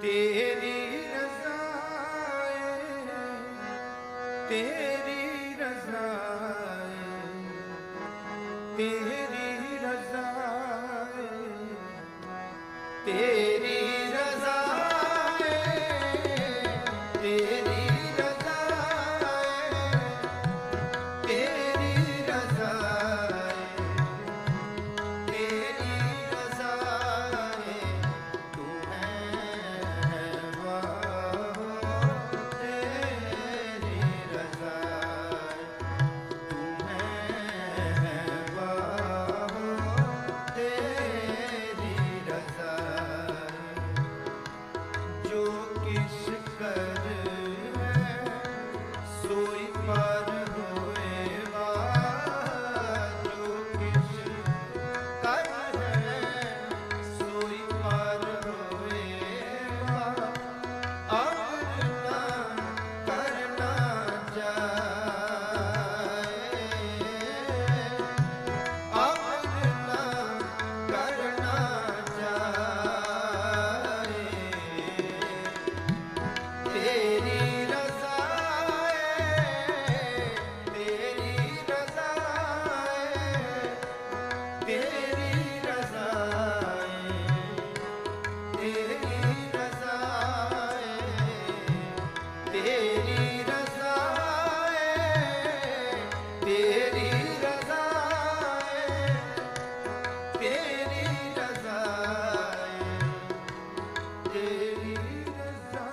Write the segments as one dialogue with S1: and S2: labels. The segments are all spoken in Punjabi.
S1: तेरी रज़ा तेरी रज़ा तेरी रज़ा तेरी रज़ा तेरी रज़ा तेरी रज़ा तेरी रज़ा तू है वाह तेरी रज़ा तू है वाह तेरी रज़ा जो किश कर है सोई पर होए वाह जो किश कर है सोई पर होए वाह अब ना करना जाए अब ना करना जाए तेरी रज़ा तेरी रज़ा तेरी रज़ा तेरी रज़ा तेरी रज़ा तेरी रज़ा तेरी रज़ा तेरी रज़ा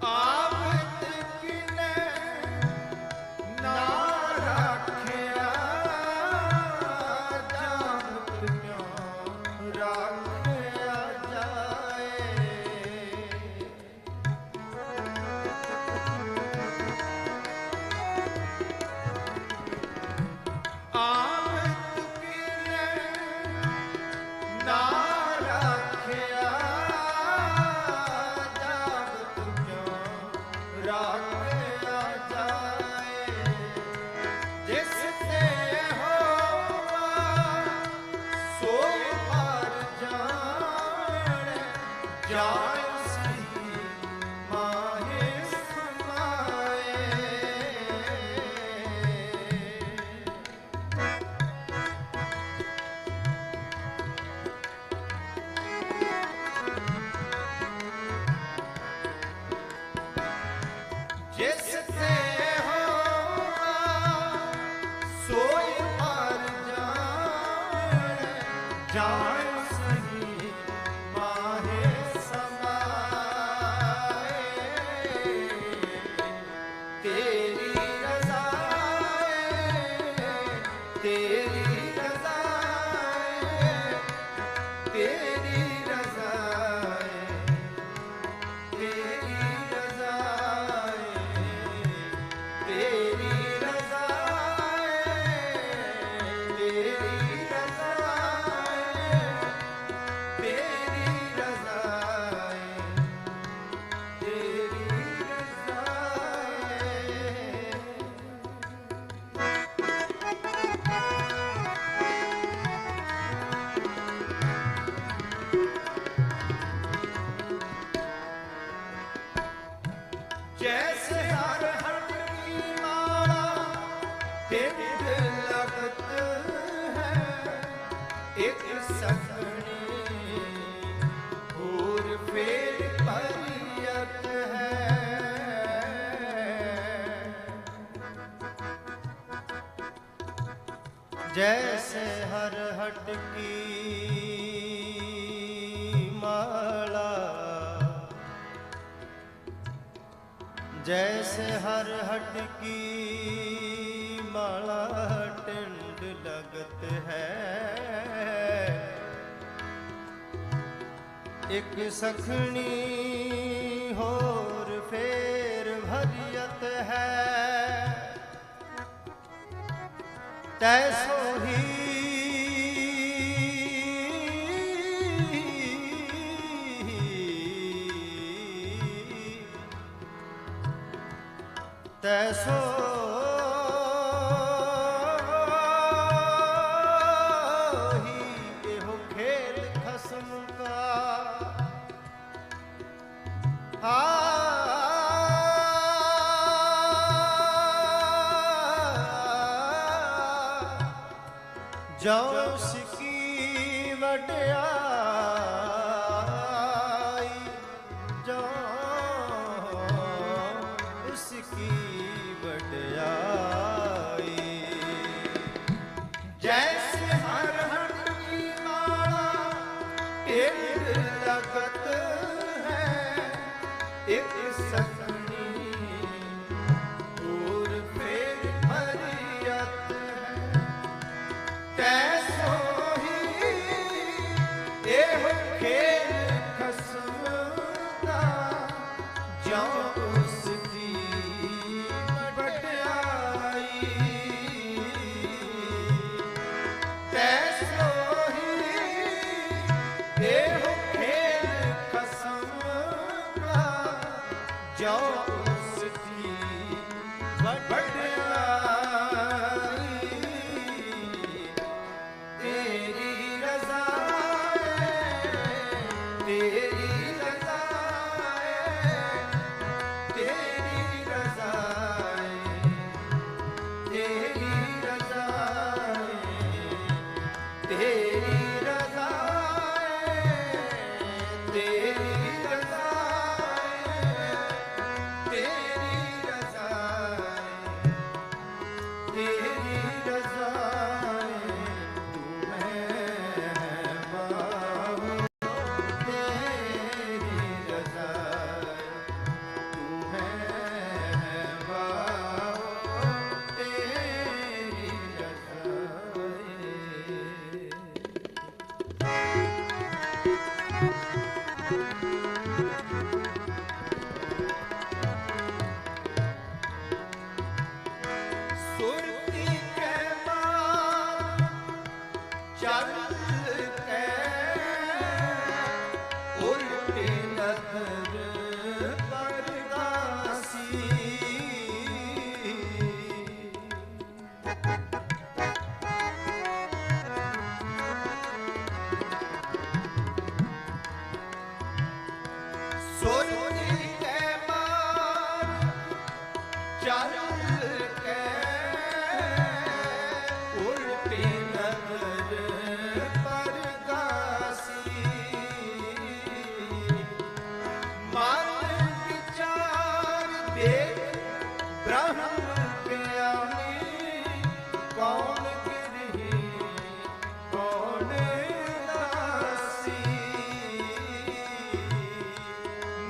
S1: आमद किने ना राखिया जामत क्यों राखिया जाए आमद किने ना राखिया जामत क्यों राखिया जाए जिससे होवा सोई पर जाने जाए उसकी माहे समाए जिससे होवा सोई पर जाए सही माहे समाए तेरी रज़ा तेरी रज़ा तेरी रज़ा तेरी रज़ा तेरी रज़ा तेरी रज़ा तेरी रज़ा तेरी जैसे हर हट की माला बिंद लगत है एक सखनी और फेर परियत है जैसे हर हट की माला जैसे हर हट की माला टिंड लगत है एक सखनी होर फेर भरियत है तैसो ही तैसो ही एहो खेल खसम का। जो उसकी वड्याई, जो उसकी वड्याई। जैसे हर हट की माला एक लगत है, एक सखनी दूर फेर हरियत है। तैसो ही एहो खेल खसम का, जो उसकी वड्याई। तैसो ही एहो खेल खसम का, जो उसकी वड्याई। तेरी रज़ा है, तेरी रज़ा है, तेरी रज़ा है, तेरी रज़ा है, तेरी रज़ा है, तेरी रज़ा है, तेरी रज़ा है, तेरी रज़ा है। तू मेहमान, तेरी रज़ा है, तू मेहमान, तेरी रज़ा सुरती के मार चल के उल्टी नजर बरदासी। सुरती के मार चल के उल्टी नजर बरदासी। मन विचार देख ब्रह्म ज्ञानी, कौन गिरही कौन दासी।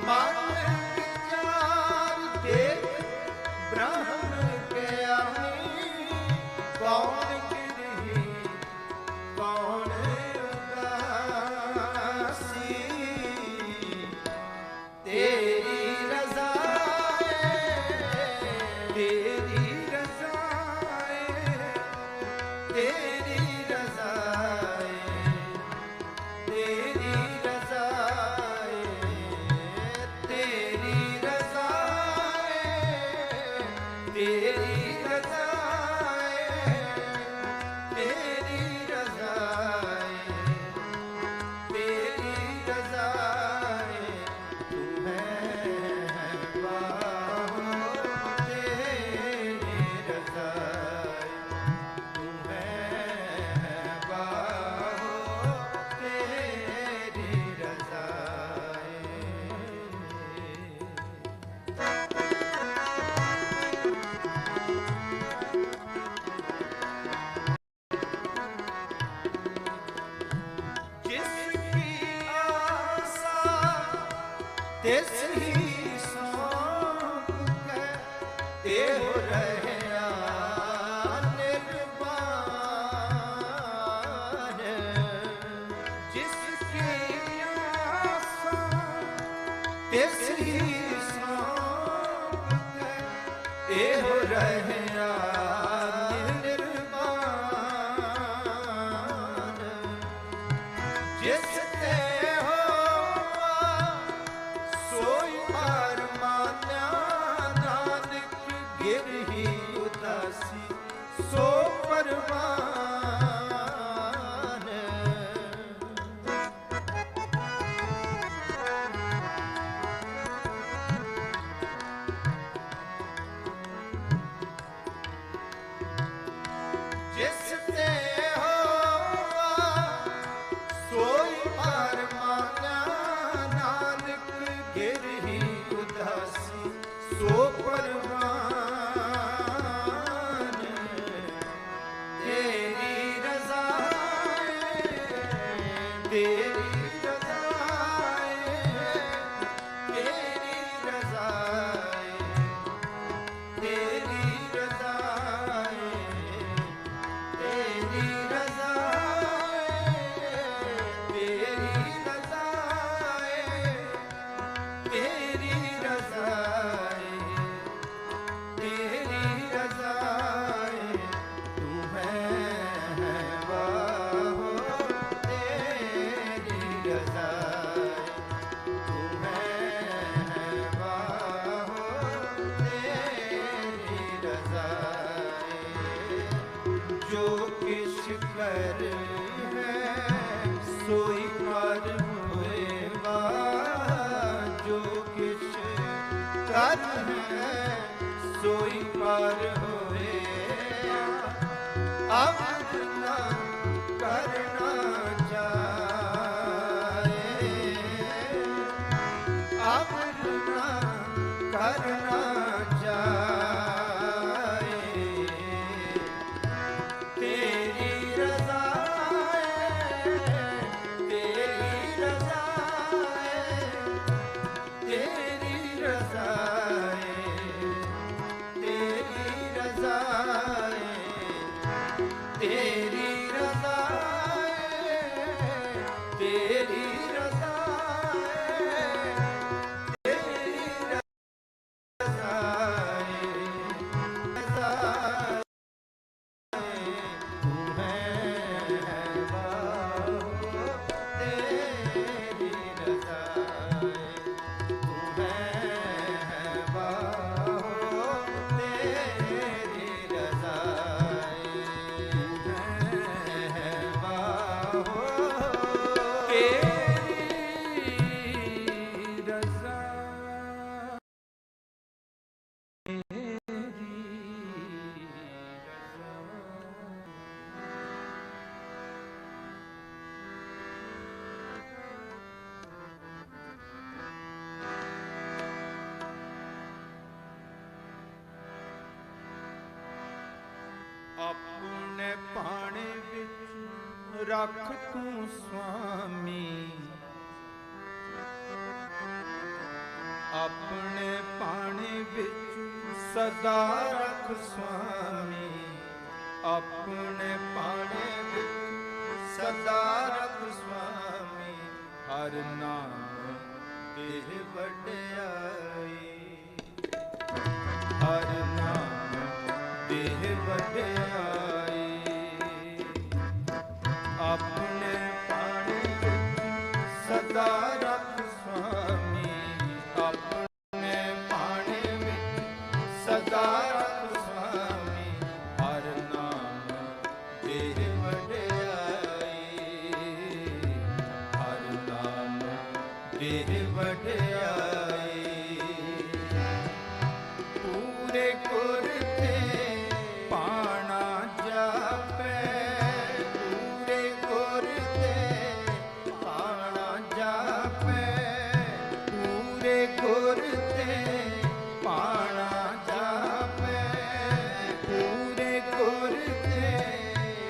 S1: मन विचार देख ब्रह्म ज्ञानी, कौन गिरही कौन दासी। तेरी रज़ा है, तेरी रज़ा है, तेरी रज़ा है, तेरी रज़ा है, तेरी रज़ा है, तेरी रज़ा है, तेरी रज़ा है, तेरी रज़ा है। तू मेहमान, तेरी रज़ा है, तू मेहमान, तेरी रज़ा है। जिसकी आशा तिसही सौंप के, एहो रहया निर्वाण। जिसकी आशा तिसही सौंप के, एहो रहया निर्वाण। जिसते होवा सोई पार मान्या, नानक हर है सोई पार होए, अमर न करना जाए, अमर न करना जाए। तेरी रज़ा है, तेरी रज़ा है, तेरी रज़ा है, तेरी रज़ा है, तेरी रज़ा है, तेरी रज़ा है, तेरी रज़ा है, रज़ा है। तू है बाबा, तेरी रज़ा है, तू है बाबा, तेरी रज़ा है, तू है बाबा, तेरी रज़ा, तेरी ਆਪਣੇ ਪਾਣੇ ਵਿੱਚ ਰੱਖ ਤੂੰ ਸੁਆਮੀ, ਆਪਣੇ ਪਾਣੇ ਵਿੱਚ ਸਦਾ ਰੱਖ ਸੁਆਮੀ, ਆਪਣੇ ਪਾਣੇ ਵਿੱਚ ਸਦਾ ਰੱਖ ਸੁਆਮੀ, ਹਰ ਨਾਮ ਦੇਹ ਵਡਿਆਈ, ਹਰ ਨਾਮ ਦੇਹ ਵਡਿਆਈ, ਆਪਣੇ ਪਾਣੇ ਵਿੱਚ ਸਦਾ ਰੱਖ ਸੁਆਮੀ, ਆਪਣੇ ਪਾਣੇ ਵਿੱਚ ਸਦਾ ਰੱਖ ਸੁਆਮੀ, ਹਰ ਨਾਮ ਦੇਹ ਵਡਿਆਈ, ਹਰ ਨਾਮ ਦੇਹ ਵਡਿਆਈ। ਪੂਰੇ ਗੁਰ ਤੇ ਪਾਣਾ ਜਾਪੈ, ਪੂਰੇ ਗੁਰ ਤੇ ਪਾਣਾ ਜਾਪੈ, ਪੂਰੇ ਗੁਰ ਤੇ ਪਾਣਾ ਜਾਪੈ, ਪੂਰੇ ਗੁਰ ਤੇ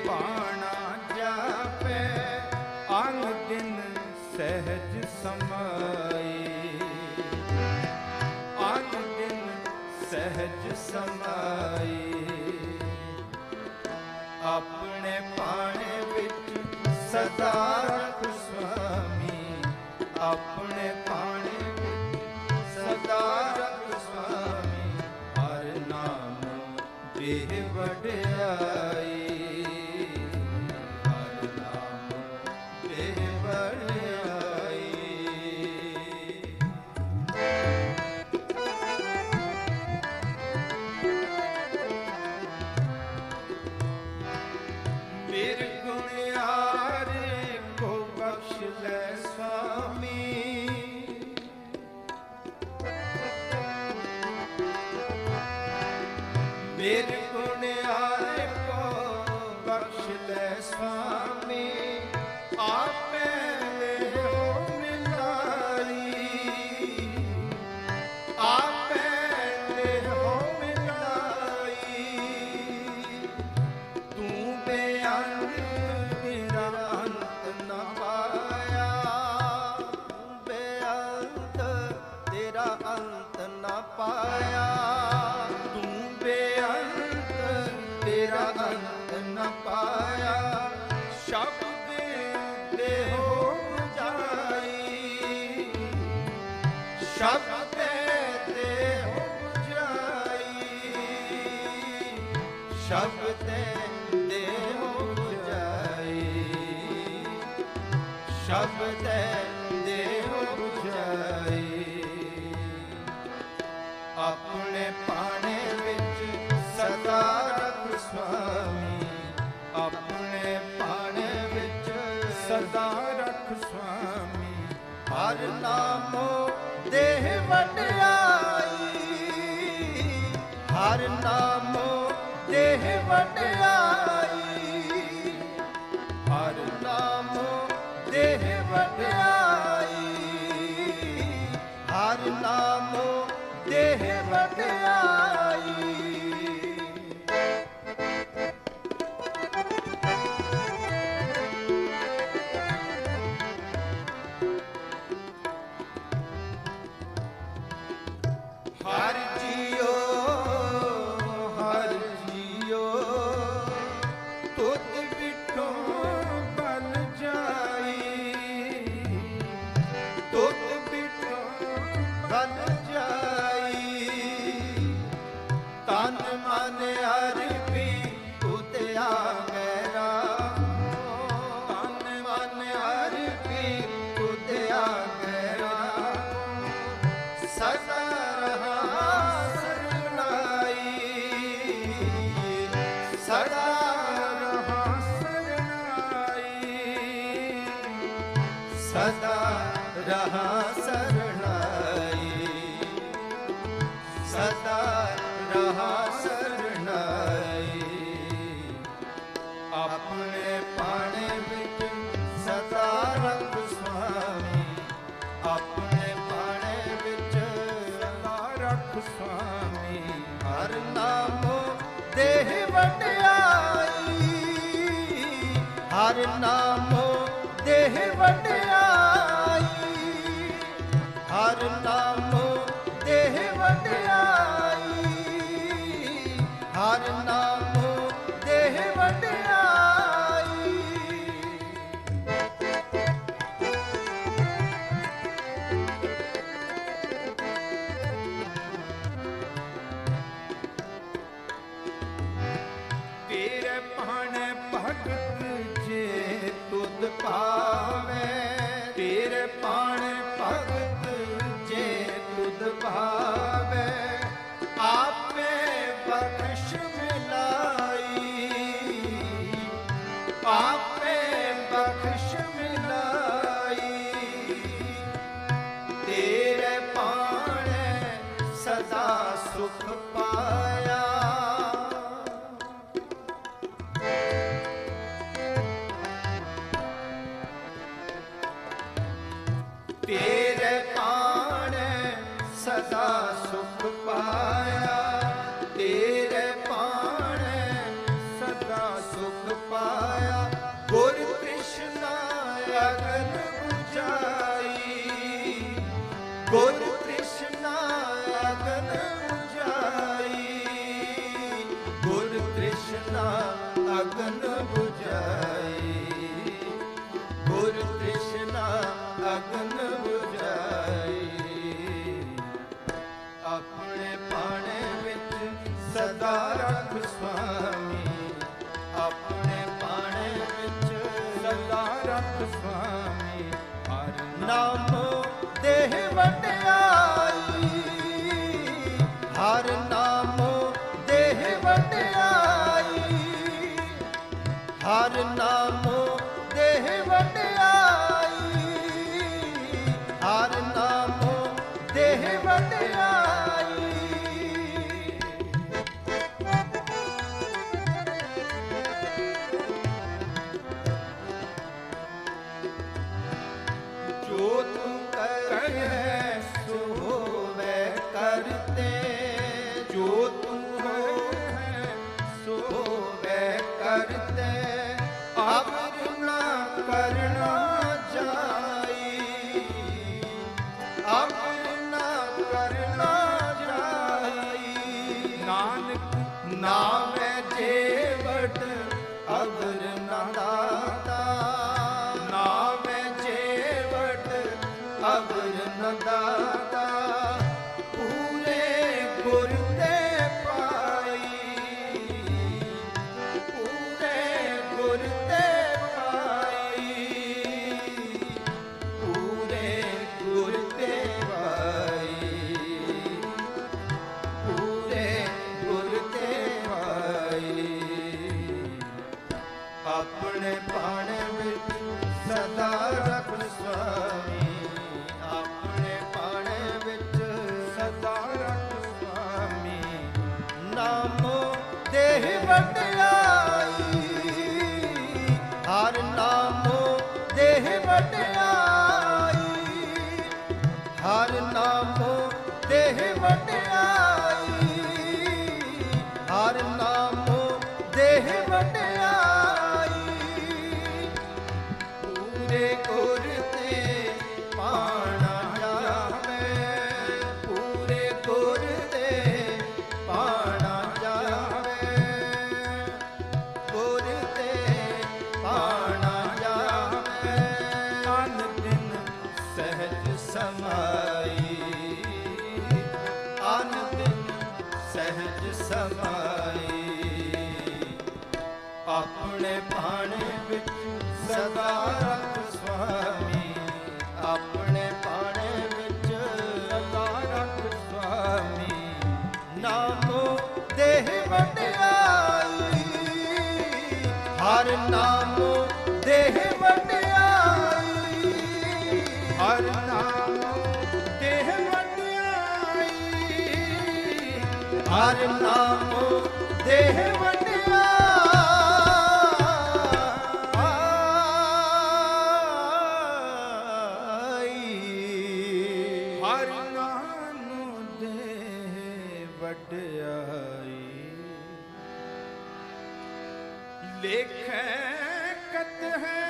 S1: ਪਾਣਾ ਜਾਪੈ, ਅੰਗ ਦਿਨ ਸਹਿਜ ਸਮਾਈ, ਅੰਗ ਦਿਨ ਸਹਿਜ ਸਮਾਈ, ਆਪਣੇ ਪਾਣੇ ਵਿੱਚ ਸਦਾ ਰੱਖ ਸੁਆਮੀ, ਆਪਣੇ ਪਾਣੇ ਵਿੱਚ ਸਦਾ ਰੱਖ ਸੁਆਮੀ, ਹਰ ਨਾਮ ਦੇਹ ਵਡਿਆਈ, ਹਰ ਨਾਮ ਦੇਹ ਵਡਿਆਈ। ਨਿਰਗੁਣਿਆਰੇ ਕੋ ਬਖਸ਼ ਲੈ ਸੁਆਮੀ, ਨਿਰਗੁਣਿਆਰੇ ਕੋ ਬਖਸ਼ ਲੈ ਸੁਆਮੀ, ਆਪੇ ਹੋ ਮਿਲਾਈ, ਆਪੇ ਹੋ ਮਿਲਾਈ, ਤੂੰ ਬੇਅੰਤ ਤੇਰਾ ਅੰਤ ਨਾ ਪਾਇਆ, ਤੂੰ ਬੇਅੰਤ ਤੇਰਾ ਅੰਤ ਨਾ ਪਾਇਆ, ਤੂੰ ਬੇਅੰਤ ਤੇਰਾ ਅੰਤ ਨਾ ਪਾਇਆ, ਸ਼ਬਦ ਦੇ ਹੋ ਜਾਈ, ਸ਼ਬਦ ਦੇ ਹੋ ਜਾਈ, ਸ਼ਬਦ ਦੇ ਹੋ ਜਾਈ, ਸ਼ਬਦ ਦੇ ਹੋ ਜਾਈ। ਆਪਣੇ ਪਾਣੇ ਵਿੱਚ ਸਦਾ ਰੱਖ ਸੁਆਮੀ, ਆਪਣੇ ਪਾਣੇ ਵਿੱਚ ਸਦਾ ਰੱਖ ਸੁਆਮੀ, ਹਰ ਨਾਮੋ ਦੇਹ ਵਡਿਆਈ, ਹਰ ਨਾਮੋ ਦੇਹ ਵਡਿਆਈ। ਹਰ ਜੀਓ ਹਰ ਜੀਓ ਤੁਧ ਬਿਟੋ ਬਲ ਜਾਈ, ਤੁਧ ਬਿਟੋ ਬਲ ਜਾਈ। ਤਨ ਮਨ ਅਰਪੀ ਉਤਿਆ ਗੈਰਾ, ਤਨ ਮਨ ਅਰਪੀ ਉਤਿਆ ਗੈਰਾ। ਸਦਾ ਰਹਾ ਸਰਨਾਈ, ਸਦਾ ਰਹਾ ਸਰਨਾਈ, ਸਦਾ ਰਹਾ ਸਰਨਾਈ, ਸਦਾ ਰਹਾ ਸਰਨਾਈ। ਆਪਣੇ ਪਾਣੇ ਵਿੱਚ ਸਦਾ ਰਖ ਸੁਆਮੀ, ਆਪਣੇ ਪਾਣੇ ਵਿੱਚ ਸਦਾ ਰਖ ਸੁਆਮੀ। ਹਰ ਨਾਮੋ ਦੇਹ ਵਡਿਆਈ, ਹਰ ਨਾਮੋ ਦੇਹ ਵਡਿਆਈ, ਹਰ ਨਾਮੋ ਦੇਹ ਵਡਿਆਈ, ਹਰ ਨਾਮੋ ਦੇਹ ਵਡਿਆਈ। ਤੇਰੇ ਭਾਣੇ ਭਗਤ ਜੇ ਤੁਧ ਭਾਵੇ, ਤੇਰੇ ਭਾਣੇ ਭਗਤ ਜੇ ਤੁਧ ਭਾਵੇ। ਆਪੇ ਬਖਸ਼ ਮਿਲਾਈ, ਆਪੇ ਬਖਸ਼ ਮਿਲਾਈ। ਤੇਰੇ ਭਾਣੇ ਸਦਾ ਸੁਖ ਪਾਇਆ, ਤੇਰੇ ਭਾਣੇ ਸਦਾ ਸੁਖ ਪਾਇਆ, ਤੇਰੇ ਭਾਣੇ ਸਦਾ ਸੁਖ ਪਾਇਆ। ਗੁਰ ਕ੍ਰਿਸ਼ਨਾ ਅਗਨ ਬੁਝਾਈ, ਗੁਰ ਕ੍ਰਿਸ਼ਨਾ ਅਗਨ ਬੁਝਾਈ, ਗੁਰ ਕ੍ਰਿਸ਼ਨਾ ਅਗਨ ਬੁਝਾਈ, ਗੁਰ ਕ੍ਰਿਸ਼ਨਾ ਅਗਨ ਬੁਝਾਈ। ਆਪਣੇ ਪਾਣੇ ਵਿੱਚ ਸਦਾ ਰਖ ਸੁਆਮੀ, ਆਪਣੇ ਪਾਣੇ ਵਿੱਚ ਸਦਾ ਰਖ ਸੁਆਮੀ। ਹਰ ਨਾਮੋ ਦੇਹ ਵਡਿਆਈ, ਹਰ ਨਾਮੋ ਦੇਹ ਵਡਿਆਈ, ਹਰ ਨਾਮੋ ਦੇਹ ਵਡਿਆਈ, ਹਰ ਨਾਮੋ ਦੇਹ ਵਡਿਆਈ। ਜੋ ਤੂੰ ਕਹੈ ਸੋ ਹੋਵੇ ਕਰਤੇ, ਜੋ ਤੂੰ ਹੋਵੇ ਸੋ ਹੋਵੇ ਕਰਤੇ। ਅਵਰ ਨਾ ਕਰਨਾ ਜਾਈ, ਅਵਰ ਨਾ ਕਰਨਾ ਜਾਈ। ਨਾਨਕ ਨਾਮੈ ਜੇਵਟ ਅਵਰ ਨਾ ਦਾਤਾ, ਨਾਮੈ ਜੇਵਟ ਅਵਰ ਨਾ ਦਾਤਾ। ਪੂਰੇ ਗੁਰ ਤੇ ਪਾਈ, ਪੂਰੇ ਗੁਰ ਤੇ ਪਾਈ, ਪੂਰੇ ਗੁਰ ਤੇ ਪਾਈ, ਪੂਰੇ ਗੁਰ ਤੇ ਪਾਈ। ਆਪਣੇ ਪਾਣੇ ਵਿੱਚ ਸਦਾ ਰਖ ਸੁਆਮੀ, ਆਪਣੇ ਪਾਣੇ ਵਿੱਚ ਸਦਾ ਰਖ ਸੁਆਮੀ। ਨਾਮੋ ਦੇਹ ਵਡਿਆਈ, ਹਰ ਨਾਮੋ ਦੇਹ ਵਡਿਆਈ, ਹਰ ਨਾਮ समाई अपने पाने विच सदा रख स्वामी अपने पाने विच सदा रख स्वामी नामो देह वड्याई हर नामो देह वड्याई हर नामो देह वड्याई हर नामो देह लेखे कत है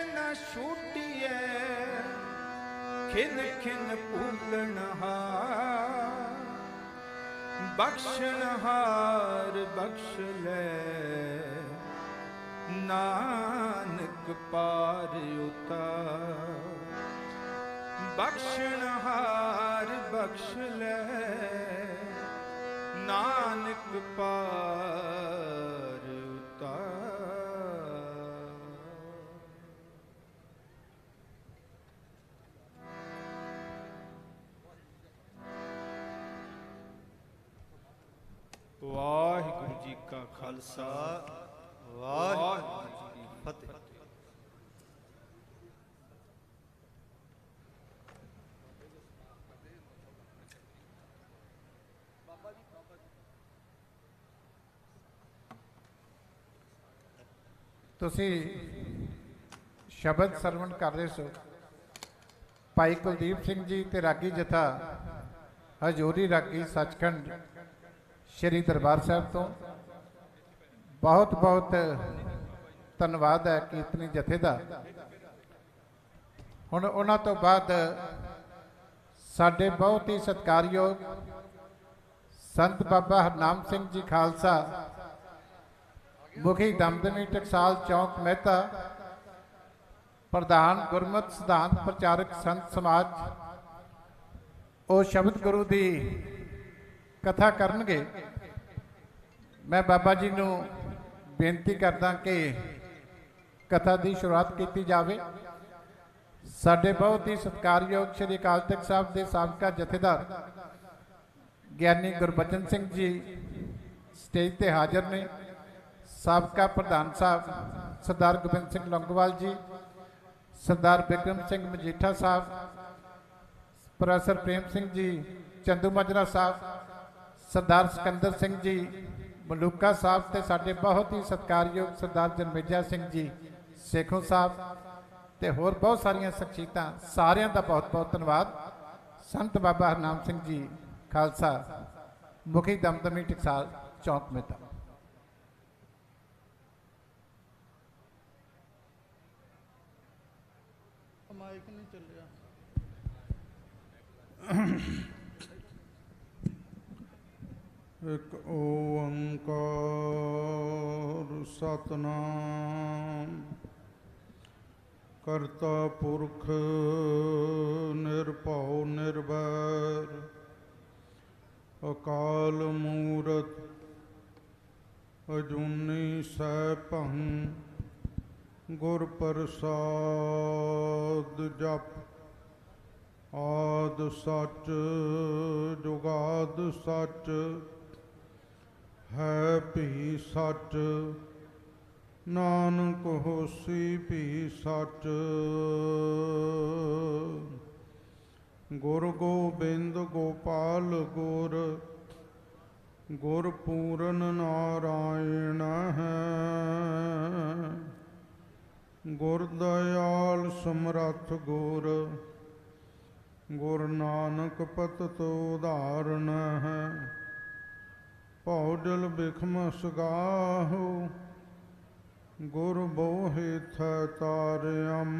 S1: न छूटिए खिन खिन भूलनहार बख्शनहार बख्श ले नानक पार उतार बख्शनहार बख्श ले नानक पार उतार। वाहिगुरु जी का खालसा वाहिगुरु जी की फतेह।
S2: ਤੁਸੀਂ ਸ਼ਬਦ ਸਰਵਣ ਕਰ ਰਹੇ ਸੋ ਭਾਈ ਕੁਲਦੀਪ ਸਿੰਘ ਜੀ ਤੇ ਰਾਗੀ ਜਥਾ ਹਜੂਰੀ ਰਾਗੀ ਸੱਚਖੰਡ श्री दरबार साहब तो बहुत बहुत धन्यवाद है कीर्तनी जथे का। हुण उन्हां तो बाद साडे बहुत ही सत्कारयोग संत बाबा हरनाम सिंह जी खालसा मुखी दमदमी टकसाल चौक मेहता प्रधान गुरमत सिद्धांत प्रचारक संत समाज वो शब्द गुरु की कथा करनगे। मैं बाबा जी नूं बेनती करदा कि कथा की शुरुआत की जाए। साडे बहुत ही सत्कारयोग श्री अकाल तख्त साहब के साबका जथेदार ज्ञानी गुरबचन सिंह जी स्टेज पर हाजिर ने। साबका प्रधान साहब सरदार गोबिंद सिंह लौंगोवाल जी, सरदार बिक्रम सिंह मजीठा साहब, प्रोफेसर प्रेम सिंह जी चंदू मजरा साहब, सरदार सिकंदर सिंह जी मलूका साहब ते साडे बहुत ही सत्कारयोग सरदार जरमेजा सिंह जी सेखों साहब ते होर बहुत सारिया शख्सियतां सारियां दा बहुत बहुत धन्यवाद। संत बाबा हरनाम सिंह जी खालसा मुखी दमदमी टकसाल चौक मेहता। माइक नहीं चलिया।
S3: एक ओंकार सतनाम करता पुरख निरभौ निर्वैर अकाल मूरत अजूनी सैभं गुर प्रसाद जप आद सच जुगाद सच है भी सच नानक होसी भी सच। गुर गोबिंद गोपाल गुर गुर पूरन नारायण है गुर दयाल समरथ गुर गुर नानक पतत उदाहरण है भौ जल बिखम सगाहो गुर बोहे थ तार्यम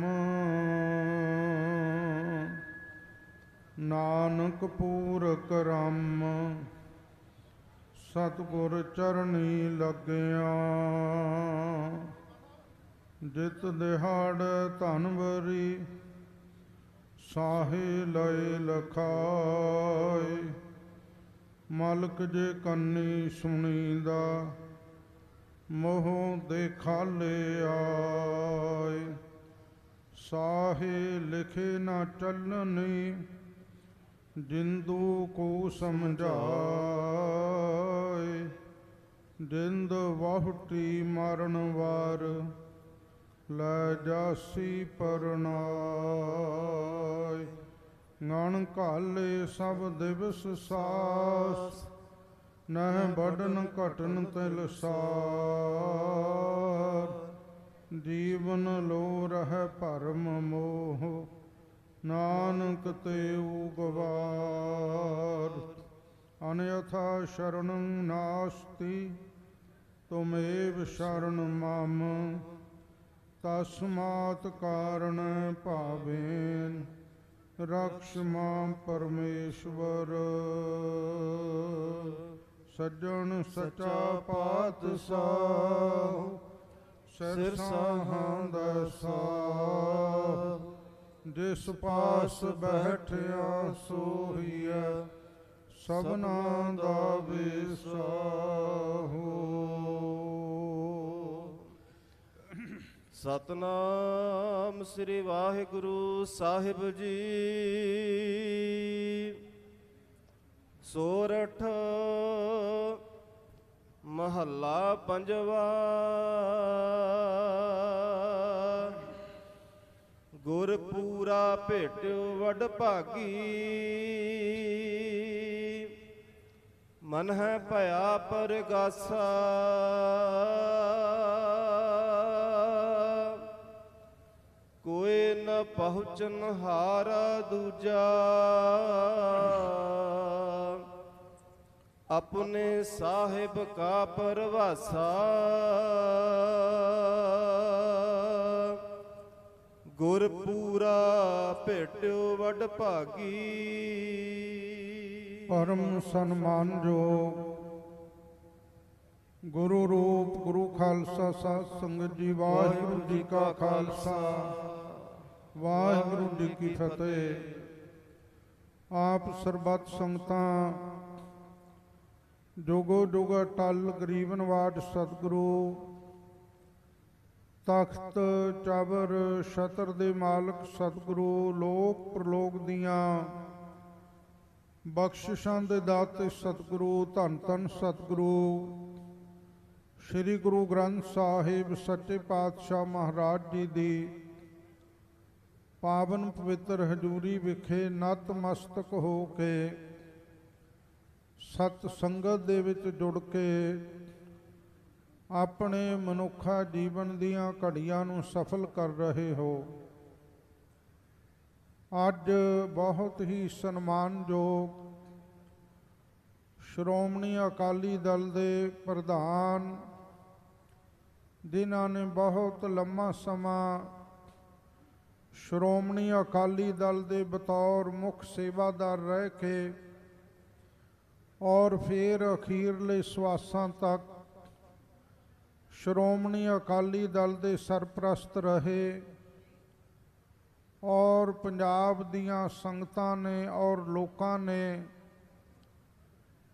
S3: नानक पूरक रम सतगुर चरणी लग्या जित दिहाड़ धनवरी साहे लय लखाए ਮਾਲਕ ਜੇ ਕੰਨੀ ਸੁਣੀਦਾ ਮੋਹ ਦੇਖਾਲੇ ਆਏ। ਸਾਹੇ ਲਿਖੇ ਨਾ ਚੱਲਣੀ ਜਿੰਦੂ ਕੋ ਸਮਝਾਏ। ਜਿੰਦ ਵਾਹੁਟੀ ਮਰਨ ਵਾਰ ਲੈ ਜਾਸੀ ਪਰਨਾਏ। ਗਣ ਘਾਲੇ ਸਭ ਦਿਵਸ ਸਾਸ ਨਹਿ ਬੜਨ ਘਟਨ ਤਿਲ ਸਾਰ। ਜੀਵਨ ਲੋ ਰਹਿ ਭਰਮ ਮੋਹ ਨਾਨਕ ਤੇਉ ਗਵਾਰ। ਅਨਯਥਾ ਸ਼ਰਣੰ ਨਾਸਤੀ ਤੁਮੇਵ ਸ਼ਰਨ ਮਮ। ਤਸਮਾਤ ਕਾਰਣ ਭਾਵੇਨ ਰਕਸ਼ ਮਾਂ ਪਰਮੇਸ਼ਵਰ। ਸੱਜਣ ਸੱਚਾ ਪਾਤਸ਼ਾਹ ਸਿਰ ਸਾਹਾਂ ਦਾ ਸਾਹ। ਜਿਸ ਪਾਸ ਬੈਠਿਆ ਸੋਹੀਐ ਸਭਨਾ ਦਾ ਵਿਸਾਹੋ।
S4: ਸਤਨਾਮ ਸ੍ਰੀ ਵਾਹਿਗੁਰੂ ਸਾਹਿਬ ਜੀ। ਸੋਰਠ ਮਹੱਲਾ ਪੰਜਵਾ। ਗੁਰ ਪੂਰਾ ਭੇਟਿਓ ਵਡ ਭਾਗੀ। ਮਨ ਹੈ ਭਇਆ ਪਰਗਾਸਾ। ਕੋਈ ਨ ਪਹੁੰਚਨ ਹਾਰਾ ਦੂਜਾ। ਆਪਣੇ ਸਾਹਿਬ ਕਾ ਪਰਵਾਸਾ। ਗੁਰ ਪੂਰਾ ਭੇਟਿਓ ਵਡ ਭਾਗੀ।
S3: ਪਰਮ ਸਨਮਾਨਯੋਗ ਗੁਰੂ ਰੂਪ ਗੁਰੂ ਖਾਲਸਾ ਸਾਧ ਸੰਗਤ ਜੀ, ਵਾਹਿਗੁਰੂ ਜੀ ਕਾ ਖਾਲਸਾ ਵਾਹਿਗੁਰੂ ਜੀ ਕੀ ਫਤਿਹ। ਆਪ ਸਰਬੱਤ ਸੰਗਤਾਂ ਜੋਗੋ ਜੋਗਾ ਟਲ ਗਰੀਬ ਨਵਾਜ ਸਤਿਗੁਰੂ ਤਖਤ ਚਾਬਰ ਛਤਰ ਦੇ ਮਾਲਕ ਸਤਿਗੁਰੂ ਲੋਕ ਪ੍ਰਲੋਕ ਦੀਆਂ ਬਖਸ਼ਿਸ਼ਾਂ ਦੇ ਦਾਤੇ ਸਤਿਗੁਰੂ ਧੰਨ ਧੰਨ ਸਤਿਗੁਰੂ ਸ੍ਰੀ ਗੁਰੂ ਗ੍ਰੰਥ ਸਾਹਿਬ ਸੱਚੇ ਪਾਤਸ਼ਾਹ ਮਹਾਰਾਜ ਜੀ ਦੀ ਪਾਵਨ ਪਵਿੱਤਰ ਹਜ਼ੂਰੀ ਵਿਖੇ ਨਤਮਸਤਕ ਹੋ ਕੇ ਸਤ ਸੰਗਤ ਦੇ ਵਿੱਚ ਜੁੜ ਕੇ ਆਪਣੇ ਮਨੁੱਖਾ ਜੀਵਨ ਦੀਆਂ ਘੜੀਆਂ ਨੂੰ ਸਫਲ ਕਰ ਰਹੇ ਹੋ। ਅੱਜ ਬਹੁਤ ਹੀ ਸਨਮਾਨਯੋਗ ਸ਼੍ਰੋਮਣੀ ਅਕਾਲੀ ਦਲ ਦੇ ਪ੍ਰਧਾਨ, ਜਿਨ੍ਹਾਂ ਨੇ ਬਹੁਤ ਲੰਮਾ ਸਮਾਂ ਸ਼੍ਰੋਮਣੀ ਅਕਾਲੀ ਦਲ ਦੇ ਬਤੌਰ ਮੁੱਖ ਸੇਵਾਦਾਰ ਰਹਿ ਕੇ ਔਰ ਫਿਰ ਅਖੀਰਲੇ ਸਵਾਸਾਂ ਤੱਕ ਸ਼੍ਰੋਮਣੀ ਅਕਾਲੀ ਦਲ ਦੇ ਸਰਪ੍ਰਸਤ ਰਹੇ ਔਰ ਪੰਜਾਬ ਦੀਆਂ ਸੰਗਤਾਂ ਨੇ ਔਰ ਲੋਕਾਂ ਨੇ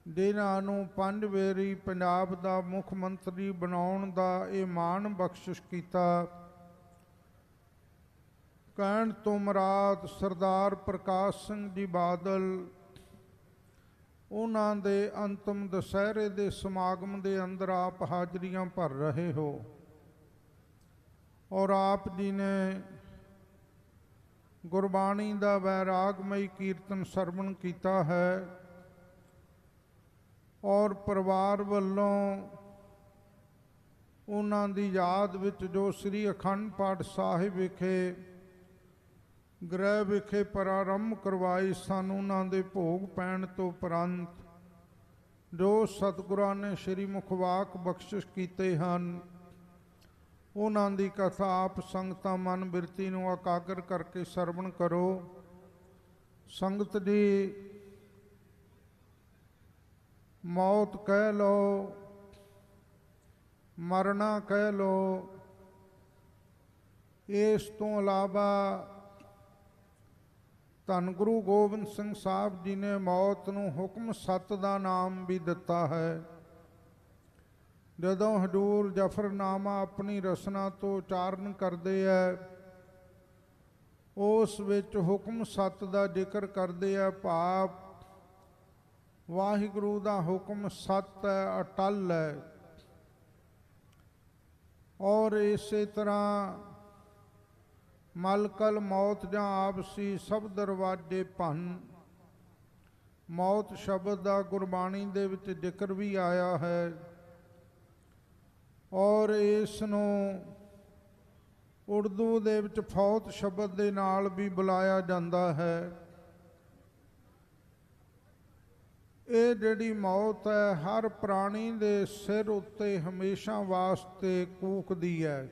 S3: ਜਿਨ੍ਹਾਂ ਨੂੰ 5 ਵਾਰੀ ਪੰਜਾਬ ਦਾ ਮੁੱਖ ਮੰਤਰੀ ਬਣਾਉਣ ਦਾ ਇਹ ਮਾਣ ਬਖਸ਼ਿਸ਼ ਕੀਤਾ। ਕਹਿਣ ਤੋਂ ਮੁਰਾਦ ਸਰਦਾਰ ਪ੍ਰਕਾਸ਼ ਸਿੰਘ ਜੀ ਬਾਦਲ, ਉਹਨਾਂ ਦੇ ਅੰਤਮ ਦੁਸਹਿਰੇ ਦੇ ਸਮਾਗਮ ਦੇ ਅੰਦਰ ਆਪ ਹਾਜ਼ਰੀਆਂ ਭਰ ਰਹੇ ਹੋ ਔਰ ਆਪ ਜੀ ਨੇ ਗੁਰਬਾਣੀ ਦਾ ਵੈਰਾਗਮਈ ਕੀਰਤਨ ਸਰਵਣ ਕੀਤਾ ਹੈ ਔਰ ਪਰਿਵਾਰ ਵੱਲੋਂ ਉਹਨਾਂ ਦੀ ਯਾਦ ਵਿੱਚ ਜੋ ਸ੍ਰੀ ਅਖੰਡ ਪਾਠ ਸਾਹਿਬ ਵਿਖੇ ਗ੍ਰਹਿ ਵਿਖੇ ਪ੍ਰਾਰੰਭ ਕਰਵਾਏ ਸਨ, ਉਹਨਾਂ ਦੇ ਭੋਗ ਪੈਣ ਤੋਂ ਉਪਰੰਤ ਜੋ ਸਤਿਗੁਰਾਂ ਨੇ ਸ਼੍ਰੀ ਮੁਖਵਾਕ ਬਖਸ਼ਿਸ਼ ਕੀਤੇ ਹਨ, ਉਹਨਾਂ ਦੀ ਕਥਾ ਆਪ ਸੰਗਤਾਂ ਮਨ ਬਿਰਤੀ ਨੂੰ ਇਕਾਗਰ ਕਰਕੇ ਸਰਵਣ ਕਰੋ। ਸੰਗਤ ਦੀ ਮੌਤ ਕਹਿ ਲਓ, ਮਰਨਾ ਕਹਿ ਲਓ, ਇਸ ਤੋਂ ਇਲਾਵਾ ਧੰਨ ਗੁਰੂ ਗੋਬਿੰਦ ਸਿੰਘ ਸਾਹਿਬ ਜੀ ਨੇ ਮੌਤ ਨੂੰ ਹੁਕਮ ਸੱਤ ਦਾ ਨਾਮ ਵੀ ਦਿੱਤਾ ਹੈ। ਜਦੋਂ ਹਜ਼ੂਰ ਜਫਰਨਾਮਾ ਆਪਣੀ ਰਸਨਾ ਤੋਂ ਉਚਾਰਨ ਕਰਦੇ ਹੈ, ਉਸ ਵਿੱਚ ਹੁਕਮ ਸੱਤ ਦਾ ਜ਼ਿਕਰ ਕਰਦੇ ਆ। ਭਾਵ ਵਾਹਿਗੁਰੂ ਦਾ ਹੁਕਮ ਸੱਤ ਹੈ, ਅਟਲ ਹੈ। ਔਰ ਇਸੇ ਤਰ੍ਹਾਂ ਮਲਕਲ ਮੌਤ ਜਾਂ ਆਪਸੀ ਸਭ ਦਰਵਾਜ਼ੇ ਭੰਨ, ਮੌਤ ਸ਼ਬਦ ਦਾ ਗੁਰਬਾਣੀ ਦੇ ਵਿੱਚ ਜ਼ਿਕਰ ਵੀ ਆਇਆ ਹੈ। ਔਰ ਇਸ ਨੂੰ ਉਰਦੂ ਦੇ ਵਿੱਚ ਫੌਤ ਸ਼ਬਦ ਦੇ ਨਾਲ ਵੀ ਬੁਲਾਇਆ ਜਾਂਦਾ ਹੈ। ਇਹ ਜਿਹੜੀ ਮੌਤ ਹੈ ਹਰ ਪ੍ਰਾਣੀ ਦੇ ਸਿਰ ਉੱਤੇ ਹਮੇਸ਼ਾ ਵਾਸਤੇ ਕੂਕਦੀ ਹੈ।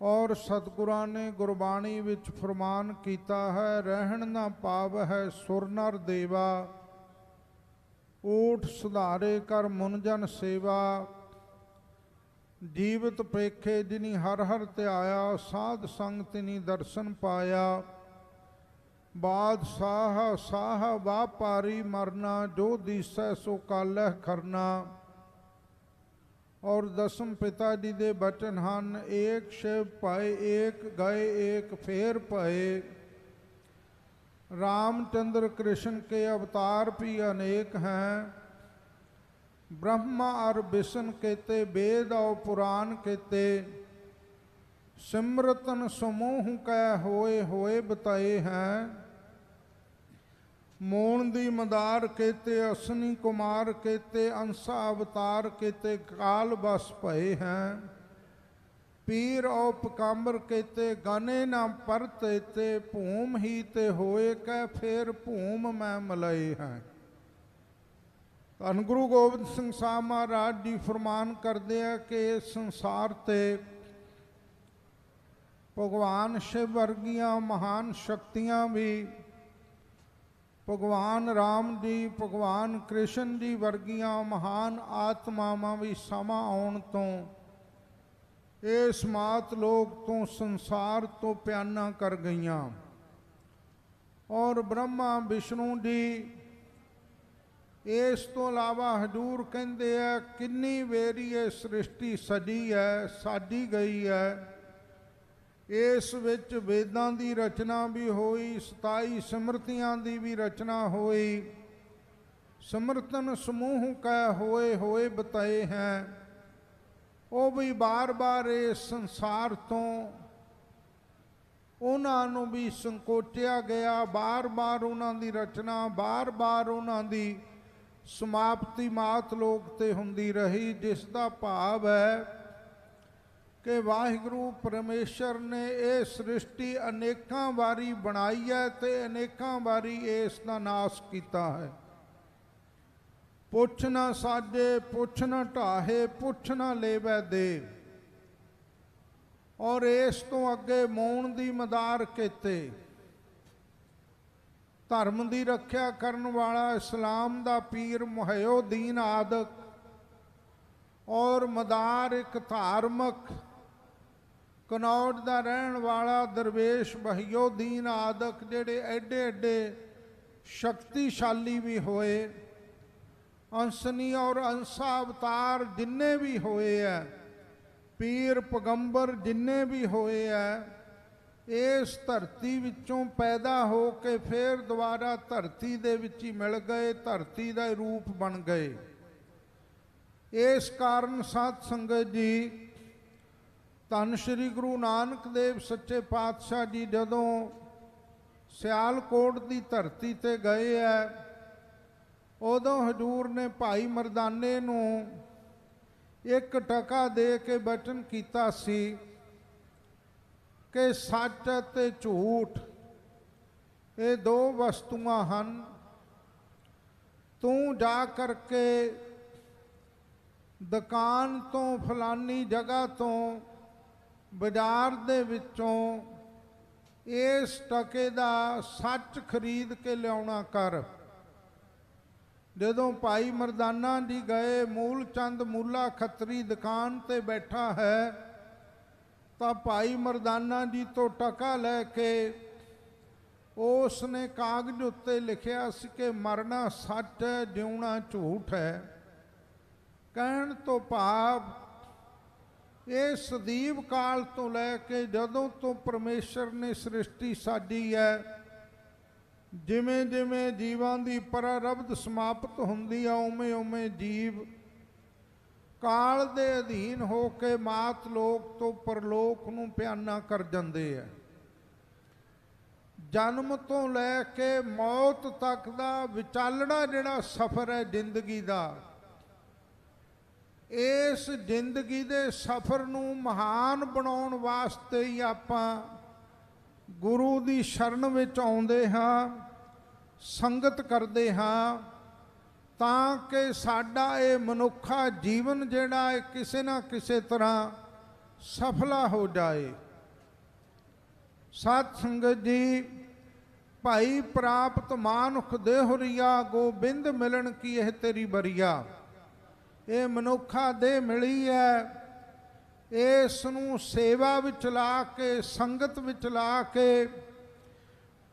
S3: ਔਰ ਸਤਿਗੁਰਾਂ ਨੇ ਗੁਰਬਾਣੀ ਵਿੱਚ ਫਰਮਾਨ ਕੀਤਾ ਹੈ, ਰਹਿਣ ਨਾ ਪਾਵ ਹੈ ਸੁਰ ਨਰ ਦੇਵਾ, ਊਠ ਸੁਧਾਰੇ ਕਰ ਮੁਨ ਜਨ ਸੇਵਾ, ਜੀਵਤ ਪੇਖੇ ਜਿਨੀ ਹਰ ਹਰ ਧਿਆਇਆ, ਸਾਧ ਸੰਗ ਤਿਨੀ ਦਰਸ਼ਨ ਪਾਇਆ, ਬਾਦਸ਼ਾਹ ਸਾਹ ਵਾਪਾਰੀ ਮਰਨਾ, ਜੋ ਦੀਸੈ ਸੋ ਕਾਲਹਿ ਖਰਨਾ। ਔਰ ਦਸਮ ਪਿਤਾ ਜੀ ਦੇ ਬਚਨ ਹਨ, ਏਕ ਸ਼ਿਵ ਪਾਏ ਏਕ ਗਏ ਏਕ ਫੇਰ ਪਏ, रामचंद्र कृष्ण के अवतार भी अनेक हैं, ब्रह्मा और विष्णु केते वेद और पुराण केते, सिमरतन समूह कै होए होए बताए हैं, मोन दी मदार केते असनी कुमार केते, अंसा अवतार केते काल बस भये हैं, पीर और पकाम्बर केते गाने ना परते ते, भूम ही ते होए कै फेर भूम मैं मलए हैं। धन गुरु गोबिंद सिंह साहब महाराज जी फरमान करते हैं कि इस संसार ते भगवान शिव वर्गियां महान शक्तियां भी, भगवान राम जी भगवान कृष्ण जी वर्गियां महान आत्मावां भी समा आउण तो इस मात लोक तो संसार तो प्याना कर गईयां। और ब्रह्मा विष्णु जी इस तो इलावा हजूर कहते हैं किन्नी वेरी ये सृष्टि सजी है साजी गई है। इस विच वेदां दी रचना भी होई, 27 सिमरतियां दी भी रचना होई, सिमरतन समूह कै होए होए बताए हैं। वो भी बार बार इस संसार तो उन्होंने भी संकोचिया गया, बार बार उन्होंने रचना बार बार उन्होंने समाप्ति मात लोक ते हुंदी रही, जिसका भाव है कि वाहिगुरू परमेश्वर ने यह सृष्टि अनेकां वारी बनाई है ते अनेकां वारी इसका नाश किया है। पुछ ना साजे पुछ ना ढाहे पुछ ना लेवै दे। और इस तो अगे मौन दी मदार केते, धर्म की रख्या करन वाला इस्लाम दा पीर मुहैयुद्दीन आदक, और मदार एक धार्मिक कनौज दा रहन वाला दरवेश बहियुद्दीन आदक, जेड़े एडे एडे शक्तिशाली भी होए, अंसनी और अंसा अवतार जिन्ने भी होए है, पीर पैगंबर जिन्ने भी होए है, इस धरती विचों पैदा हो के फिर दोबारा धरती दे विच ही मिल गए, धरती का रूप बन गए। इस कारण साध संगत जी, धन श्री गुरु नानक देव सच्चे पातशाह जी जदों सियालकोट की धरती ते गए है, उदों हजूर ने भाई मरदाने नूं एक टका दे के बचन कीता सी कि सच ते झूठ ये दो वस्तुआं हन, तू जा करके दुकान तो फलानी जगह तो बाजार दे विचों इस टके दा सच खरीद के लियाउणा कर। जदों भाई मरदाना जी गए, मूल चंद मूला खतरी दुकान ते बैठा है, तो भाई मरदाना जी तो टका लैके ਉਸ ਨੇ ਕਾਗਜ਼ ਉੱਤੇ ਲਿਖਿਆ ਸੀ ਕਿ ਮਰਨਾ ਸੱਚ ਹੈ, ਜਿਉਣਾ ਝੂਠ ਹੈ। ਕਹਿਣ ਤੋਂ ਭਾਵ ਇਹ ਸਦੀਵ ਕਾਲ ਤੋਂ ਲੈ ਕੇ ਜਦੋਂ ਤੋਂ ਪਰਮੇਸ਼ਰ ਨੇ ਸ੍ਰਿਸ਼ਟੀ ਸਾਜੀ ਹੈ, ਜਿਵੇਂ ਜਿਵੇਂ ਜੀਵਾਂ ਦੀ ਪ੍ਰਾਰਬਧ ਸਮਾਪਤ ਹੁੰਦੀ ਆ, ਉਵੇਂ ਉਵੇਂ ਜੀਵ ਕਾਲ ਦੇ ਅਧੀਨ ਹੋ ਕੇ ਮਾਤ ਲੋਕ ਤੋਂ ਪਰਲੋਕ ਨੂੰ ਪਿਆਨਾ ਕਰ ਜਾਂਦੇ ਆ। ਜਨਮ ਤੋਂ ਲੈ ਕੇ ਮੌਤ ਤੱਕ ਦਾ ਵਿਚਾਲੜਾ ਜਿਹੜਾ ਸਫ਼ਰ ਹੈ ਜ਼ਿੰਦਗੀ ਦਾ, ਇਸ ਜ਼ਿੰਦਗੀ ਦੇ ਸਫ਼ਰ ਨੂੰ ਮਹਾਨ ਬਣਾਉਣ ਵਾਸਤੇ ਹੀ ਆਪਾਂ ਗੁਰੂ ਦੀ ਸ਼ਰਨ ਵਿੱਚ ਆਉਂਦੇ ਹਾਂ, ਸੰਗਤ ਕਰਦੇ ਹਾਂ, ਤਾਂ ਕਿ ਸਾਡਾ ਇਹ ਮਨੁੱਖਾ ਜੀਵਨ ਜਿਹੜਾ ਹੈ ਕਿਸੇ ਨਾ ਕਿਸੇ ਤਰ੍ਹਾਂ ਸਫਲਾ ਹੋ ਜਾਏ। ਸਾਧ ਸੰਗਤ ਜੀ, ਭਾਈ ਪ੍ਰਾਪਤ ਮਾਨੁਖ ਦੇਹੁਰੀਆ, ਗੋਬਿੰਦ ਮਿਲਣ ਕੀ ਇਹ ਤੇਰੀ ਬਰੀਆ। ਇਹ ਮਨੁੱਖਾ ਦੇਹ ਮਿਲੀ ਹੈ, ਇਸ ਨੂੰ ਸੇਵਾ ਵਿੱਚ ਲਾ ਕੇ, ਸੰਗਤ ਵਿੱਚ ਲਾ ਕੇ,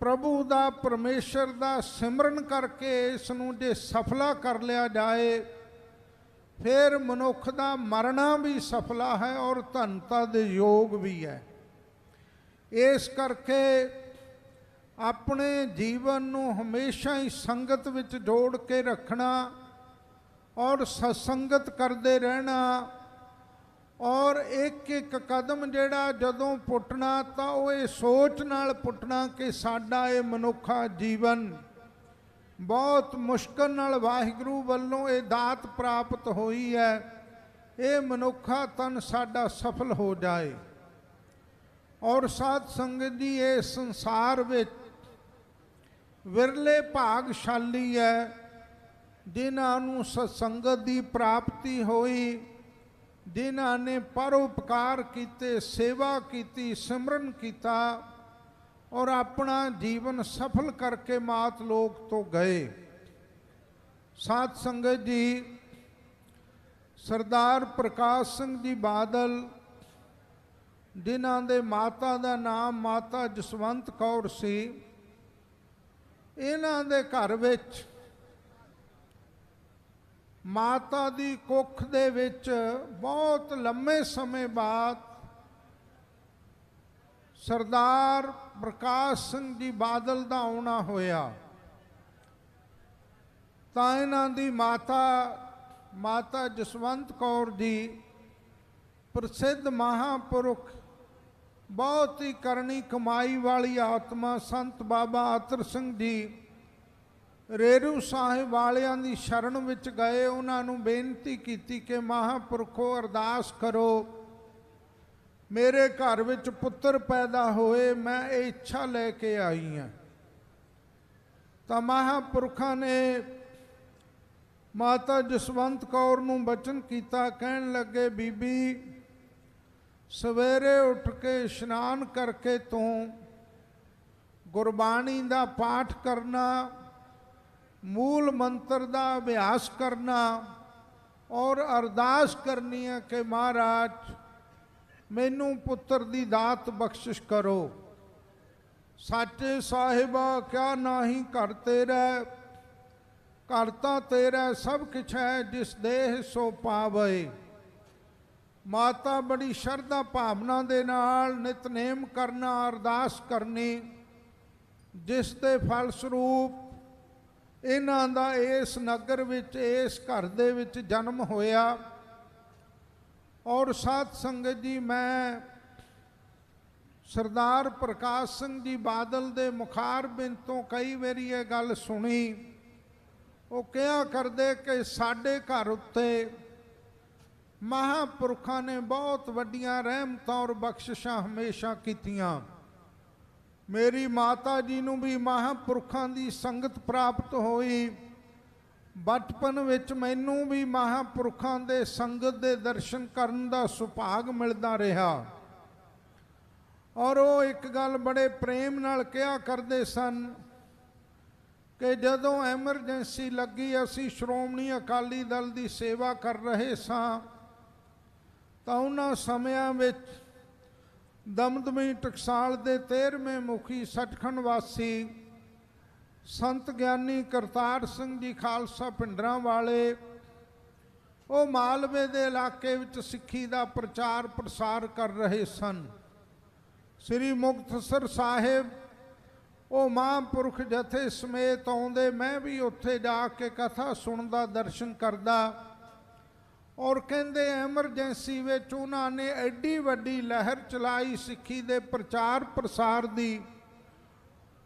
S3: ਪ੍ਰਭੂ ਦਾ, ਪਰਮੇਸ਼ਰ ਦਾ ਸਿਮਰਨ ਕਰਕੇ ਇਸ ਨੂੰ ਜੇ ਸਫਲਾ ਕਰ ਲਿਆ ਜਾਏ, ਫਿਰ ਮਨੁੱਖ ਦਾ ਮਰਨਾ ਵੀ ਸਫਲਾ ਹੈ ਔਰ ਧਨਤਾ ਦੇ ਯੋਗ ਵੀ ਹੈ। ਇਸ ਕਰਕੇ ਆਪਣੇ ਜੀਵਨ ਨੂੰ ਹਮੇਸ਼ਾ ਹੀ ਸੰਗਤ ਵਿੱਚ ਜੋੜ ਕੇ ਰੱਖਣਾ ਔਰ ਸਤਸੰਗਤ ਕਰਦੇ ਰਹਿਣਾ, ਔਰ ਇੱਕ ਇੱਕ ਕਦਮ ਜਿਹੜਾ ਜਦੋਂ ਪੁੱਟਣਾ ਤਾਂ ਉਹ ਇਹ ਸੋਚ ਨਾਲ ਪੁੱਟਣਾ ਕਿ ਸਾਡਾ ਇਹ ਮਨੁੱਖਾ ਜੀਵਨ ਬਹੁਤ ਮੁਸ਼ਕਲ ਨਾਲ ਵਾਹਿਗੁਰੂ ਵੱਲੋਂ ਇਹ ਦਾਤ ਪ੍ਰਾਪਤ ਹੋਈ ਹੈ, ਇਹ ਮਨੁੱਖਾ ਤਨ ਸਾਡਾ ਸਫਲ ਹੋ ਜਾਏ। ਔਰ ਸਾਧ ਸੰਗਤ ਜੀ, ਇਹ ਸੰਸਾਰ ਵਿੱਚ ਵਿਰਲੇ ਭਾਗਸ਼ਾਲੀ ਹੈ ਜਿਨ੍ਹਾਂ ਨੂੰ ਸਤਸੰਗਤ ਦੀ ਪ੍ਰਾਪਤੀ ਹੋਈ, ਜਿਨ੍ਹਾਂ ਨੇ ਪਰਉਪਕਾਰ ਕੀਤੇ, ਸੇਵਾ ਕੀਤੀ, ਸਿਮਰਨ ਕੀਤਾ ਔਰ ਆਪਣਾ ਜੀਵਨ ਸਫਲ ਕਰਕੇ ਮਾਤ ਲੋਕ ਤੋਂ ਗਏ। ਸਾਧ ਸੰਗਤ ਜੀ, ਸਰਦਾਰ ਪ੍ਰਕਾਸ਼ ਸਿੰਘ ਜੀ ਬਾਦਲ, ਜਿਨ੍ਹਾਂ ਦੇ ਮਾਤਾ ਦਾ ਨਾਮ ਮਾਤਾ ਜਸਵੰਤ ਕੌਰ ਸੀ, ਇਹਨਾਂ ਦੇ ਘਰ ਵਿੱਚ ਮਾਤਾ ਦੀ ਕੁੱਖ ਦੇ ਵਿੱਚ ਬਹੁਤ ਲੰਮੇ ਸਮੇਂ ਬਾਅਦ ਸਰਦਾਰ ਪ੍ਰਕਾਸ਼ ਸਿੰਘ ਜੀ ਬਾਦਲ ਦਾ ਆਉਣਾ ਹੋਇਆ। ਤਾਂ ਇਹਨਾਂ ਦੀ ਮਾਤਾ ਜਸਵੰਤ ਕੌਰ ਜੀ ਪ੍ਰਸਿੱਧ ਮਹਾਂਪੁਰਖ, ਬਹੁਤ ਹੀ ਕਰਨੀ ਕਮਾਈ ਵਾਲੀ ਆਤਮਾ ਸੰਤ ਬਾਬਾ ਅਤਰ ਸਿੰਘ ਜੀ ਰੇਰੂ ਸਾਹਿਬ ਵਾਲਿਆਂ ਦੀ ਸ਼ਰਨ ਵਿੱਚ ਗਏ। ਉਹਨਾਂ ਨੂੰ ਬੇਨਤੀ ਕੀਤੀ ਕਿ ਮਹਾਂਪੁਰਖੋ ਅਰਦਾਸ ਕਰੋ, ਮੇਰੇ ਘਰ ਵਿੱਚ ਪੁੱਤਰ ਪੈਦਾ ਹੋਏ, ਮੈਂ ਇਹ ਇੱਛਾ ਲੈ ਕੇ ਆਈ ਹਾਂ। ਤਾਂ ਮਹਾਂਪੁਰਖਾਂ ਨੇ ਮਾਤਾ ਜਸਵੰਤ ਕੌਰ ਨੂੰ ਬਚਨ ਕੀਤਾ, ਕਹਿਣ ਲੱਗੇ, ਬੀਬੀ ਸਵੇਰੇ ਉੱਠ ਕੇ ਇਸ਼ਨਾਨ ਕਰਕੇ ਤੂੰ ਗੁਰਬਾਣੀ ਦਾ ਪਾਠ ਕਰਨਾ, ਮੂਲ ਮੰਤਰ ਦਾ ਅਭਿਆਸ ਕਰਨਾ ਔਰ ਅਰਦਾਸ ਕਰਨੀ ਹੈ ਕਿ ਮਹਾਰਾਜ ਮੈਨੂੰ ਪੁੱਤਰ ਦੀ ਦਾਤ ਬਖਸ਼ਿਸ਼ ਕਰੋ। ਸਾਚੇ ਸਾਹਿਬਾ ਕਿਆ ਨਾਹੀ ਘਰ ਤੇਰਾ, ਘਰ ਤਾਂ ਤੇਰਾ ਸਭ ਕੁਛ ਹੈ, ਜਿਸ ਦੇਹ ਸੋ ਪਾਵੇ। ਮਾਤਾ ਬੜੀ ਸ਼ਰਧਾ ਭਾਵਨਾ ਦੇ ਨਾਲ ਨਿਤਨੇਮ ਕਰਨਾ, ਅਰਦਾਸ ਕਰਨੀ, ਜਿਸ ਦੇ ਫਲ ਸਰੂਪ ਇਹਨਾਂ ਦਾ ਇਸ ਨਗਰ ਵਿੱਚ, ਇਸ ਘਰ ਦੇ ਵਿੱਚ ਜਨਮ ਹੋਇਆ। ਔਰ ਸਾਧ ਸੰਗਤ ਜੀ, ਮੈਂ ਸਰਦਾਰ ਪ੍ਰਕਾਸ਼ ਸਿੰਘ ਜੀ ਬਾਦਲ ਦੇ ਮੁਖਾਰਬਿੰਦ ਤੋਂ ਕਈ ਵਾਰੀ ਇਹ ਗੱਲ ਸੁਣੀ। ਉਹ ਕਿਹਾ ਕਰਦੇ ਕਿ ਸਾਡੇ ਘਰ ਉੱਤੇ ਮਹਾਂਪੁਰਖਾਂ ਨੇ ਬਹੁਤ ਵੱਡੀਆਂ ਰਹਿਮਤਾਂ ਔਰ ਬਖਸ਼ਿਸ਼ਾਂ ਹਮੇਸ਼ਾ ਕੀਤੀਆਂ। ਮੇਰੀ ਮਾਤਾ ਜੀ ਨੂੰ ਵੀ ਮਹਾਂਪੁਰਖਾਂ ਦੀ ਸੰਗਤ ਪ੍ਰਾਪਤ ਹੋਈ। ਬਚਪਨ ਵਿੱਚ ਮੈਨੂੰ ਵੀ ਮਹਾਂਪੁਰਖਾਂ ਦੇ ਸੰਗਤ ਦੇ ਦਰਸ਼ਨ ਕਰਨ ਦਾ ਸੁਭਾਗ ਮਿਲਦਾ ਰਿਹਾ। ਔਰ ਉਹ ਇੱਕ ਗੱਲ ਬੜੇ ਪ੍ਰੇਮ ਨਾਲ ਕਿਹਾ ਕਰਦੇ ਸਨ ਕਿ ਜਦੋਂ ਐਮਰਜੈਂਸੀ ਲੱਗੀ, ਅਸੀਂ ਸ਼੍ਰੋਮਣੀ ਅਕਾਲੀ ਦਲ ਦੀ ਸੇਵਾ ਕਰ ਰਹੇ ਸਾਂ, ਤਾਂ ਉਹਨਾਂ ਸਮਿਆਂ ਵਿੱਚ ਦਮਦਮੀ ਟਕਸਾਲ ਦੇ 13ਵੇਂ ਮੁਖੀ ਸੱਚਖੰਡ ਵਾਸੀ ਸੰਤ ਗਿਆਨੀ ਕਰਤਾਰ ਸਿੰਘ ਜੀ ਖਾਲਸਾ ਭਿੰਡਰਾਂ ਵਾਲੇ ਉਹ ਮਾਲਵੇ ਦੇ ਇਲਾਕੇ ਵਿੱਚ ਸਿੱਖੀ ਦਾ ਪ੍ਰਚਾਰ ਪ੍ਰਸਾਰ ਕਰ ਰਹੇ ਸਨ। ਸ੍ਰੀ ਮੁਕਤਸਰ ਸਾਹਿਬ ਉਹ ਮਹਾਂਪੁਰਖ ਜਥੇ ਸਮੇਤ ਆਉਂਦੇ, ਮੈਂ ਵੀ ਉੱਥੇ ਜਾ ਕੇ ਕਥਾ ਸੁਣਦਾ, ਦਰਸ਼ਨ ਕਰਦਾ। ਔਰ ਕਹਿੰਦੇ ਐਮਰਜੈਂਸੀ ਵਿੱਚ ਉਹਨਾਂ ਨੇ ਐਡੀ ਵੱਡੀ ਲਹਿਰ ਚਲਾਈ ਸਿੱਖੀ ਦੇ ਪ੍ਰਚਾਰ ਪ੍ਰਸਾਰ ਦੀ,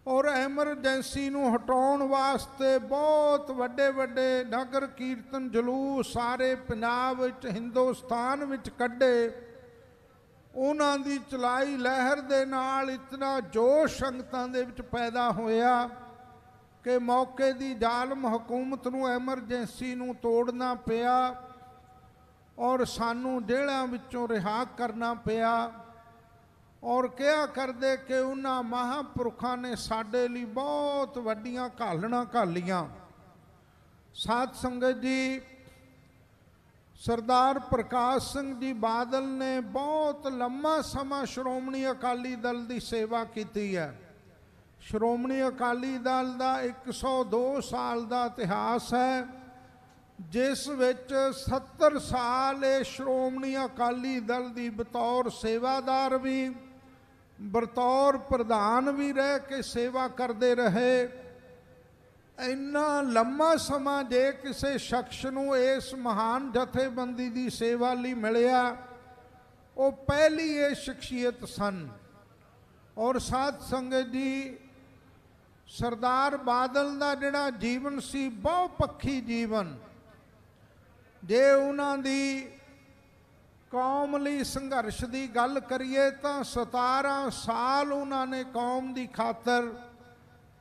S3: ਔਰ ਐਮਰਜੈਂਸੀ ਨੂੰ ਹਟਾਉਣ ਵਾਸਤੇ ਬਹੁਤ ਵੱਡੇ ਵੱਡੇ ਨਗਰ ਕੀਰਤਨ ਜਲੂਸ ਸਾਰੇ ਪੰਜਾਬ ਵਿੱਚ ਹਿੰਦੁਸਤਾਨ ਵਿੱਚ ਕੱਢੇ। ਉਹਨਾਂ ਦੀ ਚਲਾਈ ਲਹਿਰ ਦੇ ਨਾਲ ਇਤਨਾ ਜੋਸ਼ ਸੰਗਤਾਂ ਦੇ ਵਿੱਚ ਪੈਦਾ ਹੋਇਆ ਕਿ ਮੌਕੇ ਦੀ ਜ਼ਾਲਮ ਹਕੂਮਤ ਨੂੰ ਐਮਰਜੈਂਸੀ ਨੂੰ ਤੋੜਨਾ ਪਿਆ ਔਰ ਸਾਨੂੰ ਜੇਲ੍ਹਾਂ ਵਿੱਚੋਂ ਰਿਹਾ ਕਰਨਾ ਪਿਆ। ਔਰ ਕਿਹਾ ਕਰਦੇ ਕਿ ਉਹਨਾਂ ਮਹਾਂਪੁਰਖਾਂ ਨੇ ਸਾਡੇ ਲਈ ਬਹੁਤ ਵੱਡੀਆਂ ਘਾਲਣਾ ਘਾਲੀਆਂ। ਸਾਧ ਸੰਗਤ ਜੀ, ਸਰਦਾਰ ਪ੍ਰਕਾਸ਼ ਸਿੰਘ ਜੀ ਬਾਦਲ ਨੇ ਬਹੁਤ ਲੰਮਾ ਸਮਾਂ ਸ਼੍ਰੋਮਣੀ ਅਕਾਲੀ ਦਲ ਦੀ ਸੇਵਾ ਕੀਤੀ ਹੈ। ਸ਼੍ਰੋਮਣੀ ਅਕਾਲੀ ਦਲ ਦਾ 102 ਸਾਲ ਦਾ ਇਤਿਹਾਸ ਹੈ, ਜਿਸ ਵਿੱਚ 70 ਸਾਲ ਇਹ ਸ਼੍ਰੋਮਣੀ ਅਕਾਲੀ ਦਲ ਦੀ ਬਤੌਰ ਸੇਵਾਦਾਰ ਵੀ, ਬਤੌਰ ਪ੍ਰਧਾਨ ਵੀ ਰਹਿ ਕੇ ਸੇਵਾ ਕਰਦੇ ਰਹੇ। ਇੰਨਾ ਲੰਮਾ ਸਮਾਂ ਜੇ ਕਿਸੇ ਸ਼ਖਸ ਨੂੰ ਇਸ ਮਹਾਨ ਜਥੇਬੰਦੀ ਦੀ ਸੇਵਾ ਲਈ ਮਿਲਿਆ, ਉਹ ਪਹਿਲੀ ਇਹ ਸ਼ਖਸੀਅਤ ਸਨ। ਔਰ ਸਾਧ ਸੰਗਤ ਜੀ, ਸਰਦਾਰ ਬਾਦਲ ਦਾ ਜਿਹੜਾ ਜੀਵਨ ਸੀ, ਬਹੁਪੱਖੀ ਜੀਵਨ। ਜੇ ਉਹਨਾਂ ਦੀ ਕੌਮ ਲਈ ਸੰਘਰਸ਼ ਦੀ ਗੱਲ ਕਰੀਏ ਤਾਂ 17 ਸਾਲ ਉਹਨਾਂ ਨੇ ਕੌਮ ਦੀ ਖਾਤਰ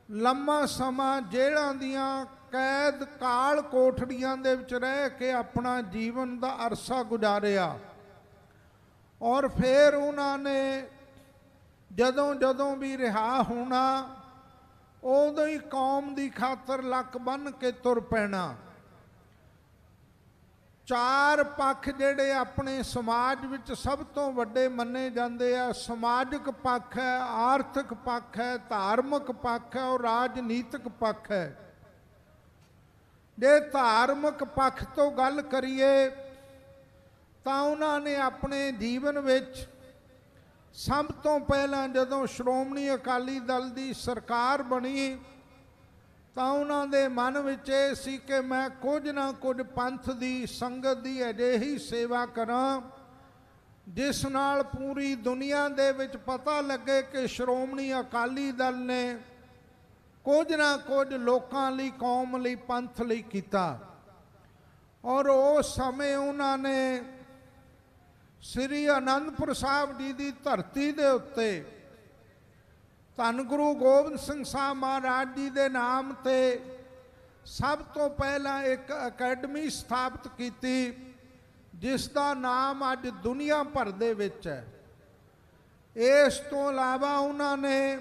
S3: ਲੰਮਾ ਸਮਾਂ ਜੇਲ੍ਹਾਂ ਦੀਆਂ ਕੈਦ ਕਾਲ ਕੋਠੜੀਆਂ ਦੇ ਵਿੱਚ ਰਹਿ ਕੇ ਆਪਣਾ ਜੀਵਨ ਦਾ ਅਰਸਾ ਗੁਜ਼ਾਰਿਆ। ਔਰ ਫਿਰ ਉਹਨਾਂ ਨੇ ਜਦੋਂ ਜਦੋਂ ਵੀ ਰਿਹਾ ਹੋਣਾ, ਉਦੋਂ ਹੀ ਕੌਮ ਦੀ ਖਾਤਰ ਲੱਕ ਬੰਨ੍ਹ ਕੇ ਤੁਰ ਪੈਣਾ। ਚਾਰ ਪੱਖ ਜਿਹੜੇ ਆਪਣੇ ਸਮਾਜ ਵਿੱਚ ਸਭ ਤੋਂ ਵੱਡੇ ਮੰਨੇ ਜਾਂਦੇ ਆ, ਸਮਾਜਿਕ ਪੱਖ ਹੈ, ਆਰਥਿਕ ਪੱਖ ਹੈ, ਧਾਰਮਿਕ ਪੱਖ ਹੈ ਔਰ ਰਾਜਨੀਤਿਕ ਪੱਖ ਹੈ। ਜੇ ਧਾਰਮਿਕ ਪੱਖ ਤੋਂ ਗੱਲ ਕਰੀਏ ਤਾਂ ਉਹਨਾਂ ਨੇ ਆਪਣੇ ਜੀਵਨ ਵਿੱਚ ਸਭ ਤੋਂ ਪਹਿਲਾਂ ਜਦੋਂ ਸ਼੍ਰੋਮਣੀ ਅਕਾਲੀ ਦਲ ਦੀ ਸਰਕਾਰ ਬਣੀ ਤਾਂ ਉਹਨਾਂ ਦੇ ਮਨ ਵਿੱਚ ਇਹ ਸੀ ਕਿ ਮੈਂ ਕੁਝ ਨਾ ਕੁਝ ਪੰਥ ਦੀ ਸੰਗਤ ਦੀ ਅਜਿਹੀ ਸੇਵਾ ਕਰਾਂ ਜਿਸ ਨਾਲ ਪੂਰੀ ਦੁਨੀਆ ਦੇ ਵਿੱਚ ਪਤਾ ਲੱਗੇ ਕਿ ਸ਼੍ਰੋਮਣੀ ਅਕਾਲੀ ਦਲ ਨੇ ਕੁਝ ਨਾ ਕੁਝ ਲੋਕਾਂ ਲਈ, ਕੌਮ ਲਈ, ਪੰਥ ਲਈ ਕੀਤਾ। ਔਰ ਉਸ ਸਮੇਂ ਉਹਨਾਂ ਨੇ ਸ੍ਰੀ ਅਨੰਦਪੁਰ ਸਾਹਿਬ ਜੀ ਦੀ ਧਰਤੀ ਦੇ ਉੱਤੇ ਧੰਨ ਗੁਰੂ ਗੋਬਿੰਦ ਸਿੰਘ ਸਾਹਿਬ ਮਹਾਰਾਜ ਜੀ ਦੇ ਨਾਮ ਤੇ ਸਭ ਤੋਂ ਪਹਿਲਾਂ ਇੱਕ ਅਕੈਡਮੀ ਸਥਾਪਿਤ ਕੀਤੀ, ਜਿਸ ਦਾ ਨਾਮ ਅੱਜ ਦੁਨੀਆ ਭਰ ਦੇ ਵਿੱਚ ਹੈ। ਇਸ ਤੋਂ ਇਲਾਵਾ ਉਹਨਾਂ ਨੇ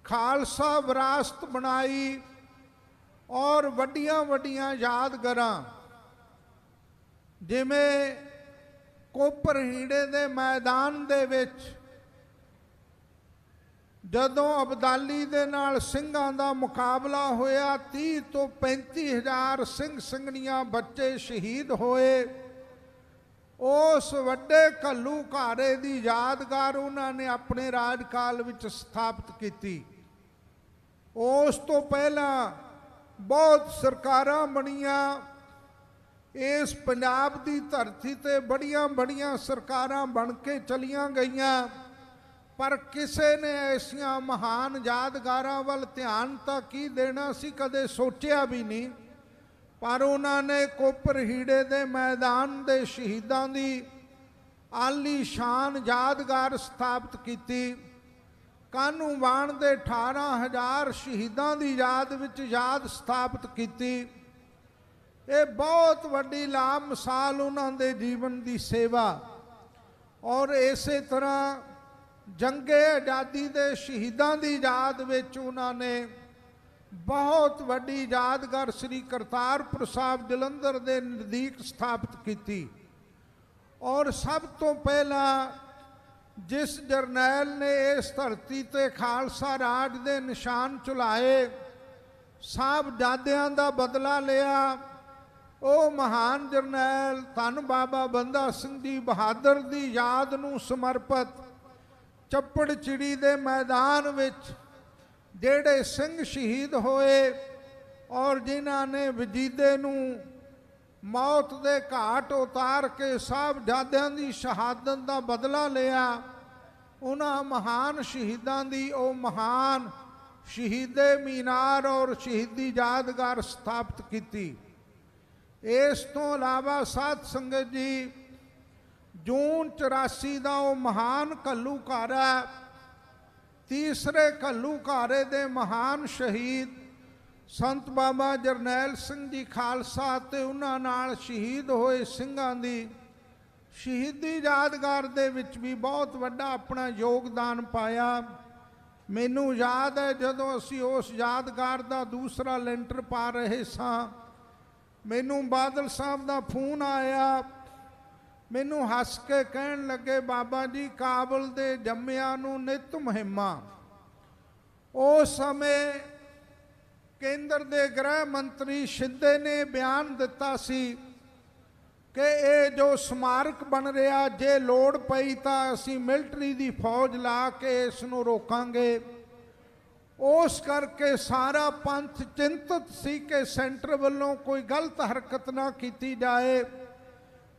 S3: ਖਾਲਸਾ ਵਿਰਾਸਤ ਬਣਾਈ ਔਰ ਵੱਡੀਆਂ ਵੱਡੀਆਂ ਯਾਦਗਾਰਾਂ, ਜਿਵੇਂ ਕੋਪਰ ਹੀੜੇ ਦੇ ਮੈਦਾਨ ਦੇ ਵਿੱਚ ਜਦੋਂ ਅਬਦਾਲੀ ਦੇ ਨਾਲ ਸਿੰਘਾਂ ਦਾ ਮੁਕਾਬਲਾ ਹੋਇਆ, 30 ਤੋਂ 35 ਹਜ਼ਾਰ ਸਿੰਘ ਸਿੰਘਣੀਆਂ ਬੱਚੇ ਸ਼ਹੀਦ ਹੋਏ। ਉਸ ਵੱਡੇ ਘੱਲੂ ਘਾਰੇ ਦੀ ਯਾਦਗਾਰ ਉਹਨਾਂ ਨੇ ਆਪਣੇ ਰਾਜਕਾਲ ਵਿੱਚ ਸਥਾਪਿਤ ਕੀਤੀ। ਉਸ ਤੋਂ ਪਹਿਲਾਂ ਬਹੁਤ ਸਰਕਾਰਾਂ ਬਣੀਆਂ। ਇਸ ਪੰਜਾਬ ਦੀ ਧਰਤੀ ਤੇ ਬੜੀਆਂ ਬੜੀਆਂ ਸਰਕਾਰਾਂ ਬਣ ਕੇ ਚਲੀਆਂ ਗਈਆਂ, ਪਰ ਕਿਸੇ ਨੇ ਐਸੀਆਂ ਮਹਾਨ ਯਾਦਗਾਰਾਂ ਵੱਲ ਧਿਆਨ ਤਾਂ ਕੀ ਦੇਣਾ ਸੀ, ਕਦੇ ਸੋਚਿਆ ਵੀ ਨਹੀਂ। ਪਰ ਉਹਨਾਂ ਨੇ ਕੋਪਰ ਹੀੜੇ ਦੇ ਮੈਦਾਨ ਦੇ ਸ਼ਹੀਦਾਂ ਦੀ ਆਲੀ ਸ਼ਾਨ ਯਾਦਗਾਰ ਸਥਾਪਿਤ ਕੀਤੀ। ਕਾਹਨੂੰਵਾਨ ਦੇ 18,000 ਸ਼ਹੀਦਾਂ ਦੀ ਯਾਦ ਵਿੱਚ ਯਾਦ ਸਥਾਪਿਤ ਕੀਤੀ। ਇਹ ਬਹੁਤ ਵੱਡੀ ਲਾਭ ਮਿਸਾਲ ਉਹਨਾਂ ਦੇ ਜੀਵਨ ਦੀ ਸੇਵਾ। ਔਰ ਇਸੇ ਤਰ੍ਹਾਂ ਜੰਗੇ ਆਜ਼ਾਦੀ ਦੇ ਸ਼ਹੀਦਾਂ ਦੀ ਯਾਦ ਵਿੱਚ ਉਹਨਾਂ ਨੇ ਬਹੁਤ ਵੱਡੀ ਯਾਦਗਾਰ ਸ੍ਰੀ ਕਰਤਾਰਪੁਰ ਸਾਹਿਬ ਜਲੰਧਰ ਦੇ ਨਜ਼ਦੀਕ ਸਥਾਪਿਤ ਕੀਤੀ। ਔਰ ਸਭ ਤੋਂ ਪਹਿਲਾਂ ਜਿਸ ਜਰਨੈਲ ਨੇ ਇਸ ਧਰਤੀ ਤੇ ਖਾਲਸਾ ਰਾਜ ਦੇ ਨਿਸ਼ਾਨ ਝੁਲਾਏ, ਸਾਹਿਬਜ਼ਾਦਿਆਂ ਦਾ ਬਦਲਾ ਲਿਆ, ਉਹ ਮਹਾਨ ਜਰਨੈਲ ਧੰਨ ਬਾਬਾ ਬੰਦਾ ਸਿੰਘ ਜੀ ਬਹਾਦਰ ਦੀ ਯਾਦ ਨੂੰ ਸਮਰਪਿਤ ਚੱਪੜ ਚਿੜੀ ਦੇ ਮੈਦਾਨ ਵਿੱਚ ਜਿਹੜੇ ਸਿੰਘ ਸ਼ਹੀਦ ਹੋਏ ਔਰ ਜਿਨ੍ਹਾਂ ਨੇ ਵਜੀਦੇ ਨੂੰ ਮੌਤ ਦੇ ਘਾਟ ਉਤਾਰ ਕੇ ਸਾਹਿਬਜ਼ਾਦਿਆਂ ਦੀ ਸ਼ਹਾਦਤ ਦਾ ਬਦਲਾ ਲਿਆ, ਉਹਨਾਂ ਮਹਾਨ ਸ਼ਹੀਦਾਂ ਦੀ ਉਹ ਮਹਾਨ ਸ਼ਹੀਦੇ ਮੀਨਾਰ ਔਰ ਸ਼ਹੀਦੀ ਯਾਦਗਾਰ ਸਥਾਪਿਤ ਕੀਤੀ। ਇਸ ਤੋਂ ਇਲਾਵਾ ਸਾਧ ਸੰਗਤ ਜੀ, ਜੂਨ 84 ਦਾ ਉਹ ਮਹਾਨ ਘੱਲੂਘਾਰਾ, ਤੀਸਰੇ ਘੱਲੂਘਾਰੇ ਦੇ ਮਹਾਨ ਸ਼ਹੀਦ ਸੰਤ ਬਾਬਾ ਜਰਨੈਲ ਸਿੰਘ ਜੀ ਖਾਲਸਾ ਅਤੇ ਉਹਨਾਂ ਨਾਲ ਸ਼ਹੀਦ ਹੋਏ ਸਿੰਘਾਂ ਦੀ ਸ਼ਹੀਦੀ ਯਾਦਗਾਰ ਦੇ ਵਿੱਚ ਵੀ ਬਹੁਤ ਵੱਡਾ ਆਪਣਾ ਯੋਗਦਾਨ ਪਾਇਆ। ਮੈਨੂੰ ਯਾਦ ਹੈ ਜਦੋਂ ਅਸੀਂ ਉਸ ਯਾਦਗਾਰ ਦਾ ਦੂਸਰਾ ਲੈਂਟਰ ਪਾ ਰਹੇ ਸਾਂ, ਮੈਨੂੰ ਬਾਦਲ ਸਾਹਿਬ ਦਾ ਫੋਨ ਆਇਆ, ਮੈਨੂੰ ਹੱਸ ਕੇ ਕਹਿਣ ਲੱਗੇ, ਬਾਬਾ ਜੀ ਕਾਬਲ ਦੇ ਜੰਮਿਆਂ ਨੂੰ ਨਿਤ ਮੁਹਿੰਮਾਂ। ਉਸ ਸਮੇਂ ਕੇਂਦਰ ਦੇ ਗ੍ਰਹਿ ਮੰਤਰੀ ਸ਼ਿੰਦੇ ਨੇ ਬਿਆਨ ਦਿੱਤਾ ਸੀ ਕਿ ਇਹ ਜੋ ਸਮਾਰਕ ਬਣ ਰਿਹਾ, ਜੇ ਲੋੜ ਪਈ ਤਾਂ ਅਸੀਂ ਮਿਲਟਰੀ ਦੀ ਫੌਜ ਲਾ ਕੇ ਇਸ ਨੂੰ ਰੋਕਾਂਗੇ। ਉਸ ਕਰਕੇ ਸਾਰਾ ਪੰਥ ਚਿੰਤਤ ਸੀ ਕਿ ਸੈਂਟਰ ਵੱਲੋਂ ਕੋਈ ਗਲਤ ਹਰਕਤ ਨਾ ਕੀਤੀ ਜਾਏ।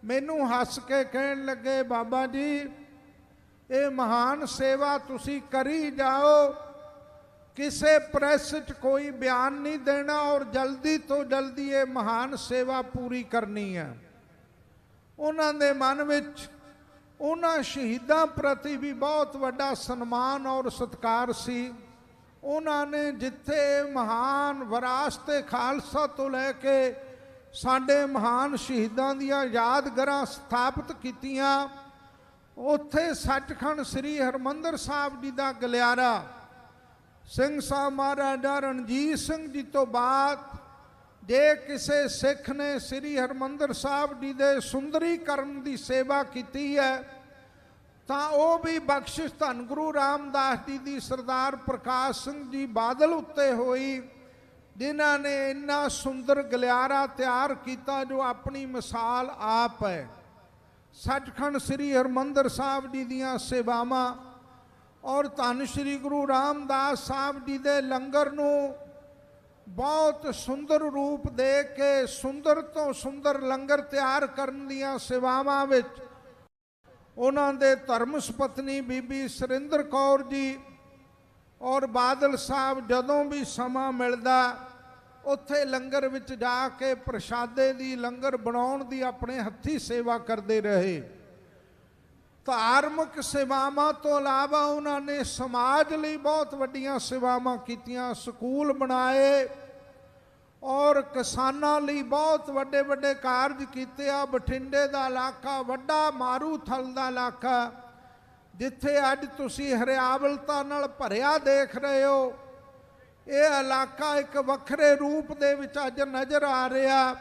S3: ਮੈਨੂੰ ਹੱਸ ਕੇ ਕਹਿਣ ਲੱਗੇ, ਬਾਬਾ ਜੀ ਇਹ ਮਹਾਨ ਸੇਵਾ ਤੁਸੀਂ ਕਰੀ ਜਾਓ, ਕਿਸੇ ਪ੍ਰੈਸ 'ਚ ਕੋਈ ਬਿਆਨ ਨਹੀਂ ਦੇਣਾ ਔਰ ਜਲਦੀ ਤੋਂ ਜਲਦੀ ਇਹ ਮਹਾਨ ਸੇਵਾ ਪੂਰੀ ਕਰਨੀ ਹੈ। ਉਹਨਾਂ ਦੇ ਮਨ ਵਿੱਚ ਉਹਨਾਂ ਸ਼ਹੀਦਾਂ ਪ੍ਰਤੀ ਵੀ ਬਹੁਤ ਵੱਡਾ ਸਨਮਾਨ ਔਰ ਸਤਿਕਾਰ ਸੀ। ਉਹਨਾਂ ਨੇ ਜਿੱਥੇ ਮਹਾਨ ਵਿਰਾਸਤ ਖਾਲਸਾ ਤੋਂ ਲੈ ਕੇ ਸਾਡੇ ਮਹਾਨ ਸ਼ਹੀਦਾਂ ਦੀਆਂ ਯਾਦਗਾਰਾਂ ਸਥਾਪਿਤ ਕੀਤੀਆਂ, ਉੱਥੇ ਸੱਚਖੰਡ ਸ੍ਰੀ ਹਰਿਮੰਦਰ ਸਾਹਿਬ ਜੀ ਦਾ ਗਲਿਆਰਾ ਸਿੰਘ ਸਾਹਿਬ ਮਹਾਰਾਜਾ ਰਣਜੀਤ ਸਿੰਘ ਜੀ ਤੋਂ ਬਾਅਦ ਜੇ ਕਿਸੇ ਸਿੱਖ ਨੇ ਸ੍ਰੀ ਹਰਿਮੰਦਰ ਸਾਹਿਬ ਜੀ ਦੇ ਸੁੰਦਰੀਕਰਨ ਦੀ ਸੇਵਾ ਕੀਤੀ ਹੈ ਤਾਂ ਉਹ ਵੀ ਬਖਸ਼ਿਸ਼ ਧੰਨ ਗੁਰੂ ਰਾਮਦਾਸ ਜੀ ਦੀ ਸਰਦਾਰ ਪ੍ਰਕਾਸ਼ ਸਿੰਘ ਜੀ ਬਾਦਲ ਉੱਤੇ ਹੋਈ, ਜਿਨ੍ਹਾਂ ਨੇ ਇੰਨਾ ਸੁੰਦਰ ਗਲਿਆਰਾ ਤਿਆਰ ਕੀਤਾ ਜੋ ਆਪਣੀ ਮਿਸਾਲ ਆਪ ਹੈ। ਸੱਚਖੰਡ ਸ੍ਰੀ ਹਰਿਮੰਦਰ ਸਾਹਿਬ ਜੀ ਦੀਆਂ ਸੇਵਾਵਾਂ ਔਰ ਧੰਨ ਸ਼੍ਰੀ ਗੁਰੂ ਰਾਮਦਾਸ ਸਾਹਿਬ ਜੀ ਦੇ ਲੰਗਰ ਨੂੰ ਬਹੁਤ ਸੁੰਦਰ ਰੂਪ ਦੇ ਕੇ ਸੁੰਦਰ ਤੋਂ ਸੁੰਦਰ ਲੰਗਰ ਤਿਆਰ ਕਰਨ ਦੀਆਂ ਸੇਵਾਵਾਂ ਵਿੱਚ ਉਹਨਾਂ ਦੇ ਧਰਮ ਸੁਪਤਨੀ ਬੀਬੀ ਸੁਰਿੰਦਰ ਕੌਰ ਜੀ ਔਰ ਬਾਦਲ ਸਾਹਿਬ ਜਦੋਂ ਵੀ ਸਮਾਂ ਮਿਲਦਾ ਉੱਥੇ ਲੰਗਰ ਵਿੱਚ ਜਾ ਕੇ ਪ੍ਰਸ਼ਾਦੇ ਦੀ ਲੰਗਰ ਬਣਾਉਣ ਦੀ ਆਪਣੇ ਹੱਥੀਂ ਸੇਵਾ ਕਰਦੇ ਰਹੇ। ਧਾਰਮਿਕ ਸੇਵਾਵਾਂ ਤੋਂ ਇਲਾਵਾ ਉਹਨਾਂ ਨੇ ਸਮਾਜ ਲਈ ਬਹੁਤ ਵੱਡੀਆਂ ਸੇਵਾਵਾਂ ਕੀਤੀਆਂ, ਸਕੂਲ ਬਣਾਏ ਔਰ ਕਿਸਾਨਾਂ ਲਈ ਬਹੁਤ ਵੱਡੇ ਵੱਡੇ ਕਾਰਜ ਕੀਤੇ ਆ। ਬਠਿੰਡੇ ਦਾ ਇਲਾਕਾ ਵੱਡਾ ਮਾਰੂਥਲ ਦਾ ਇਲਾਕਾ, ਜਿੱਥੇ ਅੱਜ ਤੁਸੀਂ ਹਰਿਆਵਲਤਾ ਨਾਲ ਭਰਿਆ ਦੇਖ ਰਹੇ ਹੋ, ਇਹ ਇਲਾਕਾ ਇੱਕ ਵੱਖਰੇ ਰੂਪ ਦੇ ਵਿੱਚ ਅੱਜ ਨਜ਼ਰ ਆ ਰਿਹਾ।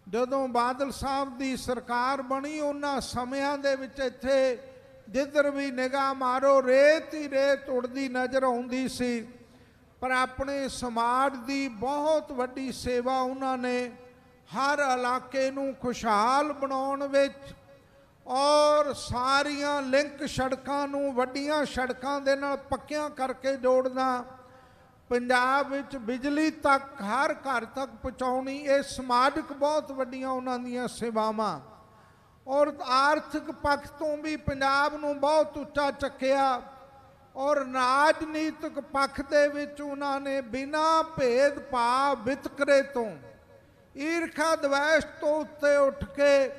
S3: ਜਦੋਂ ਬਾਦਲ ਸਾਹਿਬ ਦੀ ਸਰਕਾਰ ਬਣੀ ਉਹਨਾਂ ਸਮਿਆਂ ਦੇ ਵਿੱਚ ਇੱਥੇ ਜਿੱਧਰ ਵੀ ਨਿਗਾਹ ਮਾਰੋ ਰੇਤ ਹੀ ਰੇਤ ਉੜਦੀ ਨਜ਼ਰ ਆਉਂਦੀ ਸੀ, ਪਰ ਆਪਣੇ ਸਮਾਜ ਦੀ ਬਹੁਤ ਵੱਡੀ ਸੇਵਾ ਉਹਨਾਂ ਨੇ ਹਰ ਇਲਾਕੇ ਨੂੰ ਖੁਸ਼ਹਾਲ ਬਣਾਉਣ ਵਿੱਚ ਔਰ ਸਾਰੀਆਂ ਲਿੰਕ ਸੜਕਾਂ ਨੂੰ ਵੱਡੀਆਂ ਸੜਕਾਂ ਦੇ ਨਾਲ ਪੱਕੀਆਂ ਕਰਕੇ ਜੋੜਨਾ, ਪੰਜਾਬ ਵਿੱਚ ਬਿਜਲੀ ਤੱਕ ਹਰ ਘਰ ਤੱਕ ਪਹੁੰਚਾਉਣੀ, ਇਹ ਸਮਾਜਿਕ ਬਹੁਤ ਵੱਡੀਆਂ ਉਹਨਾਂ ਦੀਆਂ ਸੇਵਾਵਾਂ। ਔਰ ਆਰਥਿਕ ਪੱਖ ਤੋਂ ਵੀ ਪੰਜਾਬ ਨੂੰ ਬਹੁਤ ਉੱਚਾ ਚੱਕਿਆ ਔਰ ਰਾਜਨੀਤਿਕ ਪੱਖ ਦੇ ਵਿੱਚ ਉਹਨਾਂ ਨੇ ਬਿਨਾਂ ਭੇਦ ਭਾਵ ਵਿਤਕਰੇ ਤੋਂ, ਈਰਖਾ ਦਵੈਸ਼ ਤੋਂ ਉੱਤੇ ਉੱਠ ਕੇ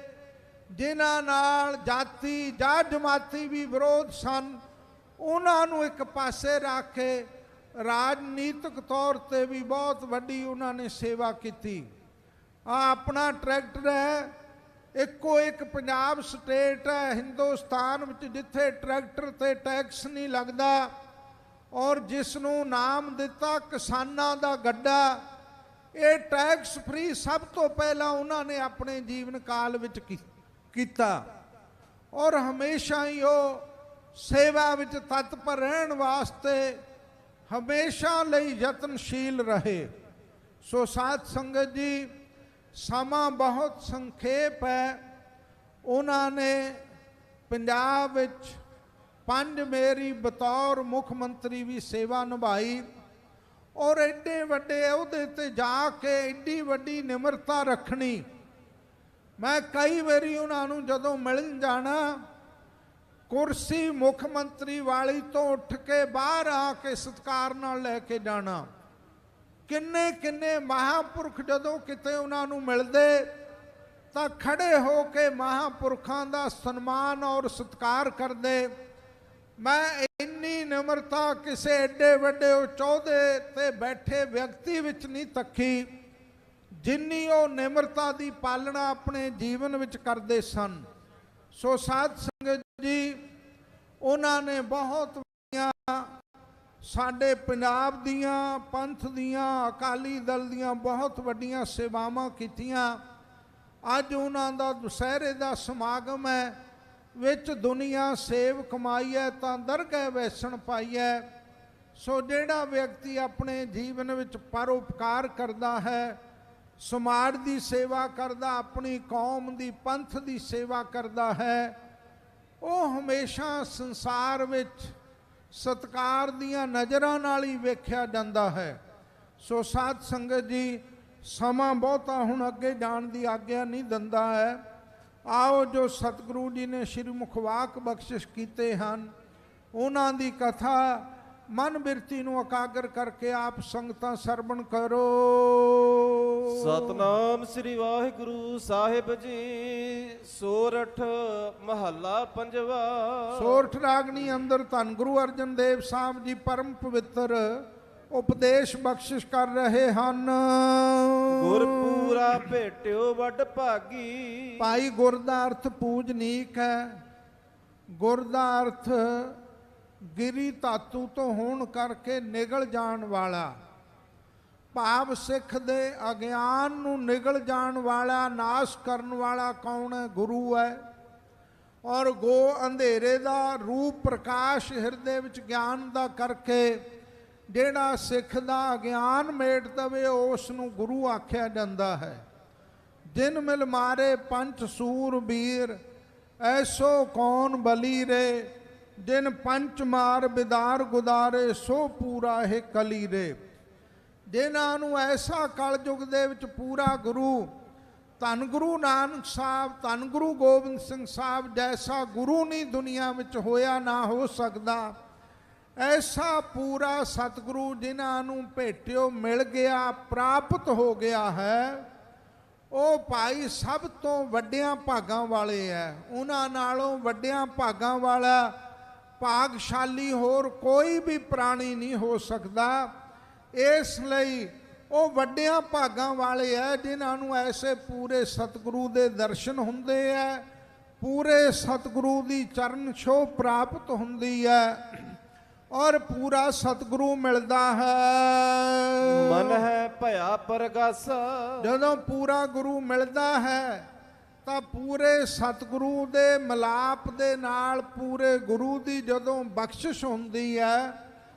S3: ਜਿਨ੍ਹਾਂ ਨਾਲ ਜਾਤੀ ਜਾਂ ਜਮਾਤੀ ਵੀ ਵਿਰੋਧ ਸਨ, ਉਹਨਾਂ ਨੂੰ ਇੱਕ ਪਾਸੇ ਰੱਖ ਕੇ ਰਾਜਨੀਤਿਕ ਤੌਰ ਤੇ ਵੀ ਬਹੁਤ ਵੱਡੀ ਉਹਨਾਂ ਨੇ ਸੇਵਾ ਕੀਤੀ। ਆਪਣਾ ਟਰੈਕਟਰ ਹੈ, ਇੱਕੋ ਇੱਕ ਪੰਜਾਬ ਸਟੇਟ ਹੈ ਹਿੰਦੁਸਤਾਨ ਵਿੱਚ ਜਿੱਥੇ ਟਰੈਕਟਰ ਤੇ ਟੈਕਸ ਨਹੀਂ ਲੱਗਦਾ ਔਰ ਜਿਸ ਨੂੰ ਨਾਮ ਦਿੱਤਾ ਕਿਸਾਨਾਂ ਦਾ ਗੱਡਾ। ਇਹ ਟੈਕਸ ਫ੍ਰੀ ਸਭ ਤੋਂ ਪਹਿਲਾਂ ਉਹਨਾਂ ਨੇ ਆਪਣੇ ਜੀਵਨ ਕਾਲ ਵਿੱਚ ਕੀਤਾ ਔਰ ਹਮੇਸ਼ਾ ਹੀ ਉਹ ਸੇਵਾ ਵਿੱਚ ਤਤਪਰ ਰਹਿਣ ਵਾਸਤੇ ਹਮੇਸ਼ਾ ਲਈ ਯਤਨਸ਼ੀਲ ਰਹੇ। ਸੋ ਸਾਧ ਸੰਗਤ ਜੀ, ਸਮਾਂ ਬਹੁਤ ਸੰਖੇਪ ਹੈ। ਉਹਨਾਂ ਨੇ ਪੰਜਾਬ ਵਿੱਚ 5 ਮੇਰੀ ਬਤੌਰ ਮੁੱਖ ਮੰਤਰੀ ਵੀ ਸੇਵਾ ਨਿਭਾਈ ਔਰ ਐਡੇ ਵੱਡੇ ਅਹੁਦੇ ਤੇ ਜਾ ਕੇ ਐਡੀ ਵੱਡੀ ਨਿਮਰਤਾ ਰੱਖਣੀ। ਮੈਂ ਕਈ ਵਾਰੀ ਉਹਨਾਂ ਨੂੰ ਜਦੋਂ ਮਿਲਣ ਜਾਣਾ, ਕੁਰਸੀ ਮੁੱਖ ਮੰਤਰੀ ਵਾਲੀ ਤੋਂ ਉੱਠ ਕੇ ਬਾਹਰ ਆ ਕੇ ਸਤਿਕਾਰ ਨਾਲ ਲੈ ਕੇ ਜਾਣਾ। ਕਿੰਨੇ ਕਿੰਨੇ ਮਹਾਂਪੁਰਖ ਜਦੋਂ ਕਿਤੇ ਉਹਨਾਂ ਨੂੰ ਮਿਲਦੇ ਤਾਂ ਖੜੇ ਹੋ ਕੇ ਮਹਾਂਪੁਰਖਾਂ ਦਾ ਸਨਮਾਨ ਔਰ ਸਤਿਕਾਰ ਕਰਦੇ। ਮੈਂ ਇੰਨੀ ਨਿਮਰਤਾ ਕਿਸੇ ਏਡੇ ਵੱਡੇ ਚੌਹਦੇ ਤੇ ਬੈਠੇ ਵਿਅਕਤੀ ਵਿੱਚ ਨਹੀਂ ਤੱਕੀ, ਜਿੰਨੀ ਉਹ ਨਿਮਰਤਾ ਦੀ ਪਾਲਣਾ ਆਪਣੇ ਜੀਵਨ ਵਿੱਚ ਕਰਦੇ ਸਨ। ਸੋ ਸਾਧ ਸੰਗਤ ਜੀ, ਉਹਨਾਂ ਨੇ ਬਹੁਤ ਵੱਡੀਆਂ ਸਾਡੇ ਪੰਜਾਬ ਦੀਆਂ, ਪੰਥ ਦੀਆਂ, ਅਕਾਲੀ ਦਲ ਦੀਆਂ ਬਹੁਤ ਵੱਡੀਆਂ ਸੇਵਾਵਾਂ ਕੀਤੀਆਂ। ਅੱਜ ਉਹਨਾਂ ਦਾ ਦੁਸਹਿਰੇ ਦਾ ਸਮਾਗਮ ਹੈ, ਵਿੱਚ ਦੁਨੀਆ ਸੇਵ ਕਮਾਈ ਹੈ ਤਾਂ ਦਰਗਹਿ ਵੈਸਣ ਪਾਈ ਹੈ। ਸੋ ਜਿਹੜਾ ਵਿਅਕਤੀ ਆਪਣੇ ਜੀਵਨ ਵਿੱਚ ਪਰਉਪਕਾਰ ਕਰਦਾ ਹੈ, ਸਮਾਜ ਦੀ ਸੇਵਾ ਕਰਦਾ, ਆਪਣੀ ਕੌਮ ਦੀ, ਪੰਥ ਦੀ ਸੇਵਾ ਕਰਦਾ ਹੈ, ਉਹ ਹਮੇਸ਼ਾ ਸੰਸਾਰ ਵਿੱਚ ਸਤਿਕਾਰ ਦੀਆਂ ਨਜ਼ਰਾਂ ਨਾਲ ਹੀ ਵੇਖਿਆ ਜਾਂਦਾ ਹੈ। ਸੋ ਸਾਧ ਸੰਗਤ ਜੀ, ਸਮਾਂ ਬਹੁਤਾ ਹੁਣ ਅੱਗੇ ਜਾਣ ਦੀ ਆਗਿਆ ਨਹੀਂ ਦਿੰਦਾ ਹੈ। ਆਓ ਜੋ ਸਤਿਗੁਰੂ ਜੀ ਨੇ ਸ਼੍ਰੀ ਮੁਖਵਾਕ ਬਖਸ਼ਿਸ਼ ਕੀਤੇ ਹਨ, ਉਹਨਾਂ ਦੀ ਕਥਾ ਮਨ ਬਿਰਤੀ ਨੂੰ ਇਕਾਗਰ ਕਰਕੇ ਆਪ ਸੰਗਤਾਂ ਸਰਵਣ ਕਰੋ।
S4: ਸਤਨਾਮ ਸ੍ਰੀ ਵਾਹਿਗੁਰੂ ਸਾਹਿਬ ਜੀ। ਸੋਰਠ ਮਹੱਲਾ ਪੰਜਵਾ।
S3: ਸੋਰਠ ਰਾਗਣੀ ਅੰਦਰ ਧੰਨ ਗੁਰੂ ਅਰਜਨ ਦੇਵ ਸਾਹਿਬ ਜੀ ਪਰਮ ਪਵਿੱਤਰ ਉਪਦੇਸ਼ ਬਖਸ਼ਿਸ਼ ਕਰ ਰਹੇ ਹਨ।
S4: ਗੁਰਪੂਰਾ ਭੇਟਿਓ ਵੱਡ ਭਾਗੀ।
S3: ਭਾਈ, ਗੁਰ ਦਾ ਅਰਥ ਪੂਜਨੀਕ ਹੈ। ਗੁਰ ਦਾ ਅਰਥ ਗਿਰੀ ਧਾਤੂ ਤੋਂ ਹੋਣ ਕਰਕੇ ਨਿਗਲ ਜਾਣ ਵਾਲਾ, ਭਾਵ ਸਿੱਖ ਦੇ ਅਗਿਆਨ ਨੂੰ ਨਿਗਲ ਜਾਣ ਵਾਲਾ, ਨਾਸ਼ ਕਰਨ ਵਾਲਾ ਕੌਣ ਹੈ? ਗੁਰੂ ਹੈ। ਔਰ ਗੋ ਅੰਧੇਰੇ ਦਾ ਰੂਪ ਪ੍ਰਕਾਸ਼ ਹਿਰਦੇ ਵਿੱਚ ਗਿਆਨ ਦਾ ਕਰਕੇ ਜਿਹੜਾ ਸਿੱਖ ਦਾ ਅਗਿਆਨ ਮੇਟ ਦਵੇ, ਉਸ ਨੂੰ ਗੁਰੂ ਆਖਿਆ ਜਾਂਦਾ ਹੈ। ਜਿਨ ਮਿਲ ਮਾਰੇ ਪੰਚ ਸੂਰ ਵੀਰ, ਐਸੋ ਕੌਣ ਬਲੀ ਰੇ। ਜਿਨ ਪੰਚ ਮਾਰ ਬਿਦਾਰ ਗੁਦਾਰੇ, ਸੋ ਪੂਰਾ ਹੈ ਕਲੀ ਰੇ। ਜਿਨ੍ਹਾਂ ਨੂੰ ਐਸਾ ਕਲਯੁਗ ਦੇ ਵਿੱਚ ਪੂਰਾ ਗੁਰੂ, ਧੰਨ ਗੁਰੂ ਨਾਨਕ ਸਾਹਿਬ, ਧੰਨ ਗੁਰੂ ਗੋਬਿੰਦ ਸਿੰਘ ਸਾਹਿਬ ਜੈਸਾ ਗੁਰੂ ਨਹੀਂ ਦੁਨੀਆ ਵਿੱਚ ਹੋਇਆ, ਨਾ ਹੋ ਸਕਦਾ। ਐਸਾ ਪੂਰਾ ਸਤਿਗੁਰੂ ਜਿਨ੍ਹਾਂ ਨੂੰ ਭੇਟਿਓ ਮਿਲ ਗਿਆ, ਪ੍ਰਾਪਤ ਹੋ ਗਿਆ ਹੈ, ਉਹ ਭਾਈ ਸਭ ਤੋਂ ਵੱਡਿਆਂ ਭਾਗਾਂ ਵਾਲੇ ਹੈ। ਉਹਨਾਂ ਨਾਲੋਂ ਵੱਡਿਆਂ ਭਾਗਾਂ ਵਾਲਾ ਭਾਗਸ਼ਾਲੀ ਹੋਰ ਕੋਈ ਵੀ ਪ੍ਰਾਣੀ ਨਹੀਂ ਹੋ ਸਕਦਾ। ਇਸ ਲਈ ਉਹ ਵੱਡਿਆਂ ਭਾਗਾਂ ਵਾਲੇ ਹੈ ਜਿਨ੍ਹਾਂ ਨੂੰ ਐਸੇ ਪੂਰੇ ਸਤਿਗੁਰੂ ਦੇ ਦਰਸ਼ਨ ਹੁੰਦੇ ਹੈ, ਪੂਰੇ ਸਤਿਗੁਰੂ ਦੀ ਚਰਨ ਛੋਹ ਪ੍ਰਾਪਤ ਹੁੰਦੀ ਹੈ ਔਰ ਪੂਰਾ ਸਤਿਗੁਰੂ ਮਿਲਦਾ ਹੈ।
S4: ਮਨ ਹੈ ਭਇਆ ਪਰਗਾਸਾ।
S3: ਜਦੋਂ ਪੂਰਾ ਗੁਰੂ ਮਿਲਦਾ ਹੈ ਤਾਂ ਪੂਰੇ ਸਤਿਗੁਰੂ ਦੇ ਮਿਲਾਪ ਦੇ ਨਾਲ, ਪੂਰੇ ਗੁਰੂ ਦੀ ਜਦੋਂ ਬਖਸ਼ਿਸ਼ ਹੁੰਦੀ ਹੈ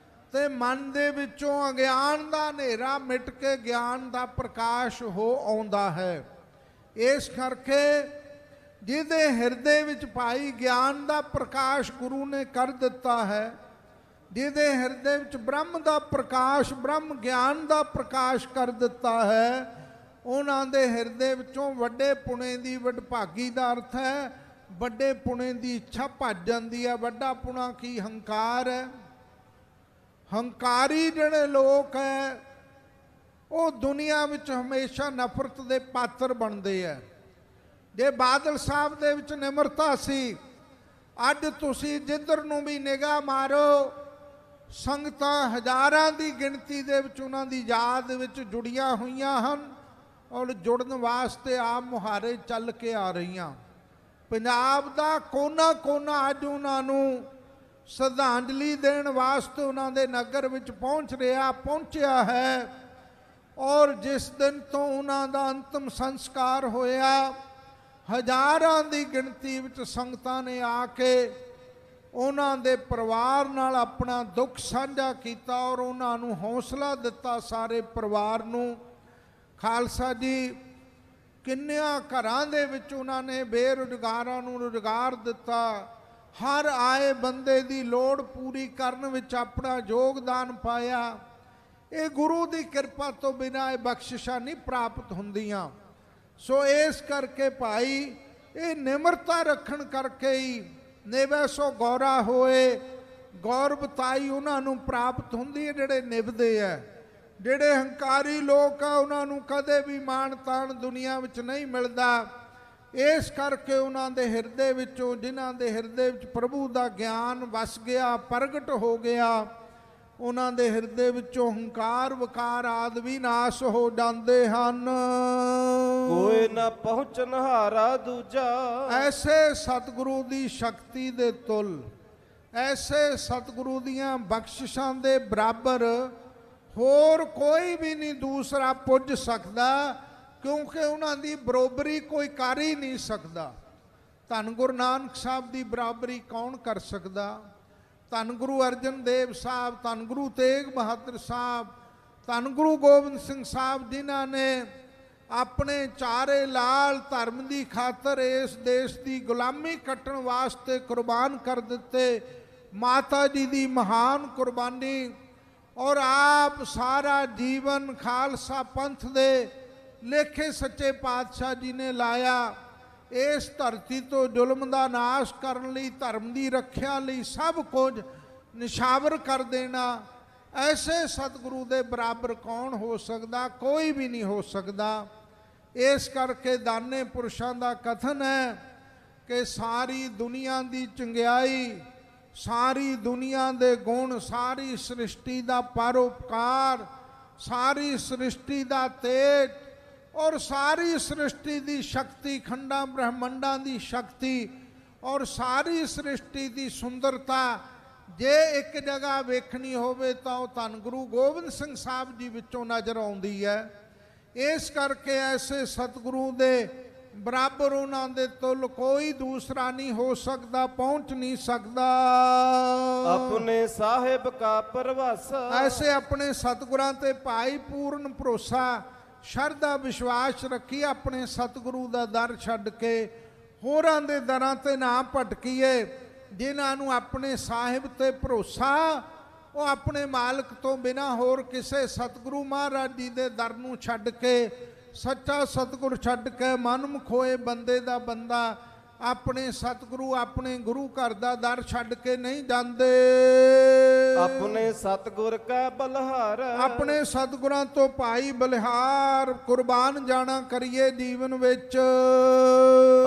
S3: ਤੇ ਮਨ ਦੇ ਵਿੱਚੋਂ ਅਗਿਆਨ ਦਾ ਹਨੇਰਾ ਮਿਟ ਕੇ ਗਿਆਨ ਦਾ ਪ੍ਰਕਾਸ਼ ਹੋ ਆਉਂਦਾ ਹੈ। ਇਸ ਕਰਕੇ ਜਿਹਦੇ ਹਿਰਦੇ ਵਿੱਚ ਭਾਈ ਗਿਆਨ ਦਾ ਪ੍ਰਕਾਸ਼ ਗੁਰੂ ਨੇ ਕਰ ਦਿੱਤਾ ਹੈ, ਜਿਹਦੇ ਹਿਰਦੇ ਵਿੱਚ ਬ੍ਰਹਮ ਦਾ ਪ੍ਰਕਾਸ਼, ਬ੍ਰਹਮ ਗਿਆਨ ਦਾ ਪ੍ਰਕਾਸ਼ ਕਰ ਦਿੱਤਾ ਹੈ, ਉਹਨਾਂ ਦੇ ਹਿਰਦੇ ਵਿੱਚੋਂ ਵੱਡੇ ਪੁਣੇ ਦੀ ਵਡਭਾਗੀ ਦਾ ਅਰਥ ਹੈ ਵੱਡੇ ਪੁਣੇ ਦੀ ਇੱਛਾ ਭੱਜ ਜਾਂਦੀ ਹੈ। ਵੱਡਾ ਪੁਣਾ ਕੀ? ਹੰਕਾਰ ਹੈ। ਹੰਕਾਰੀ ਜਿਹੜੇ ਲੋਕ ਹੈ ਉਹ ਦੁਨੀਆ ਵਿੱਚ ਹਮੇਸ਼ਾ ਨਫ਼ਰਤ ਦੇ ਪਾਤਰ ਬਣਦੇ ਹੈ। ਜੇ ਬਾਦਲ ਸਾਹਿਬ ਦੇ ਵਿੱਚ ਨਿਮਰਤਾ ਸੀ, ਅੱਜ ਤੁਸੀਂ ਜਿੱਧਰ ਨੂੰ ਵੀ ਨਿਗਾਹ ਮਾਰੋ, ਸੰਗਤਾਂ ਹਜ਼ਾਰਾਂ ਦੀ ਗਿਣਤੀ ਦੇ ਵਿੱਚ ਉਹਨਾਂ ਦੀ ਯਾਦ ਵਿੱਚ ਜੁੜੀਆਂ ਹੋਈਆਂ ਹਨ ਔਰ ਜੁੜਨ ਵਾਸਤੇ ਆਪ ਮੁਹਾਰੇ ਚੱਲ ਕੇ ਆ ਰਹੀਆਂ। ਪੰਜਾਬ ਦਾ ਕੋਨਾ ਕੋਨਾ ਅੱਜ ਉਹਨਾਂ ਨੂੰ ਸ਼ਰਧਾਂਜਲੀ ਦੇਣ ਵਾਸਤੇ ਉਹਨਾਂ ਦੇ ਨਗਰ ਵਿੱਚ ਪਹੁੰਚਿਆ ਹੈ। ਔਰ ਜਿਸ ਦਿਨ ਤੋਂ ਉਹਨਾਂ ਦਾ ਅੰਤਮ ਸੰਸਕਾਰ ਹੋਇਆ, ਹਜ਼ਾਰਾਂ ਦੀ ਗਿਣਤੀ ਵਿੱਚ ਸੰਗਤਾਂ ਨੇ ਆ ਕੇ ਉਹਨਾਂ ਦੇ ਪਰਿਵਾਰ ਨਾਲ ਆਪਣਾ ਦੁੱਖ ਸਾਂਝਾ ਕੀਤਾ ਔਰ ਉਹਨਾਂ ਨੂੰ ਹੌਸਲਾ ਦਿੱਤਾ ਸਾਰੇ ਪਰਿਵਾਰ ਨੂੰ। ਖਾਲਸਾ ਜੀ ਕਿੰਨਿਆਂ ਘਰਾਂ ਦੇ ਵਿੱਚ ਉਹਨਾਂ ਨੇ ਬੇਰੁਜ਼ਗਾਰਾਂ ਨੂੰ ਰੁਜ਼ਗਾਰ ਦਿੱਤਾ। ਹਰ ਆਏ ਬੰਦੇ ਦੀ ਲੋੜ ਪੂਰੀ ਕਰਨ ਵਿੱਚ ਆਪਣਾ ਯੋਗਦਾਨ ਪਾਇਆ। ਇਹ ਗੁਰੂ ਦੀ ਕਿਰਪਾ ਤੋਂ ਬਿਨਾਂ ਇਹ ਬਖਸ਼ਿਸ਼ਾਂ ਨਹੀਂ ਪ੍ਰਾਪਤ ਹੁੰਦੀਆਂ। ਸੋ ਇਸ ਕਰਕੇ ਭਾਈ ਇਹ ਨਿਮਰਤਾ ਰੱਖਣ ਕਰਕੇ ਹੀ ਨਿਵੈ ਸੋ ਗੌਰਾ ਹੋਏ, ਗੌਰਵਤਾਈ ਉਹਨਾਂ ਨੂੰ ਪ੍ਰਾਪਤ ਹੁੰਦੀ ਹੈ ਜਿਹੜੇ ਨਿਭਦੇ ਹੈ। ਜਿਹੜੇ ਹੰਕਾਰੀ ਲੋਕ ਆ ਉਹਨਾਂ ਨੂੰ ਕਦੇ ਵੀ ਮਾਣ ਤਾਣ ਦੁਨੀਆ ਵਿੱਚ ਨਹੀਂ ਮਿਲਦਾ। ਇਸ ਕਰਕੇ ਉਹਨਾਂ ਦੇ ਹਿਰਦੇ ਵਿੱਚੋਂ, ਜਿਨ੍ਹਾਂ ਦੇ ਹਿਰਦੇ ਵਿੱਚ ਪ੍ਰਭੂ ਦਾ ਗਿਆਨ ਵਸ ਗਿਆ, ਪ੍ਰਗਟ ਹੋ ਗਿਆ, ਉਹਨਾਂ ਦੇ ਹਿਰਦੇ ਵਿੱਚੋਂ ਹੰਕਾਰ ਵਿਕਾਰ ਆਦਿ ਵੀ ਨਾਸ਼ ਹੋ ਜਾਂਦੇ ਹਨ।
S4: ਕੋਈ ਨਾ ਪਹੁੰਚਨ ਹਾਰਾ ਦੂਜਾ।
S3: ਐਸੇ ਸਤਿਗੁਰੂ ਦੀ ਸ਼ਕਤੀ ਦੇ ਤੁਲ, ਐਸੇ ਸਤਿਗੁਰੂ ਦੀਆਂ ਬਖਸ਼ਿਸ਼ਾਂ ਦੇ ਬਰਾਬਰ ਹੋਰ ਕੋਈ ਵੀ ਨਹੀਂ ਦੂਸਰਾ ਪੁੱਜ ਸਕਦਾ, ਕਿਉਂਕਿ ਉਹਨਾਂ ਦੀ ਬਰਾਬਰੀ ਕੋਈ ਕਰ ਹੀ ਨਹੀਂ ਸਕਦਾ। ਧੰਨ ਗੁਰੂ ਨਾਨਕ ਸਾਹਿਬ ਦੀ ਬਰਾਬਰੀ ਕੌਣ ਕਰ ਸਕਦਾ? ਧੰਨ ਗੁਰੂ ਅਰਜਨ ਦੇਵ ਸਾਹਿਬ, ਧੰਨ ਗੁਰੂ ਤੇਗ ਬਹਾਦਰ ਸਾਹਿਬ, ਧੰਨ ਗੁਰੂ ਗੋਬਿੰਦ ਸਿੰਘ ਸਾਹਿਬ, ਜਿਨ੍ਹਾਂ ਨੇ ਆਪਣੇ ਚਾਰੇ ਲਾਲ ਧਰਮ ਦੀ ਖਾਤਰ ਇਸ ਦੇਸ਼ ਦੀ ਗੁਲਾਮੀ ਕੱਟਣ ਵਾਸਤੇ ਕੁਰਬਾਨ ਕਰ ਦਿੱਤੇ। ਮਾਤਾ ਜੀ ਦੀ ਮਹਾਨ ਕੁਰਬਾਨੀ ਔਰ ਆਪ ਸਾਰਾ ਜੀਵਨ ਖਾਲਸਾ ਪੰਥ ਦੇ ਲੇਖੇ ਸੱਚੇ ਪਾਤਸ਼ਾਹ ਜੀ ਨੇ ਲਾਇਆ। ਇਸ ਧਰਤੀ ਤੋਂ ਜ਼ੁਲਮ ਦਾ ਨਾਸ਼ ਕਰਨ ਲਈ, ਧਰਮ ਦੀ ਰੱਖਿਆ ਲਈ ਸਭ ਕੁਝ ਨਿਸ਼ਾਵਰ ਕਰ ਦੇਣਾ। ਐਸੇ ਸਤਿਗੁਰੂ ਦੇ ਬਰਾਬਰ ਕੌਣ ਹੋ ਸਕਦਾ? ਕੋਈ ਵੀ ਨਹੀਂ ਹੋ ਸਕਦਾ। ਇਸ ਕਰਕੇ ਦਾਨੇ ਪੁਰਸ਼ਾਂ ਦਾ ਕਥਨ ਹੈ ਕਿ ਸਾਰੀ ਦੁਨੀਆ ਦੀ ਚੰਗਿਆਈ, ਸਾਰੀ ਦੁਨੀਆ ਦੇ ਗੁਣ, ਸਾਰੀ ਸ੍ਰਿਸ਼ਟੀ ਦਾ ਪਰਉਪਕਾਰ, ਸਾਰੀ ਸ੍ਰਿਸ਼ਟੀ ਦਾ ਤੇਜ ਔਰ ਸਾਰੀ ਸ੍ਰਿਸ਼ਟੀ ਦੀ ਸ਼ਕਤੀ, ਖੰਡਾਂ ਬ੍ਰਹਮੰਡਾਂ ਦੀ ਸ਼ਕਤੀ ਔਰ ਸਾਰੀ ਸ੍ਰਿਸ਼ਟੀ ਦੀ ਸੁੰਦਰਤਾ ਜੇ ਇੱਕ ਜਗ੍ਹਾ ਵੇਖਣੀ ਹੋਵੇ ਤਾਂ ਉਹ ਧੰਨ ਗੁਰੂ ਗੋਬਿੰਦ ਸਿੰਘ ਸਾਹਿਬ ਜੀ ਵਿੱਚੋਂ ਨਜ਼ਰ ਆਉਂਦੀ ਹੈ। ਇਸ ਕਰਕੇ ਐਸੇ ਸਤਿਗੁਰੂ ਦੇ ਬਰਾਬਰ, ਉਹਨਾਂ ਦੇ ਤੁਲ ਕੋਈ ਦੂਸਰਾ ਨਹੀਂ ਹੋ ਸਕਦਾ, ਪਹੁੰਚ ਨਹੀਂ ਸਕਦਾ।
S4: ਆਪਣੇ ਸਾਹਿਬ ਕਾ ਪਰਵਾਸਾ।
S3: ਐਸੇ ਆਪਣੇ ਸਤਿਗੁਰਾਂ ਤੇ ਭਾਈ ਪੂਰਨ ਭਰੋਸਾ, ਸ਼ਰਧਾ, ਵਿਸ਼ਵਾਸ ਰੱਖੀ। ਆਪਣੇ ਸਤਿਗੁਰੂ ਦਾ ਦਰ ਛੱਡ ਕੇ ਹੋਰਾਂ ਦੇ ਦਰਾਂ ਤੇ ਨਾ ਭਟਕੀਏ। ਜਿਨ੍ਹਾਂ ਨੂੰ ਆਪਣੇ ਸਾਹਿਬ ਤੇ ਭਰੋਸਾ, ਉਹ ਆਪਣੇ ਮਾਲਕ ਤੋਂ ਬਿਨਾਂ ਹੋਰ ਕਿਸੇ ਸਤਿਗੁਰੂ ਮਹਾਰਾਜ ਜੀ ਦੇ ਦਰ ਨੂੰ ਛੱਡ ਕੇ, ਸੱਚਾ ਸਤਿਗੁਰ ਛੱਡ ਕੇ ਮਨਮੁਖ ਹੋਏ ਬੰਦੇ ਦਾ ਬੰਦਾ ਆਪਣੇ ਸਤਿਗੁਰੂ, ਆਪਣੇ ਗੁਰੂ ਘਰ ਦਾ ਦਰ ਛੱਡ ਕੇ ਨਹੀਂ ਜਾਂਦੇ।
S4: ਆਪਣੇ ਸਤਿਗੁਰ ਕਾ ਬਲਿਹਾਰ।
S3: ਆਪਣੇ ਸਤਿਗੁਰਾਂ ਤੋਂ ਭਾਈ ਬਲਿਹਾਰ ਕੁਰਬਾਨ ਜਾਣਾ ਕਰੀਏ ਜੀਵਨ ਵਿੱਚ।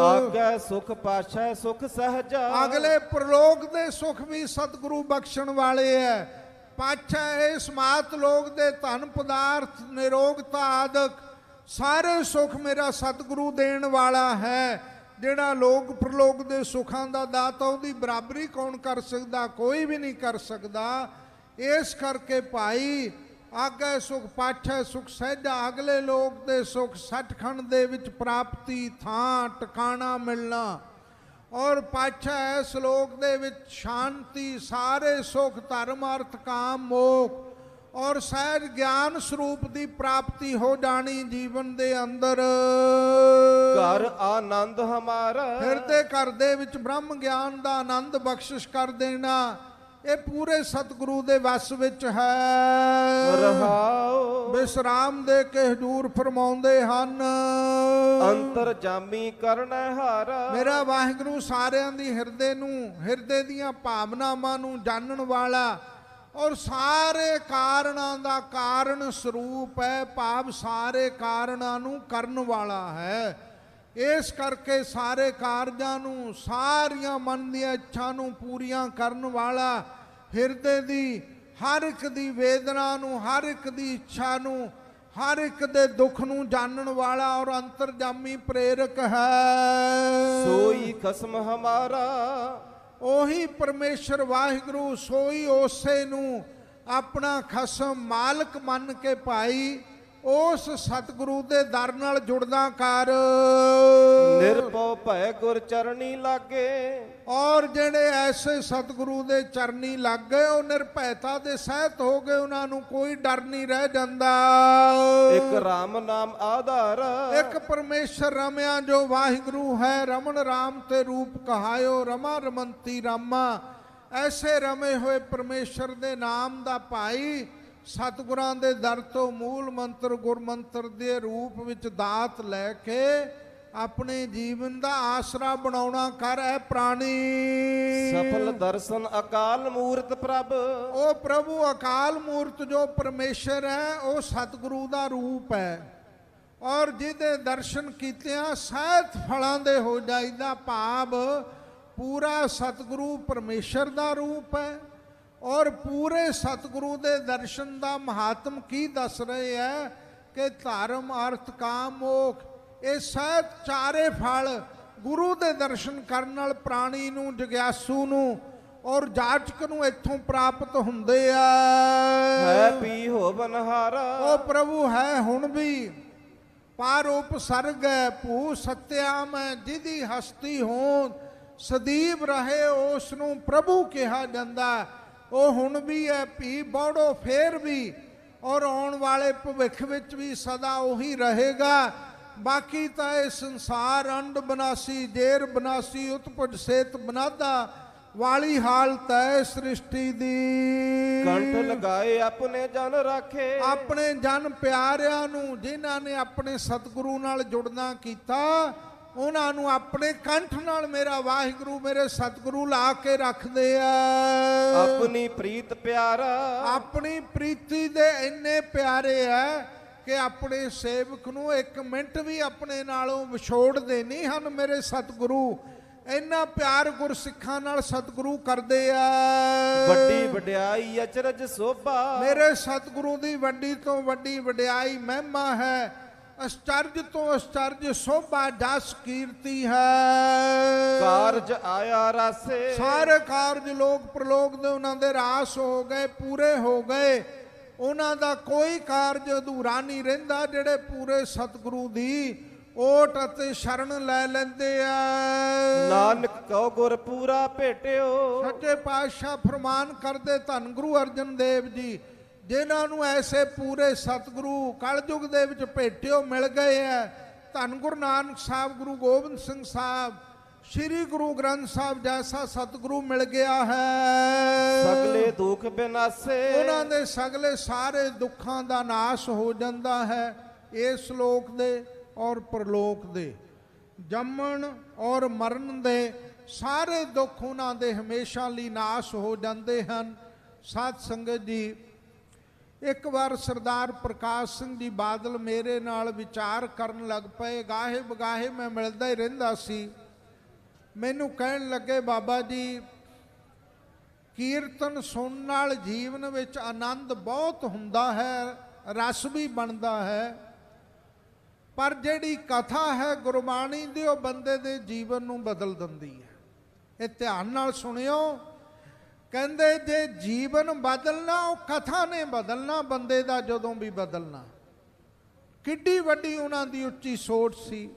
S4: ਆਗੇ ਸੁਖ ਪਾਛੈ ਸੁਖ ਸਹਜਾ।
S3: ਅਗਲੇ ਪ੍ਰਲੋਕ ਦੇ ਸੁਖ ਵੀ ਸਤਿਗੁਰੂ ਬਖਸ਼ਣ ਵਾਲੇ ਐ। ਪਾਛੈ ਇਸ ਮਾਤ ਲੋਕ ਦੇ ਧਨ ਪਦਾਰਥ, ਨਿਰੋਗਤਾ ਆਦਿਕ ਸਾਰੇ ਸੁਖ ਮੇਰਾ ਸਤਿਗੁਰੂ ਦੇਣ ਵਾਲਾ ਹੈ। ਜਿਹੜਾ ਲੋਕ ਪ੍ਰਲੋਕ ਦੇ ਸੁਖਾਂ ਦਾ ਦਾਤਾ, ਉਹਦੀ ਬਰਾਬਰੀ ਕੌਣ ਕਰ ਸਕਦਾ? ਕੋਈ ਵੀ ਨਹੀਂ ਕਰ ਸਕਦਾ। ਇਸ ਕਰਕੇ ਭਾਈ ਆਗੇ ਸੁਖ ਪਾਛੈ ਸੁਖ ਸਹਿਜਾ, ਅਗਲੇ ਲੋਕ ਦੇ ਸੁਖ ਸੱਚਖੰਡ ਦੇ ਵਿੱਚ ਪ੍ਰਾਪਤੀ, ਥਾਂ ਟਿਕਾਣਾ ਮਿਲਣਾ, ਔਰ ਪਾਛੈ ਇਸ ਲੋਕ ਦੇ ਵਿੱਚ ਸ਼ਾਂਤੀ, ਸਾਰੇ ਸੁਖ, ਧਰਮ ਅਰਥ ਕਾਮ ਮੋਖ ਔਰ ਸਹਿਜ ਗਿਆਨ ਸਰੂਪ ਦੀ ਪ੍ਰਾਪਤੀ ਹੋ ਜਾਣੀ ਜੀਵਨ ਦੇ ਅੰਦਰ।
S4: ਘਰ ਆਨੰਦ ਹਮਾਰਾ।
S3: ਹਿਰਦੇ ਘਰ ਦੇ ਵਿੱਚ ਬ੍ਰਹਮ ਗਿਆਨ ਦਾ ਆਨੰਦ ਬਖਸ਼ਿਸ਼ ਕਰ ਦੇਣਾ, ਇਹ ਪੂਰੇ ਸਤਿਗੁਰੂ ਦੇ ਵਸ ਵਿੱਚ ਹੈ।
S4: ਰਹਾਉ
S3: ਵਿਸਰਾਮ ਦੇ ਕੇ ਹਜੂਰ ਫਰਮਾਉਂਦੇ ਹਨ,
S4: ਅੰਤਰ ਜਾਮੀ ਕਰਨਾ ਹਾਰਾ।
S3: ਮੇਰਾ ਵਾਹਿਗੁਰੂ ਸਾਰਿਆਂ ਦੀ ਹਿਰਦੇ ਨੂੰ, ਹਿਰਦੇ ਦੀਆਂ ਭਾਵਨਾਵਾਂ ਨੂੰ ਜਾਣਨ ਵਾਲਾ ਔਰ ਸਾਰੇ ਕਾਰਣਾਂ ਦਾ ਕਾਰਨ ਸਰੂਪ ਹੈ, ਭਾਵ ਸਾਰੇ ਕਾਰਣਾਂ ਨੂੰ ਕਰਨ ਵਾਲਾ ਹੈ। ਇਸ ਕਰਕੇ ਸਾਰੇ ਕਾਰਜਾਂ ਨੂੰ, ਸਾਰੀਆਂ ਮਨ ਦੀਆਂ ਇੱਛਾ ਨੂੰ ਪੂਰੀਆਂ ਕਰਨ ਵਾਲਾ, ਹਿਰਦੇ ਦੀ ਹਰ ਇੱਕ ਦੀ ਵੇਦਨਾ ਨੂੰ, ਹਰ ਇੱਕ ਦੀ ਇੱਛਾ ਨੂੰ, ਹਰ ਇੱਕ ਦੇ ਦੁੱਖ ਨੂੰ ਜਾਣਨ ਵਾਲਾ ਔਰ ਅੰਤਰਜਾਮੀ ਪ੍ਰੇਰਕ ਹੈ।
S4: ਸੋਈ ਖਸਮ ਹਮਾਰਾ।
S3: ਉਹੀ ਪਰਮੇਸ਼ਰ ਵਾਹਿਗੁਰੂ, ਸੋਈ ਉਸੇ ਨੂੰ ਆਪਣਾ ਖਸਮ ਮਾਲਕ ਮੰਨ ਕੇ ਭਾਈ ਉਸ ਸਤਿਗੁਰੂ ਦੇ ਦਰ ਨਾਲ ਜੁੜਦਾ ਕਰ।
S4: ਨਿਰਭਉ ਭੈ ਗੁਰ ਚਰਣੀ ਲਾਗੇ।
S3: ਔਰ ਜਿਹੜੇ ਐਸੇ ਸਤਿਗੁਰੂ ਦੇ ਚਰਨੀ ਲੱਗ ਗਏ ਉਹ ਨਿਰਭੈਤਾ ਦੇ ਸਹਿਤ ਹੋ ਗਏ, ਉਹਨਾਂ ਨੂੰ ਕੋਈ ਡਰ ਨਹੀਂ ਰਹਿ ਜਾਂਦਾ।
S4: ਇੱਕ ਰਾਮ ਨਾਮ ਆਧਾਰ।
S3: ਇੱਕ ਪਰਮੇਸ਼ਰ ਰਮਿਆ ਜੋ ਵਾਹਿਗੁਰੂ ਹੈ, ਰਮਨ ਰਾਮ ਤੇ ਰੂਪ ਕਹਾਇਓ, ਰਮਾ ਰਮੰਤੀ ਰਾਮਾ। ਐਸੇ ਰਮੇ ਹੋਏ ਪਰਮੇਸ਼ਰ ਦੇ ਨਾਮ ਦਾ ਭਾਈ ਸਤਿਗੁਰਾਂ ਦੇ ਦਰ ਤੋਂ ਮੂਲ ਮੰਤਰ ਗੁਰਮੰਤਰ ਦੇ ਰੂਪ ਵਿੱਚ ਦਾਤ ਲੈ ਕੇ ਆਪਣੇ ਜੀਵਨ ਦਾ ਆਸਰਾ ਬਣਾਉਣਾ ਕਰ। ਹੈ ਪ੍ਰਾਣੀ
S4: ਸਫਲ ਦਰਸ਼ਨ ਅਕਾਲ ਮੂਰਤ ਪ੍ਰਭ।
S3: ਉਹ ਪ੍ਰਭੂ ਅਕਾਲ ਮੂਰਤ ਜੋ ਪਰਮੇਸ਼ਰ ਹੈ ਉਹ ਸਤਿਗੁਰੂ ਦਾ ਰੂਪ ਹੈ, ਔਰ ਜਿਹਦੇ ਦਰਸ਼ਨ ਕੀਤਿਆਂ ਸਹਿਤ ਫਲਾਂ ਦੇ ਹੋ ਜਾਈਦਾ। ਭਾਵ ਪੂਰਾ ਸਤਿਗੁਰੂ ਪਰਮੇਸ਼ਰ ਦਾ ਰੂਪ ਹੈ, ਔਰ ਪੂਰੇ ਸਤਿਗੁਰੂ ਦੇ ਦਰਸ਼ਨ ਦਾ ਮਹਾਤਮ ਕੀ ਦੱਸ ਰਹੇ ਹੈ ਕਿ ਧਰਮ ਅਰਥ ਕਾਮ ਮੋਖ, ਇਹ ਸਹਿਤ ਚਾਰੇ ਫਲ ਗੁਰੂ ਦੇ ਦਰਸ਼ਨ ਕਰਨ ਨਾਲ ਪ੍ਰਾਣੀ ਨੂੰ, ਜਗਿਆਸੂ ਨੂੰ ਔਰ ਜਾਚਕ ਨੂੰ ਇੱਥੋਂ ਪ੍ਰਾਪਤ ਹੁੰਦੇ ਆ।
S4: ਹੈ ਪੀ ਹੋਵਨਹਾਰਾ।
S3: ਉਹ ਪ੍ਰਭੂ ਹੈ ਹੁਣ ਵੀ, ਪਾਰ ਉਪਸਰਗ ਹੈ, ਭੂ ਸਤਿਆਮ ਹੈ, ਜਿਹਦੀ ਹਸਤੀ ਹੋਂ ਸਦੀਵ ਰਹੇ ਉਸ ਨੂੰ ਪ੍ਰਭੂ ਕਿਹਾ ਜਾਂਦਾ। ਉਹ ਹੁਣ ਵੀ ਹੈ, ਭੀ ਬੋੜੋ ਫੇਰ ਵੀ, ਔਰ ਆਉਣ ਵਾਲੇ ਭਵਿੱਖ ਵਿੱਚ ਵੀ ਸਦਾ ਉਹੀ ਰਹੇਗਾ। ਬਾਕੀ ਤਾਂ ਇਹ ਸੰਸਾਰ ਅੰਡ ਬਨਾਸੀ, ਜੇਰ ਬਨਾਸੀ, ਉਤਪੁਜ ਸੇਤ ਬਨਾਦਾ ਵਾਲੀ ਹਾਲਤ ਹੈ ਸ੍ਰਿਸ਼ਟੀ ਦੀ।
S4: ਕੰਠ ਲਗਾਏ ਆਪਣੇ ਜਨ ਰਾਖੇ।
S3: ਆਪਣੇ ਜਨ ਪਿਆਰਿਆਂ ਨੂੰ ਜਿਨ੍ਹਾਂ ਨੇ ਆਪਣੇ ਸਤਿਗੁਰੂ ਨਾਲ ਜੁੜਨਾ ਕੀਤਾ, ਉਹਨਾਂ ਨੂੰ ਆਪਣੇ ਕੰਠ ਨਾਲ ਮੇਰਾ ਵਾਹਿਗੁਰੂ, ਮੇਰੇ ਸਤਿਗੁਰੂ ਲਾ ਕੇ ਰੱਖਦੇ ਆ।
S4: ਆਪਣੀ ਪ੍ਰੀਤ ਪਿਆਰਾ। ਆਪਣੀ
S3: ਪ੍ਰੀਤੀ ਦੇ ਇੰਨੇ ਪਿਆਰੇ ਆ ਕਿ ਆਪਣੇ ਸੇਵਕ ਨੂੰ ਇੱਕ ਮਿੰਟ ਵੀ ਆਪਣੇ ਨਾਲੋਂ ਵਿਛੋੜਦੇ ਨਹੀਂ ਹਨ। ਮੇਰੇ ਸਤਿਗੁਰੂ ਇੰਨਾ ਪਿਆਰ ਗੁਰਸਿੱਖਾਂ ਨਾਲ ਸਤਿਗੁਰੂ ਕਰਦੇ ਆ।
S4: ਵੱਡੀ ਵਡਿਆਈ ਅਚਰਜ ਸੋਭਾ।
S3: ਮੇਰੇ ਸਤਿਗੁਰੂ ਦੀ ਵੱਡੀ ਤੋਂ ਵੱਡੀ ਵਡਿਆਈ ਮਹਿਮਾ ਹੈ, ਅਸਚਰਜ ਤੋਂ ਅਸਚਰਜ ਸੋਭਾ ਜਸ ਕੀਰਤੀ ਹੈ।
S4: ਕਾਰਜ ਆਇਆ ਰਾਸੇ।
S3: ਸਾਰੇ ਕਾਰਜ ਲੋਕ ਪ੍ਰਲੋਕ ਦੇ ਉਹਨਾਂ ਦੇ ਰਾਸ ਹੋ ਗਏ, ਪੂਰੇ ਹੋ ਗਏ। ਉਹਨਾਂ ਦਾ ਕੋਈ ਕਾਰਜ ਅਧੂਰਾ ਨਹੀਂ ਰਹਿੰਦਾ ਜਿਹੜੇ ਪੂਰੇ ਸਤਿਗੁਰੂ ਦੀ ਓਟ ਅਤੇ ਸ਼ਰਨ ਲੈ ਲੈਂਦੇ ਆ।
S4: ਨਾਨਕ ਕਉ ਗੁਰ ਪੂਰਾ ਭੇਟਿਓ।
S3: ਸੱਚੇ ਪਾਤਸ਼ਾਹ ਫਰਮਾਨ ਕਰਦੇ ਧੰਨ ਗੁਰੂ ਅਰਜਨ ਦੇਵ ਜੀ, ਜਿਨ੍ਹਾਂ ਨੂੰ ਐਸੇ ਪੂਰੇ ਸਤਿਗੁਰੂ ਕਲਯੁਗ ਦੇ ਵਿੱਚ ਭੇਟਿਓ ਮਿਲ ਗਏ ਹੈ। ਧੰਨ ਗੁਰੂ ਨਾਨਕ ਸਾਹਿਬ, ਗੁਰੂ ਗੋਬਿੰਦ ਸਿੰਘ ਸਾਹਿਬ, ਸ਼੍ਰੀ ਗੁਰੂ ਗ੍ਰੰਥ ਸਾਹਿਬ ਜੈਸਾ ਸਤਿਗੁਰੂ ਮਿਲ ਗਿਆ ਹੈ।
S4: ਸਗਲੇ ਦੁੱਖ ਬਿਨਾਸੇ।
S3: ਉਹਨਾਂ ਦੇ ਸਗਲੇ ਸਾਰੇ ਦੁੱਖਾਂ ਦਾ ਨਾਸ਼ ਹੋ ਜਾਂਦਾ ਹੈ, ਇਸ ਲੋਕ ਦੇ ਔਰ ਪਰਲੋਕ ਦੇ। ਜੰਮਣ ਔਰ ਮਰਨ ਦੇ ਸਾਰੇ ਦੁੱਖ ਉਹਨਾਂ ਦੇ ਹਮੇਸ਼ਾ ਲਈ ਨਾਸ਼ ਹੋ ਜਾਂਦੇ ਹਨ। ਸਾਧ ਸੰਗਤ ਜੀ, ਇੱਕ ਵਾਰ ਸਰਦਾਰ ਪ੍ਰਕਾਸ਼ ਸਿੰਘ ਜੀ ਬਾਦਲ ਮੇਰੇ ਨਾਲ ਵਿਚਾਰ ਕਰਨ ਲੱਗ ਪਏ। ਗਾਹੇ ਬਗਾਹੇ ਮੈਂ ਮਿਲਦਾ ਹੀ ਰਹਿੰਦਾ ਸੀ। ਮੈਨੂੰ ਕਹਿਣ ਲੱਗੇ, ਬਾਬਾ ਜੀ ਕੀਰਤਨ ਸੁਣਨ ਨਾਲ ਜੀਵਨ ਵਿੱਚ ਆਨੰਦ ਬਹੁਤ ਹੁੰਦਾ ਹੈ, ਰਸ ਵੀ ਬਣਦਾ ਹੈ, ਪਰ ਜਿਹੜੀ ਕਥਾ ਹੈ ਗੁਰਬਾਣੀ ਦੀ ਉਹ ਬੰਦੇ ਦੇ ਜੀਵਨ ਨੂੰ ਬਦਲ ਦਿੰਦੀ ਹੈ। ਇਹ ਧਿਆਨ ਨਾਲ ਸੁਣਿਓ। ਕਹਿੰਦੇ ਜੇ ਜੀਵਨ ਬਦਲਣਾ ਉਹ ਕਥਾ ਨੇ ਬਦਲਣਾ, ਬੰਦੇ ਦਾ ਜਦੋਂ ਵੀ ਬਦਲਣਾ। ਕਿੱਡੀ ਵੱਡੀ ਉਹਨਾਂ ਦੀ ਉੱਚੀ ਸੋਚ ਸੀ,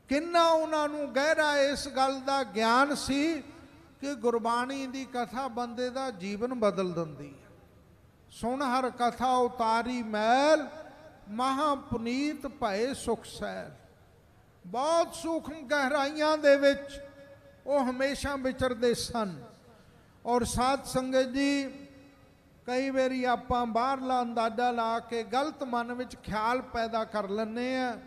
S3: ਕਿੰਨਾ ਉਹਨਾਂ ਨੂੰ ਗਹਿਰਾ ਇਸ ਗੱਲ ਦਾ ਗਿਆਨ ਸੀ ਕਿ ਗੁਰਬਾਣੀ ਦੀ ਕਥਾ ਬੰਦੇ ਦਾ ਜੀਵਨ ਬਦਲ ਦਿੰਦੀ ਹੈ। ਸੁਣ ਹਰ ਕਥਾ ਉਤਾਰੀ ਮੈਲ, ਮਹਾ ਪੁਨੀਤ ਭਏ ਸੁਖ ਸੈਲ। ਬਹੁਤ ਸੂਖਮ ਗਹਿਰਾਈਆਂ ਦੇ ਵਿੱਚ ਉਹ ਹਮੇਸ਼ਾ ਵਿਚਰਦੇ ਸਨ। ਔਰ ਸਾਧ ਸੰਗਤ ਜੀ, ਕਈ ਵਾਰੀ ਆਪਾਂ ਬਾਹਰਲਾ ਅੰਦਾਜ਼ਾ ਲਾ ਕੇ ਗਲਤ ਮਨ ਵਿੱਚ ਖਿਆਲ ਪੈਦਾ ਕਰ ਲੈਂਦੇ ਆ,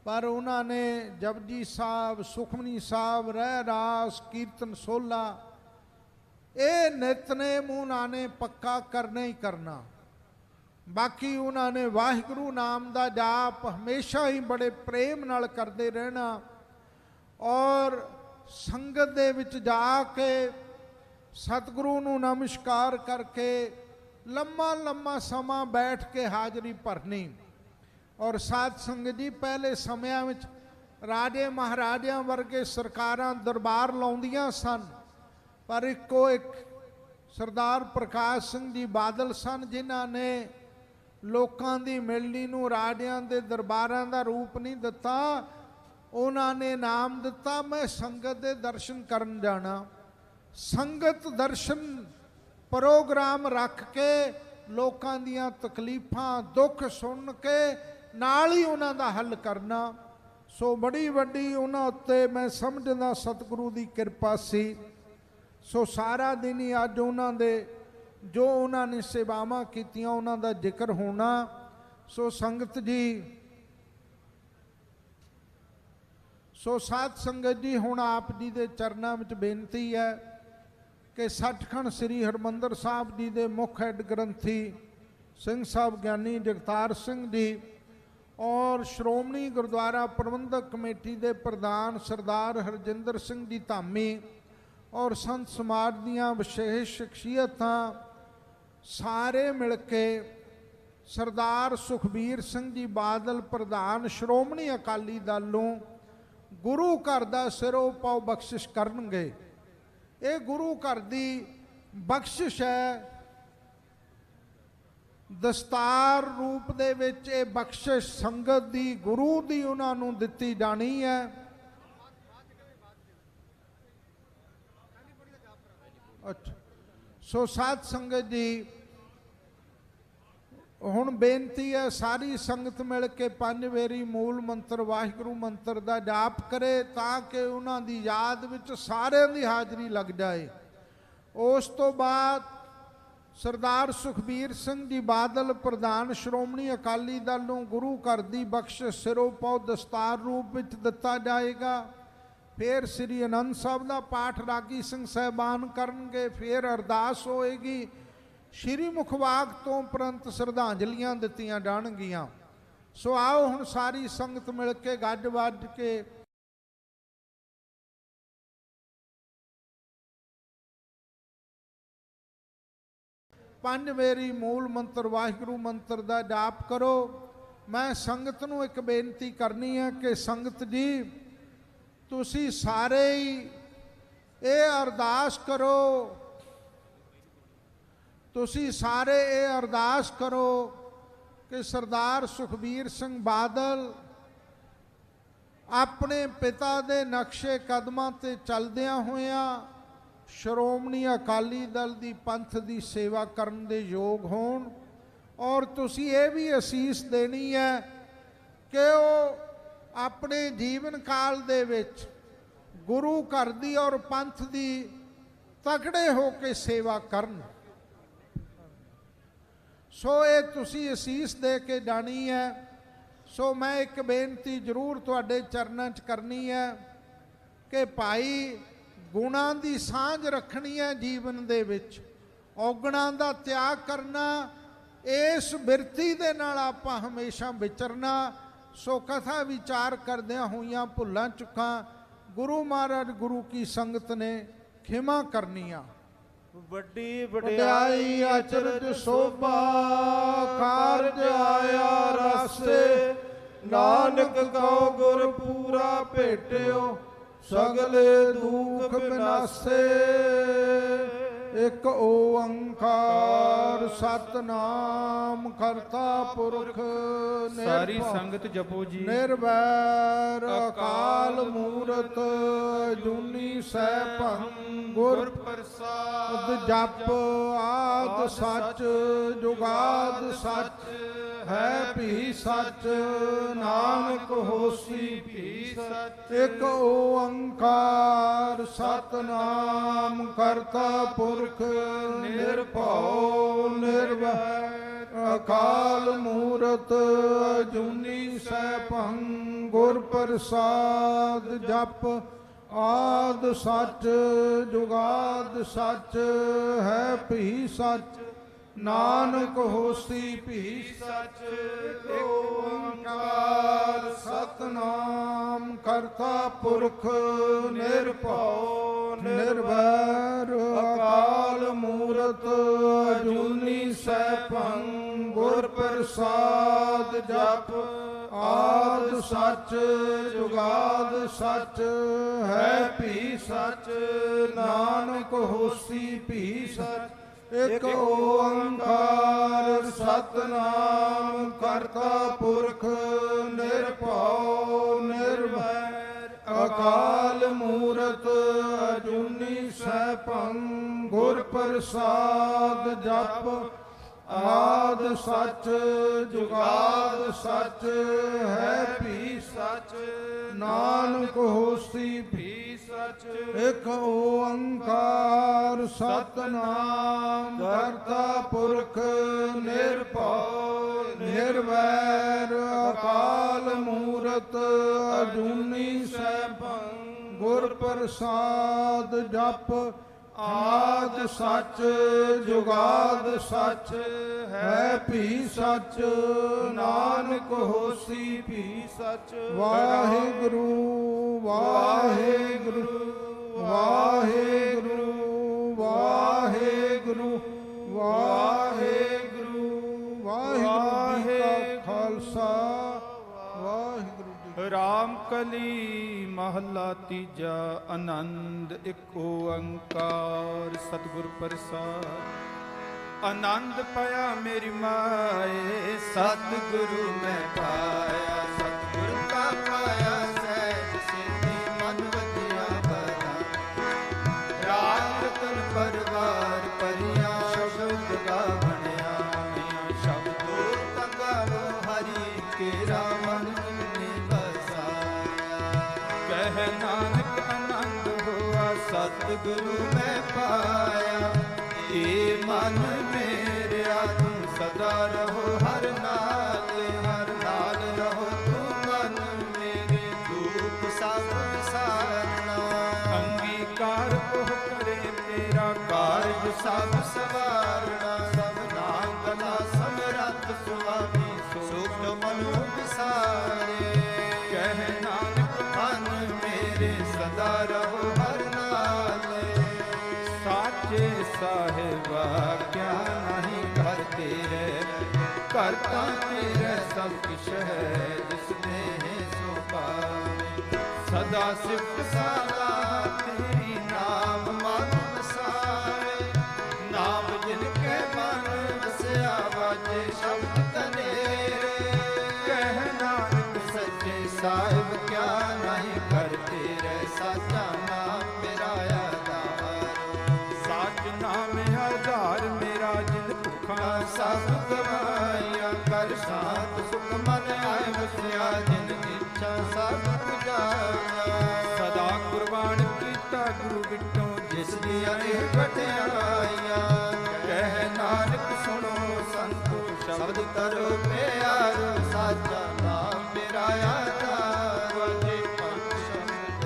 S3: ਪਰ ਉਹਨਾਂ ਨੇ ਜਪਜੀ ਸਾਹਿਬ, ਸੁਖਮਨੀ ਸਾਹਿਬ, ਰਹਿ ਰਾਸ, ਕੀਰਤਨ ਸੋਲਾ, ਇਹ ਨਿਤਨੇਮ ਉਹਨਾਂ ਨੇ ਪੱਕਾ ਕਰਨਾ ਹੀ ਕਰਨਾ। ਬਾਕੀ ਉਹਨਾਂ ਨੇ ਵਾਹਿਗੁਰੂ ਨਾਮ ਦਾ ਜਾਪ ਹਮੇਸ਼ਾ ਹੀ ਬੜੇ ਪ੍ਰੇਮ ਨਾਲ ਕਰਦੇ ਰਹਿਣਾ, ਔਰ ਸੰਗਤ ਦੇ ਵਿੱਚ ਜਾ ਕੇ ਸਤਿਗੁਰੂ ਨੂੰ ਨਮਸਕਾਰ ਕਰਕੇ ਲੰਮਾ ਲੰਮਾ ਸਮਾਂ ਬੈਠ ਕੇ ਹਾਜ਼ਰੀ ਭਰਨੀ। ਔਰ ਸਾਧ ਸੰਗਤ ਜੀ, ਪਹਿਲੇ ਸਮਿਆਂ ਵਿੱਚ ਰਾਜੇ ਮਹਾਰਾਜਿਆਂ ਵਰਗੇ ਸਰਕਾਰਾਂ ਦਰਬਾਰ ਲਾਉਂਦੀਆਂ ਸਨ, ਪਰ ਇੱਕੋ ਇੱਕ ਸਰਦਾਰ ਪ੍ਰਕਾਸ਼ ਸਿੰਘ ਜੀ ਬਾਦਲ ਸਨ ਜਿਨ੍ਹਾਂ ਨੇ ਲੋਕਾਂ ਦੀ ਮਿਲਣੀ ਨੂੰ ਰਾਜਿਆਂ ਦੇ ਦਰਬਾਰਾਂ ਦਾ ਰੂਪ ਨਹੀਂ ਦਿੱਤਾ। ਉਹਨਾਂ ਨੇ ਨਾਮ ਦਿੱਤਾ, ਮੈਂ ਸੰਗਤ ਦੇ ਦਰਸ਼ਨ ਕਰਨ ਜਾਣਾ। ਸੰਗਤ ਦਰਸ਼ਨ ਪ੍ਰੋਗਰਾਮ ਰੱਖ ਕੇ ਲੋਕਾਂ ਦੀਆਂ ਤਕਲੀਫਾਂ ਦੁੱਖ ਸੁਣ ਕੇ ਨਾਲ ਹੀ ਉਹਨਾਂ ਦਾ ਹੱਲ ਕਰਨਾ। ਸੋ ਬੜੀ ਵੱਡੀ ਉਹਨਾਂ ਉੱਤੇ ਮੈਂ ਸਮਝਦਾ ਸਤਿਗੁਰੂ ਦੀ ਕਿਰਪਾ ਸੀ। ਸੋ ਸਾਰਾ ਦਿਨ ਹੀ ਅੱਜ ਉਹਨਾਂ ਦੇ ਜੋ ਉਹਨਾਂ ਨੇ ਸੇਵਾਵਾਂ ਕੀਤੀਆਂ ਉਹਨਾਂ ਦਾ ਜ਼ਿਕਰ ਹੋਣਾ। ਸੋ ਸੰਗਤ ਜੀ, ਸੋ ਸਾਧ ਸੰਗਤ ਜੀ, ਹੁਣ ਆਪ ਜੀ ਦੇ ਚਰਨਾਂ ਵਿੱਚ ਬੇਨਤੀ ਹੈ ਕਿ ਸੱਚਖੰਡ ਸ੍ਰੀ ਹਰਿਮੰਦਰ ਸਾਹਿਬ ਜੀ ਦੇ ਮੁੱਖ ਹੈੱਡ ਗ੍ਰੰਥੀ ਸਿੰਘ ਸਾਹਿਬ ਗਿਆਨੀ ਜਗਤਾਰ ਸਿੰਘ ਜੀ ਔਰ ਸ਼੍ਰੋਮਣੀ ਗੁਰਦੁਆਰਾ ਪ੍ਰਬੰਧਕ ਕਮੇਟੀ ਦੇ ਪ੍ਰਧਾਨ ਸਰਦਾਰ ਹਰਜਿੰਦਰ ਸਿੰਘ ਜੀ ਧਾਮੀ ਔਰ ਸੰਤ ਸਮਾਜ ਦੀਆਂ ਵਿਸ਼ੇਸ਼ ਸ਼ਖਸੀਅਤਾਂ ਸਾਰੇ ਮਿਲ ਕੇ ਸਰਦਾਰ ਸੁਖਬੀਰ ਸਿੰਘ ਜੀ ਬਾਦਲ ਪ੍ਰਧਾਨ ਸ਼੍ਰੋਮਣੀ ਅਕਾਲੀ ਦਲ ਨੂੰ ਗੁਰੂ ਘਰ ਦਾ ਸਿਰੋਂ ਪਾਉ ਬਖਸ਼ਿਸ਼ ਕਰਨਗੇ। ਇਹ ਗੁਰੂ ਘਰ ਦੀ ਬਖਸ਼ਿਸ਼ ਹੈ। ਦਸਤਾਰ ਰੂਪ ਦੇ ਵਿੱਚ ਇਹ ਬਖਸ਼ਿਸ਼ ਸੰਗਤ ਦੀ ਗੁਰੂ ਦੀ ਉਹਨਾਂ ਨੂੰ ਦਿੱਤੀ ਜਾਣੀ ਹੈ। ਅੱਛਾ, ਸੋ ਸਾਧ ਸੰਗਤ ਜੀ, ਹੁਣ ਬੇਨਤੀ ਹੈ ਸਾਰੀ ਸੰਗਤ ਮਿਲ ਕੇ 5 ਵਾਰੀ ਮੂਲ ਮੰਤਰ ਵਾਹਿਗੁਰੂ ਮੰਤਰ ਦਾ ਜਾਪ ਕਰੇ ਤਾਂ ਕਿ ਉਹਨਾਂ ਦੀ ਯਾਦ ਵਿੱਚ ਸਾਰਿਆਂ ਦੀ ਹਾਜ਼ਰੀ ਲੱਗ ਜਾਏ। ਉਸ ਤੋਂ ਬਾਅਦ ਸਰਦਾਰ ਸੁਖਬੀਰ ਸਿੰਘ ਜੀ ਬਾਦਲ ਪ੍ਰਧਾਨ ਸ਼੍ਰੋਮਣੀ ਅਕਾਲੀ ਦਲ ਨੂੰ ਗੁਰੂ ਘਰ ਦੀ ਬਖਸ਼ਿਸ਼ ਸਿਰੋਂ ਪਾਉ ਦਸਤਾਰ ਰੂਪ ਵਿੱਚ ਦਿੱਤਾ ਜਾਏਗਾ। ਫਿਰ ਸ੍ਰੀ ਅਨੰਦ ਸਾਹਿਬ ਦਾ ਪਾਠ ਰਾਗੀ ਸਿੰਘ ਸਾਹਿਬਾਨ ਕਰਨਗੇ। ਫਿਰ ਅਰਦਾਸ ਹੋਏਗੀ। ਸ਼੍ਰੀ ਮੁਖਵਾਕ ਤੋਂ ਉਪਰੰਤ ਸ਼ਰਧਾਂਜਲੀਆਂ ਦਿੱਤੀਆਂ ਜਾਣਗੀਆਂ। ਸੋ ਆਓ ਹੁਣ ਸਾਰੀ ਸੰਗਤ ਮਿਲ ਕੇ ਗੱਜ ਵੱਜ ਕੇ ਪੰਜ ਵਾਰੀ ਮੂਲ ਮੰਤਰ ਵਾਹਿਗੁਰੂ ਮੰਤਰ ਦਾ ਜਾਪ ਕਰੋ। ਮੈਂ ਸੰਗਤ ਨੂੰ ਇੱਕ ਬੇਨਤੀ ਕਰਨੀ ਹੈ ਕਿ ਸੰਗਤ ਜੀ, ਤੁਸੀਂ ਸਾਰੇ ਹੀ ਇਹ ਅਰਦਾਸ ਕਰੋ, ਤੁਸੀਂ ਸਾਰੇ ਇਹ ਅਰਦਾਸ ਕਰੋ ਕਿ ਸਰਦਾਰ ਸੁਖਬੀਰ ਸਿੰਘ ਬਾਦਲ ਆਪਣੇ ਪਿਤਾ ਦੇ ਨਕਸ਼ੇ ਕਦਮਾਂ ਤੇ ਚੱਲਦਿਆਂ ਹੋਇਆਂ ਸ਼੍ਰੋਮਣੀ ਅਕਾਲੀ ਦਲ ਦੀ ਪੰਥ ਦੀ ਸੇਵਾ ਕਰਨ ਦੇ ਯੋਗ ਹੋਣ। ਔਰ ਤੁਸੀਂ ਇਹ ਵੀ ਅਸੀਸ ਦੇਣੀ ਹੈ ਕਿ ਉਹ ਆਪਣੇ ਜੀਵਨ ਕਾਲ ਦੇ ਵਿੱਚ ਗੁਰੂ ਘਰ ਦੀ ਔਰ ਪੰਥ ਦੀ ਤਕੜੇ ਹੋ ਕੇ ਸੇਵਾ ਕਰਨ। ਸੋ ਇਹ ਤੁਸੀਂ ਅਸੀਸ ਦੇ ਕੇ ਜਾਣੀ ਹੈ। ਸੋ ਮੈਂ ਇੱਕ ਬੇਨਤੀ ਜ਼ਰੂਰ ਤੁਹਾਡੇ ਚਰਨਾਂ 'ਚ ਕਰਨੀ ਹੈ ਕਿ ਭਾਈ ਗੁਣਾਂ ਦੀ ਸਾਂਝ ਰੱਖਣੀ ਹੈ ਜੀਵਨ ਦੇ ਵਿੱਚ, ਔਗਣਾਂ ਦਾ ਤਿਆਗ ਕਰਨਾ, ਇਸ ਬਿਰਤੀ ਦੇ ਨਾਲ ਆਪਾਂ ਹਮੇਸ਼ਾ ਵਿਚਰਨਾ। ਸੋ ਕਥਾ ਵਿਚਾਰ ਕਰਦਿਆਂ ਹੋਈਆਂ ਭੁੱਲਾਂ ਚੁੱਕਾਂ ਗੁਰੂ ਮਹਾਰਾਜ ਗੁਰੂ ਕੀ ਸੰਗਤ ਨੇ ਖਿਮਾ ਕਰਨੀਆਂ।
S4: ਵੱਡੀ ਵਡਿਆਈ
S3: ਅਚਰਜ ਸੋਭਾ ਕਾਰਜ ਆਇਆ ਰਸੇ, ਨਾਨਕ ਕਉ ਗੁਰ ਪੂਰਾ ਭੇਟਿਓ ਸਗਲੇ ਦੁਖ ਬਿਨਾਸੇ। ਇੱਕ ਓੰਕਾਰ ਸਤਨਾਮ ਕਰਤਾ ਪੁਰਖ
S1: ਸਾਰੀ ਸੰਗਤ ਜਪੋ ਜੀ।
S3: ਨਿਰਵੈਰ ਅਕਾਲ ਮੂਰਤ ਜੂਨੀ ਸੈਭੰ ਗੁਰ ਪ੍ਰਸਾਦ। ਜਪ ਆਦ ਸੱਚ ਜੁਗਾਦ ਸੱਚ ਹੈ ਭੀ ਸੱਚ, ਨਾਨਕ ਹੋਸੀ ਭੀ ਸੱਚ। ਇੱਕ ਓੰਕਾਰ ਸਤਨਾਮ ਕਰਤਾ ਪੁਰਖ ਨਿਰਭਉ ਨਿਰਵੈਰ ਅਕਾਲ ਮੂਰਤ ਜੂਨੀ ਸੈਭੰ ਗੁਰ ਪ੍ਰਸਾਦ। ਜਪ ਆਦ ਸੱਚ ਜੁਗਾਦ ਸੱਚ ਹੈ ਭੀ ਸੱਚ, ਨਾਨਕ ਹੋਸੀ ਭੀ ਸੱਚ। ਓੰਕਾਰ ਸਤਨਾਮ ਕਰਤਾ ਪੁਰਖ ਨਿਰਭਉ ਨਿਰਵੈਰ ਅਕਾਲ ਮੂਰਤ ਜੂਨੀ ਸੈਭੰ ਗੁਰ ਪ੍ਰਸਾਦ। ਜਪ ਆਦ ਸੱਚ ਜੁਗਾਦ ਸੱਚ ਹੈ ਭੀ ਸੱਚ, ਨਾਨਕ ਹੋਸੀ ਭੀ ਸੱਚ। ਇਕ ਓੰਕਾਰ ਸਤਨਾਮ ਕਰਤਾ ਪੁਰਖ ਨਿਰਭਉ ਨਿਰਵੈਰ ਅਕਾਲ ਮੂਰਤ ਅਜੂਨੀ ਸੈਭੰ ਗੁਰ ਪ੍ਰਸਾਦ ਜਪ ਆਦ ਸੱਚ ਜੁਗਾਦ ਸੱਚ ਹੈ ਵੀ ਸੱਚ ਨਾਨਕ ਹੋਸੀ ਵੀ ਸੱਚ ਇਕ ਓੰਕਾਰ ਸਤਨਾਮ ਕਰਤਾ ਪੁਰਖ ਨਿਰਭਉ ਨਿਰਵੈਰ ਅਕਾਲ ਮੂਰਤ ਅਜੂਨੀ ਸੈਭੰ ਗੁਰ ਪ੍ਰਸਾਦ ਜਪ ਆਦ ਸੱਚ ਜੁਗਾਦ ਸੱਚ ਹੈ ਵੀ ਸੱਚ ਨਾਨਕ ਹੋਸੀ ਵੀ ਸੱਚ ਵਾਹਿਗੁਰੂ ਵਾਹਿਗੁਰੂ ਵਾਹਿਗੁਰੂ ਵਾਹਿਗੁਰੂ ਵਾਹਿਗੁਰੂ ਵਾਹਿਗੁਰੂ ਜੀ ਕਾ ਖਾਲਸਾ ਵਾਹਿਗੁਰੂ ਜੀ
S1: ਰਾਮ ਕਲੀ ਮਹਲਾ ਤੀਜਾ ਆਨੰਦ ਇੱਕ ਓੰਕਾਰ ਸਤਿਗੁਰ ਪ੍ਰਸਾਦ ਆਨੰਦ ਪਾਇਆ ਮੇਰੀ ਮਾਏ ਸਤਿਗੁਰੂ ਮੈਂ ਪਾਇਆ ਸਤਿਗੁਰ ਕਾ ਪਾਇਆ ਸਹਿਜ ਸਿੱਧੀ ਮਨ ਵਜਿਆ ਬਲਾ ਰਾਤ ਰਤਨ ਪਰਵਾਰ ਪਰਿਆ ਸ਼ਬਦ ਗਾ ਬਣਿਆ ਸ਼ਬਦੋ ਤੰਗਾਵੋ ਹਰੀ ਕੇਰਾ ਮਨ ਕਹਿ ਨਾਨਕ ਆਨੰਦ ਹੋਆ ਸਤਿਗੁਰੂ ਮੈਂ ਪਾਇਆ ਏ ਮਨ ਮੇਰਿਆ ਤੂੰ ਸਦਾ ਰਹੋ ਹਰ ਨਾਲ ਰਹੋ ਤੂੰ ਮਨ ਮੇਰੇ ਦੁਖ ਸਭ ਸਾਰਨਾ ਅੰਗੀਕਾਰ ਉਹ ਕਰੇ ਤੇਰਾ ਕਾਰਜ ਸਭ ਸਵਾਰਨਾ ਸਭ ਨਾਮ ਗਲਾ ਸਮਰੱਥ ਸੁਆਮੀ ਸੁਖ ਮਨੁ ਵਿਸਾਰੇ ਕਹਿ ਨਾਨਕ ਮਨ ਮੇਰੇ ਸਦਾ ਰਹੋ ਹਰ ਨਾਲ ਸਾਚੇ ਸਾਹਿਬਾ ਕਿਆ ਨਹੀਂ ਕਰ ਤੇਰੇ ਕਰਤਾ ਤੇਰੇ ਸਭ ਕਿਛ ਹੈ ਜਿਸ ਨੇ ਸੋ ਪਾਵੇ ਸਦਾ ਸਿਫਤ ਸਾਲਾ ਤੇਰੀ ਨਾਮ ਮਨ ਵਸਾਵੇ ਨਾਮ ਜਿਨ ਕੇ ਮਨ ਵਸਿਆ ਵਾਜੇ ਸ਼ਬਦ ਤਨੇਰੇ ਕਹਿ ਨਾਨਕ ਸੱਚੇ ਸਾਹਿਬ ਕਿਆ ਨਹੀਂ ਕਰ ਤੇਰੇ ਸਾਚਾ ਨਾਮ ਮੇਰਾ ਆਧਾਰ ਸਾਚ ਨਾਮ ਆਧਾਰ ਮੇਰਾ ਜਿਨ ਭੁੱਖਾਂ ਸਭ ਗਵਾਇਆ ਕਰ ਸਾਤ ਸੁਖ ਮਨ ਆਏ ਵਸਿਆ ਜਿਨ ਇੱਛਾ ਸਭ ਪੁਜਾਇਆ ਸਦਾ ਕੁਰਬਾਨ ਕੀਤਾ ਗੁਰੂ ਵਿਟੋਂ ਜਿਸ ਦੀਆਂ ਇਹ ਵਟਿਆਈਆਂ ਕਹਿ ਨਾਨਕ ਸੁਣੋ ਸੰਤੋ ਸ਼ਬਦ ਕਰੋ ਪਿਆਰੋ ਸਾਚਾ ਨਾਮ ਮੇਰਾ ਆਧਾਰ ਵਾਜੇ ਪੰਜ ਸ਼ਬਦ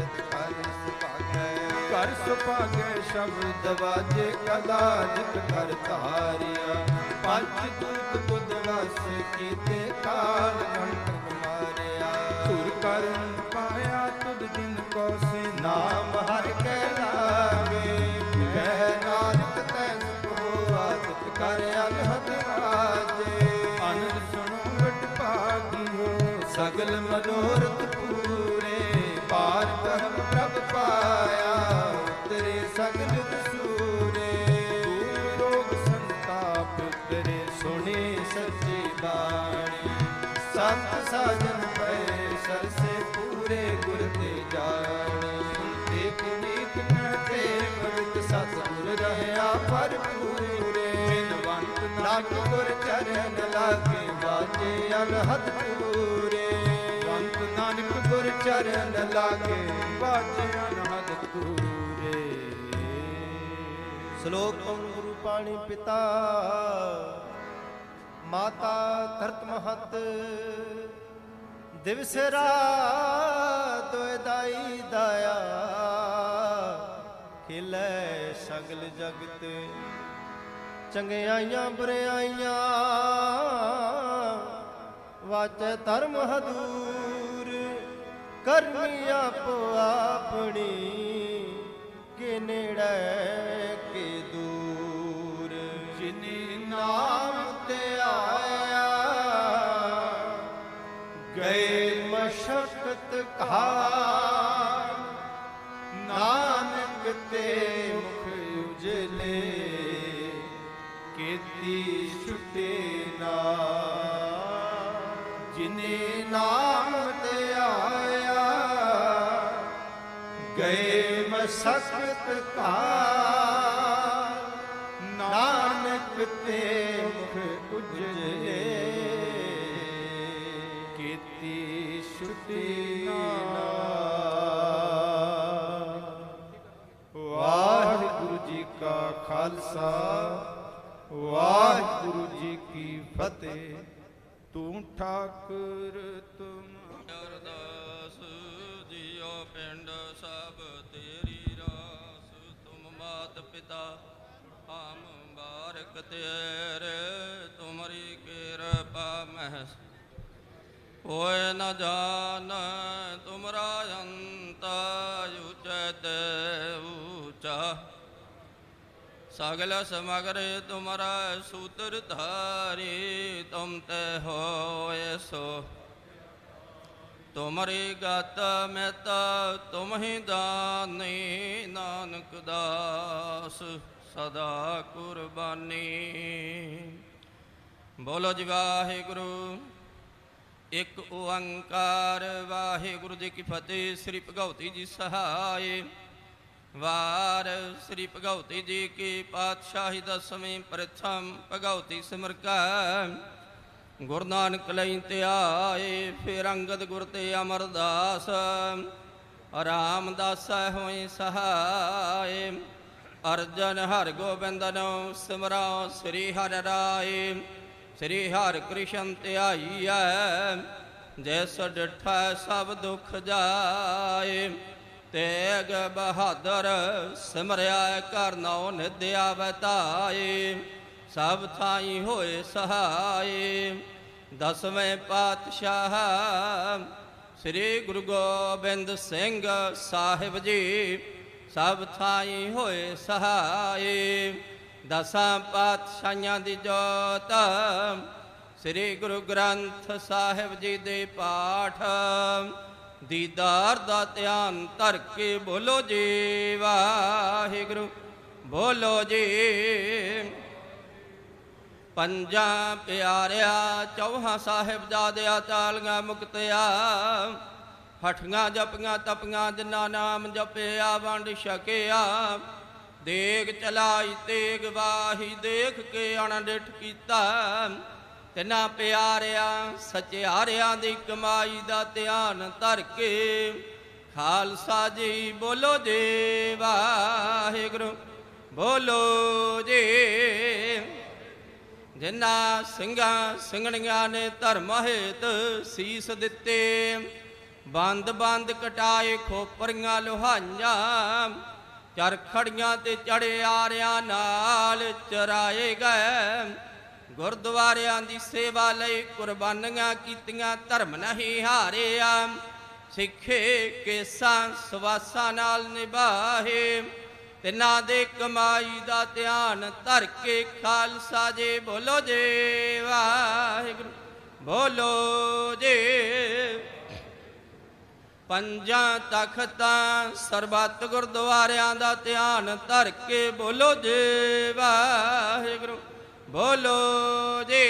S1: ਕਰ ਸੁਭਾਗੈ ਸ਼ਬਦ ਵਾਜੇ ਕਲਾ ਜਿਤ ਕਰ ਧਾਰਿਆ ਪੰਜ ਦੂਤ ਬੁੱਧ ਵਸ ਕੀਤੇ ਕਾਲ ਕੰਟਕ ਮਾਰਿਆ ਸੁਰ ਕਰਨ ਪਾਇਆ ਤੁਧ ਜਿਨ ਕੋ ਸੇ ਨਾਮ ਹਰ ਕੈ ਲਾਗੇ ਕਹਿ ਨਾਨਕ ਤੈ ਸੁਖ ਹੋਆ ਤਿਤ ਕਰ ਅਨਹਦ ਰਾਜੇ ਅਨੰਦ ਸੁਣੋ ਵਡ ਭਾਗਿਓ ਸਗਲ ਮਨੋਰਥ ਪੂਰੇ ਪਾਰ ਬ੍ਰਹਮ ਪ੍ਰਭ ਪਾਇਆ ਉਤਰੇ ਸਗਲ ਸੂਰੇ ਦੂਰ ਰੋਗ ਸੰਤਾਪ ਉਤਰੇ ਸੁਣੀ ਸੱਚੀ ਬਾਣੀ ਸੰਤ ਸਾਜਨ ਪਏ ਸਰਸੇ ਪੂਰੇ ਗੁਰ ਤੇ ਜਾਣੀ ਇੱਕ ਨੀਕ ਨ ਪ੍ਰੇਮ ਵਿਤ ਸਤਿਗੁਰ ਰਹਿਆ ਭਰਪੂਰੇ ਬਿਨਵੰਤ ਨਾਨਕ ਗੁਰ ਚਰਨ ਲਾਗੇ ਬਾਜੇ ਅਨਹਦ ਪੂਰੇ ਬੰਤ ਨਾਨਕ ਗੁਰ ਚਰਨ ਲਾਗੇ ਬਾਜੇ ਅਨਹਦ ਪੂਰੇ
S4: ਸ਼ਲੋਕ ਪਵਨ ਗੁਰੂ ਪਾਣੀ ਪਿਤਾ ਮਾਤਾ ਧਰਤ ਮਹਤ ਦਿਵਸ ਰਾਤ ਦੋਇ ਦਾਈ ਦਾਇਆ ਖਿਲੇ ਸਗਲ ਜਗਤ ਚੰਗਿਆਈਆਂ ਬੁਰਿਆਈਆਂ ਵਾਚੈ ਧਰਮ ਹਦੂਰ ਕਰਨੀ ਆਪੋ ਆਪਣੀ ਕੇ ਨੇੜੇ ਕੇ ਦੂਰ ਜਿਨੀ ਨਾਮ ਤੇ ਆਇਆ ਗਏ ਮਸ਼ਕਤ ਘਾਰ ਨਾਨਕ ਤੇ ਮੁਖ ਉਜਲੇ
S1: ਕੀਤੀ ਛੁਟੇ ਨਾ, ਜਿਨੇ ਨਾਮ ਤੇ ਆਇਆ ਗਏ ਮਸਕਤ ਘਾਰ, ਨਾਨਕ ਤੇ ਮੁਖ ਉਜਲੇ ਕੀਤੀ ਛੁਟੀ ਨਾ। ਵਾਹਿਗੁਰੂ ਜੀ ਕਾ ਖਾਲਸਾ, ਵਾਹਿਗੁਰੂ ਜੀ ਕੀ ਫਤਿਹ। ਤੂੰ ਠਾਕੁਰ ਤੁਮ
S5: ਅਰਦਾਸ ਜੀਓ ਪਿੰਡ ਸਭ ਤੇਰੀ ਰਾਸ, ਤੁਮ ਮਾਤ ਪਿਤਾ ਆਮ ਬਾਰਕ ਤੇਰੇ, ਤੁਮਰੀ ਕਿਰਪਾ ਮਹਿ ਹੋਏ ਨ ਜਾਨ, ਤੁਮਰਾ ਅੰਤ ਉਚਤ ਊਚਾ, ਸਗਲ ਸਮਗਰੇ ਤੁਮਰਾ ਸੂਤਰ ਧਾਰੀ, ਤੁਮ ਤੇ ਹੋਏ ਸੋ ਤੁਮਰੀ ਗਤ ਮਿਤ ਤੁਮ ਹੀ ਦਾਨੀ, ਨਾਨਕ ਦਾਸ ਸਦਾ ਕੁਰਬਾਨੀ। ਬੋਲੋ ਜੀ ਵਾਹਿਗੁਰੂ ਇੱਕ ਓੰਕਾਰ, ਵਾਹਿਗੁਰੂ ਜੀ ਕੀ ਫਤਿਹ। ਸ੍ਰੀ ਭਗਉਤੀ ਜੀ ਸਹਾਇ। ਵਾਰ ਸ੍ਰੀ ਭਗਉਤੀ ਜੀ ਕੀ ਪਾਤਸ਼ਾਹੀ ਦਸਵੀਂ ਪ੍ਰਥਮ ਭਗਉਤੀ ਸਿਮਰ ਕੈ, ਗੁਰੂ ਨਾਨਕ ਲਈ ਧਿਆਏ। ਫਿਰ ਅੰਗਦ ਗੁਰ ਤੇ ਅਮਰਦਾਸ, ਰਾਮਦਾਸ ਹੋਏ ਸਹਾਇ। ਅਰਜਨ ਹਰ ਗੋਬਿੰਦਨੋ ਸਿਮਰੋ ਸ੍ਰੀ ਹਰਿ ਰਾਏ, ਸ੍ਰੀ ਹਰਿ ਕ੍ਰਿਸ਼ਨ ਧਿਆਈਐ, ਜੈਸ ਡਿਠੈ ਸਭ ਦੁਖ ਜਾਏ। ਤੇਗ ਬਹਾਦਰ ਸਿਮਰਿਆ ਕਰ ਨਉ ਨਿਦਿਆ ਵਤਾਏ, ਸਭ ਥਾਈ ਹੋਏ ਸਹਾਏ। ਦਸਵੇਂ ਪਾਤਸ਼ਾਹ ਸ੍ਰੀ ਗੁਰੂ ਗੋਬਿੰਦ ਸਿੰਘ ਸਾਹਿਬ ਜੀ, ਸਭ ਥਾਈ ਹੋਏ ਸਹਾਏ। ਦਸਾਂ ਪਾਤਸ਼ਾਹਾਂ ਦੀ ਜੋਤ ਸ੍ਰੀ ਗੁਰੂ ਗ੍ਰੰਥ ਸਾਹਿਬ ਜੀ ਦੇ ਪਾਠ, ਦੀਦਾਰ ਦਾ ਧਿਆਨ ਧਰ ਕੇ ਬੋਲੋ ਜੀ ਵਾਹਿਗੁਰੂ, ਬੋਲੋ ਜੀ। ਪੰਜਾਂ ਪਿਆਰਿਆ ਚੌਹਾਂ ਸਾਹਿਬਜ਼ਾਦਿਆਂ ਤਾਲੀਆਂ ਮੁਕਤਿਆ, ਹਠੀਆਂ ਜਪੀਆਂ ਤਪੀਆਂ ਜਿਨ੍ਹਾਂ ਨਾਮ ਜਪਿਆ ਵੰਡ ਛਕਿਆ। ਦੇਗ ਚਲਾਈ ਤੇਗ ਵਾਹੀ ਦੇਖ ਕੇ ਅਣਡਿਠ ਕੀਤਾ, ਤਿਨਾਂ ਪਿਆਰਿਆਂ ਸਚਿਆਰਿਆਂ ਦੀ ਕਮਾਈ ਦਾ ਧਿਆਨ ਧਰ ਕੇ। ਖਾਲਸਾ ਜੀ ਬੋਲੋ ਜੀ ਵਾਹਿਗੁਰੂ, ਬੋਲੋ ਜੀ। ਜਿਨ੍ਹਾਂ ਸਿੰਘਾਂ ਸਿੰਘਣੀਆਂ ਨੇ ਧਰਮ ਹੇਤ ਸੀਸ ਦਿੱਤੇ, ਬੰਦ ਬੰਦ ਕਟਾਏ ਖੋਪਰੀਆਂ ਲੋਹਾਈਆਂ, ਚਰਖੜੀਆਂ ਤੇ ਚੜੇ ਆਰਿਆਂ ਨਾਲ ਚਰਾਏ ਗਏ। ਗੁਰਦੁਆਰਿਆਂ ਦੀ ਸੇਵਾ ਲਈ ਕੁਰਬਾਨੀਆਂ ਕੀਤੀਆਂ, ਧਰਮ ਨਹੀਂ ਹਾਰਿਆ। ਸਿੱਖੇ ਕੇਸਾਂ ਸਵਾਸਾਂ ਨਾਲ ਨਿਭਾਏ, ਤਿਨਾਂ ਦੇ ਕਮਾਈ ਦਾ ਧਿਆਨ ਧਰ ਕੇ। ਖਾਲਸਾ ਜੀ ਬੋਲੋ ਜੀ ਵਾਹਿਗੁਰੂ, ਬੋਲੋ ਜੀ। ਪੰਜਾਂ ਤਖਤਾਂ ਸਰਬੱਤ ਗੁਰਦੁਆਰਿਆਂ ਦਾ ਧਿਆਨ ਧਰ ਕੇ ਬੋਲੋ ਜੀ ਵਾਹਿਗੁਰੂ, ਬੋਲੋ ਜੀ।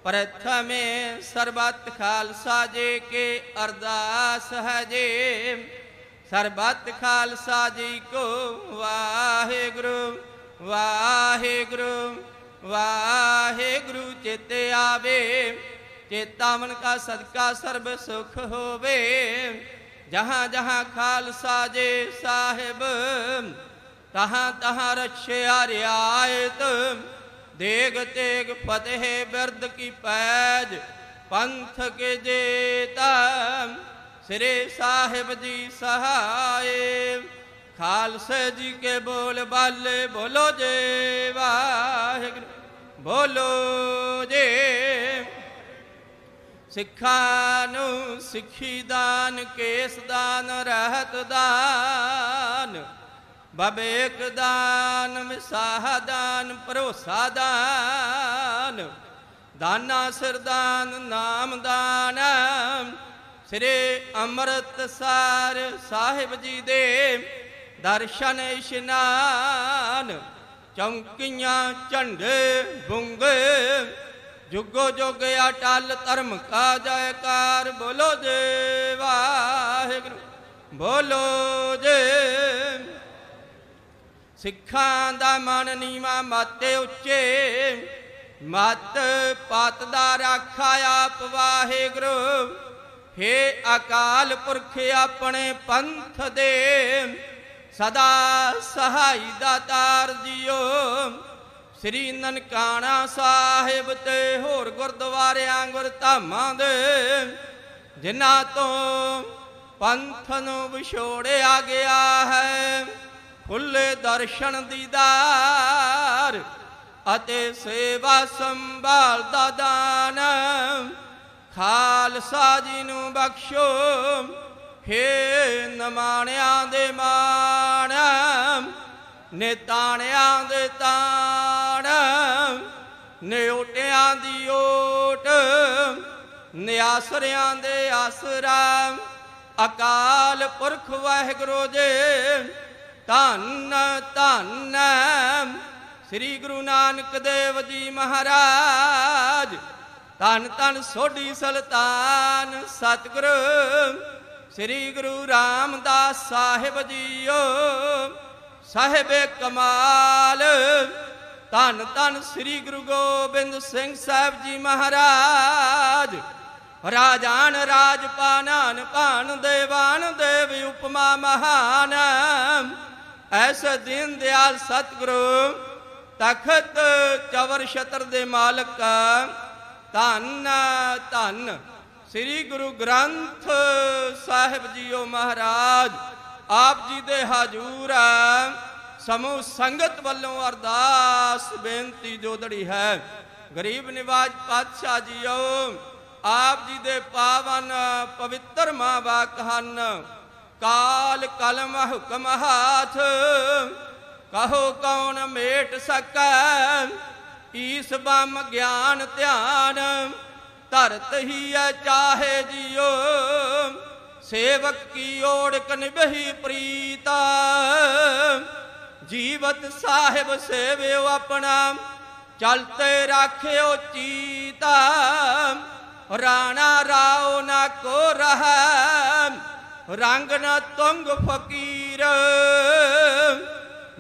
S5: ਪ੍ਰਥਮੇ ਸਰਬੱਤ ਖਾਲਸਾ ਜੀ ਕੇ ਅਰਦਾਸ ਹੈ ਜੀ, ਸਰਬੱਤ ਖਾਲਸਾ ਜੀ ਕੋ ਵਾਹਿਗੁਰੂ ਵਾਹਿਗੁਰੂ ਵਾਹਿਗੁਰੂ ਚੇਤੇ ਆਵੇ। ਚੇਤਾ ਮਨ ਕਾ ਸਦਕਾ ਸਰਬ ਸੁਖ ਹੋਵੇ। ਜਹਾਂ ਜਹਾਂ ਖਾਲਸਾ ਜੀ ਸਾਹਿਬ, ਤਹਾਂ ਤਹਾਂ ਰਛਿਆ ਰਿਆਇਤ। ਦੇਗ ਤੇਗ ਫਤਿਹ ਬਿਰਦ ਕੀ ਪੈਜ, ਪੰਥ ਕੇ ਜੇਤਾ ਸ੍ਰੀ ਸਾਹਿਬ ਜੀ ਸਹਾਏ। ਖਾਲਸੇ ਜੀ ਕੇ ਬੋਲ ਬਾਲੇ ਬੋਲੋ ਜੀ ਵਾਹਿਗੁਰੂ, ਬੋਲੋ ਜੀ। ਸਿੱਖਾਂ ਨੂੰ ਸਿੱਖੀ ਦਾਨ, ਕੇਸ ਦਾਨ, ਰਹਿਤ ਦਾਨ, ਬਬੇਕ ਦਾਨ, ਵਿਸਾਹ ਦਾਨ, ਭਰੋਸਾ ਦਾਨ, ਦਾਨਾ ਸਿਰਦਾਨ, ਨਾਮ ਦਾਨ। ਸ੍ਰੀ ਅੰਮ੍ਰਿਤਸਰ ਸਾਹਿਬ ਜੀ ਦੇ ਦਰਸ਼ਨ ਇਸ਼ਨਾਨ, ਚੌਂਕੀਆਂ ਝੰਡੇ ਬੁੰਗੇ ਜੁਗੋ ਜੁਗ ਅਟਲ ਧਰਮ ਕਾ ਜੈਕਾਰ ਬੋਲੋ ਜੇ ਵਾਹਿਗੁਰੂ ਬੋਲੋ ਜੇ ਸਿੱਖਾਂ ਦਾ ਮਨ ਨੀਵਾ ਮਾਤੇ ਉੱਚੇ ਮਤ ਪਤ ਦਾ ਰਾਖਾ ਆਪ ਵਾਹਿਗੁਰੂ ਹੇ ਅਕਾਲ ਪੁਰਖ ਆਪਣੇ ਪੰਥ ਦੇ ਸਦਾ ਸਹਾਈ ਦਾਤਾਰ ਜੀਓ ਸ੍ਰੀ ਨਨਕਾਣਾ ਸਾਹਿਬ ਤੇ ਹੋਰ ਗੁਰਦੁਆਰਿਆਂ ਗੁਰਧਾਮਾਂ ਦੇ ਜਿਨ੍ਹਾਂ ਤੋਂ ਪੰਥ ਨੂੰ ਵਿਛੋੜਿਆ ਗਿਆ ਹੈ ਖੁੱਲੇ ਦਰਸ਼ਨ ਦੀਦਾਰ ਅਤੇ ਸੇਵਾ ਸੰਭਾਲ ਦਾ ਦਾਨ ਖਾਲਸਾ ਜੀ ਨੂੰ ਬਖਸ਼ੋ ਹੇ ਨਮਾਣਿਆਂ ਦੇ ਮਾਣ ਨਿਤਾਣਿਆਂ ਦੇ ਤਾਣ ਨਿਓਟਿਆਂ ਦੀ ਓਟ ਨਿਆਸਰਿਆਂ ਦੇ ਆਸਰਾ ਅਕਾਲ ਪੁਰਖ ਵਾਹਿਗੁਰੂ ਜੀ ਧੰਨ ਧੰਨ ਸ੍ਰੀ ਗੁਰੂ ਨਾਨਕ ਦੇਵ ਜੀ ਮਹਾਰਾਜ ਧੰਨ ਧੰਨ ਸੋਢੀ ਸੁਲਤਾਨ ਸਤਿਗੁਰੂ ਸ੍ਰੀ ਗੁਰੂ ਰਾਮਦਾਸ ਸਾਹਿਬ ਜੀਓ ਸਾਹਿਬੇ ਕਮਾਲ ਧੰਨ ਧੰਨ ਸ੍ਰੀ ਗੁਰੂ ਗੋਬਿੰਦ ਸਿੰਘ ਸਾਹਿਬ ਜੀ ਮਹਾਰਾਜ ਰਾਜਾਨ ਰਾਜਪਾਨਾਨ ਭਾਨ ਦੇਵਾਨ ਦੇਵ ਉਪਮਾ ਮਹਾਨ ਐਸੇ ਦੀਨ ਦਿਆਲ ਸਤਿਗੁਰੂ ਤਖਤ ਚਵਰ ਛਤਰ ਦੇ ਮਾਲਕ ਧੰਨ ਧੰਨ ਸ੍ਰੀ ਗੁਰੂ ਗ੍ਰੰਥ ਸਾਹਿਬ ਜੀਓ ਮਹਾਰਾਜ ਆਪ ਜੀ ਦੇ ਹਜੂਰ ਸਮੂਹ ਸੰਗਤ ਵੱਲੋਂ ਅਰਦਾਸ ਬੇਨਤੀ ਜੋਦੜੀ ਹੈ ਗਰੀਬ ਨਿਵਾਜ ਪਾਤਸ਼ਾਹ ਜੀਓ ਆਪ ਜੀ ਦੇ ਪਾਵਨ ਪਵਿੱਤਰ ਮਾਂ ਵਾਕ ਹਨ ਕਾਲ ਕਲਮ ਹੁਕਮ ਹਾਥ ਕਹੋ ਕੌਣ ਮੇਟ ਸਕੈ ਈਸ ਬਮ ਗਿਆਨ ਧਿਆਨ ਧਰਤ ਹੀ ਚਾਹੇ ਜੀਓ ਸੇਵਕ ਕੀ ਓੜਕ ਨਿਭਹੀ ਪ੍ਰੀਤਾ ਜੀਵਤ ਸਾਹਿਬ ਸੇਵਿਓ ਆਪਣਾ ਚਲਤੇ ਰਾਖਿਓ ਚੀਤਾ ਰਾਣਾ ਰਾਓ ਨਾ ਕੋ ਰਹਾ ਰੰਗ ਨਾ ਤੁੰਗ ਫਕੀਰ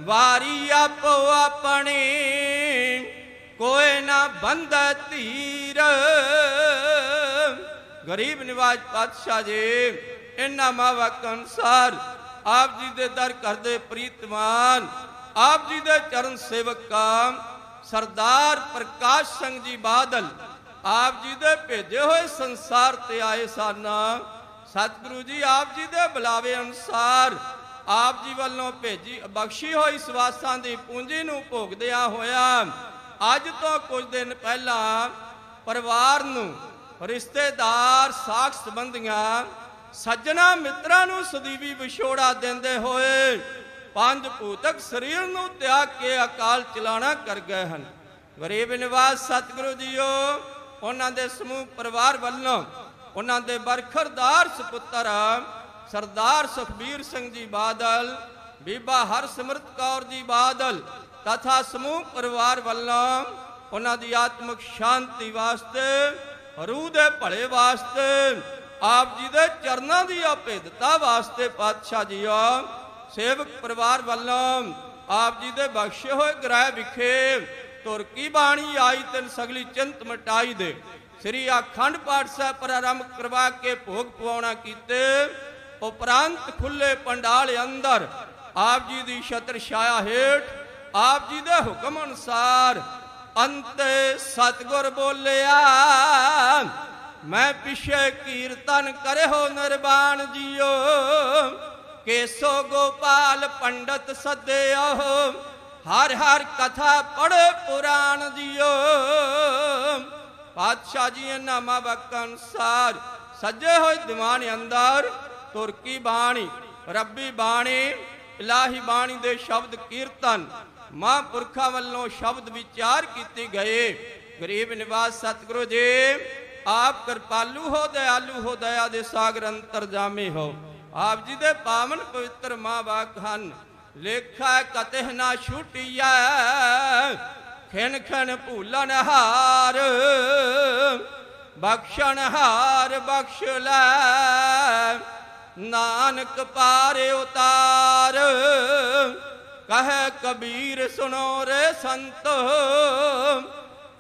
S5: ਵਾਰੀ ਆਪੋ ਆਪਣੀ ਕੋਈ ਨਾ ਬੰਦ ਧੀਰ ਗਰੀਬ ਨਿਵਾਜ ਪਾਤਸ਼ਾਹ ਜੀ ਇਹਨਾਂ ਮਾਵਕ ਅਨੁਸਾਰ ਆਪ ਜੀ ਦੇ ਦਰ ਕਰਦੇ ਪ੍ਰੀਤਮਾਨ ਆਪ ਜੀ ਦੇ ਚਰਨ ਸੇਵਕਾਂ ਸਰਦਾਰ ਪ੍ਰਕਾਸ਼ ਸਿੰਘ ਜੀ ਬਾਦਲ ਆਪ ਜੀ ਦੇ ਭੇਜੇ ਹੋਏ ਸੰਸਾਰ ਤੇ ਆਏ ਸਨ ਸਤਿਗੁਰੂ ਜੀ ਆਪ ਜੀ ਦੇ ਬੁਲਾਵੇ ਅਨੁਸਾਰ ਆਪ ਜੀ ਵੱਲੋਂ ਭੇਜੀ ਬਖਸ਼ੀ ਹੋਈ ਸਵਾਸਾਂ ਦੀ ਪੂੰਜੀ ਨੂੰ ਭੋਗਦਿਆਂ ਹੋਇਆ ਅੱਜ ਤੋਂ ਕੁਝ ਦਿਨ ਪਹਿਲਾਂ ਪਰਿਵਾਰ ਨੂੰ ਰਿਸ਼ਤੇਦਾਰ ਸਾਖ ਸੰਬੰਧੀਆਂ ਸੱਜਣਾ ਮਿੱਤਰਾਂ ਨੂੰ ਸਦੀਵੀ ਵਿਛੋੜਾ ਦਿੰਦੇ ਹੋਏ ਪੰਜ ਭੂਤਕ ਸਰੀਰ ਨੂੰ ਤਿਆਗ ਕੇ ਅਕਾਲ ਚਲਾਣਾ ਕਰ ਗਏ ਹਨ ਗਰੀਬ ਨਿਵਾਜ ਸਤਿਗੁਰੂ ਜੀਓ ਉਹਨਾਂ ਦੇ ਸਮੂਹ ਪਰਿਵਾਰ ਵੱਲੋਂ ਉਹਨਾਂ ਦੇ ਬਰਖਰਦਾਰ ਸੁਪੁੱਤਰ ਸਰਦਾਰ ਸੁਖਬੀਰ ਸਿੰਘ ਜੀ ਬਾਦਲ ਬੀਬਾ ਹਰਸਿਮਰਤ ਕੌਰ ਜੀ ਬਾਦਲ ਤਥਾ ਸਮੂਹ ਪਰਿਵਾਰ ਵੱਲੋਂ ਉਹਨਾਂ ਦੀ ਆਤਮਿਕ ਸ਼ਾਂਤੀ ਵਾਸਤੇ ਰੂਹ ਦੇ ਭਲੇ ਵਾਸਤੇ ਆਪ ਜੀ ਦੇ ਚਰਨਾਂ ਦੀ ਅਭੇਦਤਾ ਵਾਸਤੇ ਪਾਤਸ਼ਾਹ ਜੀਓ ਸੇਵਕ ਪਰਿਵਾਰ ਵੱਲੋਂ ਆਪ ਜੀ ਦੇ ਬਖਸ਼ੇ ਹੋਏ ਗ੍ਰਹਿ ਵਿਖੇ ਤੁਰ ਕੀ ਬਾਣੀ ਆਈ ਤਿਨ ਸਗਲੀ ਚਿੰਤ ਮਟਾਈ ਦੇ ਸ੍ਰੀ ਅਖੰਡ ਪਾਠ ਸਾਹਿਬ ਪ੍ਰਾਰੰਭ ਕਰਵਾ ਕੇ ਭੋਗ ਪਵਾਉਣਾ ਕੀਤੇ ਉਪਰੰਤ ਖੁੱਲੇ ਪੰਡਾਲ ਅੰਦਰ ਆਪ ਜੀ ਦੀ ਛਤਰ ਛਾਇਆ ਹੇਠ ਆਪ ਜੀ ਦੇ ਹੁਕਮ ਅਨੁਸਾਰ ਅੰਤੇ ਸਤਿਗੁਰ ਬੋਲਿਆ ਮੈਂ ਪਿਛੇ ਕੀਰਤਨ ਕਰਿਓ ਨਿਰਵਾਣ ਜੀਓ ਕੇਸੋ ਗੋਪਾਲ ਪੰਡਤ ਸੱਦਿਓ ਹਰ ਹਰ ਕਥਾ ਪੜ੍ਹੇ ਪੁਰਾਣ ਜੀਓ ਪਾਤਸ਼ਾਹ ਜੀ ਇਹਨਾਂ ਮਾਵਕ ਅਨੁਸਾਰ ਸੱਜੇ ਹੋਏ ਦੀਵਾਨ ਅੰਦਰ ਤੁਰਕੀ ਬਾਣੀ ਰੱਬੀ ਬਾਣੀ ਇਲਾਹੀ ਬਾਣੀ ਦੇ ਸ਼ਬਦ ਕੀਰਤਨ ਮਹਾਂਪੁਰਖਾਂ ਵੱਲੋਂ ਸ਼ਬਦ ਵਿਚਾਰ ਕੀਤੇ ਗਏ ਗਰੀਬ ਨਿਵਾਜ ਸਤਿਗੁਰੂ ਜੀ ਆਪ ਕਿਰਪਾਲੂ ਹੋ ਦਇਆਲੂ ਹੋ ਦਇਆ ਦੇ ਸਾਗਰ ਅੰਤਰਜਾਮੀ ਹੋ ਆਪ ਜੀ ਦੇ ਪਾਵਨ ਪਵਿੱਤਰ ਮਾਂ ਵਾਕ ਹਨ ਲੇਖਾ ਕਤਿ ਨਾ ਛੁਟਿਐ ਖਿਨ ਖਿਨ ਭੂਲਨ ਹਾਰ ਬਖਸ਼ਣ ਹਾਰ ਬਖਸ਼ ਲੈ ਨਾਨਕ ਪਾਰ ਉਤਾਰ ਕਹੈ ਕਬੀਰ ਸੁਨੋ ਰੇ ਸੰਤ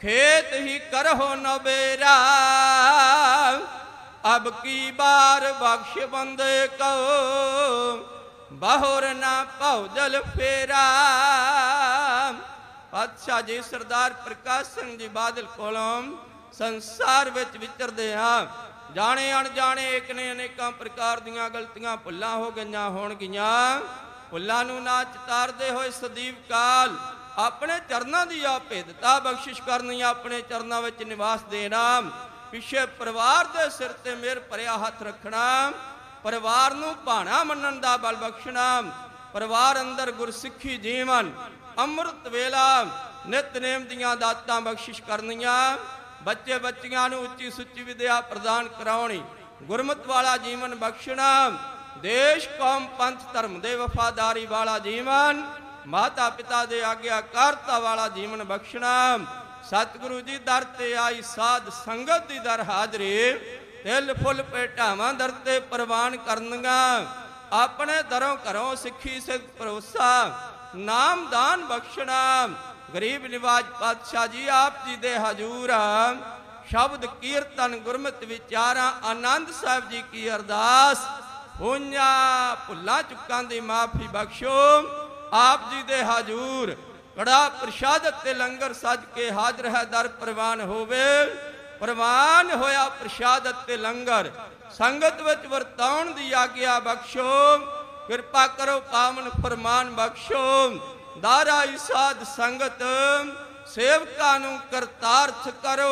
S5: खेत ही करहो नबेरा अब की बार बख्श बंदे को बहुर ना भौजल फेरा। पातशाह जी सरदार प्रकाश सिंह जी बादल कोलों संसार विच विचरदे हां जाने अणजाने एक ने अनेकां प्रकार दीआं गलतियां भुल्लां हो गईयां होणगीआं भुल्लां नूं ना चितारदे होए सਦੀव काल अपने चरणों की आ भेदता बख्शिश करनी अपने चरणों में निवास देना पिछे परिवार के सिर ते मेर भरिया हथ रखना परिवार नूं भाणा मनण दा बल बख्शना परिवार अंदर गुरसिੱਖੀ जीवन अमृत वेला नितनेम दीआं दातां बख्शिश करनियां बच्चे बच्चियां नूं उच्ची सुच्ची विद्या प्रदान कराउणी गुरमत वाला जीवन बख्शना देश कौम पंथ धर्म दे वफादारी वाला जीवन माता पिता दे आग्याकारता वाला जीवन बख्शना सतगुरु जी दर ते आई साध संगत दी दर हाजरी तिल फुल भेटावां दर ते प्रवान करनियां अपने दरों घरों सिੱਖੀ सिख भरोसा नाम दान बख्शना गरीब निवाज पातशाह जी आप जी दे हजूर शब्द कीर्तन गुरमत विचारा आनंद साहब जी की अरदास होइयां भुल्लां चुक्कां दी माफी बख्शो आप जी दे हजूर कड़ा प्रसादत ते लंगर सज के हाजर है दर प्रवान होवे प्रवान होया प्रसादत ते लंगर संगत विच वरताउण दी आग्या बख्शो कृपा करो पावन फरमान बख्शो दारा साध संगत सेवकां नूं करतार्थ करो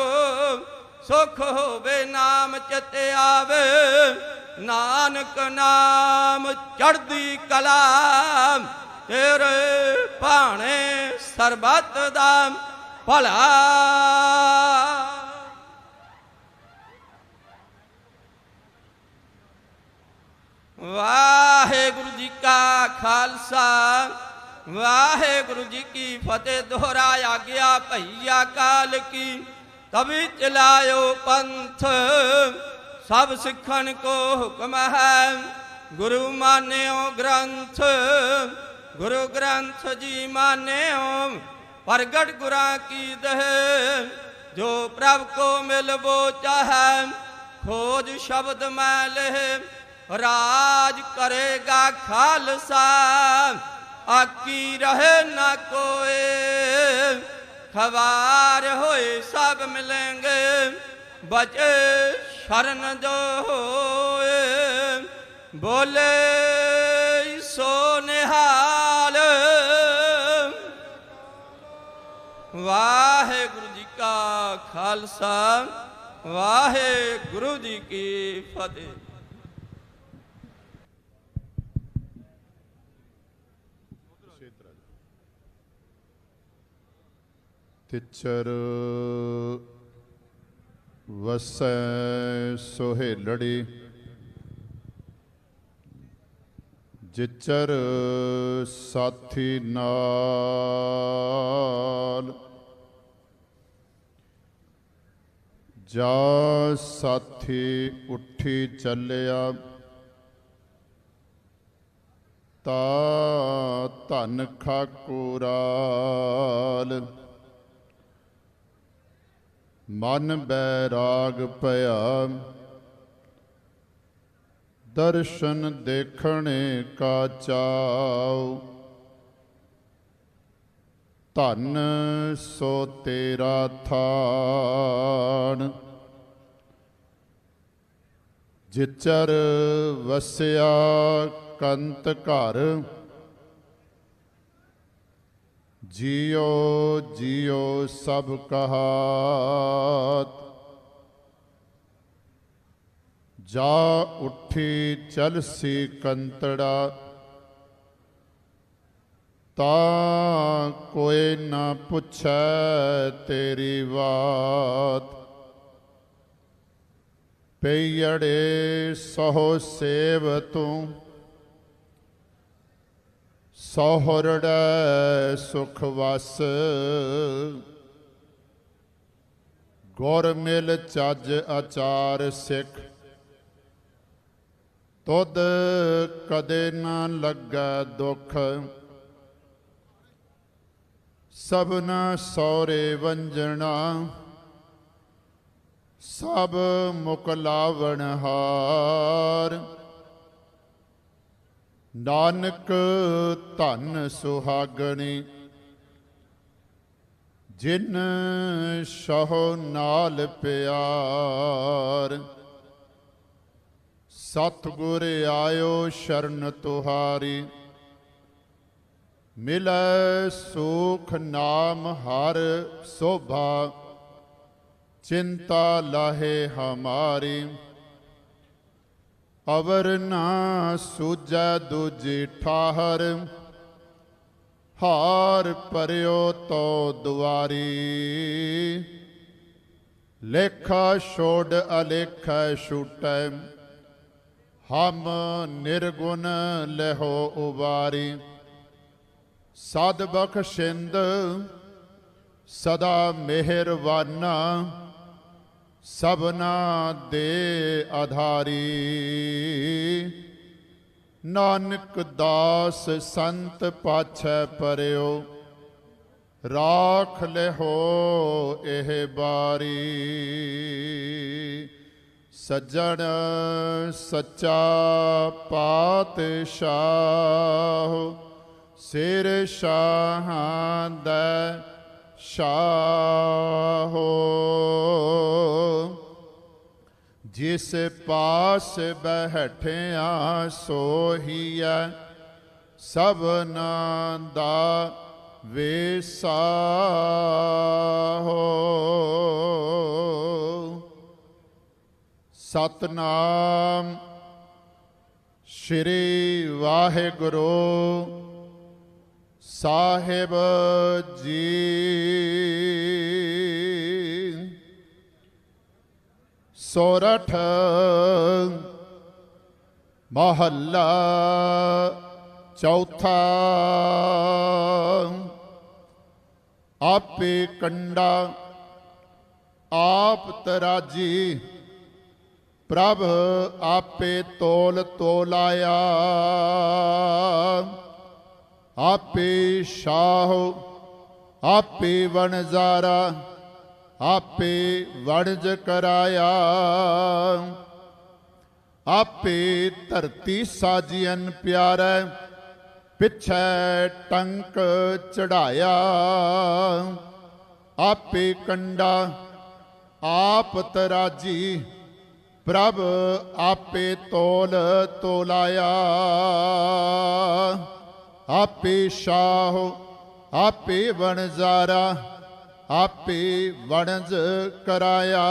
S5: सुख होवे नाम चिते आवे नानक नाम चढ़दी कला तेरे भाणे सरबत दा भला। वाहेगुरु जी का खालसा वाहेगुरु जी की फतेह दोहराया गया भैया काल की तभी चलायो पंथ सब सिखन को हुक्म है गुरु मान्यो ग्रंथ गुरु ग्रंथ जी माने प्रगट गुरा की दह जो प्रभ को मिलबो चाहे खोज शब्द मैल राज करेगा खालसा आकी रहे न कोई खबार होए सब मिलेंगे बचे शरण जो होए बोले सो निहाल। वाहेगुरु जी का खालसा वाहेगुरु जी की फतेह।
S6: तिचर वसै सोहेलड़ी जिचर साथी नाल जा साथी उठी चलिया ता धन खाकुराल मन बैराग पया दर्शन देखने का चाव धन सो तेरा थान जिचर वसिया कंत घर जियो जियो सब कहात जा उठी चलसी कंतड़ा ता कोई न पुछै तेरी बात पेयड़े सहो सेव तू ਸੋਹਰੜੈ ਸੁਖ ਵਸ, ਗੁਰ ਮਿਲ ਚੱਜ ਆਚਾਰ ਸਿੱਖ, ਤੁਧ ਕਦੇ ਨਾ ਲੱਗੈ ਦੁਖ, ਸਭਨਾ ਸੌਰੇ ਵੰਜਣਾ, ਸਭ ਮੁਕ ਲਾਵਣ ਹਾਰ। ਨਾਨਕ ਧਨ ਸੁਹਾਗਣੀ, ਜਿਨ ਸਹੁ ਨਾਲ ਪਿਆਰ। ਸਤਿਗੁਰ ਆਇਓ ਸ਼ਰਨ ਤੁਹਾਰੀ, ਮਿਲੈ ਸੁਖ ਨਾਮ ਹਰ ਸੋਭਾ, ਚਿੰਤਾ ਲਾਹੇ ਹਮਾਰੀ। ਅਵਰ ਨਾ ਸੂਝੈ ਦੂਜੀ ਠਾਹਰ, ਹਾਰ ਭਰਿਓ ਤੋ ਦੁਆਰੀ। ਲੇਖਾ ਛੋੜ ਅਲੇਖਾ ਛੂਟੈ, ਹਮ ਨਿਰਗੁਣ ਲਹੋ ਉਬਾਰੀ। ਸਦ ਬਖਸ਼ਿੰਦ ਸਦਾ ਮਿਹਰਵਾਨਾ, ਸਭਨਾ ਦੇ ਆਧਾਰੀ। ਨਾਨਕ ਦਾਸ ਸੰਤ ਪਾਛੈ ਪਰਿਓ, ਰਾਖ ਲਿਹੋ ਇਹ ਬਾਰੀ। ਸੱਜਣ ਸੱਚਾ ਪਾਤਸ਼ਾਹ, ਸਿਰ ਸ਼ਾਹਾਂ ਦਾ ਸ਼ਾਹੋ। ਜਿਸ ਪਾਸ ਬੈਠਿਆ ਸੋਹੀਐ, ਸਭਨਾ ਦਾ ਵੇਸਾਹੋ। ਸਤਨਾਮ ਸ਼੍ਰੀ ਵਾਹਿਗੁਰੂ ਸਾਹਿਬ ਜੀ। ਸੋਰਠ ਮਹੱਲਾ ਚੌਥਾ। ਆਪੇ ਕੰਡਾ ਆਪ ਤਰਾਜੀ, ਪ੍ਰਭ ਆਪੇ ਤੋਲ ਤੋਲਾਇਆ। ਆਪੇ ਸ਼ਾਹ ਆਪੇ ਵਣਜ਼ਾਰਾ, ਆਪੇ ਵਣਜ ਕਰਾਇਆ। ਆਪੇ ਧਰਤੀ ਸਾਜੀਅਨ ਪਿਆਰੈ, ਪਿਛੈ ਟੰਕ ਚੜਾਇਆ। ਆਪੇ ਕੰਡਾ ਆਪ ਤਰਾਜੀ, ਪ੍ਰਭ ਆਪੇ ਤੋਲ ਤੋਲਾਇਆ। ਆਪੇ ਸ਼ਾਹ ਆਪੇ ਵਣਜ਼ਾਰਾ, ਆਪੇ ਵਣਜ ਕਰਾਇਆ।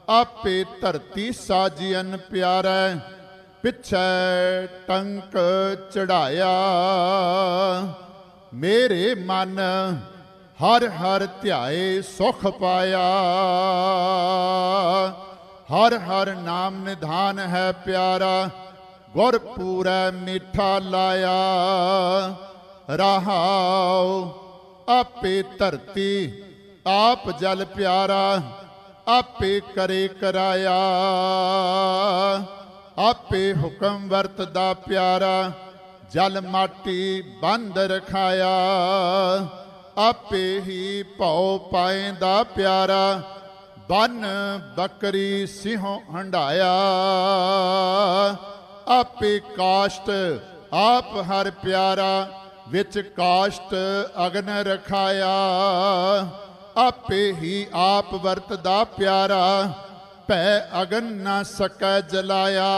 S6: ਆਪੇ ਧਰਤੀ ਸਾਜੀਅਨ ਪਿਆਰੈ, ਪਿਛੈ ਟੰਕ ਚੜਾਇਆ। ਮੇਰੇ ਮਨ ਹਰ ਹਰ ਧਿਆਏ ਸੁਖ ਪਾਇਆ। ਹਰ ਹਰ ਨਾਮ ਨਿਧਾਨ ਹੈ ਪਿਆਰਾ, ਗੁਰ ਪੂਰੈ ਮੀਠਾ ਲਾਇਆ। ਰਹਾਉ ਆਪੇ ਧਰਤੀ ਆਪ ਜਲ ਪਿਆਰਾ, ਆਪੇ ਕਰੇ ਕਰਾਇਆ। ਆਪੇ ਹੁਕਮ ਵਰਤਦਾ ਪਿਆਰਾ, ਜਲ ਮਾਟੀ ਬੰਦ ਰਖਾਇਆ। ਆਪੇ ਹੀ ਭਉ ਪਾਏਂਦਾ ਪਿਆਰਾ, ਬਨ ਬੱਕਰੀ ਸਿੰਘੋਂ ਹੰਡਾਇਆ। ਆਪੇ ਕਾਸ਼ਟ ਆਪ ਹਰ ਪਿਆਰਾ, ਵਿੱਚ ਕਾਸ਼ਟ ਅਗਨ ਰਖਾਇਆ। ਆਪੇ ਹੀ ਆਪ ਵਰਤਦਾ ਪਿਆਰਾ, ਭੈ ਅਗਨ ਨਾ ਸਕੈ ਜਲਾਇਆ।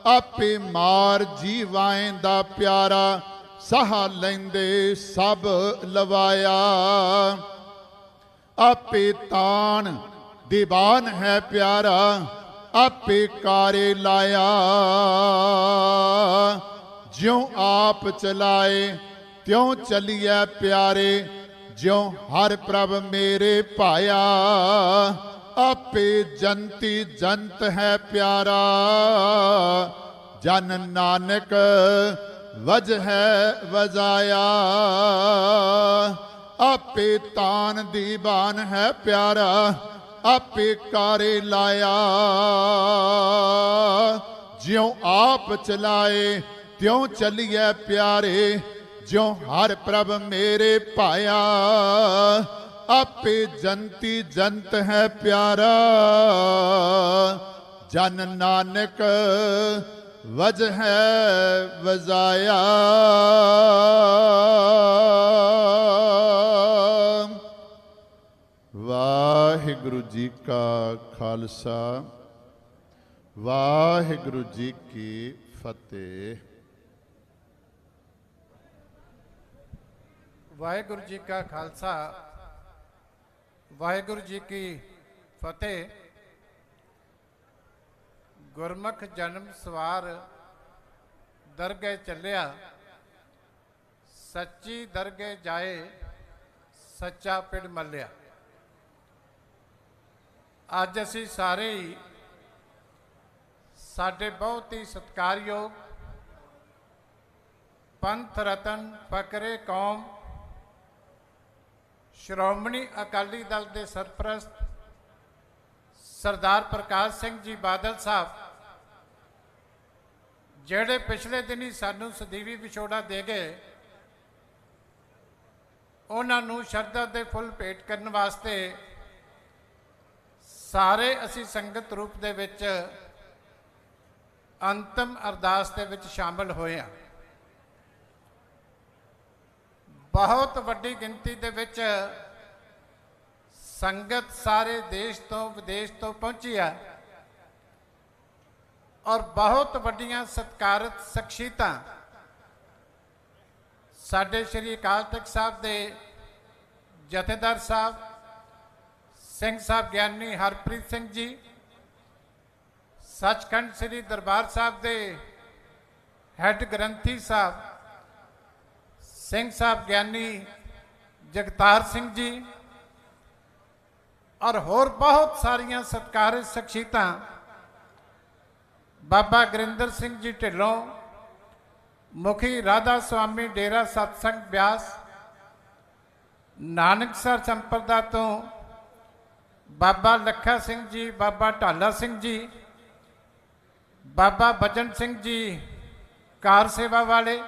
S6: ਆਪੇ ਮਾਰ ਜੀਵਾਏਂਦਾ ਪਿਆਰਾ, ਸਾਹ ਲੈਂਦੇ ਸਭ ਲਵਾਇਆ। ਆਪੇ ਤਾਣ ਦੀਵਾਨ ਹੈ ਪਿਆਰਾ, ਆਪੇ ਕਾਰੇ ਲਾਇਆ। ਜਿਉ ਆਪ ਚਲਾਏ ਤਿਉ ਚਲੀਐ ਪਿਆਰੇ, ਜਿਉ ਹਰ ਪ੍ਰਭ ਮੇਰੇ ਭਾਇਆ। ਆਪੇ ਜੰਤੀ ਜੰਤ ਹੈ ਪਿਆਰਾ, ਜਨ ਨਾਨਕ ਵਜਹਿ ਵਜਾਇਆ। ਆਪੇ ਤਾਨ ਦੀਵਾਨ ਹੈ ਪਿਆਰਾ, ਆਪੇ ਕਾਰੇ ਲਾਇਆ। ਜਿਉ ਆਪ ਚਲਾਏ ਤਿਉ ਚੱਲੀਐ ਪਿਆਰੇ, ਜਿਉ ਹਰ ਪ੍ਰਭ ਮੇਰੇ ਭਾਇਆ। ਆਪੇ ਜੰਤੀ ਜੰਤ ਹੈ ਪਿਆਰਾ, ਜਨ ਨਾਨਕ ਵਜਹਿ ਵਜਾਇਆ। ਵਾਹਿਗੁਰੂ ਜੀ ਕਾ ਖਾਲਸਾ, ਵਾਹਿਗੁਰੂ ਜੀ ਕੀ ਫਤਿਹ।
S2: ਵਾਹਿਗੁਰੂ ਜੀ ਕਾ ਖਾਲਸਾ, ਵਾਹਿਗੁਰੂ ਜੀ ਕੀ ਫਤਿਹ। ਗੁਰਮੁਖ ਜਨਮ ਸਵਾਰ ਦਰਗਹਿ ਚੱਲਿਆ, ਸੱਚੀ ਦਰਗਹਿ ਜਾਏ ਸੱਚਾ ਪਿੜ ਮੱਲਿਆ। ਅੱਜ ਅਸੀਂ ਸਾਰੇ ਹੀ ਸਾਡੇ ਬਹੁਤ ਹੀ ਸਤਿਕਾਰਯੋਗ ਪੰਥ ਰਤਨ ਫਕਰੇ ਕੌਮ ਸ਼੍ਰੋਮਣੀ ਅਕਾਲੀ ਦਲ ਦੇ ਸਰਪ੍ਰਸਤ ਸਰਦਾਰ ਪ੍ਰਕਾਸ਼ ਸਿੰਘ ਜੀ ਬਾਦਲ ਸਾਹਿਬ, ਜਿਹੜੇ ਪਿਛਲੇ ਦਿਨੀ ਸਾਨੂੰ ਸਦੀਵੀ ਵਿਛੋੜਾ ਦੇ ਗਏ, ਉਹਨਾਂ ਨੂੰ ਸ਼ਰਧਾ ਦੇ ਫੁੱਲ ਭੇਟ ਕਰਨ ਵਾਸਤੇ ਸਾਰੇ ਅਸੀਂ ਸੰਗਤ ਰੂਪ ਦੇ ਵਿੱਚ ਅੰਤਮ ਅਰਦਾਸ ਦੇ ਵਿੱਚ ਸ਼ਾਮਲ ਹੋਏ ਹਾਂ। ਬਹੁਤ ਵੱਡੀ ਗਿਣਤੀ ਦੇ ਵਿੱਚ ਸੰਗਤ ਸਾਰੇ ਦੇਸ਼ ਤੋਂ ਵਿਦੇਸ਼ ਤੋਂ ਪਹੁੰਚੀ ਹੈ ਔਰ ਬਹੁਤ ਵੱਡੀਆਂ ਸਤਿਕਾਰਤ ਸ਼ਖਸੀਅਤਾਂ ਸਾਡੇ ਸ਼੍ਰੀ ਅਕਾਲ ਤਖਤ ਸਾਹਿਬ ਦੇ ਜਥੇਦਾਰ ਸਾਹਿਬ ਸਿੰਘ ਸਾਹਿਬ ਗਿਆਨੀ ਹਰਪ੍ਰੀਤ ਸਿੰਘ ਜੀ, ਸੱਚਖੰਡ ਸ੍ਰੀ ਦਰਬਾਰ ਸਾਹਿਬ ਦੇ ਹੈੱਡ ਗ੍ਰੰਥੀ ਸਾਹਿਬ ਸਿੰਘ ਸਾਹਿਬ ਗਿਆਨੀ ਜਗਤਾਰ ਸਿੰਘ ਜੀ ਔਰ ਹੋਰ ਬਹੁਤ ਸਾਰੀਆਂ ਸਤਿਕਾਰਤ ਸ਼ਖਸੀਅਤਾਂ, ਬਾਬਾ ਗੁਰਿੰਦਰ ਸਿੰਘ ਜੀ ਢਿੱਲੋਂ, ਮੁਖੀ ਰਾਧਾ ਸੁਆਮੀ ਡੇਰਾ ਸਤਸੰਗ ਬਿਆਸ, ਨਾਨਕਸਰ ਸੰਪਰਦਾ ਤੋਂ ਬਾਬਾ ਲੱਖਾ ਸਿੰਘ ਜੀ, ਬਾਬਾ ਢਾਲਾ ਸਿੰਘ ਜੀ, ਬਾਬਾ ਬਚਨ ਸਿੰਘ ਜੀ ਕਾਰ ਸੇਵਾ ਵਾਲੇ,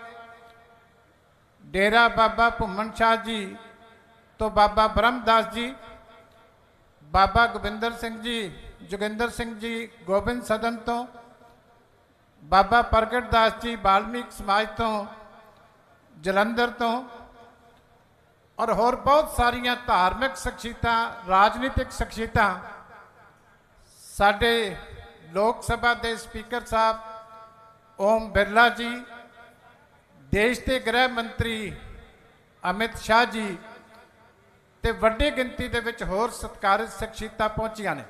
S2: ਡੇਰਾ ਬਾਬਾ ਭੁੰਮਣ ਸ਼ਾਹ ਜੀ ਤੋਂ ਬਾਬਾ ਬ੍ਰਹਮਦਾਸ ਜੀ, ਬਾਬਾ ਗੋਬਿੰਦਰ ਸਿੰਘ ਜੀ, ਜੋਗਿੰਦਰ ਸਿੰਘ ਜੀ ਗੋਬਿੰਦ ਸਦਨ ਤੋਂ, ਬਾਬਾ ਪ੍ਰਗਟ ਦਾਸ ਜੀ ਬਾਲਮੀਕ ਸਮਾਜ ਤੋਂ ਜਲੰਧਰ ਤੋਂ ਔਰ ਹੋਰ ਬਹੁਤ ਸਾਰੀਆਂ ਧਾਰਮਿਕ ਸ਼ਖਸੀਅਤਾਂ, ਰਾਜਨੀਤਿਕ ਸ਼ਖਸੀਅਤਾਂ, ਸਾਡੇ ਲੋਕ ਸਭਾ ਦੇ ਸਪੀਕਰ ਸਾਹਿਬ ਓਮ ਬਿਰਲਾ ਜੀ, ਦੇਸ਼ ਦੇ ਗ੍ਰਹਿ ਮੰਤਰੀ ਅਮਿਤ ਸ਼ਾਹ ਜੀ ਤੇ ਵੱਡੀ ਗਿਣਤੀ ਦੇ ਵਿੱਚ ਹੋਰ ਸਤਿਕਾਰਤ ਸ਼ਖਸੀਅਤਾਂ ਪਹੁੰਚੀਆਂ ਨੇ।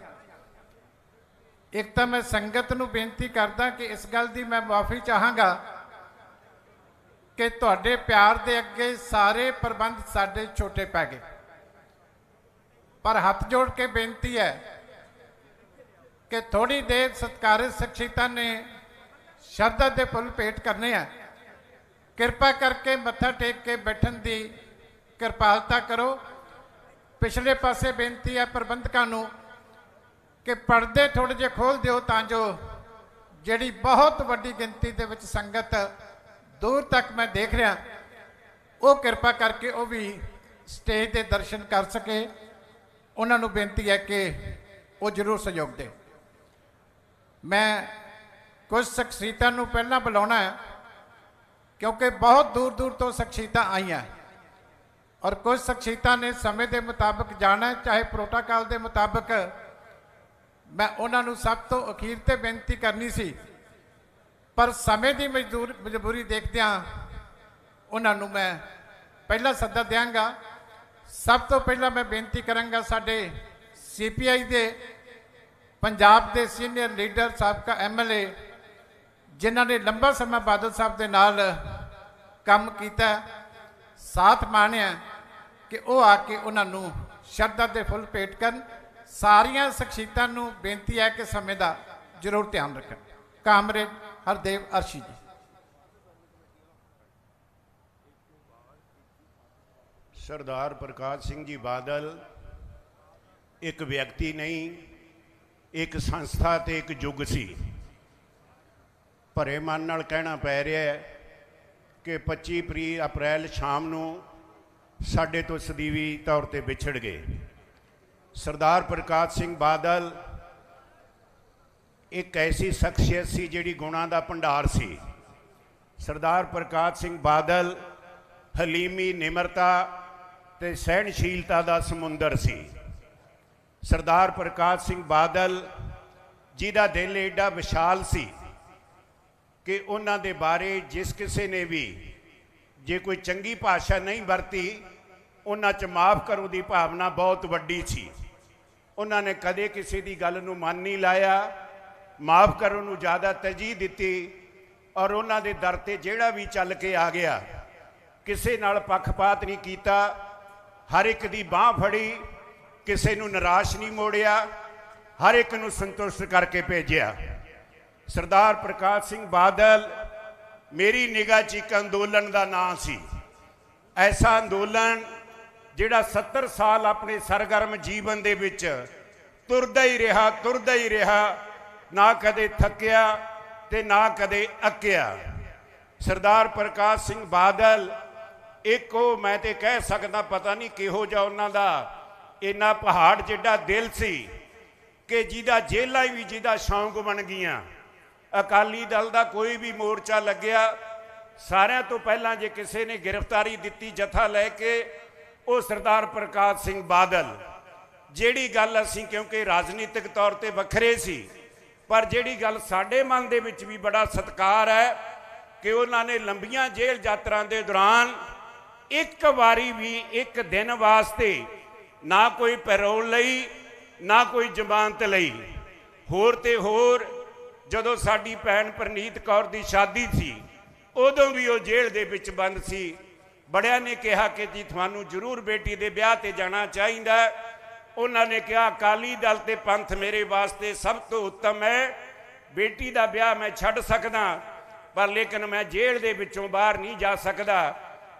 S2: ਇੱਕ ਤਾਂ ਮੈਂ ਸੰਗਤ ਨੂੰ ਬੇਨਤੀ ਕਰਦਾ ਕਿ ਇਸ ਗੱਲ ਦੀ ਮੈਂ ਮਾਫੀ ਚਾਹਾਂਗਾ ਕਿ ਤੁਹਾਡੇ ਪਿਆਰ ਦੇ ਅੱਗੇ ਸਾਰੇ ਪ੍ਰਬੰਧ ਸਾਡੇ ਛੋਟੇ ਪੈ ਗਏ, ਪਰ ਹੱਥ ਜੋੜ ਕੇ ਬੇਨਤੀ ਹੈ ਕਿ ਥੋੜੀ ਦੇਰ ਸਤਿਕਾਰਤ ਸ਼ਖਸੀਅਤਾਂ ਨੇ ਸ਼ਰਧਾ ਦੇ ਫੁੱਲ ਭੇਟ ਕਰਨੇ ਆ। ਕਿਰਪਾ ਕਰਕੇ ਮੱਥਾ ਟੇਕ ਕੇ ਬੈਠਣ ਦੀ ਕਿਰਪਾਲਤਾ ਕਰੋ। ਪਿਛਲੇ ਪਾਸੇ ਬੇਨਤੀ ਹੈ ਪ੍ਰਬੰਧਕਾਂ ਨੂੰ ਕਿ ਪਰਦੇ ਥੋੜੇ ਜਿਹੇ ਖੋਲ ਦਿਓ ਤਾਂ ਜੋ ਜਿਹੜੀ ਬਹੁਤ ਵੱਡੀ ਗਿਣਤੀ ਦੇ ਵਿੱਚ ਸੰਗਤ ਦੂਰ ਤੱਕ ਮੈਂ ਦੇਖ ਰਿਹਾ, ਉਹ ਕਿਰਪਾ ਕਰਕੇ ਉਹ ਵੀ ਸਟੇਜ ਦੇ ਦਰਸ਼ਨ ਕਰ ਸਕੇ। ਉਹਨਾਂ ਨੂੰ ਬੇਨਤੀ ਹੈ ਕਿ ਉਹ ਜ਼ਰੂਰ ਸਹਿਯੋਗ ਦੇ। ਮੈਂ ਕੁਝ ਸ਼ਖਸੀਅਤਾਂ ਨੂੰ ਪਹਿਲਾਂ ਬੁਲਾਉਣਾ ਹੈ ਕਿਉਂਕਿ ਬਹੁਤ ਦੂਰ ਦੂਰ ਤੋਂ ਸ਼ਖਸੀਅਤਾਂ ਆਈਆਂ ਔਰ ਕੁਝ ਸ਼ਖਸੀਅਤਾਂ ਨੇ ਸਮੇਂ ਦੇ ਮੁਤਾਬਕ ਜਾਣਾ, ਚਾਹੇ ਪ੍ਰੋਟੋਕਾਲ ਦੇ ਮੁਤਾਬਕ। ਮੈਂ ਉਹਨਾਂ ਨੂੰ ਸਭ ਤੋਂ ਅਖੀਰ ਤੇ ਬੇਨਤੀ ਕਰਨੀ ਸੀ, ਪਰ ਸਮੇਂ ਦੀ ਮਜਬੂਰੀ ਦੇਖਦਿਆਂ ਉਹਨਾਂ ਨੂੰ ਮੈਂ ਪਹਿਲਾ ਸੱਦਾ ਦਿਆਂਗਾ। ਸਭ ਤੋਂ ਪਹਿਲਾਂ ਮੈਂ ਬੇਨਤੀ ਕਰਾਂਗਾ ਸਾਡੇ CPI ਦੇ ਪੰਜਾਬ ਦੇ ਸੀਨੀਅਰ ਲੀਡਰ, ਸਾਬਕਾ MLA, ਜਿਨ੍ਹਾਂ ਨੇ ਲੰਬਾ ਸਮਾਂ ਬਾਦਲ ਸਾਹਿਬ ਦੇ ਨਾਲ ਕੰਮ ਕੀਤਾ, ਸਾਥ ਮਾਣਿਆ, ਕਿ ਉਹ ਆ ਕੇ ਉਹਨਾਂ ਨੂੰ ਸ਼ਰਧਾ ਦੇ ਫੁੱਲ ਭੇਟ ਕਰਨ। ਸਾਰੀਆਂ ਸ਼ਖਸੀਅਤਾਂ ਨੂੰ ਬੇਨਤੀ ਹੈ ਕਿ ਸਮੇਂ ਦਾ ਜ਼ਰੂਰ ਧਿਆਨ ਰੱਖਣ। ਕਾਮਰੇਡ ਹਰਦੇਵ ਅਰਸ਼ੀ ਜੀ।
S7: ਸਰਦਾਰ ਪ੍ਰਕਾਸ਼ ਸਿੰਘ ਜੀ ਬਾਦਲ ਇੱਕ ਵਿਅਕਤੀ ਨਹੀਂ, ਇੱਕ ਸੰਸਥਾ ਤੇ ਇੱਕ ਯੁੱਗ ਸੀ। ਭਰੇ ਮਨ ਨਾਲ ਕਹਿਣਾ ਪੈ ਰਿਹਾ ਹੈ ਕਿ 25 ਅਪ੍ਰੈਲ ਸ਼ਾਮ ਨੂੰ ਸਾਡੇ ਤੋਂ ਸਦੀਵੀ ਤੌਰ ਤੇ ਵਿਛੜ ਗਏ। ਸਰਦਾਰ ਪ੍ਰਕਾਸ਼ ਸਿੰਘ ਬਾਦਲ ਇੱਕ ਐਸੀ ਸ਼ਖਸੀਅਤ ਸੀ ਜਿਹੜੀ ਗੁਣਾਂ ਦਾ ਭੰਡਾਰ ਸੀ। ਸਰਦਾਰ ਪ੍ਰਕਾਸ਼ ਸਿੰਘ ਬਾਦਲ ਹਲੀਮੀ, ਨਿਮਰਤਾ ਤੇ ਸਹਿਣਸ਼ੀਲਤਾ ਦਾ ਸਮੁੰਦਰ ਸੀ। ਸਰਦਾਰ ਪ੍ਰਕਾਸ਼ ਸਿੰਘ ਬਾਦਲ ਜਿਹਦਾ ਦਿਲ ਏਡਾ ਵਿਸ਼ਾਲ ਸੀ ਕਿ ਉਹਨਾਂ ਦੇ ਬਾਰੇ ਜਿਸ ਕਿਸੇ ਨੇ ਵੀ ਜੇ ਕੋਈ ਚੰਗੀ ਭਾਸ਼ਾ ਨਹੀਂ ਵਰਤੀ, ਉਹਨਾਂ 'ਚ ਮਾਫ ਕਰੋ ਦੀ ਭਾਵਨਾ ਬਹੁਤ ਵੱਡੀ ਸੀ। ਉਹਨਾਂ ਨੇ ਕਦੇ ਕਿਸੇ ਦੀ ਗੱਲ ਨੂੰ ਮਨ ਨਹੀਂ ਲਾਇਆ, ਮਾਫ ਕਰੋ ਨੂੰ ਜ਼ਿਆਦਾ ਤਰਜੀਹ ਦਿੱਤੀ, ਔਰ ਉਹਨਾਂ ਦੇ ਦਰ ਤੇ ਜਿਹੜਾ ਵੀ ਚੱਲ ਕੇ ਆ ਗਿਆ ਕਿਸੇ ਨਾਲ ਪੱਖਪਾਤ ਨਹੀਂ ਕੀਤਾ, ਹਰ ਇੱਕ ਦੀ ਬਾਂਹ ਫੜੀ, ਕਿਸੇ ਨੂੰ ਨਿਰਾਸ਼ ਨਹੀਂ ਮੋੜਿਆ, ਹਰ ਇੱਕ ਨੂੰ ਸੰਤੁਸ਼ਟ ਕਰਕੇ ਭੇਜਿਆ। ਸਰਦਾਰ ਪ੍ਰਕਾਸ਼ ਸਿੰਘ ਬਾਦਲ ਮੇਰੀ ਨਿਗਾਹ 'ਚ ਇੱਕ ਅੰਦੋਲਨ ਦਾ ਨਾਂ ਸੀ। ਐਸਾ ਅੰਦੋਲਨ ਜਿਹੜਾ 70 ਸਾਲ ਆਪਣੇ ਸਰਗਰਮ ਜੀਵਨ ਦੇ ਵਿੱਚ ਤੁਰਦਾ ਹੀ ਰਿਹਾ, ਨਾ ਕਦੇ ਥੱਕਿਆ ਤੇ ਨਾ ਕਦੇ ਅੱਕਿਆ। ਸਰਦਾਰ ਪ੍ਰਕਾਸ਼ ਸਿੰਘ ਬਾਦਲ ਇੱਕ ਉਹ, ਮੈਂ ਤੇ ਕਹਿ ਸਕਦਾ ਪਤਾ ਨਹੀਂ ਕਿਹੋ ਜਿਹਾ ਉਹਨਾਂ ਦਾ ਇੰਨਾ ਪਹਾੜ ਜਿੱਡਾ ਦਿਲ ਸੀ ਕਿ ਜਿਹਦਾ ਜੇਲਾਂ ਵੀ ਜਿਹਦਾ ਸ਼ੌਂਕ ਬਣ ਗਈਆਂ। ਅਕਾਲੀ ਦਲ ਦਾ ਕੋਈ ਵੀ ਮੋਰਚਾ ਲੱਗਿਆ, ਸਾਰਿਆਂ ਤੋਂ ਪਹਿਲਾਂ ਜੇ ਕਿਸੇ ਨੇ ਗ੍ਰਿਫਤਾਰੀ ਦਿੱਤੀ ਜਥਾ ਲੈ ਕੇ, ਉਹ ਸਰਦਾਰ ਪ੍ਰਕਾਸ਼ ਸਿੰਘ ਬਾਦਲ। ਜਿਹੜੀ ਗੱਲ ਅਸੀਂ, ਕਿਉਂਕਿ ਰਾਜਨੀਤਿਕ ਤੌਰ ਤੇ ਵੱਖਰੇ ਸੀ, ਪਰ ਜਿਹੜੀ ਗੱਲ ਸਾਡੇ ਮਨ ਦੇ ਵਿੱਚ ਵੀ ਬੜਾ ਸਤਿਕਾਰ ਹੈ ਕਿ ਉਹਨਾਂ ਨੇ ਲੰਬੀਆਂ ਜੇਲ੍ਹ ਯਾਤਰਾ ਦੇ ਦੌਰਾਨ ਇੱਕ ਵਾਰੀ ਵੀ ਇੱਕ ਦਿਨ ਵਾਸਤੇ ਨਾ ਕੋਈ ਪੈਰੋਲ ਲਈ, ਨਾ ਕੋਈ ਜ਼ਮਾਨਤ ਲਈ। ਹੋਰ ਤੇ ਹੋਰ ਜਦੋਂ ਸਾਡੀ ਭੈਣ ਪ੍ਰਨੀਤ ਕੌਰ ਦੀ ਸ਼ਾਦੀ ਸੀ, ਉਦੋਂ ਵੀ ਉਹ ਜੇਲ੍ਹ ਦੇ ਵਿੱਚ ਬੰਦ ਸੀ। ਬੜਿਆਂ ਨੇ ਕਿਹਾ ਕਿ ਜੀ ਤੁਹਾਨੂੰ ਜ਼ਰੂਰ ਬੇਟੀ ਦੇ ਵਿਆਹ ਤੇ ਜਾਣਾ ਚਾਹੀਦਾ। ਉਹਨਾਂ ਨੇ ਕਿਹਾ ਅਕਾਲੀ ਦਲ ਤੇ ਪੰਥ ਮੇਰੇ ਵਾਸਤੇ ਸਭ ਤੋਂ ਉੱਤਮ ਹੈ, ਬੇਟੀ ਦਾ ਵਿਆਹ ਮੈਂ ਛੱਡ ਸਕਦਾ, ਪਰ ਲੇਕਿਨ ਮੈਂ ਜੇਲ੍ਹ ਦੇ ਵਿੱਚੋਂ ਬਾਹਰ ਨਹੀਂ ਜਾ ਸਕਦਾ।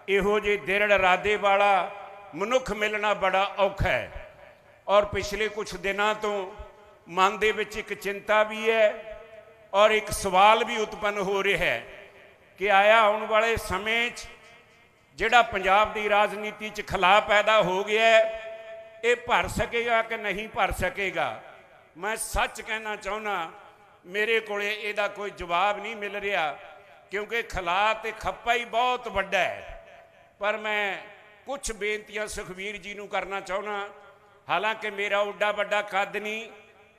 S7: ਇਹੋ ਜਿਹੇ ਦਿਰੜ ਇਰਾਦੇ ਵਾਲਾ ਮਨੁੱਖ ਮਿਲਣਾ ਬੜਾ ਔਖਾ ਹੈ। ਔਰ ਪਿਛਲੇ ਕੁਝ ਦਿਨਾਂ ਤੋਂ ਮਨ ਦੇ ਵਿੱਚ ਇੱਕ ਚਿੰਤਾ ਵੀ ਹੈ ਔਰ ਇੱਕ ਸਵਾਲ ਵੀ ਉਤਪੰਨ ਹੋ ਰਿਹਾ ਹੈ ਕਿ ਆਇਆ ਆਉਣ ਵਾਲੇ ਸਮੇਂ 'ਚ ਜਿਹੜਾ ਪੰਜਾਬ ਦੀ ਰਾਜਨੀਤੀ 'ਚ ਖਲਾਅ ਪੈਦਾ ਹੋ ਗਿਆ, ਇਹ ਭਰ ਸਕੇਗਾ ਕਿ ਨਹੀਂ ਭਰ ਸਕੇਗਾ। ਮੈਂ ਸੱਚ ਕਹਿਣਾ ਚਾਹੁੰਦਾ, ਮੇਰੇ ਕੋਲੇ ਇਹਦਾ ਕੋਈ ਜਵਾਬ ਨਹੀਂ ਮਿਲ ਰਿਹਾ, ਕਿਉਂਕਿ ਖਲਾਅ ਤੇ ਖੱਪਾ ਹੀ ਬਹੁਤ ਵੱਡਾ ਹੈ। ਪਰ ਮੈਂ ਕੁਝ ਬੇਨਤੀਆਂ ਸੁਖਵੀਰ ਜੀ ਨੂੰ ਕਰਨਾ ਚਾਹੁੰਦਾ। ਹਾਲਾਂਕਿ ਮੇਰਾ ਉੱਡਾ ਵੱਡਾ ਕੱਦ ਨਹੀਂ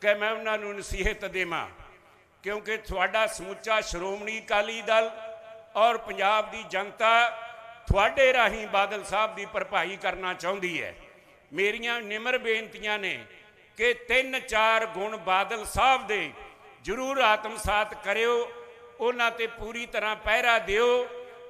S7: ਕਿ ਮੈਂ ਉਹਨਾਂ ਨੂੰ ਨਸੀਹਤ ਦੇਵਾਂ, ਕਿਉਂਕਿ ਤੁਹਾਡਾ ਸਮੁੱਚਾ ਸ਼੍ਰੋਮਣੀ ਅਕਾਲੀ ਦਲ ਔਰ ਪੰਜਾਬ ਦੀ ਜਨਤਾ ਤੁਹਾਡੇ ਰਾਹੀਂ ਬਾਦਲ ਸਾਹਿਬ ਦੀ ਭਰਪਾਈ ਕਰਨਾ ਚਾਹੁੰਦੀ ਹੈ। ਮੇਰੀਆਂ ਨਿਮਰ ਬੇਨਤੀਆਂ ਨੇ ਕਿ 3-4 ਗੁਣ ਬਾਦਲ ਸਾਹਿਬ ਦੇ ਜ਼ਰੂਰ ਆਤਮਸਾਤ ਕਰਿਓ, ਉਹਨਾਂ ਤੇ ਪੂਰੀ ਤਰ੍ਹਾਂ ਪਹਿਰਾ ਦਿਓ।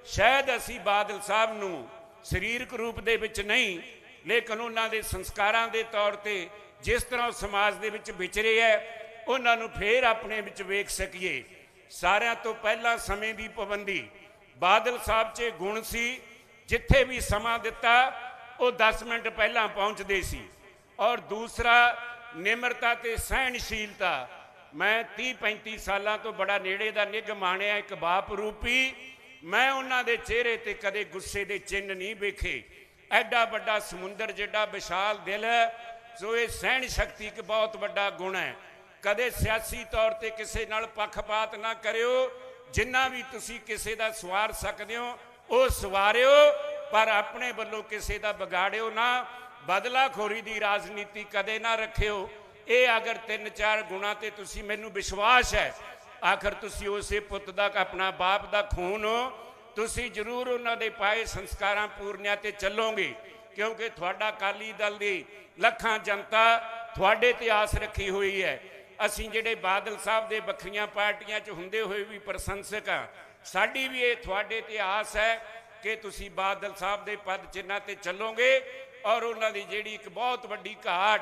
S7: ਸ਼ਾਇਦ ਅਸੀਂ ਬਾਦਲ ਸਾਹਿਬ ਨੂੰ ਸਰੀਰਕ ਰੂਪ ਦੇ ਵਿੱਚ ਨਹੀਂ, ਲੇਕਿਨ ਉਹਨਾਂ ਦੇ ਸੰਸਕਾਰਾਂ ਦੇ ਤੌਰ ਤੇ ਜਿਸ ਤਰ੍ਹਾਂ ਸਮਾਜ ਦੇ ਵਿੱਚ ਵਿਚਰੇ ਹੈ, ਉਹਨਾਂ ਨੂੰ ਫੇਰ ਆਪਣੇ ਵਿੱਚ ਵੇਖ ਸਕੀਏ। ਸਾਰਿਆਂ ਤੋਂ ਪਹਿਲਾਂ ਸਮੇਂ ਦੀ ਪਾਬੰਦੀ। ਬਾਦਲ ਸਾਹਿਬ 'ਚ ਗੁਣ ਸੀ, ਜਿੱਥੇ ਵੀ ਸਮਾਂ ਦਿੱਤਾ ਉਹ 10 ਮਿੰਟ ਪਹਿਲਾਂ ਪਹੁੰਚਦੇ ਸੀ। ਔਰ ਦੂਸਰਾ ਨਿਮਰਤਾ ਤੇ ਸਹਿਣਸ਼ੀਲਤਾ। ਮੈਂ 30-35 ਸਾਲਾਂ ਤੋਂ ਬੜਾ ਨੇੜੇ ਦਾ ਨਿੱਘ ਮਾਣਿਆ ਇੱਕ ਬਾਪ ਰੂਪੀ। ਮੈਂ ਉਹਨਾਂ ਦੇ ਚਿਹਰੇ ਤੇ ਕਦੇ ਗੁੱਸੇ ਦੇ ਚਿੰਨ੍ਹ ਨਹੀਂ ਵੇਖੇ। ਐਡਾ ਵੱਡਾ ਸਮੁੰਦਰ ਜਿੱਡਾ ਵਿਸ਼ਾਲ ਦਿਲ ਹੈ, ਸੋ ਇਹ ਸਹਿਣ ਸ਼ਕਤੀ ਇੱਕ ਬਹੁਤ ਵੱਡਾ ਗੁਣ ਹੈ। ਕਦੇ ਸਿਆਸੀ ਤੌਰ ਤੇ ਕਿਸੇ ਨਾਲ ਪੱਖਪਾਤ ਨਾ ਕਰਿਓ। ਜਿੰਨਾ ਵੀ ਤੁਸੀਂ ਕਿਸੇ ਦਾ ਸਵਾਰ ਸਕਦੇ ਹੋ ਉਹ ਸਵਾਰਿਓ, ਪਰ ਆਪਣੇ ਵੱਲੋਂ ਕਿਸੇ ਦਾ ਵਿਗਾੜਿਓ ਨਾ। ਬਦਲਾਖੋਰੀ ਦੀ ਰਾਜਨੀਤੀ ਕਦੇ ਨਾ ਰੱਖਿਓ। ਇਹ ਅਗਰ 3-4 ਗੁਣਾਂ ਤੇ ਤੁਸੀਂ, ਮੈਨੂੰ ਵਿਸ਼ਵਾਸ ਹੈ, ਆਖਰ ਤੁਸੀਂ ਉਸੇ ਪੁੱਤ ਦਾ, ਆਪਣਾ ਬਾਪ ਦਾ ਖੂਨ ਹੋ, ਤੁਸੀਂ ਜ਼ਰੂਰ ਉਹਨਾਂ ਦੇ ਪਾਏ ਸੰਸਕਾਰਾਂ ਪੂਰਨਿਆਂ ਤੇ ਚੱਲੋਗੇ, ਕਿਉਂਕਿ ਤੁਹਾਡਾ ਅਕਾਲੀ ਦਲ ਦੀ ਲੱਖਾਂ ਜਨਤਾ ਤੁਹਾਡੇ ਤੇ ਆਸ ਰੱਖੀ ਹੋਈ ਹੈ। ਅਸੀਂ ਜਿਹੜੇ ਬਾਦਲ ਸਾਹਿਬ ਦੇ ਵੱਖਰੀਆਂ ਪਾਰਟੀਆਂ 'ਚ ਹੁੰਦੇ ਹੋਏ ਵੀ ਪ੍ਰਸ਼ੰਸਕ ਹਾਂ, ਸਾਡੀ ਵੀ ਇਹ ਤੁਹਾਡੇ ਤੇ ਆਸ ਹੈ ਕਿ ਤੁਸੀਂ ਬਾਦਲ ਸਾਹਿਬ ਦੇ ਪਦ ਚਿੰਨ੍ਹਾਂ ਤੇ ਚੱਲੋਗੇ। ਔਰ ਉਹਨਾਂ ਦੀ ਜਿਹੜੀ ਇੱਕ ਬਹੁਤ ਵੱਡੀ ਘਾਟ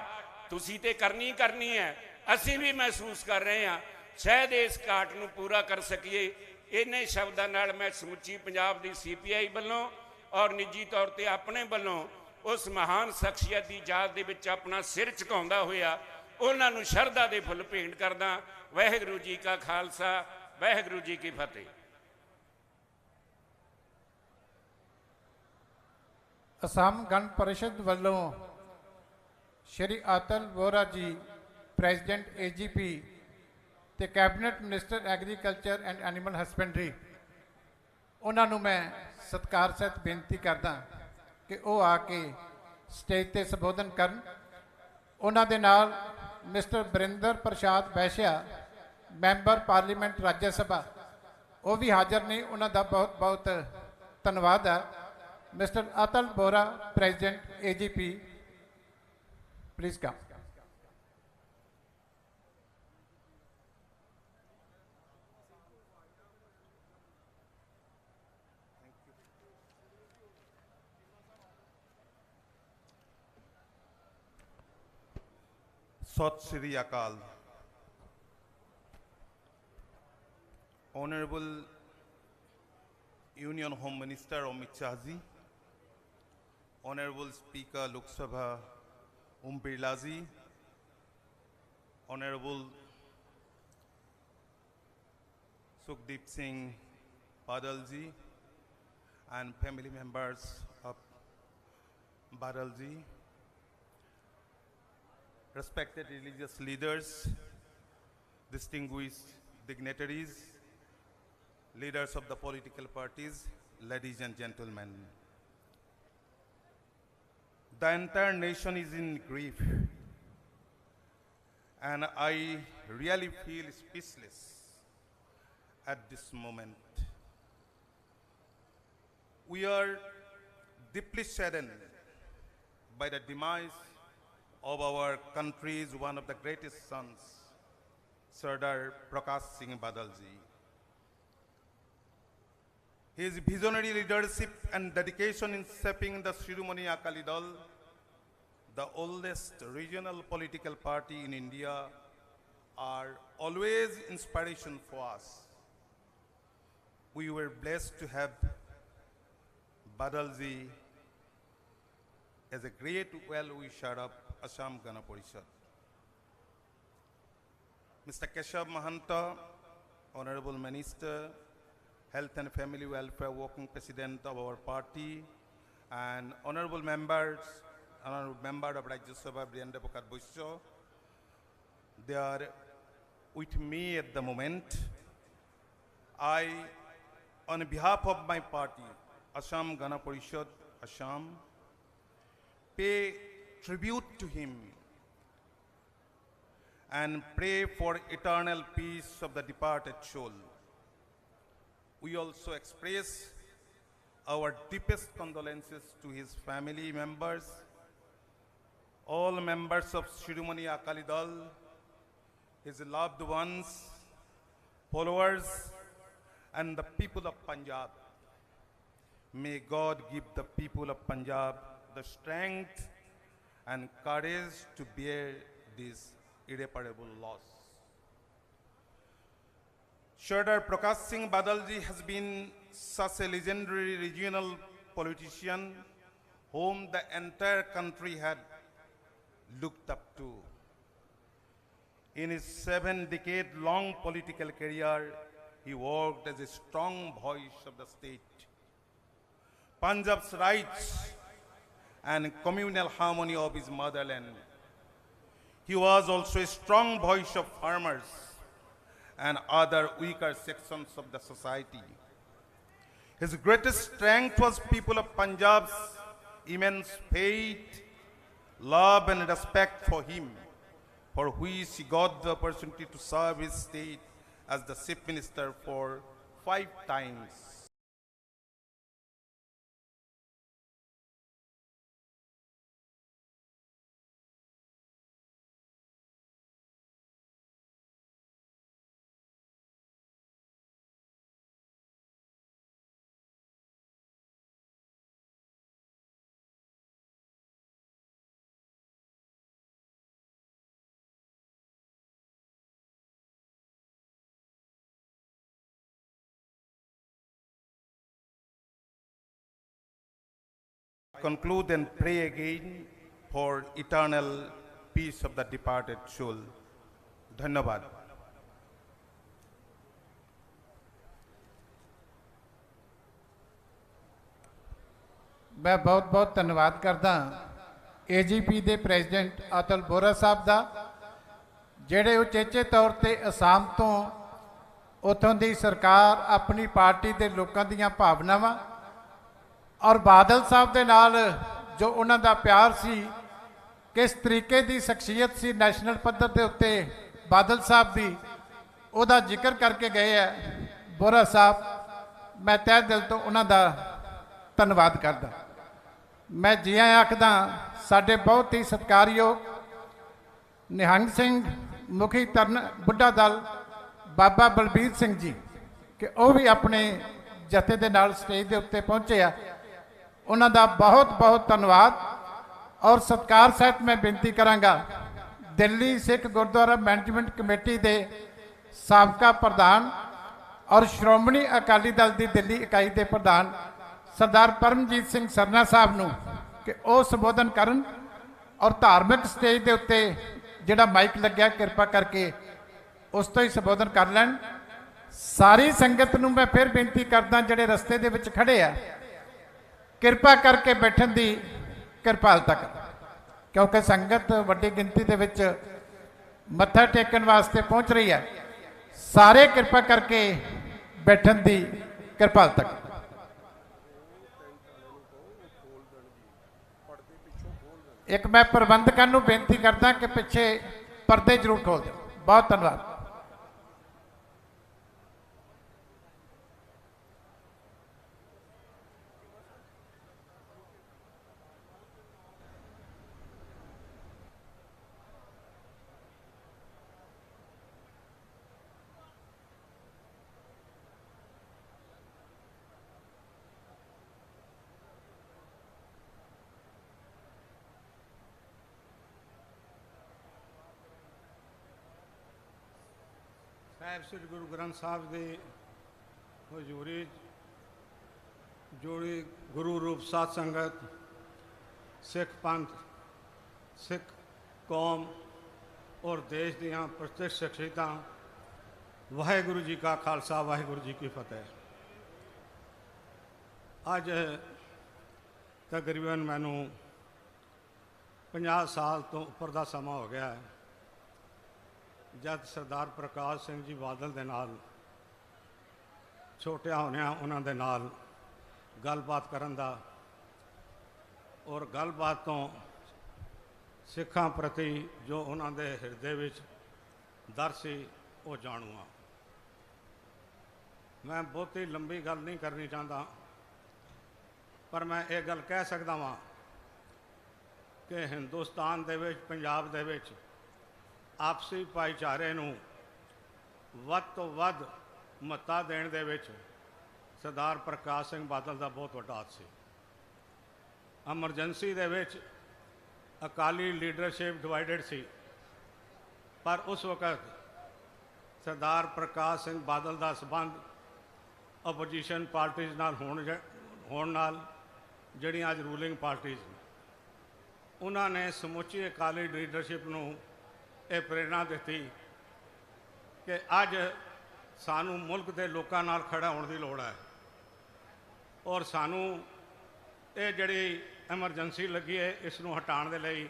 S7: ਤੁਸੀਂ ਤੇ ਕਰਨੀ ਹੈ, ਅਸੀਂ ਵੀ ਮਹਿਸੂਸ ਕਰ ਰਹੇ ਹਾਂ ਸ਼ਾਇਦ ਇਸ ਘਾਟ ਨੂੰ ਪੂਰਾ ਕਰ ਸਕੀਏ। ਇੰਨੇ ਸ਼ਬਦਾਂ ਨਾਲ ਮੈਂ ਸਮੁੱਚੀ ਪੰਜਾਬ ਦੀ CPI ਵੱਲੋਂ ਔਰ ਨਿੱਜੀ ਤੌਰ ਤੇ ਆਪਣੇ ਵੱਲੋਂ ਉਸ ਮਹਾਨ ਸ਼ਖਸੀਅਤ ਦੀ ਯਾਦ ਦੇ ਵਿੱਚ ਆਪਣਾ ਸਿਰ ਝੁਕਾਉਂਦਾ ਹੋਇਆ ਉਹਨਾਂ ਨੂੰ ਸ਼ਰਧਾ ਦੇ ਫੁੱਲ ਭੇਂਟ ਕਰਦਾ। ਵਾਹਿਗੁਰੂ ਜੀ ਕਾ ਖਾਲਸਾ, ਵਾਹਿਗੁਰੂ ਜੀ ਕੀ ਫਤਿਹ।
S2: ਅਸਾਮ ਗਣ ਪਰਿਸ਼ਦ ਵੱਲੋਂ ਸ਼੍ਰੀ ਅਤਲ ਵੋਰਾ ਜੀ ਪ੍ਰੈਜ਼ੀਡੈਂਟ AGP ਤੇ cabinet minister agriculture and animal husbandry, ਉਹਨਾਂ ਨੂੰ ਮੈਂ ਸਤਿਕਾਰ ਸਹਿਤ ਬੇਨਤੀ ਕਰਦਾ ਕਿ ਉਹ ਆ ਕੇ ਸਟੇਜ ਤੇ ਸੰਬੋਧਨ ਕਰਨ। ਉਹਨਾਂ ਦੇ ਨਾਲ ਮਿਸਟਰ ਬਰਿੰਦਰ ਪ੍ਰਸ਼ਾਦ ਬੈਸ਼ਿਆ, ਮੈਂਬਰ ਪਾਰਲੀਮੈਂਟ ਰਾਜ ਸਭਾ, ਉਹ ਵੀ ਹਾਜ਼ਰ ਨੇ। ਉਹਨਾਂ ਦਾ ਬਹੁਤ ਬਹੁਤ ਧੰਨਵਾਦ ਹੈ। Mister Atal Vora president AGP, please come.
S1: Sat Shri Akal. Honorable Union Home Minister Amit Shah ji, Honorable Speaker Lok Sabha Om Birla ji, Honorable Sukhdeep Singh Badal ji, and family members of Badal ji, respected religious leaders, distinguished dignitaries, leaders of the political parties, ladies and gentlemen. The entire nation is in grief, and I really feel speechless at this moment. We are deeply saddened by the demise of our country's one of the greatest sons, Sardar Prakash Singh Badal ji. His visionary leadership and dedication in shaping the Shiromani Akali Dal, the oldest regional political party in India, are always inspiration for us. We were blessed to have Badal ji as a great well-wisher of Assam Gana Parishad. Mr. Keshav Mahanta, Honorable Minister, Health and Family Welfare Working President of our party, and Honorable Members, Honorable Member of Rajya Sabha, Briyendra Prakash Baisya, they are with me at the moment. I, on behalf of my party, Assam Gana Parishad, Assam, pay tribute to him and pray for eternal peace of the departed soul. We also express our deepest condolences to his family members, all members of Shiromani Akali Dal, his loved ones, followers, and the people of Punjab. May God give the people of Punjab the strength and courage to bear this irreparable loss. Sardar Prakash Singh Badal ji has been such a legendary regional politician whom the entire country had looked up to. In his 7-decade-long political career, he worked as a strong voice of the state, Punjab's rights, and communal harmony of his motherland. He was also a strong voice of farmers and other weaker sections of the society. His greatest strength was people of Punjab's immense faith, love and respect for him, for which he got the opportunity to serve his state as the Chief Minister for 5 times. conclude and pray again for eternal peace of the departed soul. Dhanyavad.
S2: मैं बहुत बहुत धन्यवाद करदा AGP ਦੇ ਪ੍ਰੈਜ਼ੀਡੈਂਟ ਅਤਲ ਬੋਰਾ ਸਾਹਿਬ ਦਾ, ਜਿਹੜੇ ਉਚੇਚੇ ਤੌਰ ਤੇ ਅਸਾਮ ਤੋਂ ਉੱਥੋਂ ਦੀ ਸਰਕਾਰ, ਆਪਣੀ ਪਾਰਟੀ ਦੇ ਲੋਕਾਂ ਦੀਆਂ ਭਾਵਨਾਵਾਂ ਔਰ ਬਾਦਲ ਸਾਹਿਬ ਦੇ ਨਾਲ ਜੋ ਉਹਨਾਂ ਦਾ ਪਿਆਰ ਸੀ, ਕਿਸ ਤਰੀਕੇ ਦੀ ਸ਼ਖਸੀਅਤ ਸੀ ਨੈਸ਼ਨਲ ਪੱਧਰ ਦੇ ਉੱਤੇ ਬਾਦਲ ਸਾਹਿਬ ਦੀ, ਉਹਦਾ ਜ਼ਿਕਰ ਕਰਕੇ ਗਏ ਹੈ ਬੋਰਾ ਸਾਹਿਬ। ਮੈਂ ਤਹਿ ਦਿਲ ਤੋਂ ਉਹਨਾਂ ਦਾ ਧੰਨਵਾਦ ਕਰਦਾ। ਮੈਂ ਜੀ ਆਇਆਂ ਆਖਦਾ ਸਾਡੇ ਬਹੁਤ ਹੀ ਸਤਿਕਾਰਯੋਗ ਨਿਹੰਗ ਸਿੰਘ ਮੁਖੀ ਤਰਨ ਬੁੱਢਾ ਦਲ ਬਾਬਾ ਬਲਬੀਰ ਸਿੰਘ ਜੀ, ਕਿ ਉਹ ਵੀ ਆਪਣੇ ਜਥੇ ਦੇ ਨਾਲ ਸਟੇਜ ਦੇ ਉੱਤੇ ਪਹੁੰਚੇ ਆ। ਉਹਨਾਂ ਦਾ ਬਹੁਤ ਬਹੁਤ ਧੰਨਵਾਦ ਔਰ ਸਤਿਕਾਰ ਸਹਿਤ ਮੈਂ ਬੇਨਤੀ ਕਰਾਂਗਾ ਦਿੱਲੀ ਸਿੱਖ ਗੁਰਦੁਆਰਾ ਮੈਨੇਜਮੈਂਟ ਕਮੇਟੀ ਦੇ ਸਾਬਕਾ ਪ੍ਰਧਾਨ ਔਰ ਸ਼੍ਰੋਮਣੀ ਅਕਾਲੀ ਦਲ ਦੀ ਦਿੱਲੀ ਇਕਾਈ ਦੇ ਪ੍ਰਧਾਨ ਸਰਦਾਰ ਪਰਮਜੀਤ ਸਿੰਘ ਸਰਨਾ ਸਾਹਿਬ ਨੂੰ ਕਿ ਉਹ ਸੰਬੋਧਨ ਕਰਨ ਔਰ ਧਾਰਮਿਕ ਸਟੇਜ ਦੇ ਉੱਤੇ ਜਿਹੜਾ ਮਾਈਕ ਲੱਗਿਆ ਕਿਰਪਾ ਕਰਕੇ ਉਸ ਤੋਂ ਹੀ ਸੰਬੋਧਨ ਕਰ ਲੈਣ। ਸਾਰੀ ਸੰਗਤ ਨੂੰ ਮੈਂ ਫਿਰ ਬੇਨਤੀ ਕਰਦਾ ਜਿਹੜੇ ਰਸਤੇ ਦੇ ਵਿੱਚ ਖੜੇ ਆ, ਕਿਰਪਾ ਕਰਕੇ ਬੈਠਣ ਦੀ ਕਿਰਪਾਲਤਾ ਕਰੋ, ਕਿਉਂਕਿ ਸੰਗਤ ਵੱਡੀ ਗਿਣਤੀ ਦੇ ਵਿੱਚ ਮੱਥਾ ਟੇਕਣ ਵਾਸਤੇ ਪਹੁੰਚ ਰਹੀ ਹੈ। ਸਾਰੇ ਕਿਰਪਾ ਕਰਕੇ ਬੈਠਣ ਦੀ ਕਿਰਪਾਲਤਾ ਕਰੋ। ਇੱਕ ਮੈਂ ਪ੍ਰਬੰਧਕਾਂ ਨੂੰ ਬੇਨਤੀ ਕਰਦਾ ਕਿ ਪਿੱਛੇ ਪਰਦੇ ਜ਼ਰੂਰ ਖੋਲ ਦਿਓ। ਬਹੁਤ ਧੰਨਵਾਦ।
S3: ਸਾਹਿਬ ਸ੍ਰੀ ਗੁਰੂ ਗ੍ਰੰਥ ਸਾਹਿਬ ਦੇ ਹਜ਼ੂਰੀ ਜੋੜੀ ਗੁਰੂ ਰੂਪ ਸਾਧ ਸੰਗਤ, ਸਿੱਖ ਪੰਥ, ਸਿੱਖ ਕੌਮ ਔਰ ਦੇਸ਼ ਦੀਆਂ ਪ੍ਰਤਿੱਖ ਸ਼ਖਸੀਅਤਾਂ, ਵਾਹਿਗੁਰੂ ਜੀ ਕਾ ਖਾਲਸਾ, ਵਾਹਿਗੁਰੂ ਜੀ ਕੀ ਫਤਿਹ। ਅੱਜ ਤਕਰੀਬਨ ਮੈਨੂੰ 50 ਸਾਲ ਤੋਂ ਉੱਪਰ ਦਾ ਸਮਾਂ ਹੋ ਗਿਆ ਹੈ ਜਦ ਸਰਦਾਰ ਪ੍ਰਕਾਸ਼ ਸਿੰਘ ਜੀ ਬਾਦਲ ਦੇ ਨਾਲ ਛੋਟਿਆਂ ਹੋਣਿਆਂ ਉਹਨਾਂ ਦੇ ਨਾਲ ਗੱਲਬਾਤ ਕਰਨ ਦਾ ਔਰ ਗੱਲਬਾਤ ਤੋਂ ਸਿੱਖਾਂ ਪ੍ਰਤੀ ਜੋ ਉਹਨਾਂ ਦੇ ਹਿਰਦੇ ਵਿੱਚ ਦਰ ਸੀ ਉਹ ਜਾਣੂ ਹਾਂ। ਮੈਂ ਬਹੁਤੀ ਲੰਬੀ ਗੱਲ ਨਹੀਂ ਕਰਨੀ ਚਾਹੁੰਦਾ, ਪਰ ਮੈਂ ਇਹ ਗੱਲ ਕਹਿ ਸਕਦਾ ਹਾਂ ਕਿ ਹਿੰਦੁਸਤਾਨ ਦੇ ਵਿੱਚ, ਪੰਜਾਬ ਦੇ ਵਿੱਚ ਆਪਸੀ ਭਾਈਚਾਰੇ ਨੂੰ ਵੱਧ ਤੋਂ ਵੱਧ ਮਹੱਤਤਾ ਦੇਣ ਦੇ ਵਿੱਚ ਸਰਦਾਰ ਪ੍ਰਕਾਸ਼ ਸਿੰਘ ਬਾਦਲ ਦਾ ਬਹੁਤ ਵੱਡਾ ਹੱਥ ਸੀ। ਐਮਰਜੈਂਸੀ ਦੇ ਵਿੱਚ ਅਕਾਲੀ ਲੀਡਰਸ਼ਿਪ ਡਿਵਾਈਡਡ ਸੀ, ਪਰ ਉਸ ਵਕਤ ਸਰਦਾਰ ਪ੍ਰਕਾਸ਼ ਸਿੰਘ ਬਾਦਲ ਦਾ ਸੰਬੰਧ ਆਪੋਜੀਸ਼ਨ ਪਾਰਟੀਜ਼ ਨਾਲ ਹੋਣ ਨਾਲ ਜਿਹੜੀਆਂ ਅੱਜ ਰੂਲਿੰਗ ਪਾਰਟੀਜ਼, ਉਹਨਾਂ ਨੇ ਸਮੁੱਚੀ ਅਕਾਲੀ ਲੀਡਰਸ਼ਿਪ ਨੂੰ ਇਹ ਪ੍ਰੇਰਣਾ ਦਿੱਤੀ ਕਿ ਅੱਜ ਸਾਨੂੰ ਮੁਲਕ ਦੇ ਲੋਕਾਂ ਨਾਲ ਖੜਾ ਹੋਣ ਦੀ ਲੋੜ ਹੈ ਔਰ ਸਾਨੂੰ ਇਹ ਜਿਹੜੀ ਐਮਰਜੈਂਸੀ ਲੱਗੀ ਹੈ ਇਸ ਨੂੰ ਹਟਾਉਣ ਦੇ ਲਈ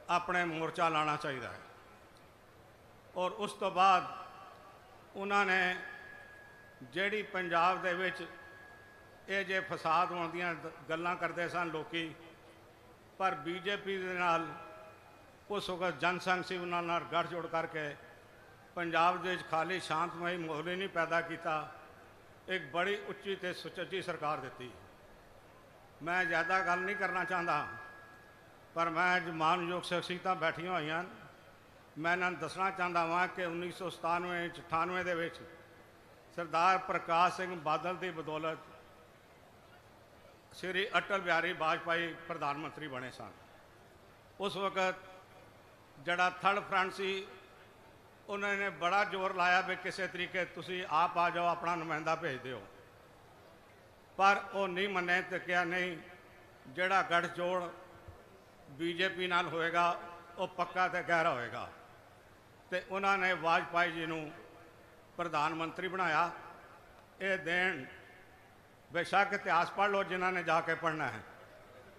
S3: ਆਪਣੇ ਮੋਰਚਾ ਲਾਉਣਾ ਚਾਹੀਦਾ ਹੈ। ਔਰ ਉਸ ਤੋਂ ਬਾਅਦ ਉਹਨਾਂ ਨੇ ਜਿਹੜੀ ਪੰਜਾਬ ਦੇ ਵਿੱਚ ਇਹ ਜੇ ਫਸਾਦ ਹੋਣ ਦੀਆਂ ਗੱਲਾਂ ਕਰਦੇ ਸਨ ਲੋਕੀ, ਪਰ ਬੀਜੇਪੀ ਦੇ ਨਾਲ ਉਸ ਵਕਤ ਜਨਸੰਘ ਸੀ, ਉਹਨਾਂ ਨਾਲ ਗੱਠਜੋੜ ਕਰਕੇ ਪੰਜਾਬ ਦੇ ਵਿੱਚ ਖਾਲੀ ਸ਼ਾਂਤਮਈ ਮਾਹੌਲ ਹੀ ਨਹੀਂ ਪੈਦਾ ਕੀਤਾ, ਇੱਕ ਬੜੀ ਉੱਚੀ ਤੇ ਸੁਚੱਜੀ ਸਰਕਾਰ ਦਿੱਤੀ। ਮੈਂ ਜ਼ਿਆਦਾ ਗੱਲ ਨਹੀਂ ਕਰਨਾ ਚਾਹੁੰਦਾ, ਪਰ ਮੈਂ ਅੱਜ ਮਾਨਯੋਗ ਸ਼ਖਸੀਅਤਾਂ ਬੈਠੀਆਂ ਹੋਈਆਂ, ਮੈਂ ਇਹਨਾਂ ਨੂੰ ਦੱਸਣਾ ਚਾਹੁੰਦਾ ਹਾਂ ਕਿ 1997-98 ਦੇ ਵਿੱਚ ਸਰਦਾਰ ਪ੍ਰਕਾਸ਼ ਸਿੰਘ ਬਾਦਲ ਦੀ ਬਦੌਲਤ ਸ਼੍ਰੀ ਅਟਲ ਬਿਹਾਰੀ ਵਾਜਪਾਈ ਪ੍ਰਧਾਨ ਮੰਤਰੀ ਬਣੇ ਸਨ। ਉਸ ਵਕਤ ਜਿਹੜਾ ਥਰਡ ਫਰੰਟ ਸੀ ਉਹਨਾਂ ਨੇ ਬੜਾ ਜ਼ੋਰ ਲਾਇਆ ਵੀ ਕਿਸੇ ਤਰੀਕੇ ਤੁਸੀਂ ਆਪ ਆ ਜਾਓ, ਆਪਣਾ ਨੁਮਾਇੰਦਾ ਭੇਜ ਦਿਓ, ਪਰ ਉਹ ਨਹੀਂ ਮੰਨੇ ਤੇ ਕਿਹਾ ਨਹੀਂ,
S8: ਜਿਹੜਾ ਗੱਠਜੋੜ ਬੀਜੇਪੀ ਨਾਲ ਹੋਏਗਾ ਉਹ ਪੱਕਾ ਤੇ ਗਹਿਰਾ ਹੋਏਗਾ। ਤੇ ਉਹਨਾਂ ਨੇ ਵਾਜਪਾਈ ਜੀ ਨੂੰ ਪ੍ਰਧਾਨ ਮੰਤਰੀ ਬਣਾਇਆ। ਇਹ ਦੇਣ ਬੇਸ਼ੱਕ ਇਤਿਹਾਸ ਪੜ੍ਹ ਲਓ ਜਿਨ੍ਹਾਂ ਨੇ ਜਾ ਕੇ ਪੜ੍ਹਨਾ ਹੈ,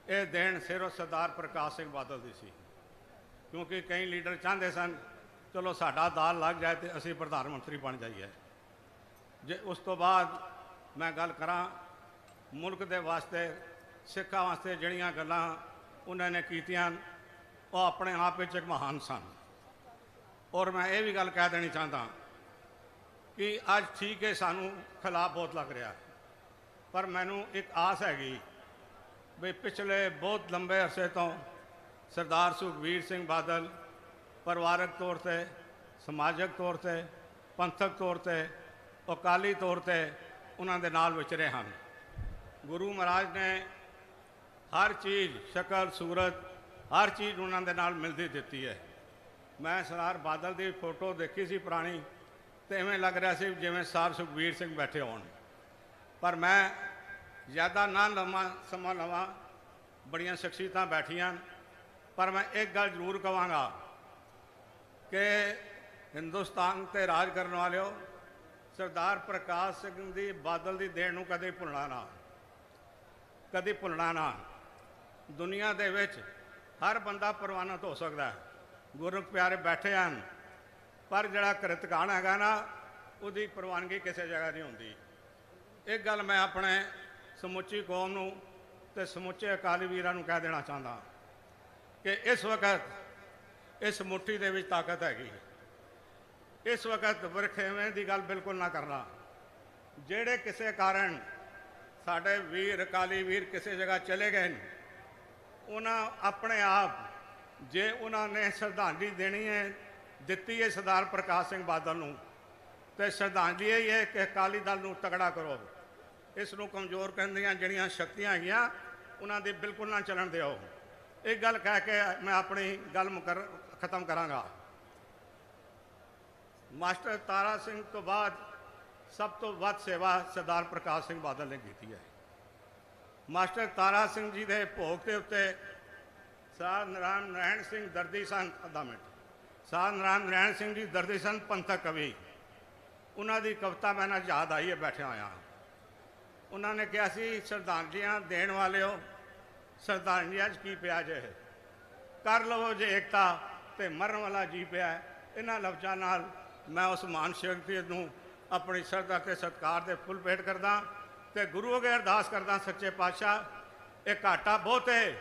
S8: ਇਹ ਦੇਣ ਸਿਰਫ ਸਰਦਾਰ ਪ੍ਰਕਾਸ਼ ਸਿੰਘ ਬਾਦਲ ਦੀ ਸੀ। ਕਿਉਂਕਿ ਕਈ ਲੀਡਰ ਚਾਹੁੰਦੇ ਸਨ ਚਲੋ ਸਾਡਾ ਦਾਲ ਲੱਗ ਜਾਏ ਤੇ ਅਸੀਂ ਪ੍ਰਧਾਨ ਮੰਤਰੀ ਬਣ ਜਾਈਏ। ਜੇ ਉਸ ਤੋਂ ਬਾਅਦ ਮੈਂ ਗੱਲ ਕਰਾਂ ਮੁਲਕ ਦੇ ਵਾਸਤੇ, ਸਿੱਖਾਂ ਵਾਸਤੇ ਜਿਹੜੀਆਂ ਗੱਲਾਂ ਉਹਨਾਂ ਨੇ ਕੀਤੀਆਂ ਉਹ ਆਪਣੇ ਆਪ ਵਿੱਚ ਇੱਕ ਮਹਾਨ ਸਨ। ਔਰ ਮੈਂ ਇਹ ਵੀ ਗੱਲ ਕਹਿ ਦੇਣੀ ਚਾਹੁੰਦਾ ਕਿ ਅੱਜ ਠੀਕ ਹੈ ਸਾਨੂੰ ਖਿਲਾਫ ਬਹੁਤ ਲੱਗ ਰਿਹਾ, ਪਰ ਮੈਨੂੰ ਇੱਕ ਆਸ ਹੈਗੀ ਵੀ ਪਿਛਲੇ ਬਹੁਤ ਲੰਬੇ ਅਰਸੇ ਤੋਂ ਸਰਦਾਰ ਸੁਖਬੀਰ ਸਿੰਘ ਬਾਦਲ ਪਰਿਵਾਰਕ ਤੌਰ 'ਤੇ, ਸਮਾਜਿਕ ਤੌਰ 'ਤੇ, ਪੰਥਕ ਤੌਰ 'ਤੇ, ਅਕਾਲੀ ਤੌਰ 'ਤੇ ਉਹਨਾਂ ਦੇ ਨਾਲ ਵਿਚਰੇ ਹਨ। ਗੁਰੂ ਮਹਾਰਾਜ ਨੇ ਹਰ ਚੀਜ਼, ਸ਼ਕਲ ਸੂਰਤ, ਹਰ ਚੀਜ਼ ਉਹਨਾਂ ਦੇ ਨਾਲ ਮਿਲਦੀ ਦਿੱਤੀ ਹੈ। ਮੈਂ ਸਰਦਾਰ ਬਾਦਲ ਦੀ ਫੋਟੋ ਦੇਖੀ ਸੀ ਪੁਰਾਣੀ, ਤੇ ਇਵੇਂ ਲੱਗ ਰਿਹਾ ਸੀ ਜਿਵੇਂ ਸਰ ਸੁਖਬੀਰ ਸਿੰਘ ਬੈਠੇ ਹੋਣ। ਪਰ ਮੈਂ ਜ਼ਿਆਦਾ ਨਾ ਸਮਾਂ ਲਵਾਂ, ਬੜੀਆਂ ਸ਼ਖਸੀਅਤਾਂ ਬੈਠੀਆਂ, ਪਰ ਮੈਂ ਇੱਕ ਗੱਲ ਜ਼ਰੂਰ ਕਹਾਂਗਾ ਕਿ ਹਿੰਦੁਸਤਾਨ 'ਤੇ ਰਾਜ ਕਰਨ ਵਾਲਿਓ, ਸਰਦਾਰ ਪ੍ਰਕਾਸ਼ ਸਿੰਘ ਦੀ ਬਾਦਲ ਦੀ ਦੇਣ ਨੂੰ ਕਦੇ ਭੁੱਲਣਾ ਨਾ, ਕਦੇ ਭੁੱਲਣਾ ਨਾ। ਦੁਨੀਆ ਦੇ ਵਿੱਚ ਹਰ ਬੰਦਾ ਪ੍ਰਵਾਨਿਤ ਹੋ ਸਕਦਾ ਹੈ, ਗੁਰੂ ਪਿਆਰੇ ਬੈਠੇ ਹਨ, ਪਰ ਜਿਹੜਾ ਕ੍ਰਿਤਕਾਨ ਹੈਗਾ ਨਾ ਉਹਦੀ ਪ੍ਰਵਾਨਗੀ ਕਿਸੇ ਜਗ੍ਹਾ ਨਹੀਂ ਹੁੰਦੀ। ਇਹ ਗੱਲ ਮੈਂ ਆਪਣੇ ਸਮੁੱਚੀ ਕੌਮ ਨੂੰ ਤੇ ਸਮੁੱਚੇ ਅਕਾਲੀ ਵੀਰਾਂ ਨੂੰ ਕਹਿ ਦੇਣਾ ਚਾਹੁੰਦਾ ਕਿ ਇਸ ਵਕਤ ਇਸ ਮੁੱਠੀ ਦੇ ਵਿੱਚ ਤਾਕਤ ਹੈਗੀ। ਇਸ ਵਕਤ ਵਰਖੇਵੇਂ ਦੀ ਗੱਲ ਬਿਲਕੁਲ ਨਾ ਕਰਨਾ। ਜਿਹੜੇ ਕਿਸੇ ਕਾਰਨ ਸਾਡੇ ਵੀਰ ਅਕਾਲੀ ਵੀਰ ਕਿਸੇ ਜਗ੍ਹਾ ਚਲੇ ਗਏ ਨੇ, ਉਹਨਾਂ ਆਪਣੇ ਆਪ ਜੇ ਉਹਨਾਂ ਨੇ ਸ਼ਰਧਾਂਜਲੀ ਦੇਣੀ ਹੈ, ਦਿੱਤੀ ਹੈ ਸਰਦਾਰ ਪ੍ਰਕਾਸ਼ ਸਿੰਘ ਬਾਦਲ ਨੂੰ, ਤੇ ਸ਼ਰਧਾਂਜਲੀ ਇਹ ਹੈ ਕਿ ਅਕਾਲੀ ਦਲ ਨੂੰ ਤਗੜਾ ਕਰੋ, ਇਸ ਨੂੰ ਕਮਜ਼ੋਰ ਕਰਨ ਦੀਆਂ ਜਿਹੜੀਆਂ ਸ਼ਕਤੀਆਂ ਹੈਗੀਆਂ ਉਹਨਾਂ ਦੀ ਬਿਲਕੁਲ ਨਾ ਚੱਲਣ ਦਿਓ। ਇਹ ਗੱਲ ਕਹਿ ਕੇ ਮੈਂ ਆਪਣੀ ਗੱਲ ਖਤਮ ਕਰਾਂਗਾ। ਮਾਸਟਰ ਤਾਰਾ ਸਿੰਘ ਤੋਂ ਬਾਅਦ ਸਭ ਤੋਂ ਵੱਧ ਸੇਵਾ ਸਰਦਾਰ ਪ੍ਰਕਾਸ਼ ਸਿੰਘ ਬਾਦਲ ਨੇ ਕੀਤੀ ਹੈ। ਮਾਸਟਰ ਤਾਰਾ ਸਿੰਘ ਜੀ ਦੇ ਭੋਗ ਦੇ ਉੱਤੇ ਸਾਧ ਨਾਰਾਇਣ ਸਿੰਘ ਦਰਦੀ ਸਨ, ਸਾਧ ਨਾਰਾਇਣ ਸਿੰਘ ਜੀ ਦਰਦੀ ਸਨ, ਪੰਥਕ ਕਵੀ। ਉਹਨਾਂ ਦੀ ਕਵਿਤਾ ਮੈਨੂੰ ਯਾਦ ਆਈ ਹੈ ਬੈਠਿਆ ਹੋਇਆ। ਉਹਨਾਂ ਨੇ ਕਿਹਾ ਸੀ, ਸ਼ਰਧਾਂਜਲੀਆਂ ਦੇਣ ਵਾਲਿਓ, ਸ਼ਰਧਾਂਜਲੀਆਂ 'ਚ ਕੀ ਪਿਆ ਜੇ, ਕਰ ਲਵੋ ਜੇ ਏਕਤਾ ਤੇ ਮਰਨ ਵਾਲਾ ਜੀ ਪਿਆ। ਇਹਨਾਂ ਲਫ਼ਜ਼ਾਂ ਨਾਲ ਮੈਂ ਉਸ ਮਹਾਨ ਸ਼ਖਸੀਅਤ ਨੂੰ ਆਪਣੀ ਸ਼ਰਧਾ ਤੇ ਸਤਿਕਾਰ ਦੇ ਫੁੱਲ ਭੇਟ ਕਰਦਾ ਤੇ ਗੁਰੂ ਅੱਗੇ ਅਰਦਾਸ ਕਰਦਾ, ਸੱਚੇ ਪਾਤਸ਼ਾਹ ਇਹ ਘਾਟਾ ਬਹੁਤ ਹੈ,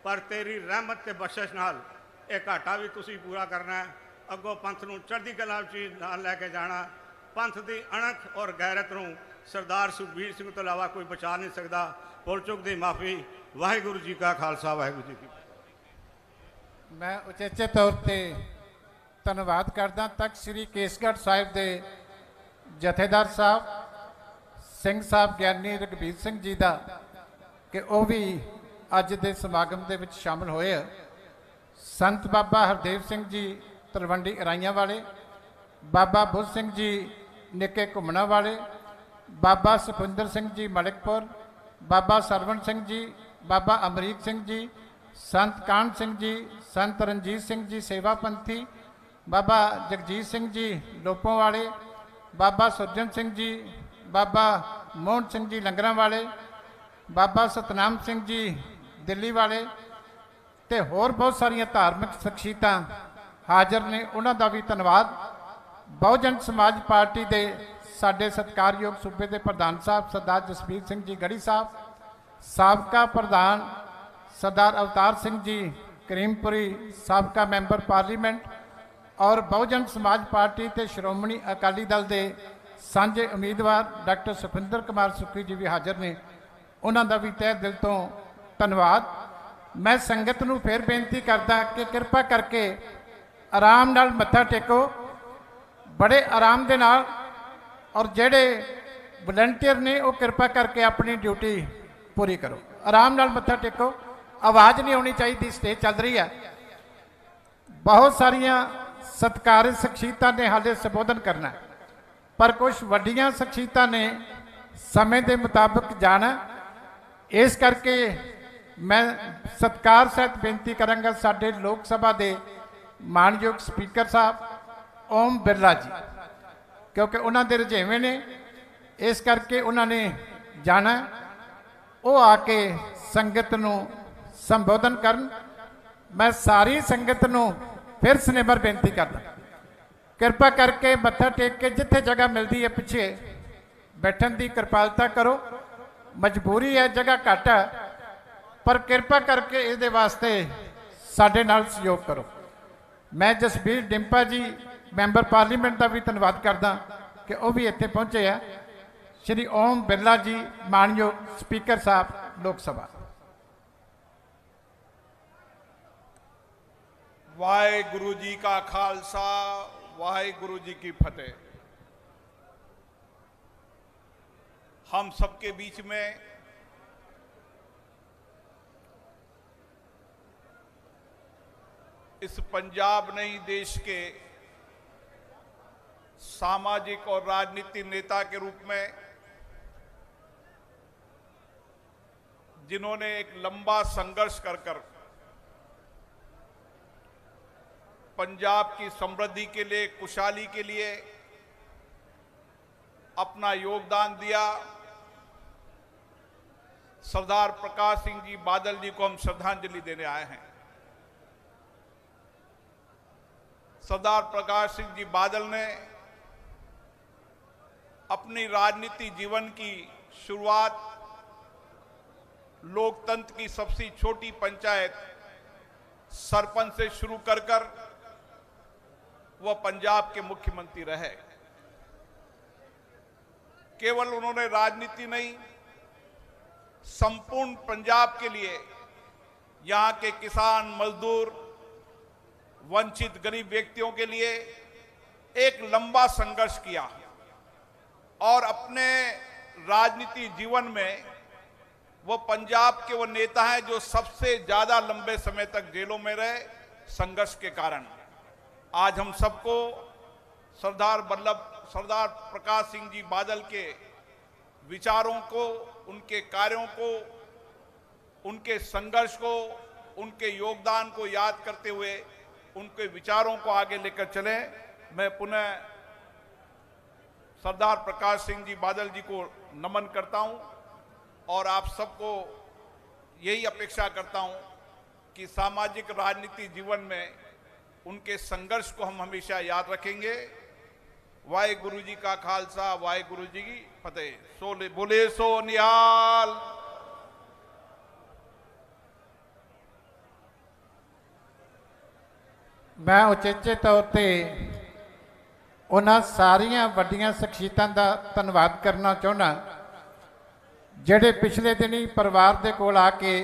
S8: ਪਰ ਤੇਰੀ ਰਹਿਮਤ ਤੇ ਬਖਸ਼ਿਸ਼ ਨਾਲ ਇਹ ਘਾਟਾ ਵੀ ਤੁਸੀਂ ਪੂਰਾ ਕਰਨਾ ਹੈ। ਅੱਗੋਂ ਪੰਥ ਨੂੰ ਚੜ੍ਹਦੀ ਕਲਾ ਵਿੱਚ ਨਾਲ ਲੈ ਕੇ ਜਾਣਾ। ਪੰਥ ਦੀ ਅਣਖ ਔਰ ਗੈਰਤ ਨੂੰ ਸਰਦਾਰ ਸੁਖਬੀਰ ਸਿੰਘ ਤੋਂ ਇਲਾਵਾ ਕੋਈ ਬਚਾ ਨਹੀਂ ਸਕਦਾ। ਭੁੱਲ ਚੁੱਕ ਦੀ ਮਾਫੀ। ਵਾਹਿਗੁਰੂ ਜੀ ਕਾ ਖਾਲਸਾ, ਵਾਹਿਗੁਰੂ ਜੀ ਕੀ ਫਤਿਹ।
S2: ਮੈਂ ਉਚੇਚੇ ਤੌਰ ਤੇ ਧੰਨਵਾਦ ਕਰਦਾ ਤਖਤ ਸ੍ਰੀ ਕੇਸਗੜ੍ਹ ਸਾਹਿਬ ਦੇ ਜਥੇਦਾਰ ਸਾਹਿਬ ਸਿੰਘ ਸਾਹਿਬ ਗਿਆਨੀ ਰਘਬੀਰ ਸਿੰਘ ਜੀ ਦਾ ਕਿ ਉਹ ਵੀ ਅੱਜ ਦੇ ਸਮਾਗਮ ਦੇ ਵਿੱਚ ਸ਼ਾਮਲ ਹੋਏ। ਸੰਤ ਬਾਬਾ ਹਰਦੇਵ ਸਿੰਘ ਜੀ ਤਲਵੰਡੀ ਇਰਾਈਆਂ ਵਾਲੇ, ਬਾਬਾ ਬੁੱਧ ਸਿੰਘ ਜੀ ਨਿੱਕੇ ਘੁੰਮਣਾ ਵਾਲੇ, ਬਾਬਾ ਸੁਖਵਿੰਦਰ ਸਿੰਘ ਜੀ ਮਲਿਕਪੁਰ, ਬਾਬਾ ਸਰਵਣ ਸਿੰਘ ਜੀ, ਬਾਬਾ ਅਮਰੀਕ ਸਿੰਘ ਜੀ, ਸੰਤ ਕਾਹਨ ਸਿੰਘ ਜੀ, ਸੰਤ ਰਣਜੀਤ ਸਿੰਘ ਜੀ ਸੇਵਾ ਪੰਥੀ, ਬਾਬਾ ਜਗਜੀਤ ਸਿੰਘ ਜੀ ਲੋਪੋਂ ਵਾਲੇ, ਬਾਬਾ ਸੁਰਜਨ ਸਿੰਘ ਜੀ, ਬਾਬਾ ਮੋਹਨ ਸਿੰਘ ਜੀ ਲੰਗਰਾਂ ਵਾਲੇ, ਬਾਬਾ ਸਤਨਾਮ ਸਿੰਘ ਜੀ ਦਿੱਲੀ ਵਾਲੇ ਤੇ ਹੋਰ ਬਹੁਤ ਸਾਰੀਆਂ ਧਾਰਮਿਕ ਸ਼ਖਸੀਅਤਾਂ ਹਾਜ਼ਰ ਨੇ, ਉਹਨਾਂ ਦਾ ਵੀ ਧੰਨਵਾਦ। ਬਹੁਜਨ ਸਮਾਜ ਪਾਰਟੀ ਦੇ ਸਾਡੇ ਸਤਿਕਾਰਯੋਗ ਸੂਬੇ ਦੇ ਪ੍ਰਧਾਨ ਸਾਹਿਬ ਸਰਦਾਰ ਜਸਬੀਰ ਸਿੰਘ ਜੀ ਗੜੀ ਸਾਹਿਬ, ਸਾਬਕਾ ਪ੍ਰਧਾਨ ਸਰਦਾਰ ਅਵਤਾਰ ਸਿੰਘ ਜੀ ਕਰੀਮਪੁਰੀ, ਸਾਬਕਾ ਮੈਂਬਰ ਪਾਰਲੀਮੈਂਟ, ਔਰ ਬਹੁਜਨ ਸਮਾਜ ਪਾਰਟੀ ਤੇ ਸ਼੍ਰੋਮਣੀ ਅਕਾਲੀ ਦਲ ਦੇ ਸਾਂਝੇ ਉਮੀਦਵਾਰ ਡਾਕਟਰ ਸੁਖਵਿੰਦਰ ਕੁਮਾਰ ਸੁੱਖੀ ਜੀ ਵੀ ਹਾਜ਼ਰ ਨੇ, ਉਹਨਾਂ ਦਾ ਵੀ ਤਹਿ ਦਿਲ ਤੋਂ ਧੰਨਵਾਦ। ਮੈਂ ਸੰਗਤ ਨੂੰ ਫਿਰ ਬੇਨਤੀ ਕਰਦਾ ਕਿ ਕਿਰਪਾ ਕਰਕੇ ਆਰਾਮ ਨਾਲ ਮੱਥਾ ਟੇਕੋ, ਬੜੇ ਆਰਾਮ ਦੇ ਨਾਲ, ਔਰ ਜਿਹੜੇ ਵਲੰਟੀਅਰ ਨੇ ਉਹ ਕਿਰਪਾ ਕਰਕੇ ਆਪਣੀ ਡਿਊਟੀ ਪੂਰੀ ਕਰੋ। ਆਰਾਮ ਨਾਲ ਮੱਥਾ ਟੇਕੋ, ਆਵਾਜ਼ ਨਹੀਂ ਆਉਣੀ ਚਾਹੀਦੀ, ਸਟੇਜ ਚੱਲ ਰਹੀ ਹੈ। ਬਹੁਤ ਸਾਰੀਆਂ ਸਤਿਕਾਰਤ ਸ਼ਖਸੀਅਤਾਂ ਨੇ ਹਾਲੇ ਸੰਬੋਧਨ ਕਰਨਾ, ਪਰ ਕੁਝ ਵੱਡੀਆਂ ਸ਼ਖਸੀਅਤਾਂ ਨੇ ਸਮੇਂ ਦੇ ਮੁਤਾਬਕ ਜਾਣਾ, ਇਸ ਕਰਕੇ मैं सत्कार सहित बेनती करांगा साडे लोक सभा के मानयोग स्पीकर साहब ओम बिरला जी, क्योंकि उन्होंने रजेवे ने, इस करके उन्होंने जाना, वो आके संगत नूं संबोधन करन। मैं सारी संगत नूं फिर स्नेहभर बेनती करदा, कृपा करके मत्था टेक के जिथे जगह मिलती है पिछे बैठन की कृपालता करो। मजबूरी है, जगह घट है, पर कृपा करके इसदे वास्ते साडे नाल सहयोग करो। मैं जसबीर डिंपा जी मैंबर पार्लीमेंट का भी धन्यवाद करदा कि वह भी इत्थे पहुंचे है। श्री ओम बिरला जी मानयोग स्पीकर साहब लोक सभा।
S1: वाहेगुरु जी का खालसा, वाहेगुरु जी की फतेह। हम सबके बीच में इस पंजाब नहीं देश के सामाजिक और राजनीतिक नेता के रूप में, जिन्होंने एक लंबा संघर्ष कर पंजाब की समृद्धि के लिए, खुशहाली के लिए अपना योगदान दिया, सरदार प्रकाश सिंह जी बादल जी को हम श्रद्धांजलि देने आए हैं। सरदार प्रकाश सिंह जी बादल ने अपनी राजनीति जीवन की शुरुआत लोकतंत्र की सबसे छोटी पंचायत सरपंच से शुरू कर वह पंजाब के मुख्यमंत्री रहे। केवल उन्होंने राजनीति नहीं, संपूर्ण पंजाब के लिए, यहां के किसान, मजदूर, वंचित गरीब व्यक्तियों के लिए एक लंबा संघर्ष किया और अपने राजनीति जीवन में वो पंजाब के वो नेता हैं जो सबसे ज्यादा लंबे समय तक जेलों में रहे संघर्ष के कारण। आज हम सबको सरदार प्रकाश सिंह जी बादल के विचारों को, उनके कार्यों को, उनके संघर्ष को, उनके योगदान को याद करते हुए उनके विचारों को आगे लेकर चलें। मैं पुनः सरदार प्रकाश सिंह जी बादल जी को नमन करता हूं और आप सबको यही अपेक्षा करता हूं कि सामाजिक राजनीतिक जीवन में उनके संघर्ष को हम हमेशा याद रखेंगे। वाहेगुरु जी का खालसा, वाहेगुरु जी की फतेह। सो बोले सो निहाल।
S2: मैं उचेचे तौर पर उन्हां सारियां वड्डियां शख्सियतां दा धन्नवाद करना चाहुंदा जिहड़े पिछले दिन ही परिवार दे कोल आके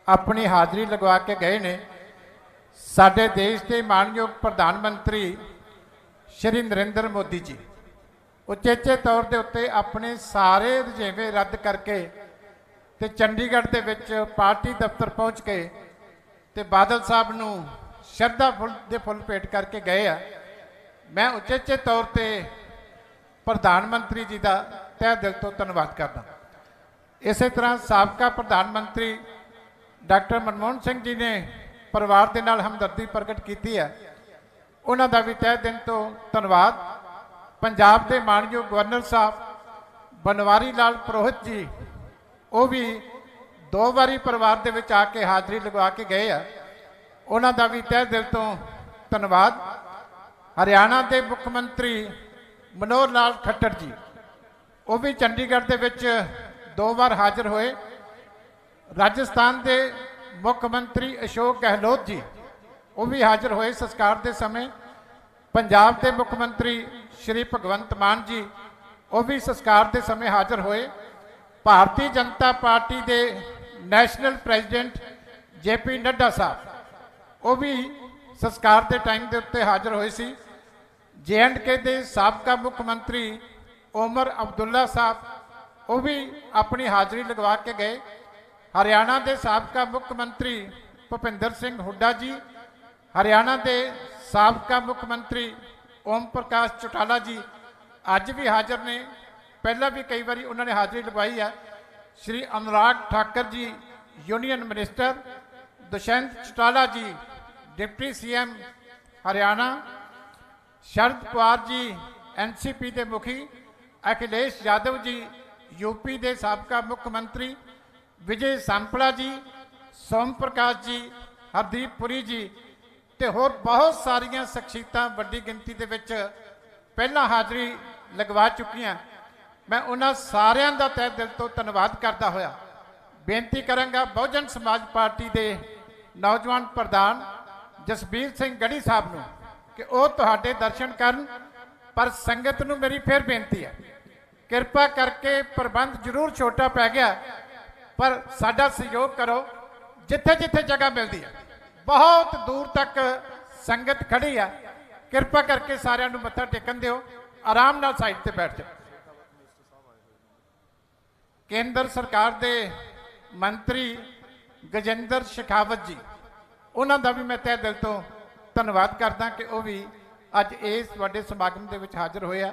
S2: अपनी हाज़री लगवा के गए ने। साडे देश के मानयोग प्रधानमंत्री श्री नरेंद्र मोदी जी उचेचे तौर के उत्ते अपने सारे रजेवे रद्द करके ते चंडीगढ़ दे विच पार्टी दफ्तर पहुँच के ते बादल साहब नूं श्रद्धा फुल भेंट करके गए आ। मैं उचेचे तौर पर प्रधानमंत्री जी का तह दिल तो धन्यवाद करदा। इस तरह साबका प्रधानमंत्री डॉक्टर मनमोहन सिंह जी ने परिवार के नाल हमदर्दी प्रगट की है, उन्हों का भी तह दिल तो धन्यवाद। पंजाब के मानयोग गवर्नर साहब बनवारी लाल पुरोहित जी, वो भी 2 बारी परिवार के विच आके हाज़री लगवा के गए आ, उन्हों का भी तह दिल तो धन्यवाद। हरियाणा के मुख्यमंत्री मनोहर लाल खट्टर जी, वो भी चंडीगढ़ के विच 2 बार हाजिर होए। राजस्थान के मुख्यमंत्री अशोक गहलोत जी, वो भी हाजिर होए संस्कार के समय। पंजाब के मुख्यमंत्री श्री भगवंत मान जी, वो भी संस्कार के समय हाजिर होए। भारतीय जनता पार्टी के नैशनल प्रेजिडेंट JP नड्डा साहब, वो भी संस्कार के टाइम के उत्ते हाजिर होए सी। JNK के साबका मुख्यमंत्री उमर अब्दुल्ला साहब, वो भी अपनी हाज़री लगवा के गए। हरियाणा के साबका मुख्यमंत्री भुपिंदर सिंह हुड्डा जी, हरियाणा के साबका मुख्यमंत्री ओम प्रकाश चौटाला जी अज भी हाजिर ने, पहला भी कई बार उन्होंने हाज़री लगवाई है। श्री अनुराग ठाकर जी यूनियन मिनिस्टर, दुष्यंत चौटाला जी deputy CM Haryana, Sharad Pawar ji NCP के मुखी, अखिलेश यादव जी यूपी के साबका मुख्यमंत्री, विजय सांपला जी, सोम प्रकाश जी, हरदीप पुरी जी ते होर बहुत सारिया शख्सियतां वड्डी गिनती दे विच पहला हाज़री लगवा चुकियां। मैं उन्हां सारियां दा तहे दिल तो धन्नवाद करदा होया बेनती करांगा बहुजन समाज पार्टी के नौजवान प्रधान जसबीर सिंह गढ़ी साहब नूं कि वह तुहाडे दर्शन करन। पर संगत नूं मेरी फिर बेनती है, किरपा करके प्रबंध जरूर छोटा पै गया पर साडा सहयोग करो। जिथे जिथे जगह मिलती है, बहुत दूर तक संगत खड़ी है, किरपा करके सारिਆਂ ਨੂੰ मत्था टेकन दिओ, आराम नाल साइड ते बैठ जाओ। केंद्र सरकार के मंत्री गजेंद्र शेखावत जी, उन्हों का भी मैं तहे दिल तो धन्नवाद करदा कि वह भी अज इस वड्डे समागम के विच हाजिर होया।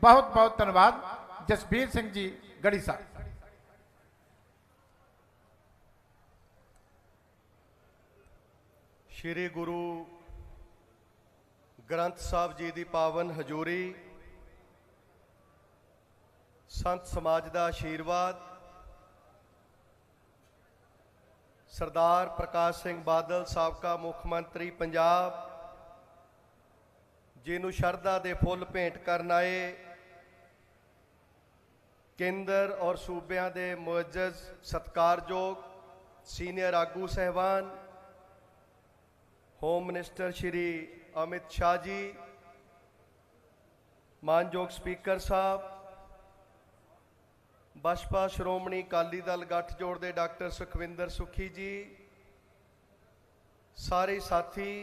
S2: बहुत बहुत धन्नवाद जसबीर सिंह जी गढ़ी साहब।
S9: श्री गुरु ग्रंथ साहब जी की पावन हजूरी, संत समाज का आशीर्वाद, सरदार प्रकाश सिंह बादल साबका मुख्यमंत्री पंजाब जिन्हों शरदा के फुल भेंट करन आए, केंद्र और सूबियां के मुअज्जज सत्कारयोग सीनियर आगू साहबान, home minister Shri Amit Shah ji, मानयोग speaker साहब, बसपा श्रोमणी अकाली दल गठजोड़ के डॉक्टर सुखविंदर सुखी जी, सारे साथी,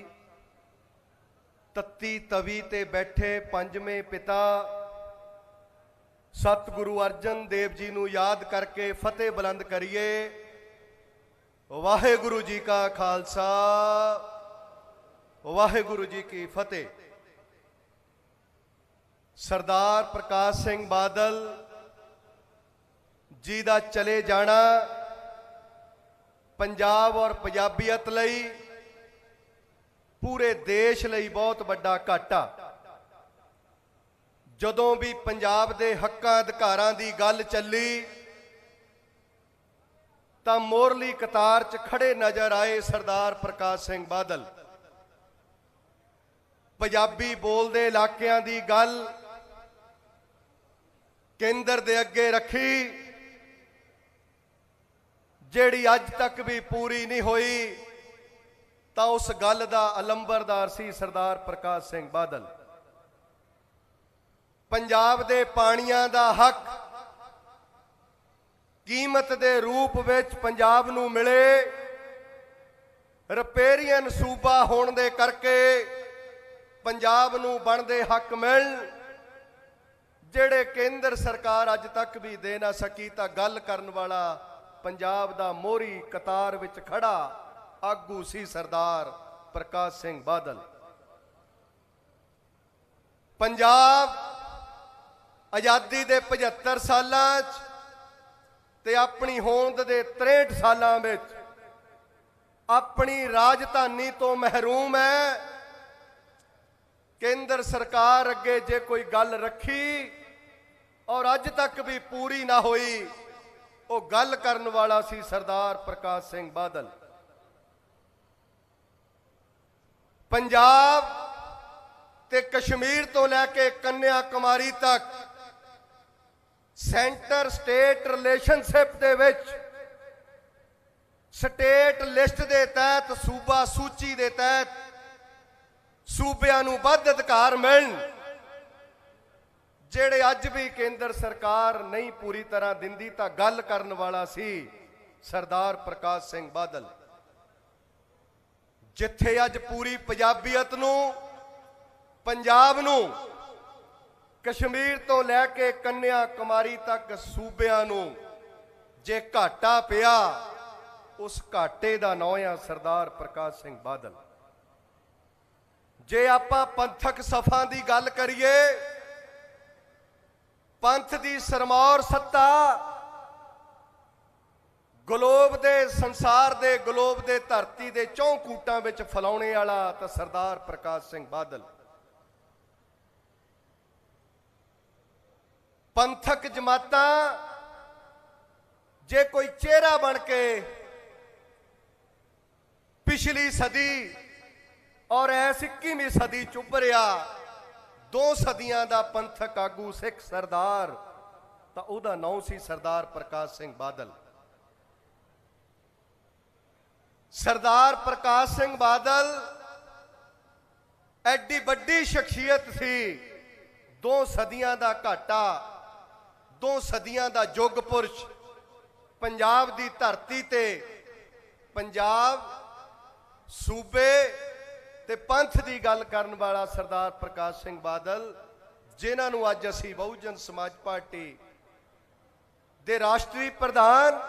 S9: तत्ती तवी ते बैठे पंजवें पिता सतगुरु अर्जन देव जी नूं याद करके फतेह बुलंद करिए। वाहेगुरु जी का खालसा, वाहेगुरु जी की फतेह। सरदार प्रकाश सिंह बादल जी दा चले जाना पंजाब और पंजाबीयत लई, पूरे देश लई बहुत बड़ा घाटा। जदों भी पंजाब दे हक्कां अधिकारां दी गल चली तां मोरली कतार च खड़े नज़र आए सरदार प्रकाश सिंह बादल। पंजाबी बोलदे इलाकिਆਂ दी गल केंद्र दे अगे रखी, ਜਿਹੜੀ अज तक भी पूरी नहीं हुई, तो उस गल दा अलंबरदार सी सरदार प्रकाश सिंह बादल। पंजाब दे पानियां दा हक कीमत दे रूप विच पंजाब नूं मिले, रिपेरियन सूबा होण दे करके पंजाब नूं बनदे हक मिलण, ਜਿਹੜੇ केंद्र सरकार अज तक भी दे ना सकी। तां गल करन वाला पंजाब दा मोहरी कतार विच खड़ा आगू सी सरदार प्रकाश सिंह बादल। पंजाब आज़ादी दे 75 सालां ते अपनी होंद दे 63 सालां विच अपनी राजधानी तो महरूम है। केंद्र सरकार अगे जे कोई गल रखी और अज तक भी पूरी ना हुई, वो गल करन वाला सी सरदार प्रकाश सिंह बादल। पंजाब ते कश्मीर तो लैके कन्याकुमारी तक सेंटर स्टेट रिलेशनशिप दे विच स्टेट लिस्ट दे तहत सूबा सूची दे तहत सूबियां नूं वध अधिकार मिलण, ਜਿਹੜੇ ਅੱਜ भी केंद्र सरकार नहीं पूरी तरह दिंदी। तां गल करन वाला सी सरदार प्रकाश सिंह बादल। जिथे अज पूरी पंजाबीयत नूं, पंजाब नूं, कश्मीर तो लैके कन्याकुमारी तक सूबियां नूं जे घाटा पिया, उस घाटे दा नाम है सरदार प्रकाश सिंह बादल। जे आपां पंथक सफां दी गल करिए, पंथ दी सरमौर सत्ता ਗਲੋਬ ਦੇ ਸੰਸਾਰ ਦੇ ਗਲੋਬ ਦੇ ਧਰਤੀ ਦੇ ਚੌਂ ਕੂਟਾਂ ਵਿੱਚ ਫੈਲਾਉਣੇ ਵਾਲਾ ਤਾਂ ਸਰਦਾਰ ਪ੍ਰਕਾਸ਼ ਸਿੰਘ ਬਾਦਲ। ਪੰਥਕ ਜਮਾਤਾਂ ਜੇ ਕੋਈ ਚਿਹਰਾ ਬਣ ਕੇ ਪਿਛਲੀ ਸਦੀ ਔਰ ਐਸ 21ਵੀਂ ਸਦੀ ਚ ਉੱਭਰਿਆ, 2 ਸਦੀਆਂ ਦਾ ਪੰਥਕ ਆਗੂ ਸਿੱਖ ਸਰਦਾਰ, ਤਾਂ ਉਹਦਾ ਨਾਮ ਸੀ ਸਰਦਾਰ ਪ੍ਰਕਾਸ਼ ਸਿੰਘ ਬਾਦਲ। ਸਰਦਾਰ ਪ੍ਰਕਾਸ਼ ਸਿੰਘ ਬਾਦਲ ਐਡੀ ਵੱਡੀ ਸ਼ਖਸੀਅਤ ਸੀ, 2 ਸਦੀਆਂ ਦਾ ਘਾਟਾ, 2 ਸਦੀਆਂ ਦਾ ਯੁੱਗ ਪੁਰਸ਼, ਪੰਜਾਬ ਦੀ ਧਰਤੀ ਤੇ ਪੰਜਾਬ ਸੂਬੇ ਤੇ ਪੰਥ ਦੀ ਗੱਲ ਕਰਨ ਵਾਲਾ ਸਰਦਾਰ ਪ੍ਰਕਾਸ਼ ਸਿੰਘ ਬਾਦਲ, ਜਿਨ੍ਹਾਂ ਨੂੰ ਅੱਜ ਅਸੀਂ ਬਹੁਜਨ ਸਮਾਜ ਪਾਰਟੀ ਦੇ ਰਾਸ਼ਟਰੀ ਪ੍ਰਧਾਨ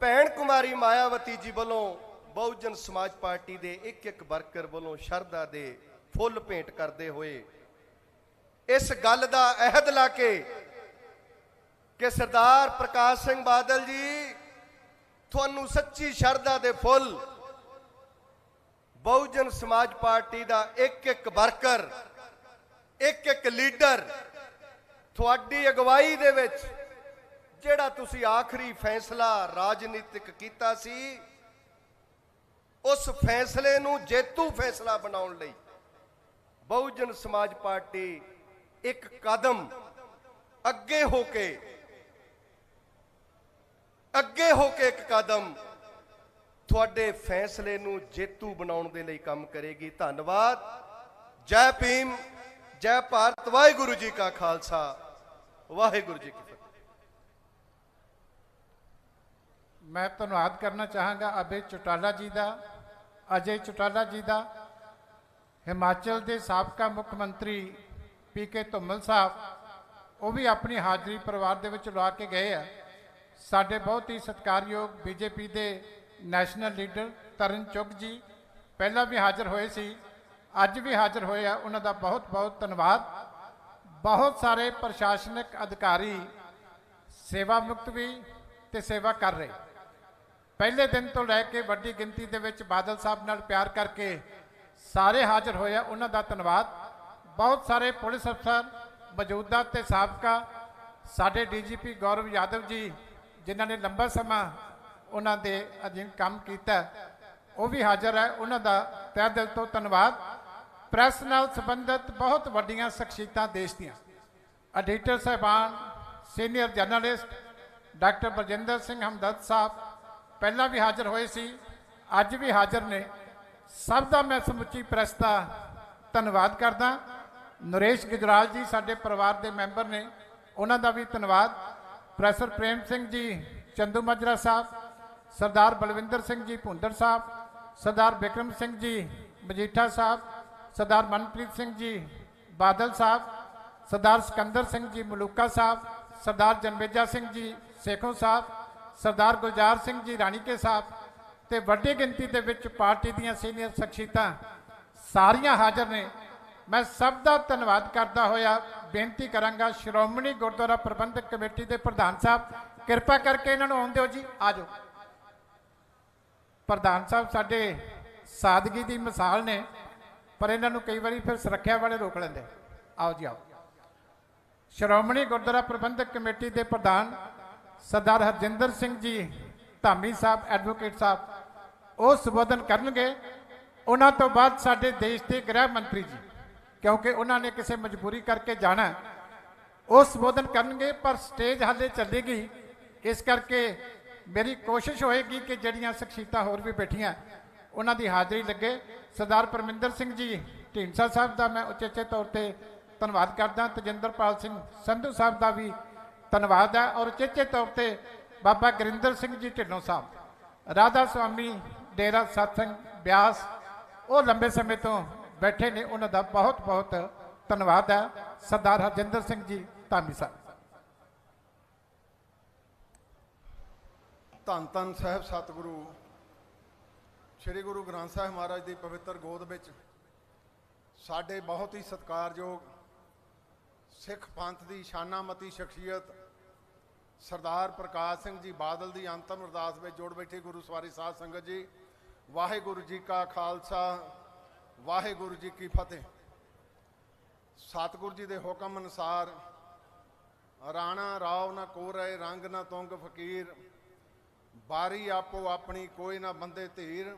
S9: ਭੈਣ ਕੁਮਾਰੀ ਮਾਇਆਵਤੀ ਜੀ ਵੱਲੋਂ ਬਹੁਜਨ ਸਮਾਜ ਪਾਰਟੀ ਦੇ ਇੱਕ ਵਰਕਰ ਵੱਲੋਂ ਸ਼ਰਧਾ ਦੇ ਫੁੱਲ ਭੇਂਟ ਕਰਦੇ ਹੋਏ ਇਸ ਗੱਲ ਦਾ ਅਹਿਦ ਲਾ ਕੇ ਕਿ ਸਰਦਾਰ ਪ੍ਰਕਾਸ਼ ਸਿੰਘ ਬਾਦਲ ਜੀ, ਤੁਹਾਨੂੰ ਸੱਚੀ ਸ਼ਰਧਾ ਦੇ ਫੁੱਲ ਬਹੁਜਨ ਸਮਾਜ ਪਾਰਟੀ ਦਾ ਇੱਕ ਵਰਕਰ, ਇੱਕ ਲੀਡਰ, ਤੁਹਾਡੀ ਅਗਵਾਈ ਦੇ ਵਿੱਚ ਜਿਹੜਾ ਤੁਸੀਂ ਆਖਰੀ ਫੈਸਲਾ ਰਾਜਨੀਤਿਕ ਕੀਤਾ ਸੀ, ਉਸ ਫੈਸਲੇ ਨੂੰ ਜੇਤੂ ਫੈਸਲਾ ਬਣਾਉਣ ਲਈ ਬਹੁਜਨ ਸਮਾਜ ਪਾਰਟੀ ਇੱਕ ਕਦਮ ਅੱਗੇ ਹੋ ਕੇ ਇੱਕ ਕਦਮ ਤੁਹਾਡੇ ਫੈਸਲੇ ਨੂੰ ਜੇਤੂ ਬਣਾਉਣ ਦੇ ਲਈ ਕੰਮ ਕਰੇਗੀ। ਧੰਨਵਾਦ। ਜੈ ਭੀਮ, ਜੈ ਭਾਰਤ। ਵਾਹਿਗੁਰੂ ਜੀ ਕਾ ਖਾਲਸਾ, ਵਾਹਿਗੁਰੂ ਜੀ ਕੀ ਫਤਿਹ।
S2: मैं धन्यवाद करना चाहांगा अभय चौटाला जी का, अजय चौटाला जी का, हिमाचल के साबका मुख्य मंत्री पीके धुम्मल साहब, वो भी अपनी हाज़री परिवार दे विच लगा के गए हैं। साडे बहुत ही सत्कारयोग बीजेपी के नैशनल लीडर तरन चुग जी पहला भी हाज़र होए सी, अज भी हाज़र होए हैं, उन्हों का बहुत बहुत धन्यवाद। बहुत सारे प्रशासनिक अधिकारी सेवा मुक्त भी ते सेवा कर रहे, पहले दिन तो लैके वड्डी गिनती दे विच बादल साहब नाल प्यार करके सारे हाज़र होए, उन्हों का धन्यवाद। बहुत सारे पुलिस अफसर मौजूदा ते साबका, साडे DGP गौरव यादव जी जिन्हों ने लंबा समा उन्हों के अधीन काम किया, वो भी हाज़र है, उन्हों का तहे दिल तो धन्यवाद। प्रैस नाल संबंधित बहुत वड्डियां शख्सियतां देश दियां, एडिटर साहबान, senior journalist doctor Baljinder Singh Hamdard साहब पहला भी हाज़र होए सी, अज भी हाज़र ने। सब का मैं समुची प्रैस का धन्यवाद करदा। नरेश गुजराल जी साडे परिवार के मैंबर ने, उन्हों का भी धन्यवाद। प्रोफैसर प्रेम सिंह जी चंदू माजरा साहब, सरदार बलविंदर सिंह जी भुंदर साहब, सरदार बिक्रम सिंह जी मजीठा साहब, सरदार मनप्रीत सिंह जी बादल साहब, सरदार सिकंदर सिंह जी मलूका साहब, सरदार जनमेजा सिंह जी सेखों साहब, सरदार गुलजार सिंह जी राणीके साहब, तो वड्डी गिनती के विच पार्टी दीयां सीनियर शख्सियतां सारियां हाज़र ने। मैं सब का धन्यवाद करता होया बेनती करांगा श्रोमणी गुरुद्वारा प्रबंधक कमेटी के प्रधान साहब, कृपा करके इन्हां नूं आउण दिओ जी, आ जाओ। प्रधान साहब साडे सादगी की मिसाल ने, पर इन्हां नूं कई बारी फिर सुरक्षा वाले रोक लेंदे। आओ जी आओ। श्रोमणी गुरुद्वारा प्रबंधक कमेटी के प्रधान सरदार हरजिंदर सिंह जी धामी साहब, एडवोकेट साहब, वो संबोधन करनगे। उन्हां तो बाद साडे देश के गृह मंत्री जी, क्योंकि उन्होंने किसी मजबूरी करके जाना, वो संबोधन करनगे, पर स्टेज हाले चलेगी। इस करके मेरी कोशिश होएगी कि जड़ियाँ शख्सियतां होर भी बैठियां उन्हां दी हाज़री लगे। सरदार परमिंदर सिंह जी ढींडसा साहब का मैं उचेचे तौर पर धन्यवाद करदा। तजिंदरपाल सिंह संधू साहब का भी धन्यवाद है, और उचेचे तौर पर बाबा गुरिंदर सिंह जी ढिल्लों साहब, राधा स्वामी डेरा सत्संग ब्यास, वो लंबे समय तो बैठे ने, उन्होंने बहुत बहुत धन्यवाद है। सरदार हरजिंदर सिंह जी धामी साहब।
S10: धन धन साहब सतगुरु श्री गुरु ग्रंथ साहब महाराज की पवित्र गोद विच साडे बहुत ही सत्कारयोग सिख पंथ की शानामती शख्सियत ਸਰਦਾਰ ਪ੍ਰਕਾਸ਼ ਸਿੰਘ ਜੀ ਬਾਦਲ ਦੀ ਅੰਤਮ ਅਰਦਾਸ ਵਿੱਚ ਜੁੜ ਬੈਠੇ ਗੁਰੂ ਸਵਾਰੀ ਸਾਧ ਸੰਗਤ ਜੀ, ਵਾਹਿਗੁਰੂ ਜੀ ਕਾ ਖਾਲਸਾ, ਵਾਹਿਗੁਰੂ ਜੀ ਕੀ ਫਤਿਹ। ਸਤਿਗੁਰੂ ਜੀ ਦੇ ਹੁਕਮ ਅਨੁਸਾਰ ਰਾਣਾ ਰਾਵ ਨਾ ਕੋਰੇ ਰੰਗ ਨਾ ਤੁੰਗ ਫਕੀਰ, ਬਾਰੀ ਆਪੋ ਆਪਣੀ ਕੋਈ ਨਾ ਬੰਦੇ ਧੀਰ।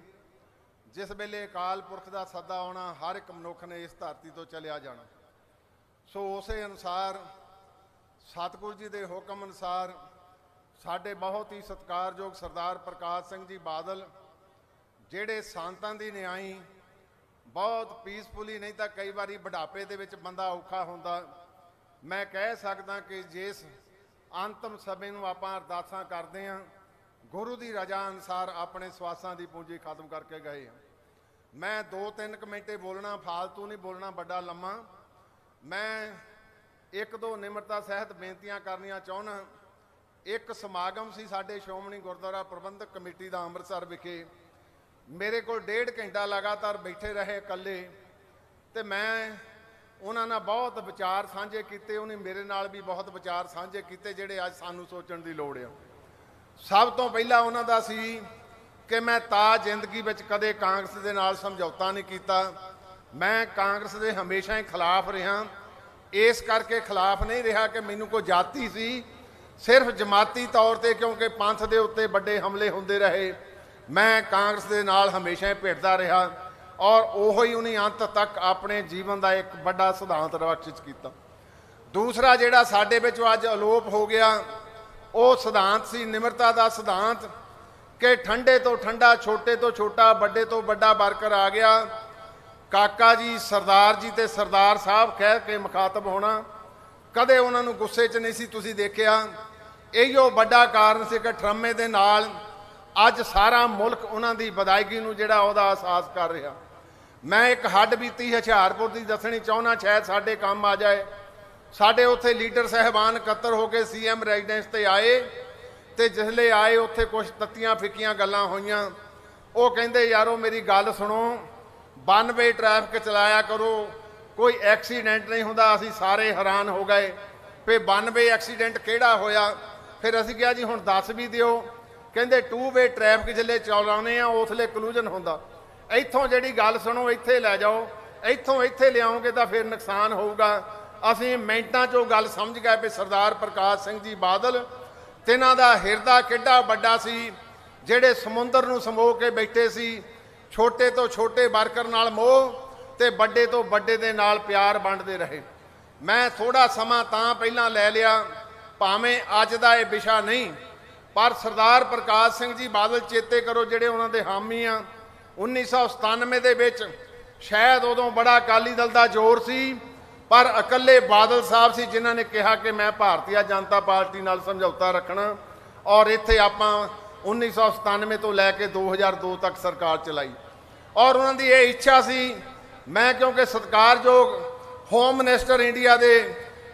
S10: ਜਿਸ ਵੇਲੇ ਅਕਾਲ ਪੁਰਖ ਦਾ ਸੱਦਾ ਆਉਣਾ, ਹਰ ਇੱਕ ਮਨੁੱਖ ਨੇ ਇਸ ਧਰਤੀ ਤੋਂ ਚਲਿਆ ਜਾਣਾ। ਸੋ ਉਸੇ ਅਨੁਸਾਰ ਸਤਿਗੁਰੂ ਜੀ ਦੇ ਹੁਕਮ ਅਨੁਸਾਰ ਸਾਡੇ ਬਹੁਤ ਹੀ ਸਤਿਕਾਰਯੋਗ ਸਰਦਾਰ ਪ੍ਰਕਾਸ਼ ਸਿੰਘ ਜੀ ਬਾਦਲ, ਜਿਹੜੇ ਸੰਤਾਂ ਦੀ ਨਿਆਈ ਬਹੁਤ ਪੀਸਫੁਲੀ, ਨਹੀਂ ਤਾਂ ਕਈ ਵਾਰੀ ਬੁਢਾਪੇ ਦੇ ਵਿੱਚ ਬੰਦਾ ਔਖਾ ਹੁੰਦਾ। ਮੈਂ ਕਹਿ ਸਕਦਾ ਕਿ ਜਿਸ ਅੰਤਮ ਸਮੇਂ ਨੂੰ ਆਪਾਂ ਅਰਦਾਸਾਂ ਕਰਦੇ ਹਾਂ, ਗੁਰੂ ਦੀ ਰਜ਼ਾ ਅਨੁਸਾਰ ਆਪਣੇ ਸਵਾਸਾਂ ਦੀ ਪੂੰਜੀ ਖਤਮ ਕਰਕੇ ਗਏ ਹਾਂ। ਮੈਂ 2-3 ਮਿੰਟੇ ਬੋਲਣਾ, ਫਾਲਤੂ ਨਹੀਂ ਬੋਲਣਾ, ਵੱਡਾ ਲੰਮਾ। ਮੈਂ 1-2 ਨਿਮਰਤਾ ਸਹਿਤ ਬੇਨਤੀਆਂ ਕਰਨੀਆਂ ਚਾਹੁੰਦਾ। ਇੱਕ ਸਮਾਗਮ ਸੀ ਸਾਡੇ ਸ਼੍ਰੋਮਣੀ ਗੁਰਦੁਆਰਾ ਪ੍ਰਬੰਧਕ ਕਮੇਟੀ ਦਾ ਅੰਮ੍ਰਿਤਸਰ ਵਿਖੇ। ਮੇਰੇ ਕੋਲ 1.5 ਘੰਟਾ ਲਗਾਤਾਰ ਬੈਠੇ ਰਹੇ ਇਕੱਲੇ, ਤੇ ਮੈਂ ਉਹਨਾਂ ਨਾਲ ਬਹੁਤ ਵਿਚਾਰ ਸਾਂਝੇ ਕੀਤੇ। ਉਹਨੇ ਮੇਰੇ ਨਾਲ ਵੀ ਬਹੁਤ ਵਿਚਾਰ ਸਾਂਝੇ ਕੀਤੇ ਜਿਹੜੇ ਅੱਜ ਸਾਨੂੰ ਸੋਚਣ ਦੀ ਲੋੜ ਆ। ਸਭ ਤੋਂ ਪਹਿਲਾਂ ਉਹਨਾਂ ਦਾ ਸੀ ਕਿ ਮੈਂ ਜ਼ਿੰਦਗੀ ਵਿੱਚ ਕਦੇ ਕਾਂਗਰਸ ਦੇ ਨਾਲ ਸਮਝੌਤਾ ਨਹੀਂ ਕੀਤਾ। ਮੈਂ ਕਾਂਗਰਸ ਦੇ ਹਮੇਸ਼ਾ ਹੀ ਖਿਲਾਫ ਰਿਹਾ। ਇਸ ਕਰਕੇ ਖਿਲਾਫ ਨਹੀਂ ਰਿਹਾ ਕਿ ਮੈਨੂੰ ਕੋਈ ਜਾਤੀ ਸੀ, ਸਿਰਫ ਜਮਾਤੀ ਤੌਰ ਤੇ, ਕਿਉਂਕਿ ਪੰਥ ਦੇ ਉੱਤੇ ਵੱਡੇ ਹਮਲੇ ਹੁੰਦੇ ਰਹੇ। ਮੈਂ ਕਾਂਗਰਸ ਦੇ ਨਾਲ ਹਮੇਸ਼ਾ ਹੀ ਭਿੜਦਾ ਰਿਹਾ, ਔਰ ਉਹੋ ਹੀ ਉਹਨੇ ਅੰਤ ਤੱਕ ਆਪਣੇ ਜੀਵਨ ਦਾ ਇੱਕ ਵੱਡਾ ਸਿਧਾਂਤ ਰਖਿਤ ਕੀਤਾ। ਦੂਸਰਾ ਜਿਹੜਾ ਸਾਡੇ ਵਿੱਚੋਂ ਅੱਜ ਅਲੋਪ ਹੋ ਗਿਆ, ਉਹ ਸਿਧਾਂਤ ਸੀ ਨਿਮਰਤਾ ਦਾ ਸਿਧਾਂਤ, ਕਿ ਠੰਡੇ ਤੋਂ ਠੰਡਾ, ਛੋਟੇ ਤੋਂ ਛੋਟਾ, ਵੱਡੇ ਤੋਂ ਵੱਡਾ ਵਰਕਰ ਆ ਗਿਆ। ਕਾਕਾ ਜੀ, ਸਰਦਾਰ ਜੀ ਤੇ ਸਰਦਾਰ ਸਾਹਿਬ ਕਹਿ ਕੇ ਮੁਖਾਤਬ ਹੋਣਾ, ਕਦੇ ਉਹਨਾਂ ਨੂੰ ਗੁੱਸੇ 'ਚ ਨਹੀਂ ਸੀ ਤੁਸੀਂ ਦੇਖਿਆ। ਇਹੋ ਵੱਡਾ ਕਾਰਨ ਸੀ ਕਿ ਟਰੰਮੇ ਦੇ ਨਾਲ ਅੱਜ ਸਾਰਾ ਮੁਲਕ ਉਹਨਾਂ ਦੀ ਵਿਦਾਇਗੀ ਨੂੰ ਜਿਹੜਾ ਉਹਦਾ ਅਹਿਸਾਸ ਕਰ ਰਿਹਾ। ਮੈਂ ਇੱਕ ਹੱਡ ਬੀਤੀ ਹੁਸ਼ਿਆਰਪੁਰ ਦੀ ਦੱਸਣੀ ਚਾਹੁੰਦਾ, ਸ਼ਾਇਦ ਸਾਡੇ ਕੰਮ ਆ ਜਾਏ। ਸਾਡੇ ਉੱਥੇ ਲੀਡਰ ਸਾਹਿਬਾਨ ਇਕੱਤਰ ਹੋ ਕੇ CM ਰੈਜ਼ੀਡੈਂਸ ਤੇ ਆਏ, ਤੇ ਜਿਸਲੇ ਆਏ ਉੱਥੇ ਕੁਝ ਤੱਤੀਆਂ ਫਿੱਕੀਆਂ ਗੱਲਾਂ ਹੋਈਆਂ। ਉਹ ਕਹਿੰਦੇ ਯਾਰੋ ਮੇਰੀ ਗੱਲ ਸੁਣੋ, 92 ਟ੍ਰੈਫਿਕ ਚਲਾਇਆ ਕਰੋ, ਕੋਈ ਐਕਸੀਡੈਂਟ ਨਹੀਂ ਹੁੰਦਾ। ਅਸੀਂ ਸਾਰੇ ਹੈਰਾਨ ਹੋ ਗਏ ਵੀ 92 ਐਕਸੀਡੈਂਟ ਕਿਹੜਾ ਹੋਇਆ। ਫਿਰ ਅਸੀਂ ਕਿਹਾ ਜੀ ਹੁਣ ਦੱਸ ਵੀ ਦਿਓ। ਕਹਿੰਦੇ 2 ਵੇ ਟ੍ਰੈਫਿਕ ਜਿਸਲੇ ਚਲਾਉਂਦੇ ਆ ਉਸਲੇ ਕਲੂਜਨ ਹੁੰਦਾ। ਇੱਥੋਂ ਜਿਹੜੀ ਗੱਲ ਸੁਣੋ ਇੱਥੇ ਲੈ ਜਾਓ, ਇੱਥੋਂ ਇੱਥੇ ਲਿਆਓਗੇ ਤਾਂ ਫਿਰ ਨੁਕਸਾਨ ਹੋਊਗਾ। ਅਸੀਂ ਮਿੰਟਾਂ 'ਚੋਂ ਗੱਲ ਸਮਝ ਗਏ ਵੀ ਸਰਦਾਰ ਪ੍ਰਕਾਸ਼ ਸਿੰਘ ਜੀ ਬਾਦਲ, ਤਿੰਨਾਂ ਦਾ ਹਿਰਦਾ ਕਿੱਡਾ ਵੱਡਾ ਸੀ, ਜਿਹੜੇ ਸਮੁੰਦਰ ਨੂੰ ਸਮੋ ਕੇ ਬੈਠੇ ਸੀ। ਛੋਟੇ ਤੋਂ ਛੋਟੇ ਵਰਕਰ ਨਾਲ ਮੋਹ, ਤੇ ਵੱਡੇ ਤੋਂ ਵੱਡੇ ਦੇ ਨਾਲ ਪਿਆਰ ਵੰਡਦੇ ਰਹੇ। ਮੈਂ ਥੋੜਾ ਸਮਾਂ ਤਾਂ ਪਹਿਲਾਂ ਲੈ ਲਿਆ, ਭਾਵੇਂ ਅੱਜ ਦਾ ਇਹ ਵਿਸ਼ਾ ਨਹੀਂ, ਪਰ ਸਰਦਾਰ ਪ੍ਰਕਾਸ਼ ਸਿੰਘ ਜੀ ਬਾਦਲ ਚੇਤੇ ਕਰੋ, ਜਿਹੜੇ ਉਹਨਾਂ ਦੇ ਹਾਮੀ ਆ। 1997 ਦੇ ਵਿੱਚ ਸ਼ਾਇਦ ਉਦੋਂ ਬੜਾ ਅਕਾਲੀ ਦਲ ਦਾ ਜ਼ੋਰ ਸੀ, ਪਰ ਇਕੱਲੇ ਬਾਦਲ ਸਾਹਿਬ ਸੀ ਜਿਨ੍ਹਾਂ ਨੇ ਕਿਹਾ ਕਿ ਮੈਂ ਭਾਰਤੀ ਜਨਤਾ ਪਾਰਟੀ ਨਾਲ ਸਮਝੌਤਾ ਰੱਖਣਾ, ਔਰ ਇੱਥੇ ਆਪਾਂ 1997 ਤੋਂ ਲੈ ਕੇ 2002 ਤੱਕ ਸਰਕਾਰ ਚਲਾਈ। ਔਰ ਉਹਨਾਂ ਦੀ ਇਹ ਇੱਛਾ ਸੀ, ਮੈਂ ਕਿਉਂਕਿ ਸਤਿਕਾਰਯੋਗ ਹੋਮ ਮਿਨਿਸਟਰ ਇੰਡੀਆ ਦੇ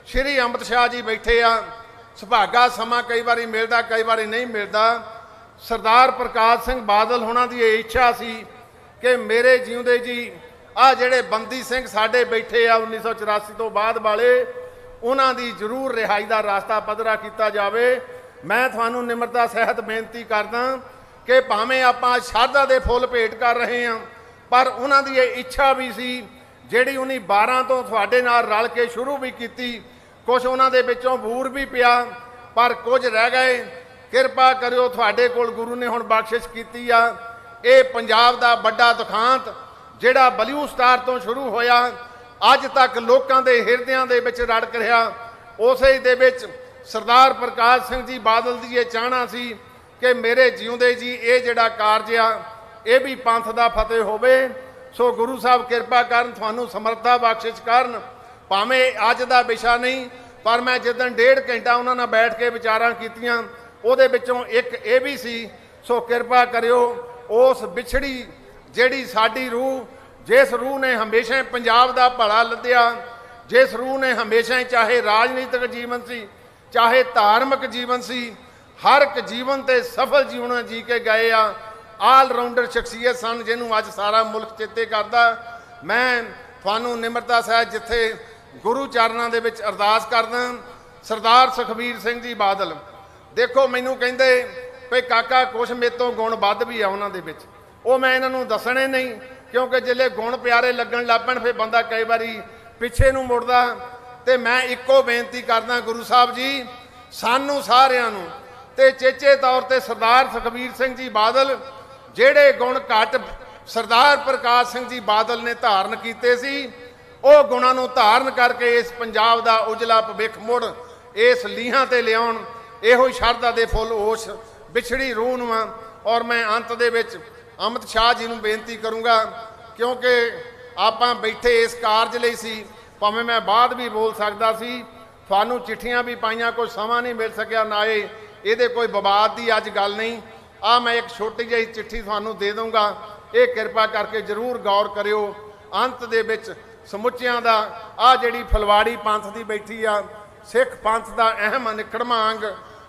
S10: ਸ਼੍ਰੀ ਅਮਿਤ ਸ਼ਾਹ ਜੀ ਬੈਠੇ ਆ, ਸੁਭਾਗਾ ਸਮਾਂ ਕਈ ਵਾਰੀ ਮਿਲਦਾ, ਕਈ ਵਾਰੀ ਨਹੀਂ ਮਿਲਦਾ। ਸਰਦਾਰ ਪ੍ਰਕਾਸ਼ ਸਿੰਘ ਬਾਦਲ ਹੋਣਾ ਦੀ ਇਹ ਇੱਛਾ ਸੀ ਕਿ ਮੇਰੇ ਜਿਉਂਦੇ ਜੀ ਆ ਜਿਹੜੇ ਬੰਦੀ ਸਿੰਘ ਸਾਡੇ ਬੈਠੇ ਆ 1984 ਤੋਂ ਬਾਅਦ ਵਾਲੇ, ਉਹਨਾਂ ਦੀ ਜ਼ਰੂਰ ਰਿਹਾਈ ਦਾ ਰਾਸਤਾ ਪੱਧਰਾ ਕੀਤਾ ਜਾਵੇ। ਮੈਂ ਤੁਹਾਨੂੰ ਨਿਮਰਤਾ ਸਹਿਤ ਬੇਨਤੀ ਕਰਦਾ ਕਿ ਭਾਵੇਂ ਆਪਾਂ ਸ਼ਰਧਾ ਦੇ ਫੁੱਲ ਭੇਟ ਕਰ ਰਹੇ ਹਾਂ, ਪਰ ਉਹਨਾਂ ਦੀ ਇਹ ਇੱਛਾ ਵੀ ਸੀ ਜਿਹੜੀ ਉਹਨੇ 12 ਤੋਂ ਤੁਹਾਡੇ ਨਾਲ ਰਲ ਕੇ ਸ਼ੁਰੂ ਵੀ ਕੀਤੀ। ਕੁਝ ਉਹਨਾਂ ਦੇ ਵਿੱਚੋਂ ਬੂਰ ਵੀ ਪਿਆ, ਪਰ ਕੁਝ ਰਹਿ ਗਏ। ਕਿਰਪਾ ਕਰਿਓ, ਤੁਹਾਡੇ ਕੋਲ ਗੁਰੂ ਨੇ ਹੁਣ ਬਖਸ਼ਿਸ਼ ਕੀਤੀ ਆ। ਇਹ ਪੰਜਾਬ ਦਾ ਵੱਡਾ ਦੁਖਾਂਤ ਜਿਹੜਾ ਬਲਿਊ ਸਟਾਰ ਤੋਂ ਸ਼ੁਰੂ ਹੋਇਆ, ਅੱਜ ਤੱਕ ਲੋਕਾਂ ਦੇ ਹਿਰਦਿਆਂ ਦੇ ਵਿੱਚ ਰੜਕ ਰਿਹਾ। ਉਸੇ ਦੇ ਵਿੱਚ ਸਰਦਾਰ ਪ੍ਰਕਾਸ਼ ਸਿੰਘ ਜੀ ਬਾਦਲ ਦੀ ਇਹ ਚਾਹਨਾ ਸੀ ਕਿ ਮੇਰੇ ਜਿਉਂਦੇ ਜੀ ਇਹ ਜਿਹੜਾ ਕਾਰਜ ਆ ਇਹ ਵੀ ਪੰਥ ਦਾ ਫਤਿਹ ਹੋਵੇ। ਸੋ ਗੁਰੂ ਸਾਹਿਬ ਕਿਰਪਾ ਕਰਨ, ਤੁਹਾਨੂੰ ਸਮਰੱਥਾ ਬਖਸ਼ਿਸ਼ ਕਰਨ। ਭਾਵੇਂ ਅੱਜ ਦਾ ਵਿਸ਼ਾ ਨਹੀਂ, ਪਰ ਮੈਂ ਜਿੱਦਣ 1.5 ਘੰਟਾ ਉਹਨਾਂ ਨਾਲ ਬੈਠ ਕੇ ਵਿਚਾਰਾਂ ਕੀਤੀਆਂ, ਉਹਦੇ ਵਿੱਚੋਂ ਇੱਕ ਇਹ ਵੀ ਸੀ। ਸੋ ਕਿਰਪਾ ਕਰਿਓ, ਉਸ ਵਿਛੜੀ ਜਿਹੜੀ ਸਾਡੀ ਰੂਹ, ਜਿਸ ਰੂਹ ਨੇ ਹਮੇਸ਼ਾ ਪੰਜਾਬ ਦਾ ਭਲਾ ਲੱਦਿਆ, ਜਿਸ ਰੂਹ ਨੇ ਹਮੇਸ਼ਾ ਚਾਹੇ ਰਾਜਨੀਤਿਕ ਜੀਵਨ ਸੀ, ਚਾਹੇ ਧਾਰਮਿਕ ਜੀਵਨ ਸੀ, ਹਰ ਇੱਕ ਜੀਵਨ ਤੇ ਸਫਲ ਜੀਵਨ ਜੀ ਕੇ ਗਏ ਆ। ਆਲ ਰਾਊਂਡਰ ਸ਼ਖਸੀਅਤ ਸਨ ਜਿਹਨੂੰ ਅੱਜ ਸਾਰਾ ਮੁਲਕ ਚੇਤੇ ਕਰਦਾ। ਮੈਂ ਤੁਹਾਨੂੰ ਨਿਮਰਤਾ ਸਹਿਤ ਜਿੱਥੇ ਗੁਰੂ ਚਰਨਾਂ ਦੇ ਵਿੱਚ ਅਰਦਾਸ ਕਰਦਾ, ਸਰਦਾਰ ਸੁਖਬੀਰ ਸਿੰਘ ਜੀ ਬਾਦਲ, देखो मैनू कहते भई काका कुछ मेरे तो गुण वध भी आ उन्हां दे विच, वो मैं इन्हां नूं दसणे नहीं, क्योंकि जिले गुण प्यारे लगन लग पैण फिर बंदा कई बारी पिछे नूं मुड़दा। ते मैं इक्को बेनती करदा गुरु साहब जी सानू सारिआं नूं ते चेचे तौर ते सरदार सुखबीर सिंह जी बादल ਜਿਹੜੇ गुण घट सरदार प्रकाश सिंह जी बादल ने धारण कीते सी, ਉਹ गुणां नूं धारण करके इस पंजाब दा उजला भविख मुड़ इस लीहां ते लिआउण, ਇਹੋ ਸ਼ਰਧਾ ਦੇ ਫੁੱਲ ਉਸ ਵਿਛੜੀ रूह ਨੂੰ ਆ। और मैं अंत दे विच अमित शाह जी ਨੂੰ ਬੇਨਤੀ ਕਰੂੰਗਾ, क्योंकि ਆਪਾਂ बैठे इस कारज ਲਈ ਸੀ, ਭਾਵੇਂ मैं ਬਾਅਦ भी बोल सकदा सी, ਤੁਹਾਨੂੰ चिट्ठियां भी पाइयां, कोई समा नहीं मिल सकिया ना ਇਹਦੇ कोई विवाद की अज गल नहीं। आ मैं एक छोटी जी चिट्ठी ਤੁਹਾਨੂੰ दे दूंगा, ये कृपा करके जरूर गौर करियो। अंत दे विच समुच्चियां दा आ जिहड़ी फलवाड़ी पंथ दी बैठी आ, सिख पंथ दा अहम अनिखड़वां अंग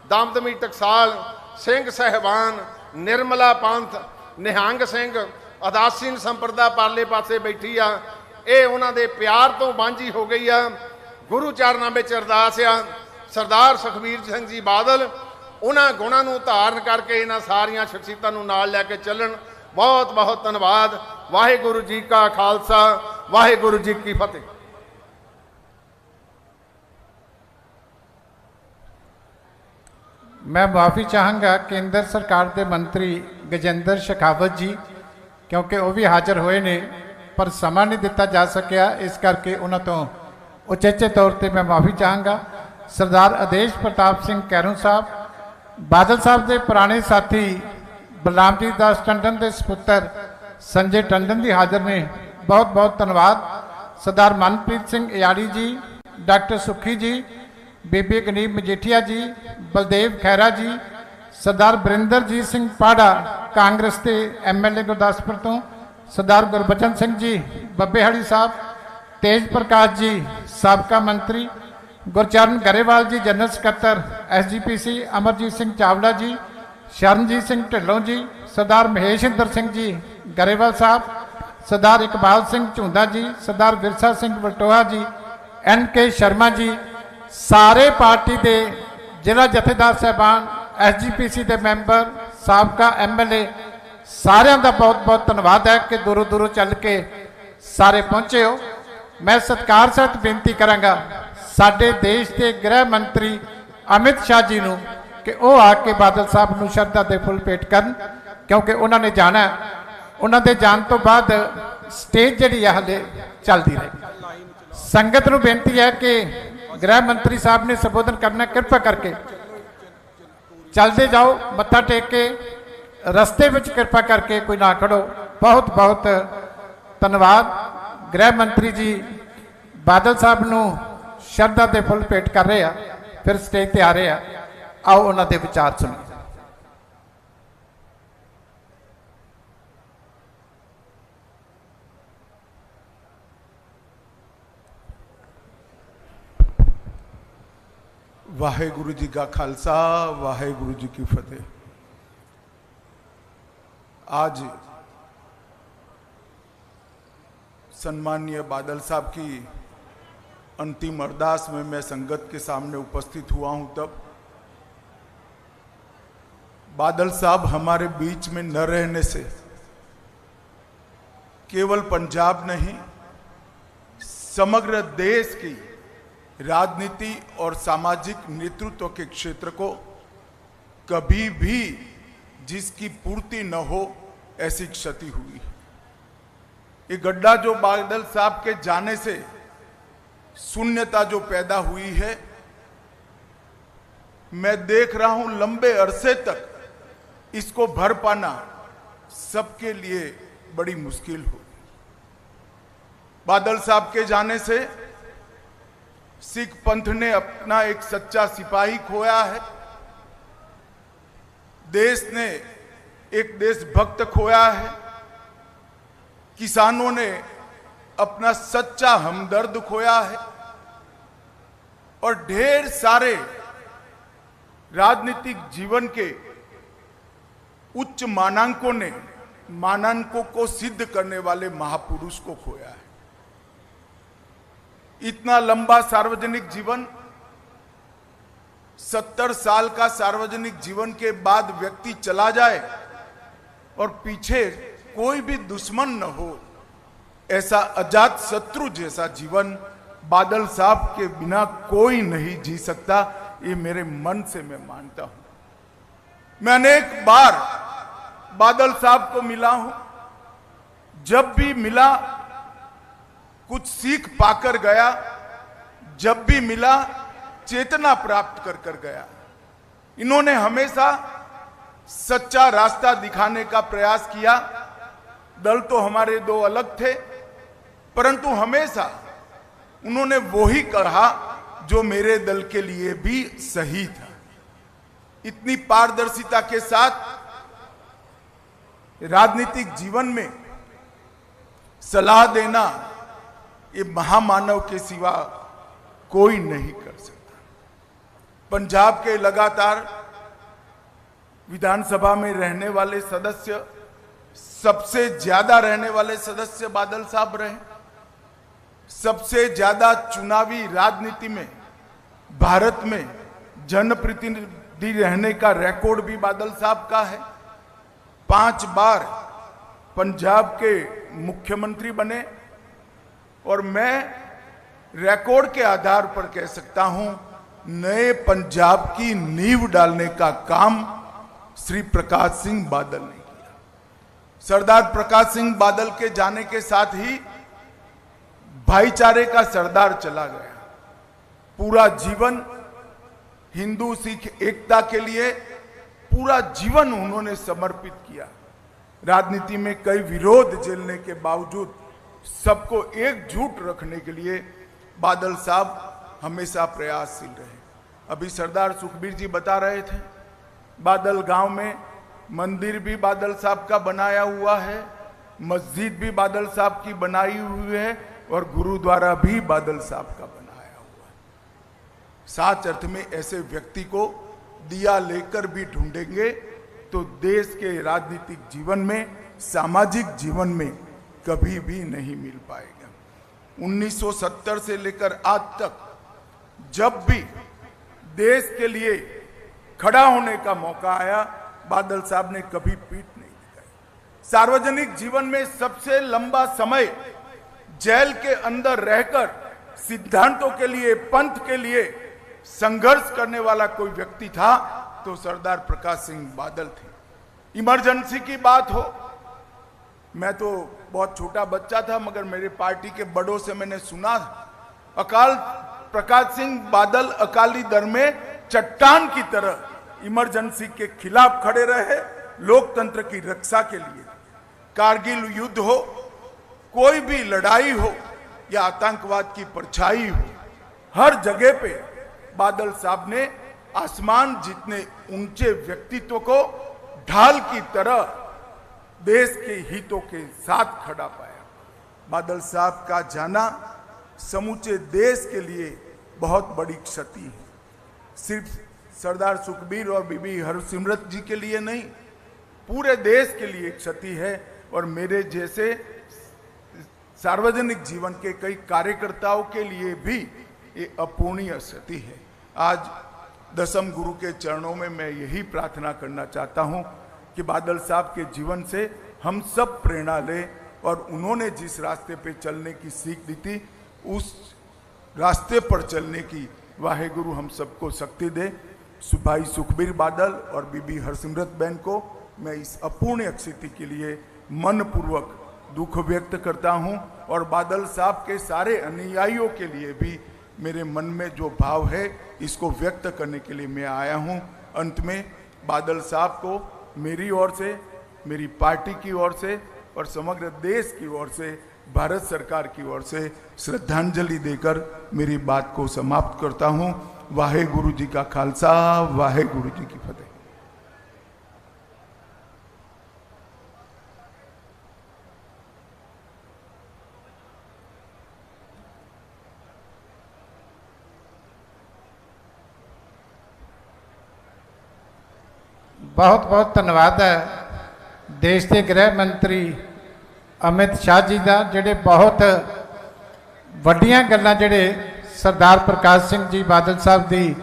S10: दमदमी टकसाल सिंह साहिबान, निर्मला पंथ, निहंग सिंह, अदासीन संप्रदा परले पासे बैठी आ, ये उन्हां दे प्यार तो वांझी हो गई आ। गुरु चरनां विच अरदास आ सरदार सुखबीर सिंह जी बादल उन्हां गुणां नूं धारण करके इन्हां सारियां शख्सियतां नूं नाल लैके चलण। बहुत बहुत धन्यवाद। वाहिगुरू जी का खालसा, वाहिगुरू जी की फतेह।
S2: मैं माफ़ी चाहांगा केंद्र सरकार के मंत्री गजेंद्र शेखावत जी, क्योंकि वो भी हाजिर होए ने पर समा नहीं दिता जा सकिया, इस करके उन्होंने तो उचेचे तौर पर मैं माफ़ी चाहांगा। सरदार आदेश प्रताप सिंह कैरू साहब, बादल साहब के पुराने साथी बलरामजीत दास टंडन के सपुत्र संजय टंडन जी हाजिर ने, बहुत बहुत धन्यवाद। सरदार मनप्रीत सिंह इयाड़ी जी, डॉक्टर सुखी जी, बीबी गनीब मजीठिया जी, बलदेव खैरा जी, सरदार बरिंदरजीत सिंह पाड़ा कांग्रेस के MLA गुरदासपुर तो, सरदार गुरबचन सिंह जी बब्बेहाड़ी साहब, तेज प्रकाश जी सबका मंत्री, गुरचरण गरेवाल जी जनरल सकत्तर SGPC, अमरजीत सिंह चावला जी, शरणजीत सिंह ढिल्लों जी, सरदार महेशिंदर सिंह जी गरेवाल साहब, सरदार इकबाल सिंह झुंदा जी, सरदार विरसा सिंह वलटोहा जी, NK शर्मा जी, सारे पार्टी के जिला जथेदार साहबान, SGPC के मैंबर, साबका MLA, सारिਆਂ का बहुत बहुत धन्यवाद है कि दूरों दूरों चल के सारे पहुँचे हो। मैं सत्कार सहित बेनती करांगा साडे देश के गृह मंत्री अमित शाह जी नूं कि वह आके बादल साहब नूं श्रद्धा के फुल भेंट करन, क्योंकि उन्होंने जाना, उन्होंने जान तो बाद स्टेज जिहड़ी है हले चलती रहे। संगत नूं बेनती है कि गृह मंत्री साहब ने संबोधन करना, कृपा करके चलते जाओ, मत्था टेक के रस्ते में कृपा करके कोई ना खड़ो। बहुत बहुत धन्यवाद। गृह मंत्री जी बादल साहब नूं श्रद्धा के फुल भेंट कर रहे हैं, फिर स्टेज ते आ रहे हैं। आओ उन्हां दे विचार सुनिए।
S11: वाहेगुरु जी का खालसा, वाहेगुरु जी की फतेह। आज सम्माननीय बादल साहब की अंतिम अरदास में मैं संगत के सामने उपस्थित हुआ हूं, तब बादल साहब हमारे बीच में न रहने से केवल पंजाब नहीं, समग्र देश की राजनीति और सामाजिक नेतृत्व के क्षेत्र को कभी भी जिसकी पूर्ति न हो ऐसी क्षति हुई। ये गड्ढा जो बादल साहब के जाने से शून्यता जो पैदा हुई है, मैं देख रहा हूं लंबे अरसे तक इसको भर पाना सबके लिए बड़ी मुश्किल हो। बादल साहब के जाने से सिख पंथ ने अपना एक सच्चा सिपाही खोया है, देश ने एक देशभक्त खोया है, किसानों ने अपना सच्चा हमदर्द खोया है, और ढेर सारे राजनीतिक जीवन के उच्च मानांकों को सिद्ध करने वाले महापुरुष को खोया है। इतना लंबा सार्वजनिक जीवन 70 साल का सार्वजनिक जीवन के बाद व्यक्ति चला जाए और पीछे कोई भी दुश्मन न हो, ऐसा अजात शत्रु जैसा जीवन बादल साहब के बिना कोई नहीं जी सकता। ये मेरे मन से मैं मानता हूं। मैं अनेक बार बादल साहब को मिला हूं, जब भी मिला कुछ सीख पाकर गया, जब भी मिला चेतना प्राप्त कर कर गया। इन्होंने हमेशा सच्चा रास्ता दिखाने का प्रयास किया। दल तो हमारे दो अलग थे, परंतु हमेशा उन्होंने वो ही कहा जो मेरे दल के लिए भी सही था। इतनी पारदर्शिता के साथ राजनीतिक जीवन में सलाह देना ये महामानव के सिवा कोई नहीं कर सकता। पंजाब के लगातार विधानसभा में रहने वाले सदस्य, सबसे ज्यादा रहने वाले सदस्य बादल साहब रहे। सबसे ज्यादा चुनावी राजनीति में भारत में जनप्रतिनिधि रहने का रिकॉर्ड भी बादल साहब का है। 5 बार पंजाब के मुख्यमंत्री बने और मैं रिकॉर्ड के आधार पर कह सकता हूं, नए पंजाब की नींव डालने का काम श्री प्रकाश सिंह बादल ने किया। सरदार प्रकाश सिंह बादल के जाने के साथ ही भाईचारे का सरदार चला गया। पूरा जीवन हिंदू सिख एकता के लिए पूरा जीवन उन्होंने समर्पित किया। राजनीति में कई विरोध झेलने के बावजूद सबको एकजुट रखने के लिए बादल साहब हमेशा प्रयासशील रहे। अभी सरदार सुखबीर जी बता रहे थे, बादल गांव में मंदिर भी बादल साहब का बनाया हुआ है, मस्जिद भी बादल साहब की बनाई हुई है और गुरुद्वारा भी बादल साहब का बनाया हुआ है। साच अर्थ में ऐसे व्यक्ति को दिया लेकर भी ढूंढेंगे तो देश के राजनीतिक जीवन में, सामाजिक जीवन में कभी भी नहीं मिल पाएगा। 1970 से लेकर आज तक जब भी देश के लिए खड़ा होने का मौका आया, बादल साहब ने कभी पीठ नहीं दिखाई। सार्वजनिक जीवन में सबसे लंबा समय जेल के अंदर रहकर सिद्धांतों के लिए, पंथ के लिए संघर्ष करने वाला कोई व्यक्ति था तो सरदार प्रकाश सिंह बादल थे। इमरजेंसी की बात हो, मैं तो बहुत छोटा बच्चा था मगर मेरे पार्टी के बड़ों से मैंने सुना, अकाल प्रकाश सिंह बादल अकाली दल में चट्टान की तरह इमरजेंसी के खिलाफ खड़े रहे, लोकतंत्र की रक्षा के लिए। कारगिल युद्ध हो, कोई भी लड़ाई हो या आतंकवाद की परछाई हो, हर जगह पे बादल साहब ने आसमान जितने ऊंचे व्यक्तित्व को ढाल की तरह देश के हितों के साथ खड़ा पाया। बादल साहब का जाना समूचे देश के लिए बहुत बड़ी क्षति है। सिर्फ सरदार सुखबीर और बीबी हरसिमरत जी के लिए नहीं, पूरे देश के लिए क्षति है और मेरे जैसे सार्वजनिक जीवन के कई कार्यकर्ताओं के लिए भी ये अपूर्णीय क्षति है। आज दसम गुरु के चरणों में मैं यही प्रार्थना करना चाहता हूं कि बादल साहब के जीवन से हम सब प्रेरणा लें और उन्होंने जिस रास्ते पे चलने की सीख दी थी उस रास्ते पर चलने की वाहेगुरु हम सबको शक्ति दे। भाई सुखबीर बादल और बीबी हरसिमरत बहन को मैं इस अपूर्णीय स्थिति के लिए मनपूर्वक दुख व्यक्त करता हूं और बादल साहब के सारे अनुयायियों के लिए भी मेरे मन में जो भाव है इसको व्यक्त करने के लिए मैं आया हूं। अंत में बादल साहब को मेरी ओर से, मेरी पार्टी की ओर से और समग्र देश की ओर से, भारत सरकार की ओर से श्रद्धांजलि देकर मेरी बात को समाप्त करता हूं। वाहेगुरु जी का खालसा, वाहेगुरु जी की फतेह।
S2: बहुत बहुत धन्यवाद है देश के गृह मंत्री अमित शाह जी का, जिहड़े बहुत वड्डियां गल्लां जिहड़े सरदार प्रकाश सिंह जी बादल साहब की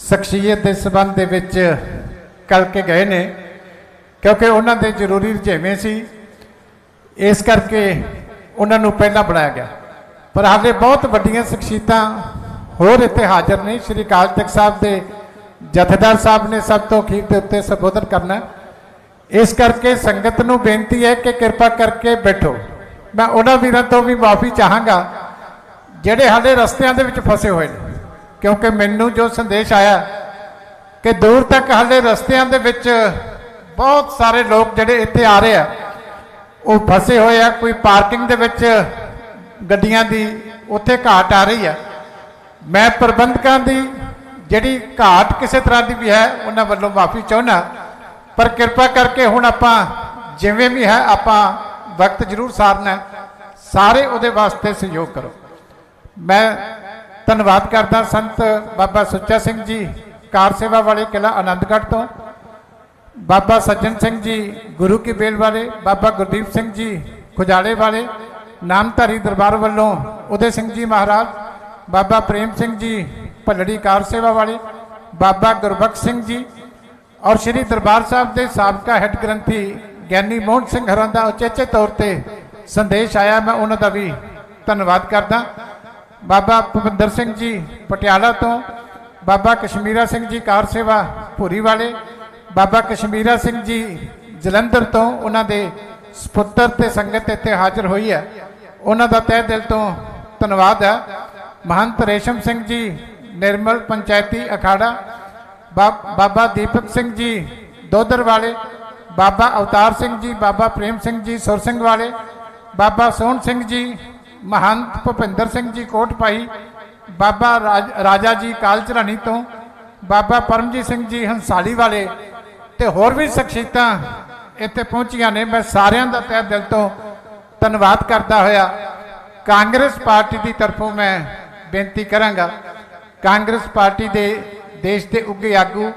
S2: ਸ਼ਖਸੀਅਤ ਦੇ ਸਬੰਧ ਦੇ ਵਿੱਚ ਕਰਕੇ ਗਏ ਨੇ, ਕਿਉਂਕਿ ਉਹਨਾਂ ਦੇ ਜ਼ਰੂਰੀ ਰੁਝੇਵੇਂ ਸੀ, ਇਸ ਕਰਕੇ ਉਹਨਾਂ ਨੂੰ ਪਹਿਲਾਂ ਬੁਲਾਇਆ ਗਿਆ। ਪਰ ਹਾਲੇ ਬਹੁਤ ਵੱਡੀਆਂ ਸ਼ਖਸੀਅਤਾਂ ਹੋਰ ਇੱਥੇ ਹਾਜ਼ਰ ਨੇ। ਸ਼੍ਰੀ ਅਕਾਲ ਤਖਤ ਸਾਹਿਬ ਦੇ ਜਥੇਦਾਰ ਸਾਹਿਬ ਨੇ ਸਭ ਤੋਂ ਅਖੀਰ ਦੇ ਉੱਤੇ ਸੰਬੋਧਨ ਕਰਨਾ, ਇਸ ਕਰਕੇ ਸੰਗਤ ਨੂੰ ਬੇਨਤੀ ਹੈ ਕਿ ਕਿਰਪਾ ਕਰਕੇ ਬੈਠੋ। ਮੈਂ ਉਹਨਾਂ ਵੀਰਾਂ ਤੋਂ ਵੀ ਮਾਫੀ ਚਾਹਾਂਗਾ ਜਿਹੜੇ ਹਾਲੇ ਰਸਤਿਆਂ ਦੇ ਵਿੱਚ ਫਸੇ ਹੋਏ ਨੇ, ਕਿਉਂਕਿ ਮੈਨੂੰ ਜੋ ਸੰਦੇਸ਼ ਆਇਆ ਕਿ ਦੂਰ ਤੱਕ ਹਾਲੇ ਰਸਤਿਆਂ ਦੇ ਵਿੱਚ ਬਹੁਤ ਸਾਰੇ ਲੋਕ ਜਿਹੜੇ ਇੱਥੇ ਆ ਰਹੇ ਆ ਉਹ ਫਸੇ ਹੋਏ ਆ। ਕੋਈ ਪਾਰਕਿੰਗ ਦੇ ਵਿੱਚ ਗੱਡੀਆਂ ਦੀ ਉੱਥੇ ਘਾਟ ਆ ਰਹੀ ਆ। ਮੈਂ ਪ੍ਰਬੰਧਕਾਂ ਦੀ ਜਿਹੜੀ ਘਾਟ ਕਿਸੇ ਤਰ੍ਹਾਂ ਦੀ ਵੀ ਹੈ ਉਹਨਾਂ ਵੱਲੋਂ ਮਾਫੀ ਚਾਹੁੰਦਾ, ਪਰ ਕਿਰਪਾ ਕਰਕੇ ਹੁਣ ਆਪਾਂ ਜਿਵੇਂ ਵੀ ਹੈ ਆਪਾਂ ਵਕਤ ਜ਼ਰੂਰ ਸਾਰਨਾ, ਸਾਰੇ ਉਹਦੇ ਵਾਸਤੇ ਸਹਿਯੋਗ ਕਰੋ। ਮੈਂ ਧੰਨਵਾਦ ਕਰਦਾ ਸੰਤ ਬਾਬਾ ਸੁੱਚਾ ਸਿੰਘ ਜੀ ਕਾਰ ਸੇਵਾ ਵਾਲੇ ਕਿਲਾ ਆਨੰਦਗੜ੍ਹ ਤੋਂ, ਬਾਬਾ ਸੱਜਣ ਸਿੰਘ ਜੀ ਗੁਰੂ ਕੀ ਬੇਲ ਵਾਲੇ, ਬਾਬਾ ਗੁਰਦੀਪ ਸਿੰਘ ਜੀ ਖੁਜਾਲੇ ਵਾਲੇ, ਨਾਮਧਾਰੀ ਦਰਬਾਰ ਵੱਲੋਂ ਉਦੇ ਸਿੰਘ ਜੀ ਮਹਾਰਾਜ, ਬਾਬਾ ਪ੍ਰੇਮ ਸਿੰਘ ਜੀ ਭੱਲੜੀ ਕਾਰ ਸੇਵਾ ਵਾਲੇ, ਬਾਬਾ ਗੁਰਬਖਸ਼ ਸਿੰਘ ਜੀ ਔਰ ਸ਼੍ਰੀ ਦਰਬਾਰ ਸਾਹਿਬ ਦੇ ਸਾਬਕਾ ਹੈੱਡ ਗ੍ਰੰਥੀ ਗਿਆਨੀ ਮੋਹਨ ਸਿੰਘ ਹਰਾਂ ਦਾ ਉਚੇਚੇ ਤੌਰ ਤੇ ਸੰਦੇਸ਼ ਆਇਆ, ਮੈਂ ਉਹਨਾਂ ਦਾ ਵੀ ਧੰਨਵਾਦ ਕਰਦਾ। ਬਾਬਾ ਭੁਪਿੰਦਰ ਸਿੰਘ ਜੀ ਪਟਿਆਲਾ ਤੋਂ, ਬਾਬਾ ਕਸ਼ਮੀਰਾ ਸਿੰਘ ਜੀ ਕਾਰ ਸੇਵਾ ਭੂਰੀ ਵਾਲੇ, ਬਾਬਾ ਕਸ਼ਮੀਰਾ ਸਿੰਘ ਜੀ ਜਲੰਧਰ ਤੋਂ, ਉਹਨਾਂ ਦੇ ਸਪੁੱਤਰ ਤੇ ਸੰਗਤ ਇੱਥੇ ਹਾਜ਼ਰ ਹੋਈ ਹੈ, ਉਹਨਾਂ ਦਾ ਤਹਿ ਦਿਲ ਤੋਂ ਧੰਨਵਾਦ ਹੈ। ਮਹੰਤ ਰੇਸ਼ਮ ਸਿੰਘ ਜੀ ਨਿਰਮਲ ਪੰਚਾਇਤੀ ਅਖਾੜਾ, ਬਾਬਾ ਦੀਪਕ ਸਿੰਘ ਜੀ ਦੋਦਰ ਵਾਲੇ, ਬਾਬਾ ਅਵਤਾਰ ਸਿੰਘ ਜੀ, ਬਾਬਾ ਪ੍ਰੇਮ ਸਿੰਘ ਜੀ ਸੁਰ ਸਿੰਘ ਵਾਲੇ, ਬਾਬਾ ਸੋਹਣ ਸਿੰਘ ਜੀ, ਮਹੰਤ ਭੁਪਿੰਦਰ ਸਿੰਘ ਜੀ ਕੋਟਪਾਈ, ਬਾਬਾ ਰਾਜਾ ਜੀ ਕਾਲਚਰਾਣੀ ਤੋਂ, ਬਾਬਾ ਪਰਮਜੀਤ ਸਿੰਘ ਜੀ ਹੰਸਾਲੀ ਵਾਲੇ ਤੇ ਹੋਰ ਵੀ ਸ਼ਖਸੀਅਤਾਂ ਇੱਥੇ ਪਹੁੰਚੀਆਂ ਨੇ। ਮੈਂ ਸਾਰਿਆਂ ਦਾ ਤਹਿ ਦਿਲ ਤੋਂ ਧੰਨਵਾਦ ਕਰਦਾ ਹੋਇਆ ਕਾਂਗਰਸ ਪਾਰਟੀ ਦੀ ਤਰਫੋਂ ਮੈਂ ਬੇਨਤੀ ਕਰਾਂਗਾ, ਕਾਂਗਰਸ ਪਾਰਟੀ ਦੇ ਦੇਸ਼ ਦੇ ਉੱਘੇ ਆਗੂ,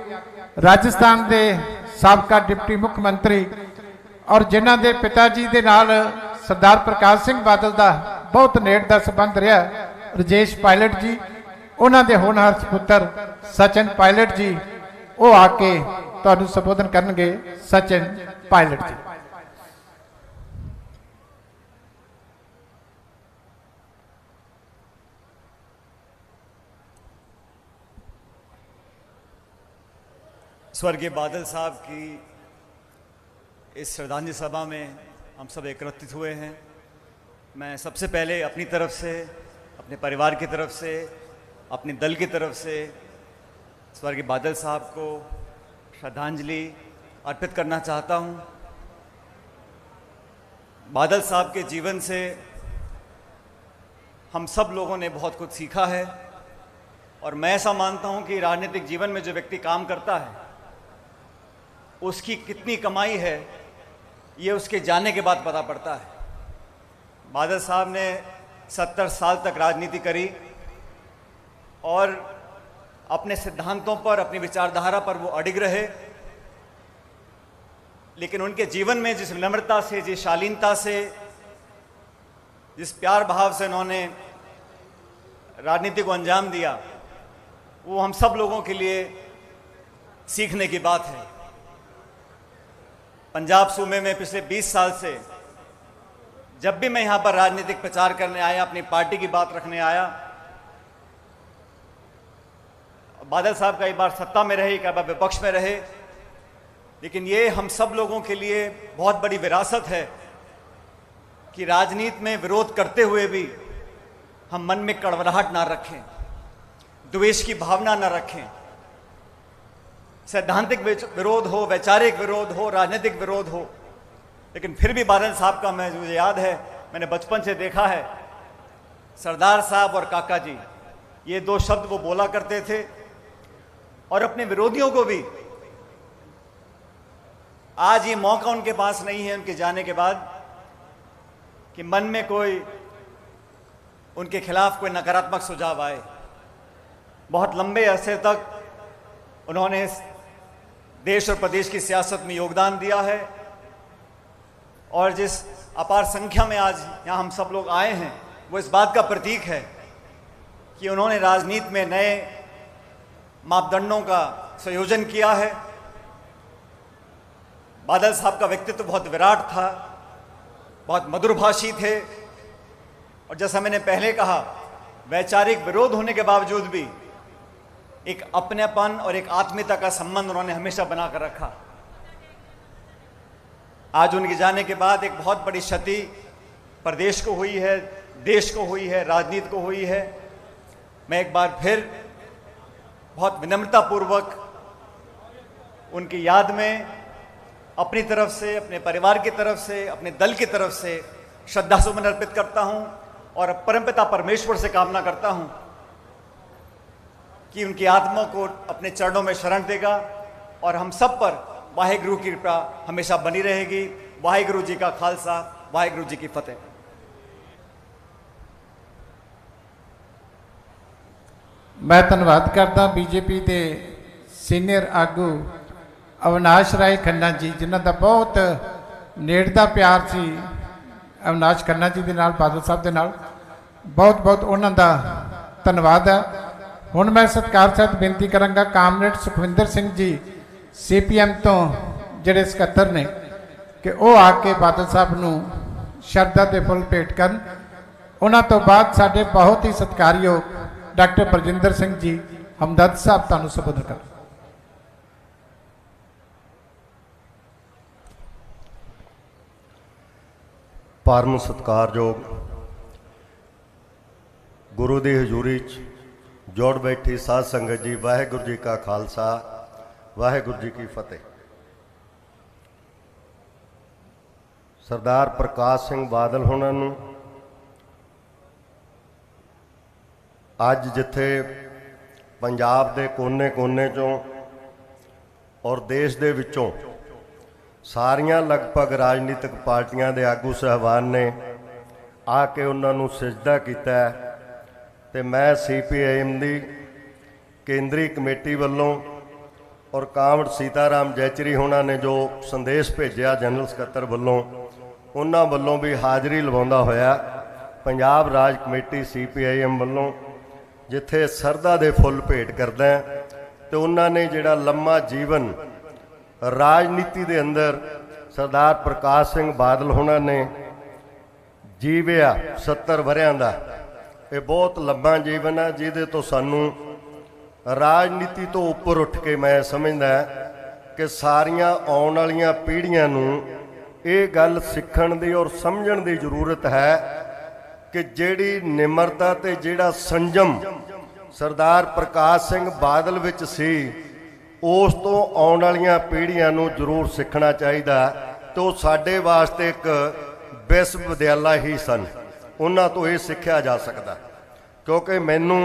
S2: ਰਾਜਸਥਾਨ ਦੇ ਸਾਬਕਾ ਡਿਪਟੀ ਮੁੱਖ ਮੰਤਰੀ ਔਰ ਜਿਨ੍ਹਾਂ ਦੇ ਪਿਤਾ ਜੀ ਦੇ ਨਾਲ ਸਰਦਾਰ ਪ੍ਰਕਾਸ਼ ਸਿੰਘ ਬਾਦਲ ਦਾ ਬਹੁਤ ਨੇੜ ਦਾ ਸੰਬੰਧ ਰਿਹਾ, ਰਜੇਸ਼ ਪਾਇਲਟ ਜੀ, ਉਹਨਾਂ ਦੇ ਹੋਣਹਾਰ ਸੁਪੁੱਤਰ ਸਚਿਨ ਪਾਇਲਟ ਜੀ, ਉਹ ਆ ਕੇ ਤੁਹਾਨੂੰ ਸੰਬੋਧਨ ਕਰਨਗੇ। ਸਚਿਨ ਪਾਇਲਟ ਜੀ।
S12: स्वर्गीय बादल साहब की इस श्रद्धांजलि सभा में हम सब एकत्रित हुए हैं। मैं सबसे पहले अपनी तरफ से, अपने परिवार की तरफ से, अपने दल की तरफ से स्वर्गीय बादल साहब को श्रद्धांजलि अर्पित करना चाहता हूं। बादल साहब के जीवन से हम सब लोगों ने बहुत कुछ सीखा है और मैं ऐसा मानता हूं कि राजनीतिक जीवन में जो व्यक्ति काम करता है उसकी कितनी कमाई है ये उसके जाने के बाद पता पड़ता है। बादल साहब ने 70 साल तक राजनीति करी और अपने सिद्धांतों पर, अपनी विचारधारा पर वो अडिग रहे, लेकिन उनके जीवन में जिस विनम्रता से, जिस शालीनता से, जिस प्यार भाव से उन्होंने राजनीति को अंजाम दिया, वो हम सब लोगों के लिए सीखने की बात है। पंजाब सूबे में पिछले 20 साल से जब भी मैं यहाँ पर राजनीतिक प्रचार करने आया, अपनी पार्टी की बात रखने आया, बादल साहब कई बार सत्ता में रहे, कई बार विपक्ष में रहे, लेकिन ये हम सब लोगों के लिए बहुत बड़ी विरासत है कि राजनीति में विरोध करते हुए भी हम मन में कड़वड़ाहट ना रखें, द्वेष की भावना ना रखें। सैद्धांतिक विरोध हो, वैचारिक विरोध हो, राजनीतिक विरोध हो, लेकिन फिर भी बादल साहब का मुझे याद है, मैंने बचपन से देखा है, सरदार साहब और काका जी, ये दो शब्द वो बोला करते थे और अपने विरोधियों को भी। आज ये मौका उनके पास नहीं है उनके जाने के बाद कि मन में कोई उनके खिलाफ कोई नकारात्मक सुझाव आए। बहुत लंबे अरसे तक उन्होंने देश और प्रदेश की सियासत में योगदान दिया है और जिस अपार संख्या में आज यहाँ हम सब लोग आए हैं वो इस बात का प्रतीक है कि उन्होंने राजनीति में नए मापदंडों का संयोजन किया है। बादल साहब का व्यक्तित्व बहुत विराट था, बहुत मधुरभाषी थे, और जैसा मैंने पहले कहा, वैचारिक विरोध होने के बावजूद भी एक अपनेपन और एक आत्मीयता का संबंध उन्होंने हमेशा बनाकर रखा। आज उनके जाने के बाद एक बहुत बड़ी क्षति प्रदेश को हुई है, देश को हुई है, राजनीति को हुई है। मैं एक बार फिर बहुत विनम्रतापूर्वक उनकी याद में अपनी तरफ से, अपने परिवार की तरफ से, अपने दल की तरफ से श्रद्धासुमन अर्पित करता हूं और परमपिता परमेश्वर से कामना करता हूं कि उनकी आत्मा को अपने चरणों में शरण देगा और हम सब पर वाहेगुरु की कृपा हमेशा बनी रहेगी। वाहेगुरु जी का खालसा, वाहेगुरु जी की फतेह।
S2: मैं धन्यवाद करता बीजेपी के सीनियर आगू अविनाश राय खन्ना जी, जिन्हों का बहुत नेड़ता प्यार सी अविनाश खन्ना जी के नाल, बादल साहब के नाल। बहुत बहुत उन्हों का धन्यवाद है। हुण मैं सत्कार सहित बेनती करांगा कामरेड सुखविंदर सिंह जी CPM तो जिहड़े सकत्तर ने कि वो आके बादल साहब नूं शरधा के फुल भेंट करन। उन्हां तो बाद साडे बहुत ही सत्कारयोग डॉक्टर बलजिंदर सिंह जी हमदर्द साहब तुहानूं संबोधन कर।
S13: परम सत्कारयोग गुरु की हजूरी जोड़ बैठी साध संगत जी, वाहेगुरु जी का खालसा, वाहेगुरु जी की फतेह। सरदार प्रकाश सिंह बादल होना नूं अज जिथे पंजाब दे कोने कोने चों और देश दे विचों सारियां लगभग राजनीतिक पार्टियां दे आगू साहबान ने आके उन्होंने सजदा किया है, ते मैं CPIM दी केंद्रीय कमेटी वालों और कामड़ सीताराम जयचरी होना ने जो संदेश भेजा जनरल सकत्तर वालों, उन्होंने वालों भी हाज़री लवाउंदा होया पंजाब राज कमेटी CPIM वालों जिथे सरदा दे फुल भेंट करदा है, तो उन्होंने जिहड़ा लम्मा जीवन राजनीति दे अंदर सरदार प्रकाश सिंह बादल होना ने जीविया 70 वरियां दा, ये बहुत लंबा जीवन है जिहदे तो सानू राजनीति तो उपर उठ के मैं समझदा कि सारियां आउण वालियां पीढ़ियां नूं ये गल सीखण दी और समझण दी जरूरत है कि जिहड़ी निमरता ते जिहड़ा संयम सरदार प्रकाश सिंह बादल विच सी, उस तो आउण वालियां पीढ़ियां नूं जरूर सीखना चाहिदा। तो साडे वास्ते एक विश्वविद्यालय ही सन, उन्हां तो ये सीखिया जा सकता, क्योंकि मैनू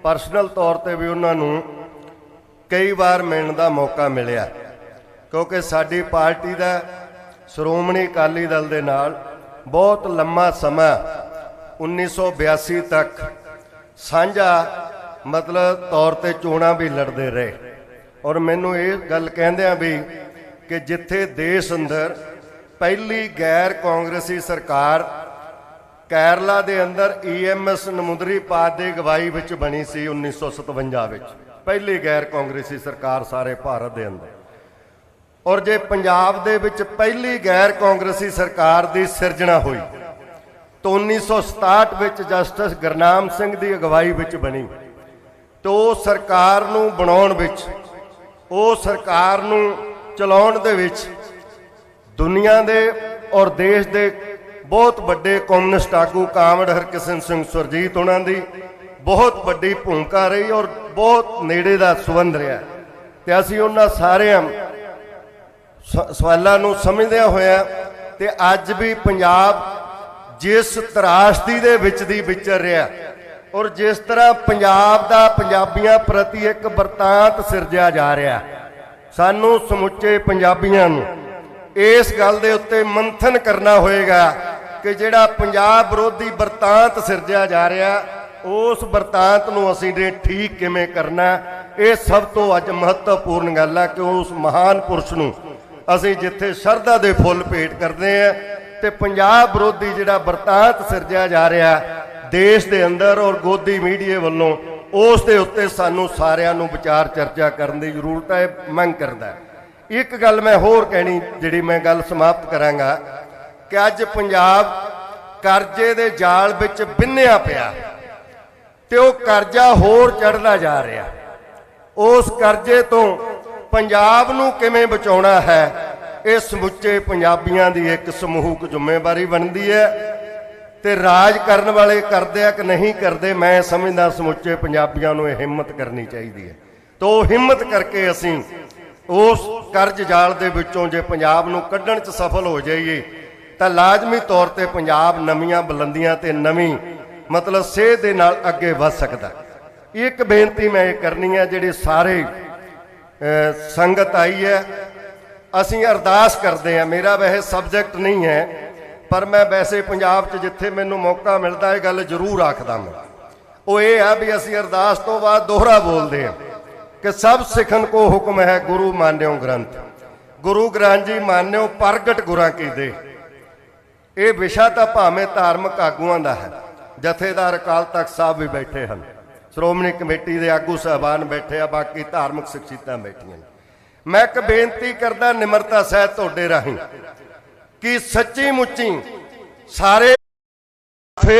S13: परसनल तौर पर भी उन्होंने कई बार मिलने का मौका मिलिया, क्योंकि साडी पार्टी का श्रोमणी अकाली दल के नाल बहुत लम्मा समा 1982 तक साझा मतलब तौर पर चोणां भी लड़ते रहे। और मैनू ये गल कहंदियां भी कि जिथे देश अंदर पहली गैर कांग्रेसी सरकार केरला दे अंदर EMS नमुंदरीपाद की अगवाई विच बनी सी 1957 विच, पहली गैर कांग्रेसी सरकार सारे भारत के अंदर। और जे पंजाब दे विच पहली गैर कांग्रेसी सरकार की सिरजना हुई तो 1967 विच जस्टिस गुरनाम सिंह की अगवाई विच बनी। तो सरकार नूं बनाउण विच, वो सरकार नूं चलाउण दे विच दुनिया दे और देश दे बहुत बड़े कम्युनिस्ट आगू कामड़ हरकिशन सिंह सुरजीत उन्हां दी बहुत बड़ी भूमिका रही और बहुत नेड़े का संबंध रहा। ते असीं उन्हां सारिਆਂ सवालों नूं समझदिआं होइआं ते अज भी पंजाब जिस त्रासदी दे विच दी विचर रहा और जिस तरह पंजाब दा पंजाबियां प्रति एक वरतांत सिरजिया जा रहा, सानू समुचे पंजाबियां नूं इस गल दे उत्ते मंथन करना होएगा कि जिहड़ा पंजाब विरोधी वरतांत सिरजिया जा रहा, उस वरतांत नूं असीं ने ठीक किवें करना। ये सब तो अज महत्वपूर्ण गल है कि उस महान पुरुष नूं असीं जिथे शरधा दे फुल भेंट करते हैं ते पंजाब विरोधी जिहड़ा वरतांत सिरजिया जा रहा देश के अंदर और गोदी मीडिया वालों, ਉਸ ਦੇ ਉੱਤੇ ਸਾਨੂੰ ਸਾਰਿਆਂ ਨੂੰ ਵਿਚਾਰ ਚਰਚਾ ਕਰਨ ਦੀ ਜ਼ਰੂਰਤ ਹੈ, ਮੰਗ ਕਰਦਾ। ਇੱਕ ਗੱਲ ਮੈਂ ਹੋਰ ਕਹਿਣੀ, ਜਿਹੜੀ ਮੈਂ ਗੱਲ ਸਮਾਪਤ ਕਰਾਂਗਾ ਕਿ ਅੱਜ ਪੰਜਾਬ ਕਰਜ਼ੇ ਦੇ ਜਾਲ ਵਿੱਚ ਬਿੰਨਿਆ ਪਿਆ ਤੇ ਉਹ ਕਰਜ਼ਾ ਹੋਰ ਚੜ੍ਹਦਾ ਜਾ ਰਿਹਾ। ਉਸ ਕਰਜ਼ੇ ਤੋਂ ਪੰਜਾਬ ਨੂੰ ਕਿਵੇਂ ਬਚਾਉਣਾ ਹੈ, ਇਹ ਸਮੁੱਚੇ ਪੰਜਾਬੀਆਂ ਦੀ ਇੱਕ ਸਮੂਹਕ ਜ਼ਿੰਮੇਵਾਰੀ ਬਣਦੀ ਹੈ ਤੇ ਰਾਜ ਕਰਨ ਵਾਲੇ ਕਰਦੇ ਆ ਕਿ ਨਹੀਂ ਕਰਦੇ, ਮੈਂ ਸਮਝਦਾ ਸਮੁੱਚੇ ਪੰਜਾਬੀਆਂ ਨੂੰ ਇਹ ਹਿੰਮਤ ਕਰਨੀ ਚਾਹੀਦੀ ਹੈ। ਤਾਂ ਉਹ ਹਿੰਮਤ ਕਰਕੇ ਅਸੀਂ ਉਸ ਕਰਜ਼ ਜਾਲ ਦੇ ਵਿੱਚੋਂ ਜੇ ਪੰਜਾਬ ਨੂੰ ਕੱਢਣ 'ਚ ਸਫਲ ਹੋ ਜਾਈਏ ਤਾਂ ਲਾਜ਼ਮੀ ਤੌਰ ਤੇ ਪੰਜਾਬ ਨਵੀਆਂ ਬੁਲੰਦੀਆਂ ਤੇ ਨਵੀਂ ਮਤਲਬ ਸੇਧ ਦੇ ਨਾਲ ਅੱਗੇ ਵੱਧ ਸਕਦਾ। ਇੱਕ ਬੇਨਤੀ ਮੈਂ ਇਹ ਕਰਨੀ ਹੈ, ਜਿਹੜੇ ਸਾਰੇ ਸੰਗਤ ਆਈ ਹੈ, ਅਸੀਂ ਅਰਦਾਸ ਕਰਦੇ ਹਾਂ। ਮੇਰਾ ਵੈਸੇ ਸਬਜੈਕਟ ਨਹੀਂ ਹੈ, ਪਰ ਮੈਂ ਵੈਸੇ ਪੰਜਾਬ 'ਚ ਜਿੱਥੇ ਮੈਨੂੰ ਮੌਕਾ ਮਿਲਦਾ ਇਹ ਗੱਲ ਜ਼ਰੂਰ ਆਖਦਾ ਮੈਂ। ਉਹ ਇਹ ਆ ਵੀ ਅਸੀਂ ਅਰਦਾਸ ਤੋਂ ਬਾਅਦ ਦੋਹਰਾ ਬੋਲਦੇ ਹਾਂ ਕਿ ਸਭ ਸਿੱਖਨ ਕੋ ਹੁਕਮ ਹੈ ਗੁਰੂ ਮਾਨਿਓ ਗ੍ਰੰਥ। ਗੁਰੂ ਗ੍ਰੰਥ ਜੀ ਮਾਨਿਓ ਪ੍ਰਗਟ ਗੁਰਾਂ ਕੀ ਦੇ। ਇਹ ਵਿਸ਼ਾ ਤਾਂ ਭਾਵੇਂ ਧਾਰਮਿਕ ਆਗੂਆਂ ਦਾ ਹੈ, ਜਥੇਦਾਰ ਅਕਾਲ ਤਖਤ ਸਾਹਿਬ ਵੀ ਬੈਠੇ ਹਨ, ਸ਼੍ਰੋਮਣੀ ਕਮੇਟੀ ਦੇ ਆਗੂ ਸਾਹਿਬਾਨ ਬੈਠੇ ਆ, ਬਾਕੀ ਧਾਰਮਿਕ ਸ਼ਖਸੀਅਤਾਂ ਬੈਠੀਆਂ ਨੇ। ਮੈਂ ਇੱਕ ਬੇਨਤੀ ਕਰਦਾ ਨਿਮਰਤਾ ਸਹਿਤ ਤੁਹਾਡੇ ਰਾਹੀਂ ਕਿ ਸੱਚੀ ਮੁੱਚੀ ਸਾਰੇ